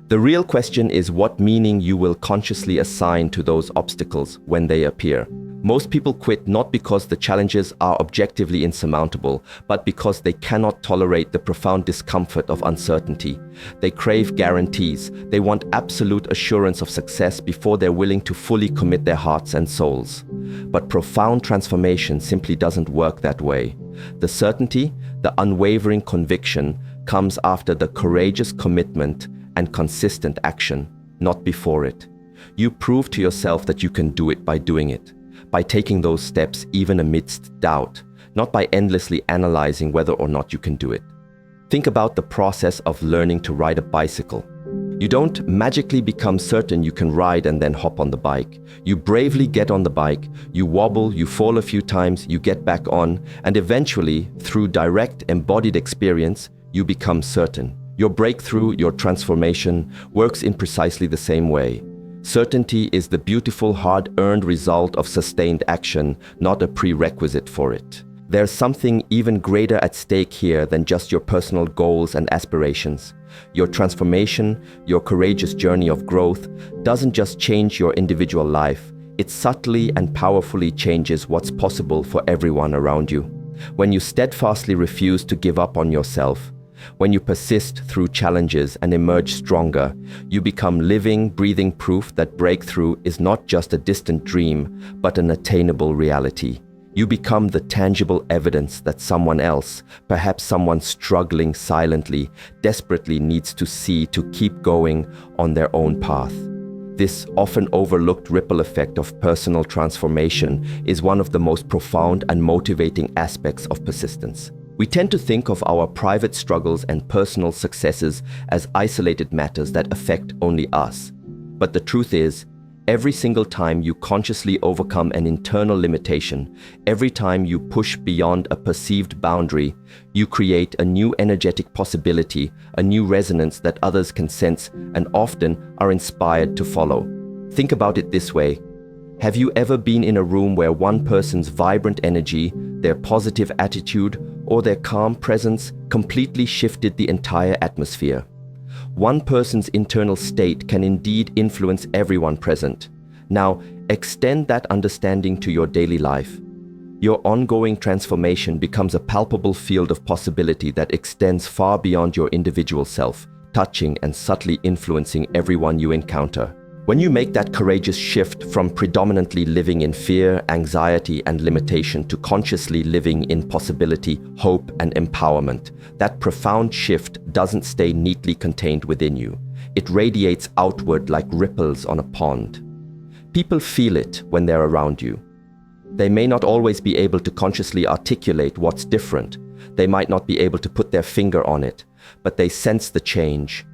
The real question is what meaning you will consciously assign to those obstacles when they appear. Most people quit not because the challenges are objectively insurmountable, but because they cannot tolerate the profound discomfort of uncertainty. They crave guarantees. They want absolute assurance of success before they're willing to fully commit their hearts and souls. But profound transformation simply doesn't work that way. The certainty, the unwavering conviction, comes after the courageous commitment and consistent action, not before it. You prove to yourself that you can do it by doing it, by taking those steps even amidst doubt, not by endlessly analyzing whether or not you can do it. Think about the process of learning to ride a bicycle. You don't magically become certain you can ride and then hop on the bike. You bravely get on the bike, you wobble, you fall a few times, you get back on, and eventually, through direct embodied experience, you become certain. Your breakthrough, your transformation, works in precisely the same way. Certainty is the beautiful, hard-earned result of sustained action, not a prerequisite for it. There's something even greater at stake here than just your personal goals and aspirations. Your transformation, your courageous journey of growth, doesn't just change your individual life, it subtly and powerfully changes what's possible for everyone around you. When you steadfastly refuse to give up on yourself, when you persist through challenges and emerge stronger, you become living, breathing proof that breakthrough is not just a distant dream, but an attainable reality. You become the tangible evidence that someone else, perhaps someone struggling silently, desperately needs to see to keep going on their own path. This often overlooked ripple effect of personal transformation is one of the most profound and motivating aspects of persistence. We tend to think of our private struggles and personal successes as isolated matters that affect only us. But the truth is, every single time you consciously overcome an internal limitation, every time you push beyond a perceived boundary, you create a new energetic possibility, a new resonance that others can sense and often are inspired to follow. Think about it this way. Have you ever been in a room where one person's vibrant energy, their positive attitude, or their calm presence completely shifted the entire atmosphere? One person's internal state can indeed influence everyone present. Now, extend that understanding to your daily life. Your ongoing transformation becomes a palpable field of possibility that extends far beyond your individual self, touching and subtly influencing everyone you encounter. When you make that courageous shift from predominantly living in fear, anxiety, and limitation to consciously living in possibility, hope, and empowerment, that profound shift doesn't stay neatly contained within you. It radiates outward like ripples on a pond. People feel it when they're around you. They may not always be able to consciously articulate what's different. They might not be able to put their finger on it, but they sense the change.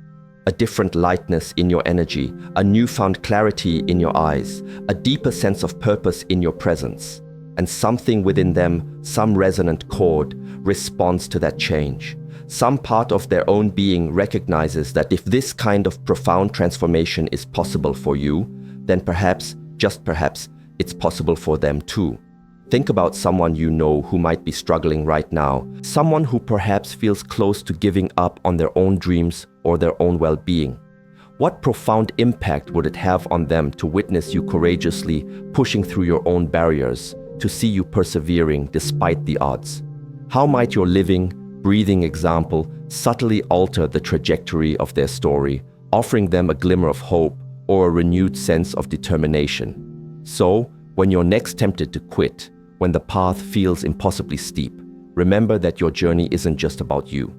A different lightness in your energy, a newfound clarity in your eyes, a deeper sense of purpose in your presence. And something within them, some resonant chord, responds to that change. Some part of their own being recognizes that if this kind of profound transformation is possible for you, then perhaps, just perhaps, it's possible for them too. Think about someone you know who might be struggling right now, someone who perhaps feels close to giving up on their own dreams or their own well-being. What profound impact would it have on them to witness you courageously pushing through your own barriers, to see you persevering despite the odds? How might your living, breathing example subtly alter the trajectory of their story, offering them a glimmer of hope or a renewed sense of determination? So, when you're next tempted to quit, when the path feels impossibly steep, remember that your journey isn't just about you.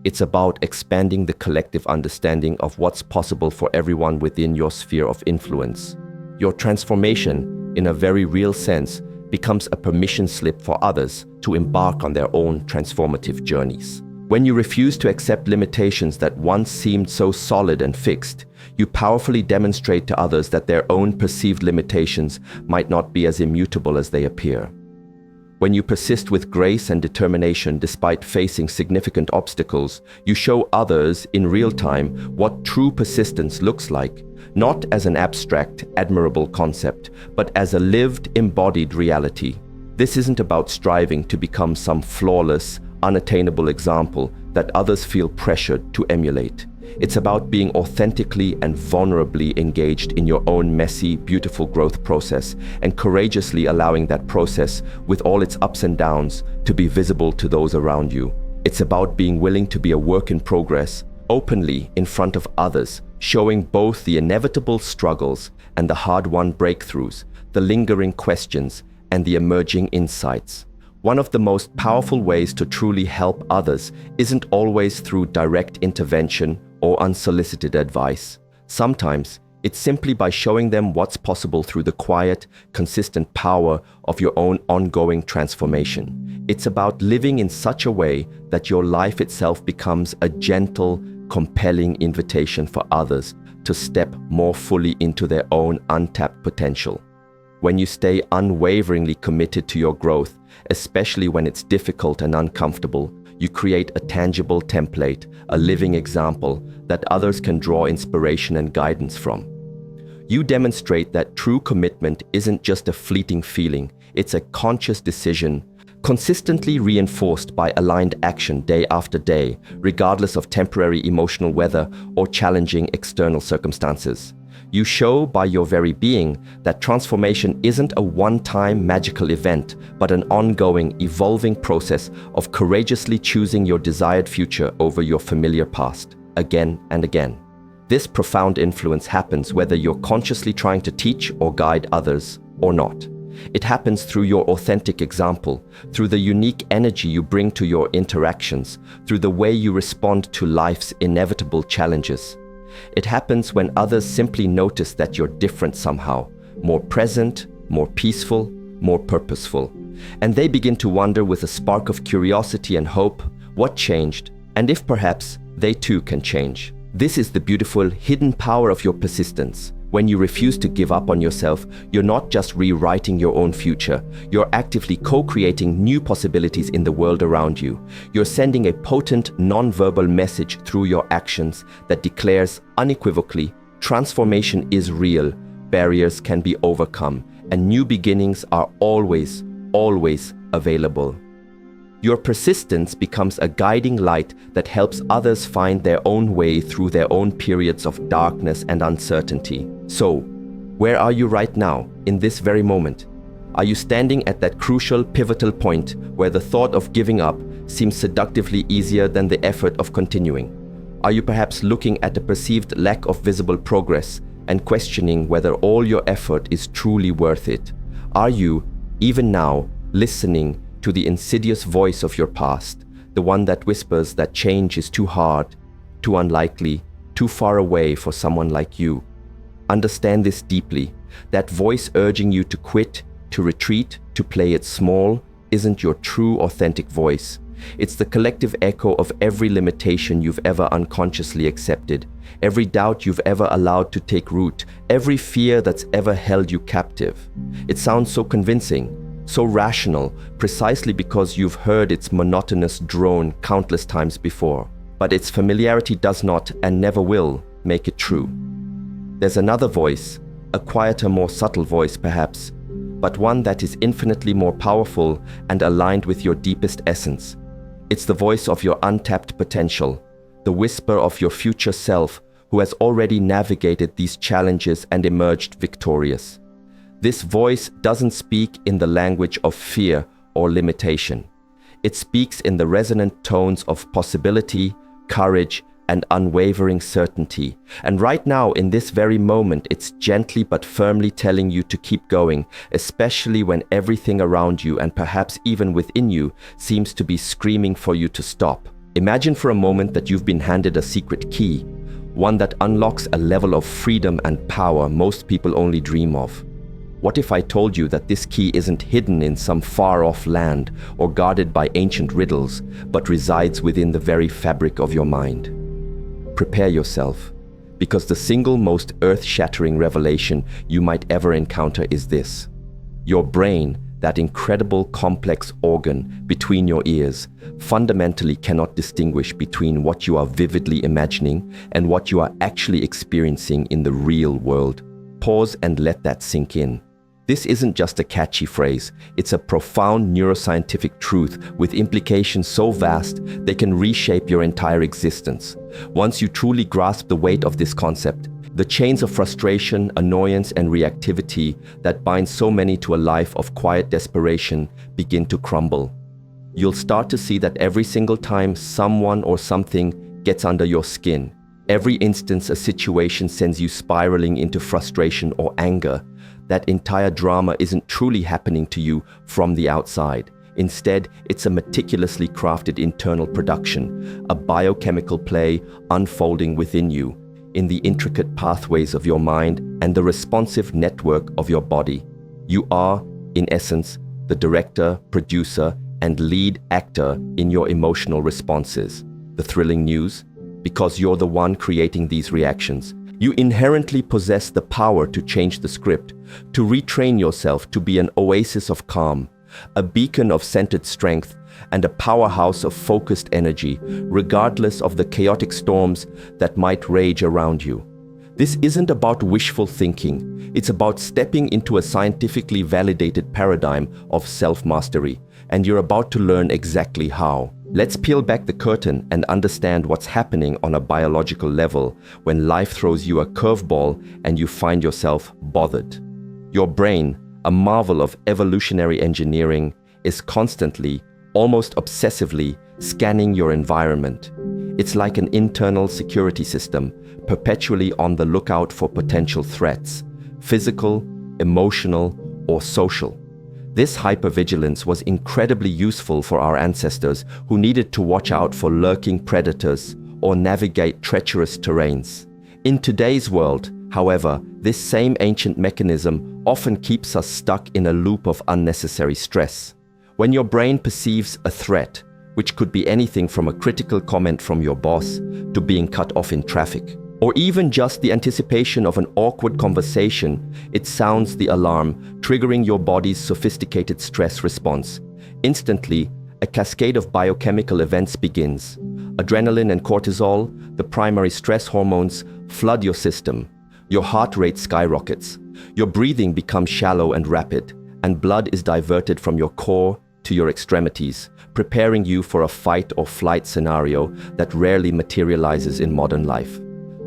It's about expanding the collective understanding of what's possible for everyone within your sphere of influence. Your transformation, in a very real sense, becomes a permission slip for others to embark on their own transformative journeys. When you refuse to accept limitations that once seemed so solid and fixed, you powerfully demonstrate to others that their own perceived limitations might not be as immutable as they appear. When you persist with grace and determination despite facing significant obstacles, you show others in real time what true persistence looks like, not as an abstract, admirable concept, but as a lived, embodied reality. This isn't about striving to become some flawless, unattainable example that others feel pressured to emulate. It's about being authentically and vulnerably engaged in your own messy, beautiful growth process and courageously allowing that process, with all its ups and downs, to be visible to those around you. It's about being willing to be a work in progress, openly in front of others, showing both the inevitable struggles and the hard-won breakthroughs, the lingering questions and the emerging insights. One of the most powerful ways to truly help others isn't always through direct intervention or unsolicited advice. Sometimes, it's simply by showing them what's possible through the quiet, consistent power of your own ongoing transformation. It's about living in such a way that your life itself becomes a gentle, compelling invitation for others to step more fully into their own untapped potential. When you stay unwaveringly committed to your growth, especially when it's difficult and uncomfortable, you create a tangible template, a living example that others can draw inspiration and guidance from. You demonstrate that true commitment isn't just a fleeting feeling, it's a conscious decision, consistently reinforced by aligned action day after day, regardless of temporary emotional weather or challenging external circumstances. You show by your very being that transformation isn't a one-time magical event, but an ongoing, evolving process of courageously choosing your desired future over your familiar past, again and again. This profound influence happens whether you're consciously trying to teach or guide others or not. It happens through your authentic example, through the unique energy you bring to your interactions, through the way you respond to life's inevitable challenges. It happens when others simply notice that you're different somehow, more present, more peaceful, more purposeful. And they begin to wonder with a spark of curiosity and hope what changed, and if perhaps they too can change. This is the beautiful hidden power of your persistence. When you refuse to give up on yourself, you're not just rewriting your own future, you're actively co-creating new possibilities in the world around you. You're sending a potent, non-verbal message through your actions that declares unequivocally, transformation is real, barriers can be overcome, and new beginnings are always, always available. Your persistence becomes a guiding light that helps others find their own way through their own periods of darkness and uncertainty. So, where are you right now, in this very moment? Are you standing at that crucial, pivotal point where the thought of giving up seems seductively easier than the effort of continuing? Are you perhaps looking at a perceived lack of visible progress and questioning whether all your effort is truly worth it? Are you, even now, listening to the insidious voice of your past, the one that whispers that change is too hard, too unlikely, too far away for someone like you? Understand this deeply. That voice urging you to quit, to retreat, to play it small, isn't your true, authentic voice. It's the collective echo of every limitation you've ever unconsciously accepted, every doubt you've ever allowed to take root, every fear that's ever held you captive. It sounds so convincing, so rational, precisely because you've heard its monotonous drone countless times before. But its familiarity does not, and never will, make it true. There's another voice, a quieter, more subtle voice perhaps, but one that is infinitely more powerful and aligned with your deepest essence. It's the voice of your untapped potential, the whisper of your future self who has already navigated these challenges and emerged victorious. This voice doesn't speak in the language of fear or limitation. It speaks in the resonant tones of possibility, courage, and unwavering certainty. And right now, in this very moment, it's gently but firmly telling you to keep going, especially when everything around you and perhaps even within you seems to be screaming for you to stop. Imagine for a moment that you've been handed a secret key, one that unlocks a level of freedom and power most people only dream of. What if I told you that this key isn't hidden in some far-off land or guarded by ancient riddles, but resides within the very fabric of your mind? Prepare yourself, because the single most earth-shattering revelation you might ever encounter is this. Your brain, that incredible complex organ between your ears, fundamentally cannot distinguish between what you are vividly imagining and what you are actually experiencing in the real world. Pause and let that sink in. This isn't just a catchy phrase, it's a profound neuroscientific truth with implications so vast they can reshape your entire existence. Once you truly grasp the weight of this concept, the chains of frustration, annoyance, and reactivity that bind so many to a life of quiet desperation begin to crumble. You'll start to see that every single time someone or something gets under your skin, every instance a situation sends you spiraling into frustration or anger, that entire drama isn't truly happening to you from the outside. Instead, it's a meticulously crafted internal production, a biochemical play unfolding within you, in the intricate pathways of your mind and the responsive network of your body. You are, in essence, the director, producer, and lead actor in your emotional responses. The thrilling news? Because you're the one creating these reactions, you inherently possess the power to change the script, to retrain yourself to be an oasis of calm, a beacon of centered strength, and a powerhouse of focused energy, regardless of the chaotic storms that might rage around you. This isn't about wishful thinking. It's about stepping into a scientifically validated paradigm of self-mastery, and you're about to learn exactly how. Let's peel back the curtain and understand what's happening on a biological level when life throws you a curveball and you find yourself bothered. Your brain, a marvel of evolutionary engineering, is constantly, almost obsessively, scanning your environment. It's like an internal security system, perpetually on the lookout for potential threats, physical, emotional, or social. This hypervigilance was incredibly useful for our ancestors who needed to watch out for lurking predators or navigate treacherous terrains. In today's world, however, this same ancient mechanism often keeps us stuck in a loop of unnecessary stress. When your brain perceives a threat, which could be anything from a critical comment from your boss to being cut off in traffic, or even just the anticipation of an awkward conversation, it sounds the alarm, triggering your body's sophisticated stress response. Instantly, a cascade of biochemical events begins. Adrenaline and cortisol, the primary stress hormones, flood your system. Your heart rate skyrockets. Your breathing becomes shallow and rapid, and blood is diverted from your core to your extremities, preparing you for a fight or flight scenario that rarely materializes in modern life.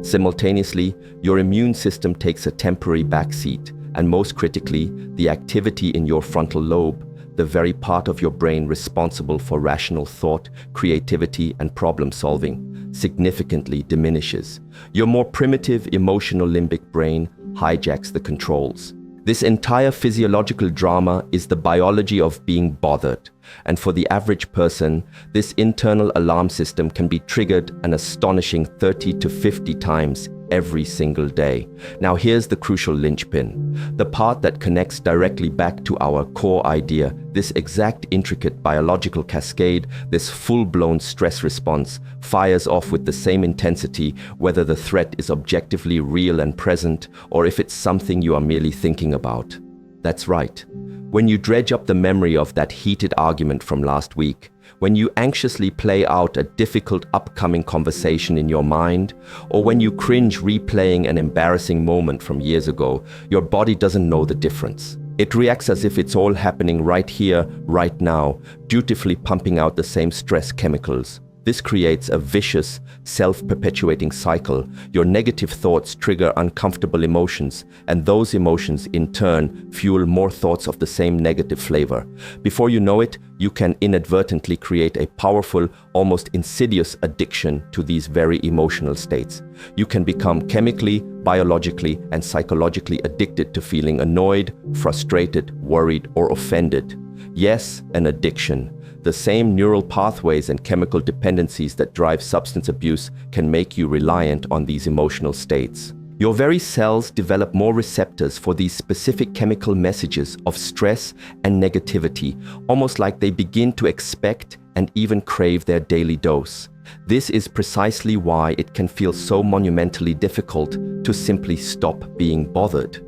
Simultaneously, your immune system takes a temporary backseat, and most critically, the activity in your frontal lobe, the very part of your brain responsible for rational thought, creativity, and problem solving, significantly diminishes. Your more primitive emotional limbic brain hijacks the controls. This entire physiological drama is the biology of being bothered, and for the average person, this internal alarm system can be triggered an astonishing 30 to 50 times every single day. Now here's the crucial linchpin, the part that connects directly back to our core idea. This exact intricate biological cascade, this full-blown stress response, fires off with the same intensity whether the threat is objectively real and present or if it's something you are merely thinking about. That's right. When you dredge up the memory of that heated argument from last week, when you anxiously play out a difficult upcoming conversation in your mind, or when you cringe replaying an embarrassing moment from years ago, your body doesn't know the difference. It reacts as if it's all happening right here, right now, dutifully pumping out the same stress chemicals. This creates a vicious, self-perpetuating cycle. Your negative thoughts trigger uncomfortable emotions, and those emotions, in turn, fuel more thoughts of the same negative flavor. Before you know it, you can inadvertently create a powerful, almost insidious addiction to these very emotional states. You can become chemically, biologically, and psychologically addicted to feeling annoyed, frustrated, worried, or offended. Yes, an addiction. The same neural pathways and chemical dependencies that drive substance abuse can make you reliant on these emotional states. Your very cells develop more receptors for these specific chemical messages of stress and negativity, almost like they begin to expect and even crave their daily dose. This is precisely why it can feel so monumentally difficult to simply stop being bothered.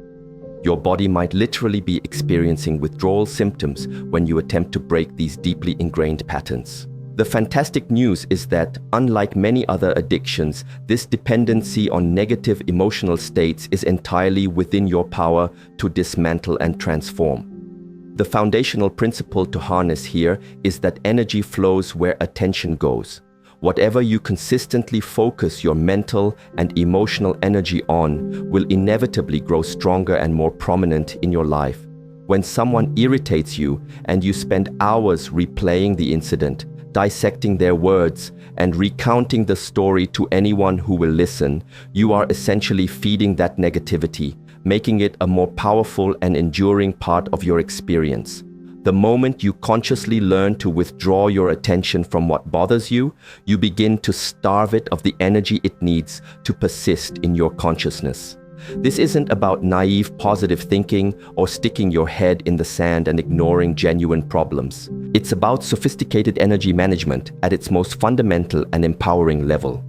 Your body might literally be experiencing withdrawal symptoms when you attempt to break these deeply ingrained patterns. The fantastic news is that, unlike many other addictions, this dependency on negative emotional states is entirely within your power to dismantle and transform. The foundational principle to harness here is that energy flows where attention goes. Whatever you consistently focus your mental and emotional energy on will inevitably grow stronger and more prominent in your life. When someone irritates you and you spend hours replaying the incident, dissecting their words, and recounting the story to anyone who will listen, you are essentially feeding that negativity, making it a more powerful and enduring part of your experience. The moment you consciously learn to withdraw your attention from what bothers you, you begin to starve it of the energy it needs to persist in your consciousness. This isn't about naive positive thinking or sticking your head in the sand and ignoring genuine problems. It's about sophisticated energy management at its most fundamental and empowering level.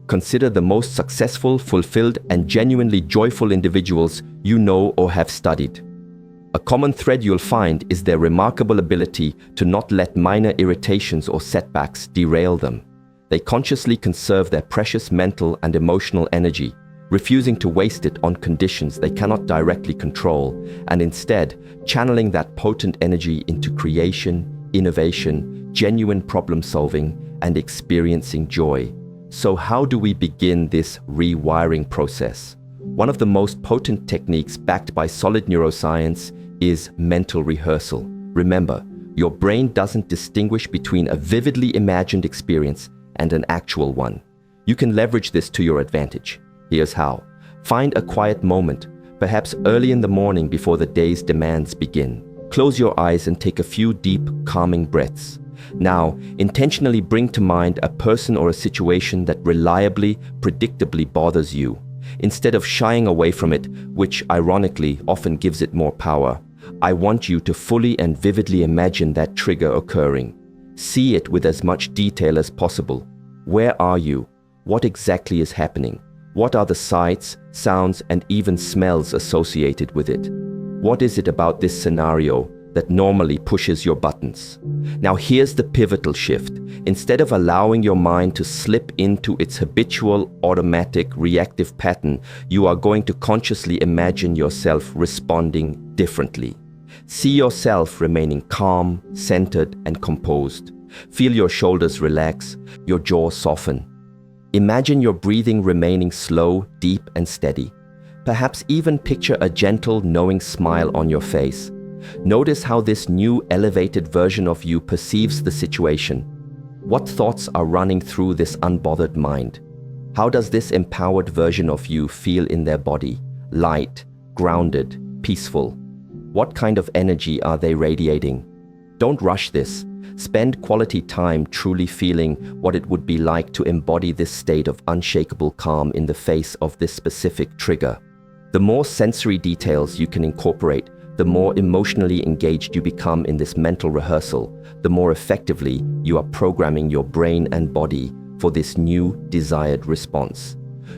Consider the most successful, fulfilled, and genuinely joyful individuals you know or have studied. A common thread you'll find is their remarkable ability to not let minor irritations or setbacks derail them. They consciously conserve their precious mental and emotional energy, refusing to waste it on conditions they cannot directly control, and instead channeling that potent energy into creation, innovation, genuine problem solving, and experiencing joy. So how do we begin this rewiring process? One of the most potent techniques backed by solid neuroscience is mental rehearsal. Remember, your brain doesn't distinguish between a vividly imagined experience and an actual one. You can leverage this to your advantage. Here's how. Find a quiet moment, perhaps early in the morning before the day's demands begin. Close your eyes and take a few deep, calming breaths. Now, intentionally bring to mind a person or a situation that reliably, predictably bothers you. Instead of shying away from it, which ironically often gives it more power, I want you to fully and vividly imagine that trigger occurring. See it with as much detail as possible. Where are you? What exactly is happening? What are the sights, sounds, and even smells associated with it? What is it about this scenario that normally pushes your buttons? Now here's the pivotal shift. Instead of allowing your mind to slip into its habitual, automatic, reactive pattern, you are going to consciously imagine yourself responding differently. See yourself remaining calm, centered, and composed. Feel your shoulders relax, your jaw soften. Imagine your breathing remaining slow, deep, and steady. Perhaps even picture a gentle, knowing smile on your face. Notice how this new, elevated version of you perceives the situation. What thoughts are running through this unbothered mind? How does this empowered version of you feel in their body? Light, grounded, peaceful. What kind of energy are they radiating? Don't rush this. Spend quality time truly feeling what it would be like to embody this state of unshakable calm in the face of this specific trigger. The more sensory details you can incorporate, the more emotionally engaged you become in this mental rehearsal, the more effectively you are programming your brain and body for this new desired response.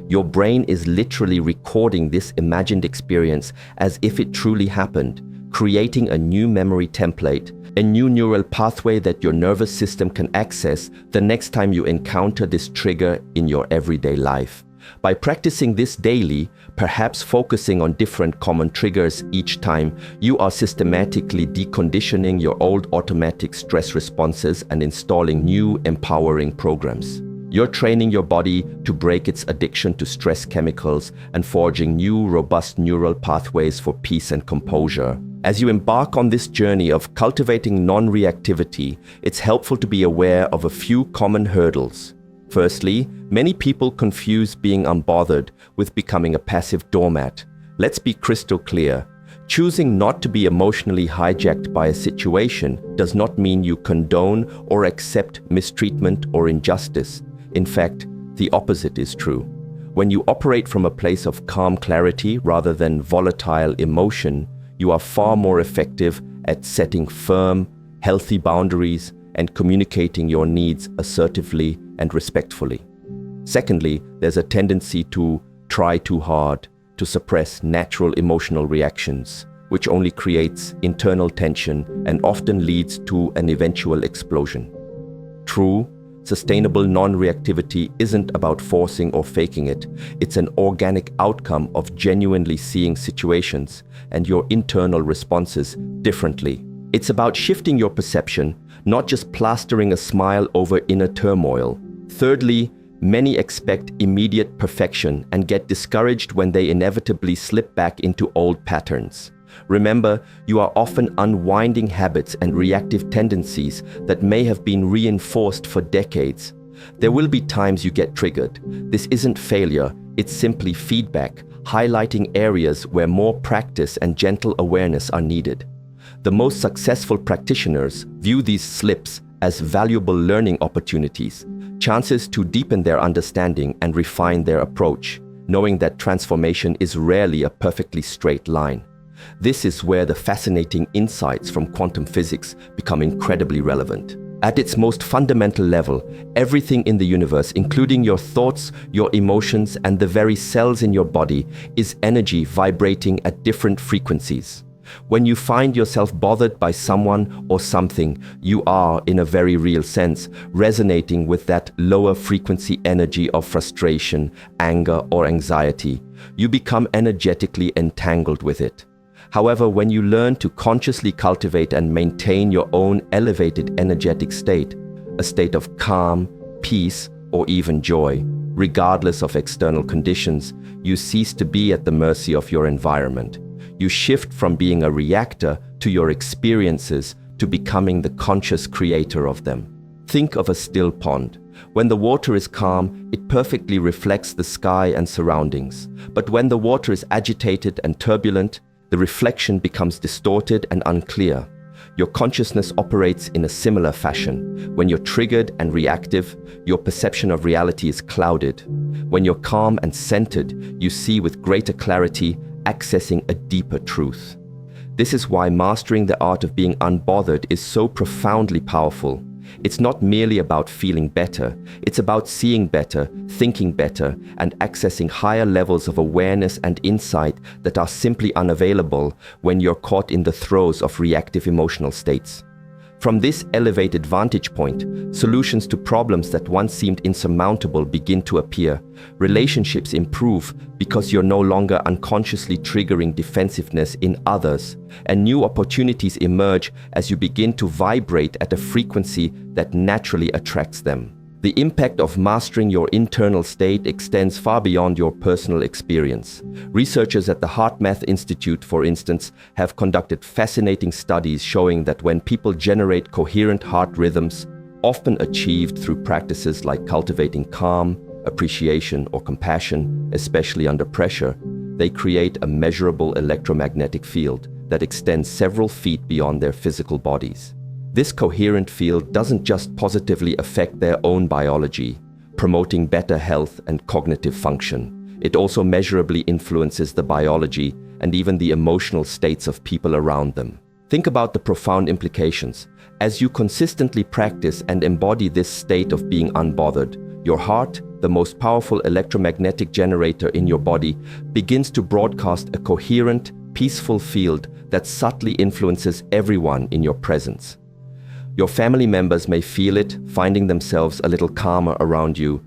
Your brain is literally recording this imagined experience as if it truly happened, creating a new memory template, a new neural pathway that your nervous system can access the next time you encounter this trigger in your everyday life. By practicing this daily, perhaps focusing on different common triggers each time, you are systematically deconditioning your old automatic stress responses and installing new empowering programs. You're training your body to break its addiction to stress chemicals and forging new, robust neural pathways for peace and composure. As you embark on this journey of cultivating non-reactivity, it's helpful to be aware of a few common hurdles. Firstly, many people confuse being unbothered with becoming a passive doormat. Let's be crystal clear. Choosing not to be emotionally hijacked by a situation does not mean you condone or accept mistreatment or injustice. In fact, the opposite is true. When you operate from a place of calm clarity rather than volatile emotion, you are far more effective at setting firm, healthy boundaries and communicating your needs assertively and respectfully. Secondly, there's a tendency to try too hard, to suppress natural emotional reactions, which only creates internal tension and often leads to an eventual explosion. True, sustainable non-reactivity isn't about forcing or faking it. It's an organic outcome of genuinely seeing situations and your internal responses differently. It's about shifting your perception, not just plastering a smile over inner turmoil. Thirdly, many expect immediate perfection and get discouraged when they inevitably slip back into old patterns. Remember, you are often unwinding habits and reactive tendencies that may have been reinforced for decades. There will be times you get triggered. This isn't failure, it's simply feedback, highlighting areas where more practice and gentle awareness are needed. The most successful practitioners view these slips as valuable learning opportunities, chances to deepen their understanding and refine their approach, knowing that transformation is rarely a perfectly straight line. This is where the fascinating insights from quantum physics become incredibly relevant. At its most fundamental level, everything in the universe, including your thoughts, your emotions, and the very cells in your body, is energy vibrating at different frequencies. When you find yourself bothered by someone or something, you are, in a very real sense, resonating with that lower frequency energy of frustration, anger, or anxiety. You become energetically entangled with it. However, when you learn to consciously cultivate and maintain your own elevated energetic state, a state of calm, peace, or even joy, regardless of external conditions, you cease to be at the mercy of your environment. You shift from being a reactor to your experiences to becoming the conscious creator of them. Think of a still pond. When the water is calm, it perfectly reflects the sky and surroundings. But when the water is agitated and turbulent, the reflection becomes distorted and unclear. Your consciousness operates in a similar fashion. When you're triggered and reactive, your perception of reality is clouded. When you're calm and centered, you see with greater clarity, accessing a deeper truth. This is why mastering the art of being unbothered is so profoundly powerful. It's not merely about feeling better, it's about seeing better, thinking better, and accessing higher levels of awareness and insight that are simply unavailable when you're caught in the throes of reactive emotional states. From this elevated vantage point, solutions to problems that once seemed insurmountable begin to appear. Relationships improve because you're no longer unconsciously triggering defensiveness in others, and new opportunities emerge as you begin to vibrate at a frequency that naturally attracts them. The impact of mastering your internal state extends far beyond your personal experience. Researchers at the HeartMath Institute, for instance, have conducted fascinating studies showing that when people generate coherent heart rhythms, often achieved through practices like cultivating calm, appreciation, or compassion, especially under pressure, they create a measurable electromagnetic field that extends several feet beyond their physical bodies. This coherent field doesn't just positively affect their own biology, promoting better health and cognitive function. It also measurably influences the biology and even the emotional states of people around them. Think about the profound implications. As you consistently practice and embody this state of being unbothered, your heart, the most powerful electromagnetic generator in your body, begins to broadcast a coherent, peaceful field that subtly influences everyone in your presence. Your family members may feel it, finding themselves a little calmer around you.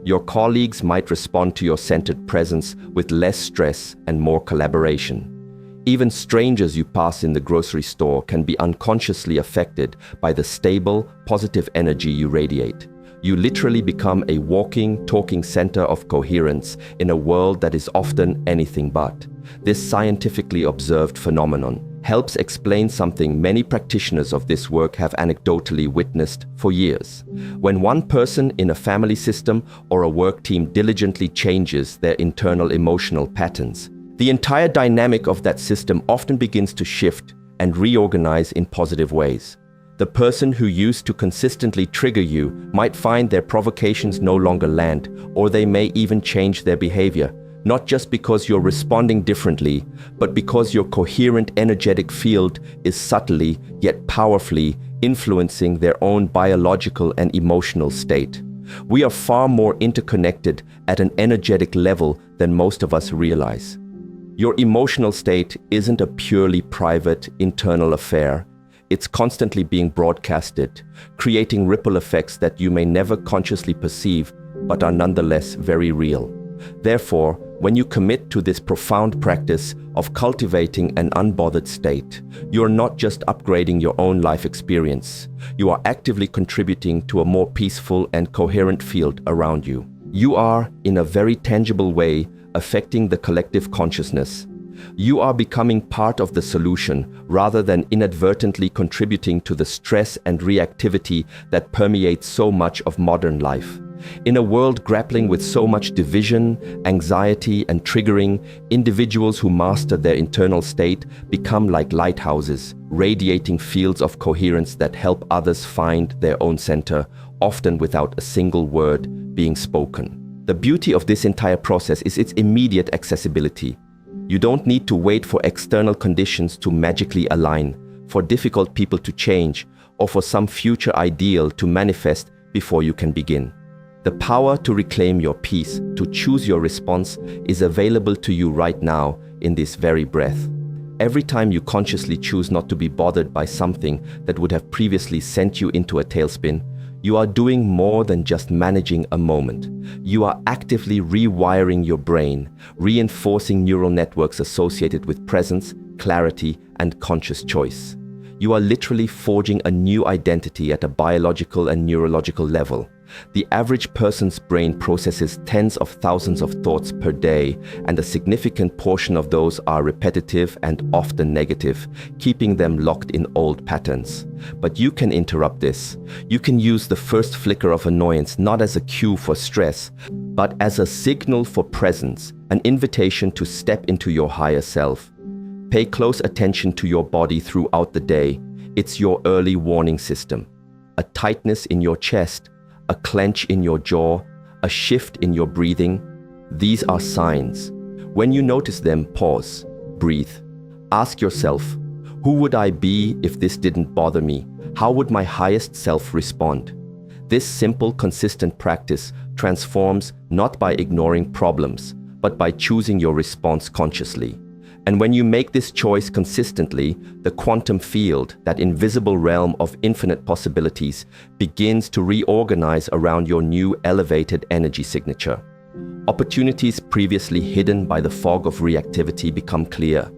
Your colleagues might respond to your centered presence with less stress and more collaboration. Even strangers you pass in the grocery store can be unconsciously affected by the stable, positive energy you radiate. You literally become a walking, talking center of coherence in a world that is often anything but. This scientifically observed phenomenon helps explain something many practitioners of this work have anecdotally witnessed for years. When one person in a family system or a work team diligently changes their internal emotional patterns, the entire dynamic of that system often begins to shift and reorganize in positive ways. The person who used to consistently trigger you might find their provocations no longer land, or they may even change their behavior. Not just because you're responding differently, but because your coherent energetic field is subtly yet powerfully influencing their own biological and emotional state. We are far more interconnected at an energetic level than most of us realize. Your emotional state isn't a purely private, internal affair. It's constantly being broadcasted, creating ripple effects that you may never consciously perceive, but are nonetheless very real. Therefore, when you commit to this profound practice of cultivating an unbothered state, you are not just upgrading your own life experience, you are actively contributing to a more peaceful and coherent field around you. You are, in a very tangible way, affecting the collective consciousness. You are becoming part of the solution rather than inadvertently contributing to the stress and reactivity that permeates so much of modern life. In a world grappling with so much division, anxiety, and triggering, individuals who master their internal state become like lighthouses, radiating fields of coherence that help others find their own center, often without a single word being spoken. The beauty of this entire process is its immediate accessibility. You don't need to wait for external conditions to magically align, for difficult people to change, or for some future ideal to manifest before you can begin. The power to reclaim your peace, to choose your response, is available to you right now in this very breath. Every time you consciously choose not to be bothered by something that would have previously sent you into a tailspin, you are doing more than just managing a moment. You are actively rewiring your brain, reinforcing neural networks associated with presence, clarity, and conscious choice. You are literally forging a new identity at a biological and neurological level. The average person's brain processes tens of thousands of thoughts per day, and a significant portion of those are repetitive and often negative, keeping them locked in old patterns. But you can interrupt this. You can use the first flicker of annoyance not as a cue for stress, but as a signal for presence, an invitation to step into your higher self. Pay close attention to your body throughout the day. It's your early warning system. A tightness in your chest, a clench in your jaw, a shift in your breathing. These are signs. When you notice them, pause, breathe. Ask yourself, who would I be if this didn't bother me? How would my highest self respond? This simple, consistent practice transforms not by ignoring problems, but by choosing your response consciously. And when you make this choice consistently, the quantum field, that invisible realm of infinite possibilities, begins to reorganize around your new elevated energy signature. Opportunities previously hidden by the fog of reactivity become clear.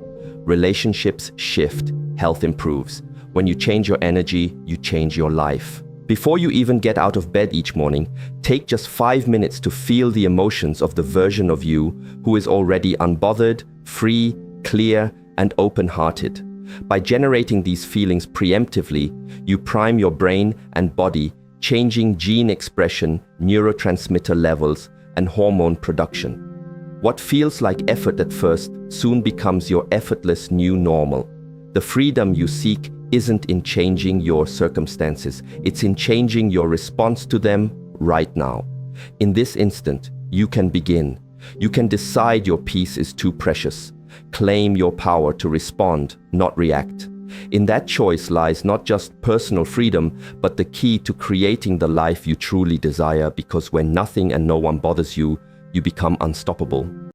Relationships shift, health improves. When you change your energy, you change your life. Before you even get out of bed each morning, take just 5 minutes to feel the emotions of the version of you who is already unbothered, free, clear, and open-hearted. By generating these feelings preemptively, you prime your brain and body, changing gene expression, neurotransmitter levels, and hormone production. What feels like effort at first soon becomes your effortless new normal. The freedom you seek isn't in changing your circumstances, it's in changing your response to them right now. In this instant, you can begin. You can decide your peace is too precious. Claim your power to respond, not react. In that choice lies not just personal freedom, but the key to creating the life you truly desire, because when nothing and no one bothers you, you become unstoppable.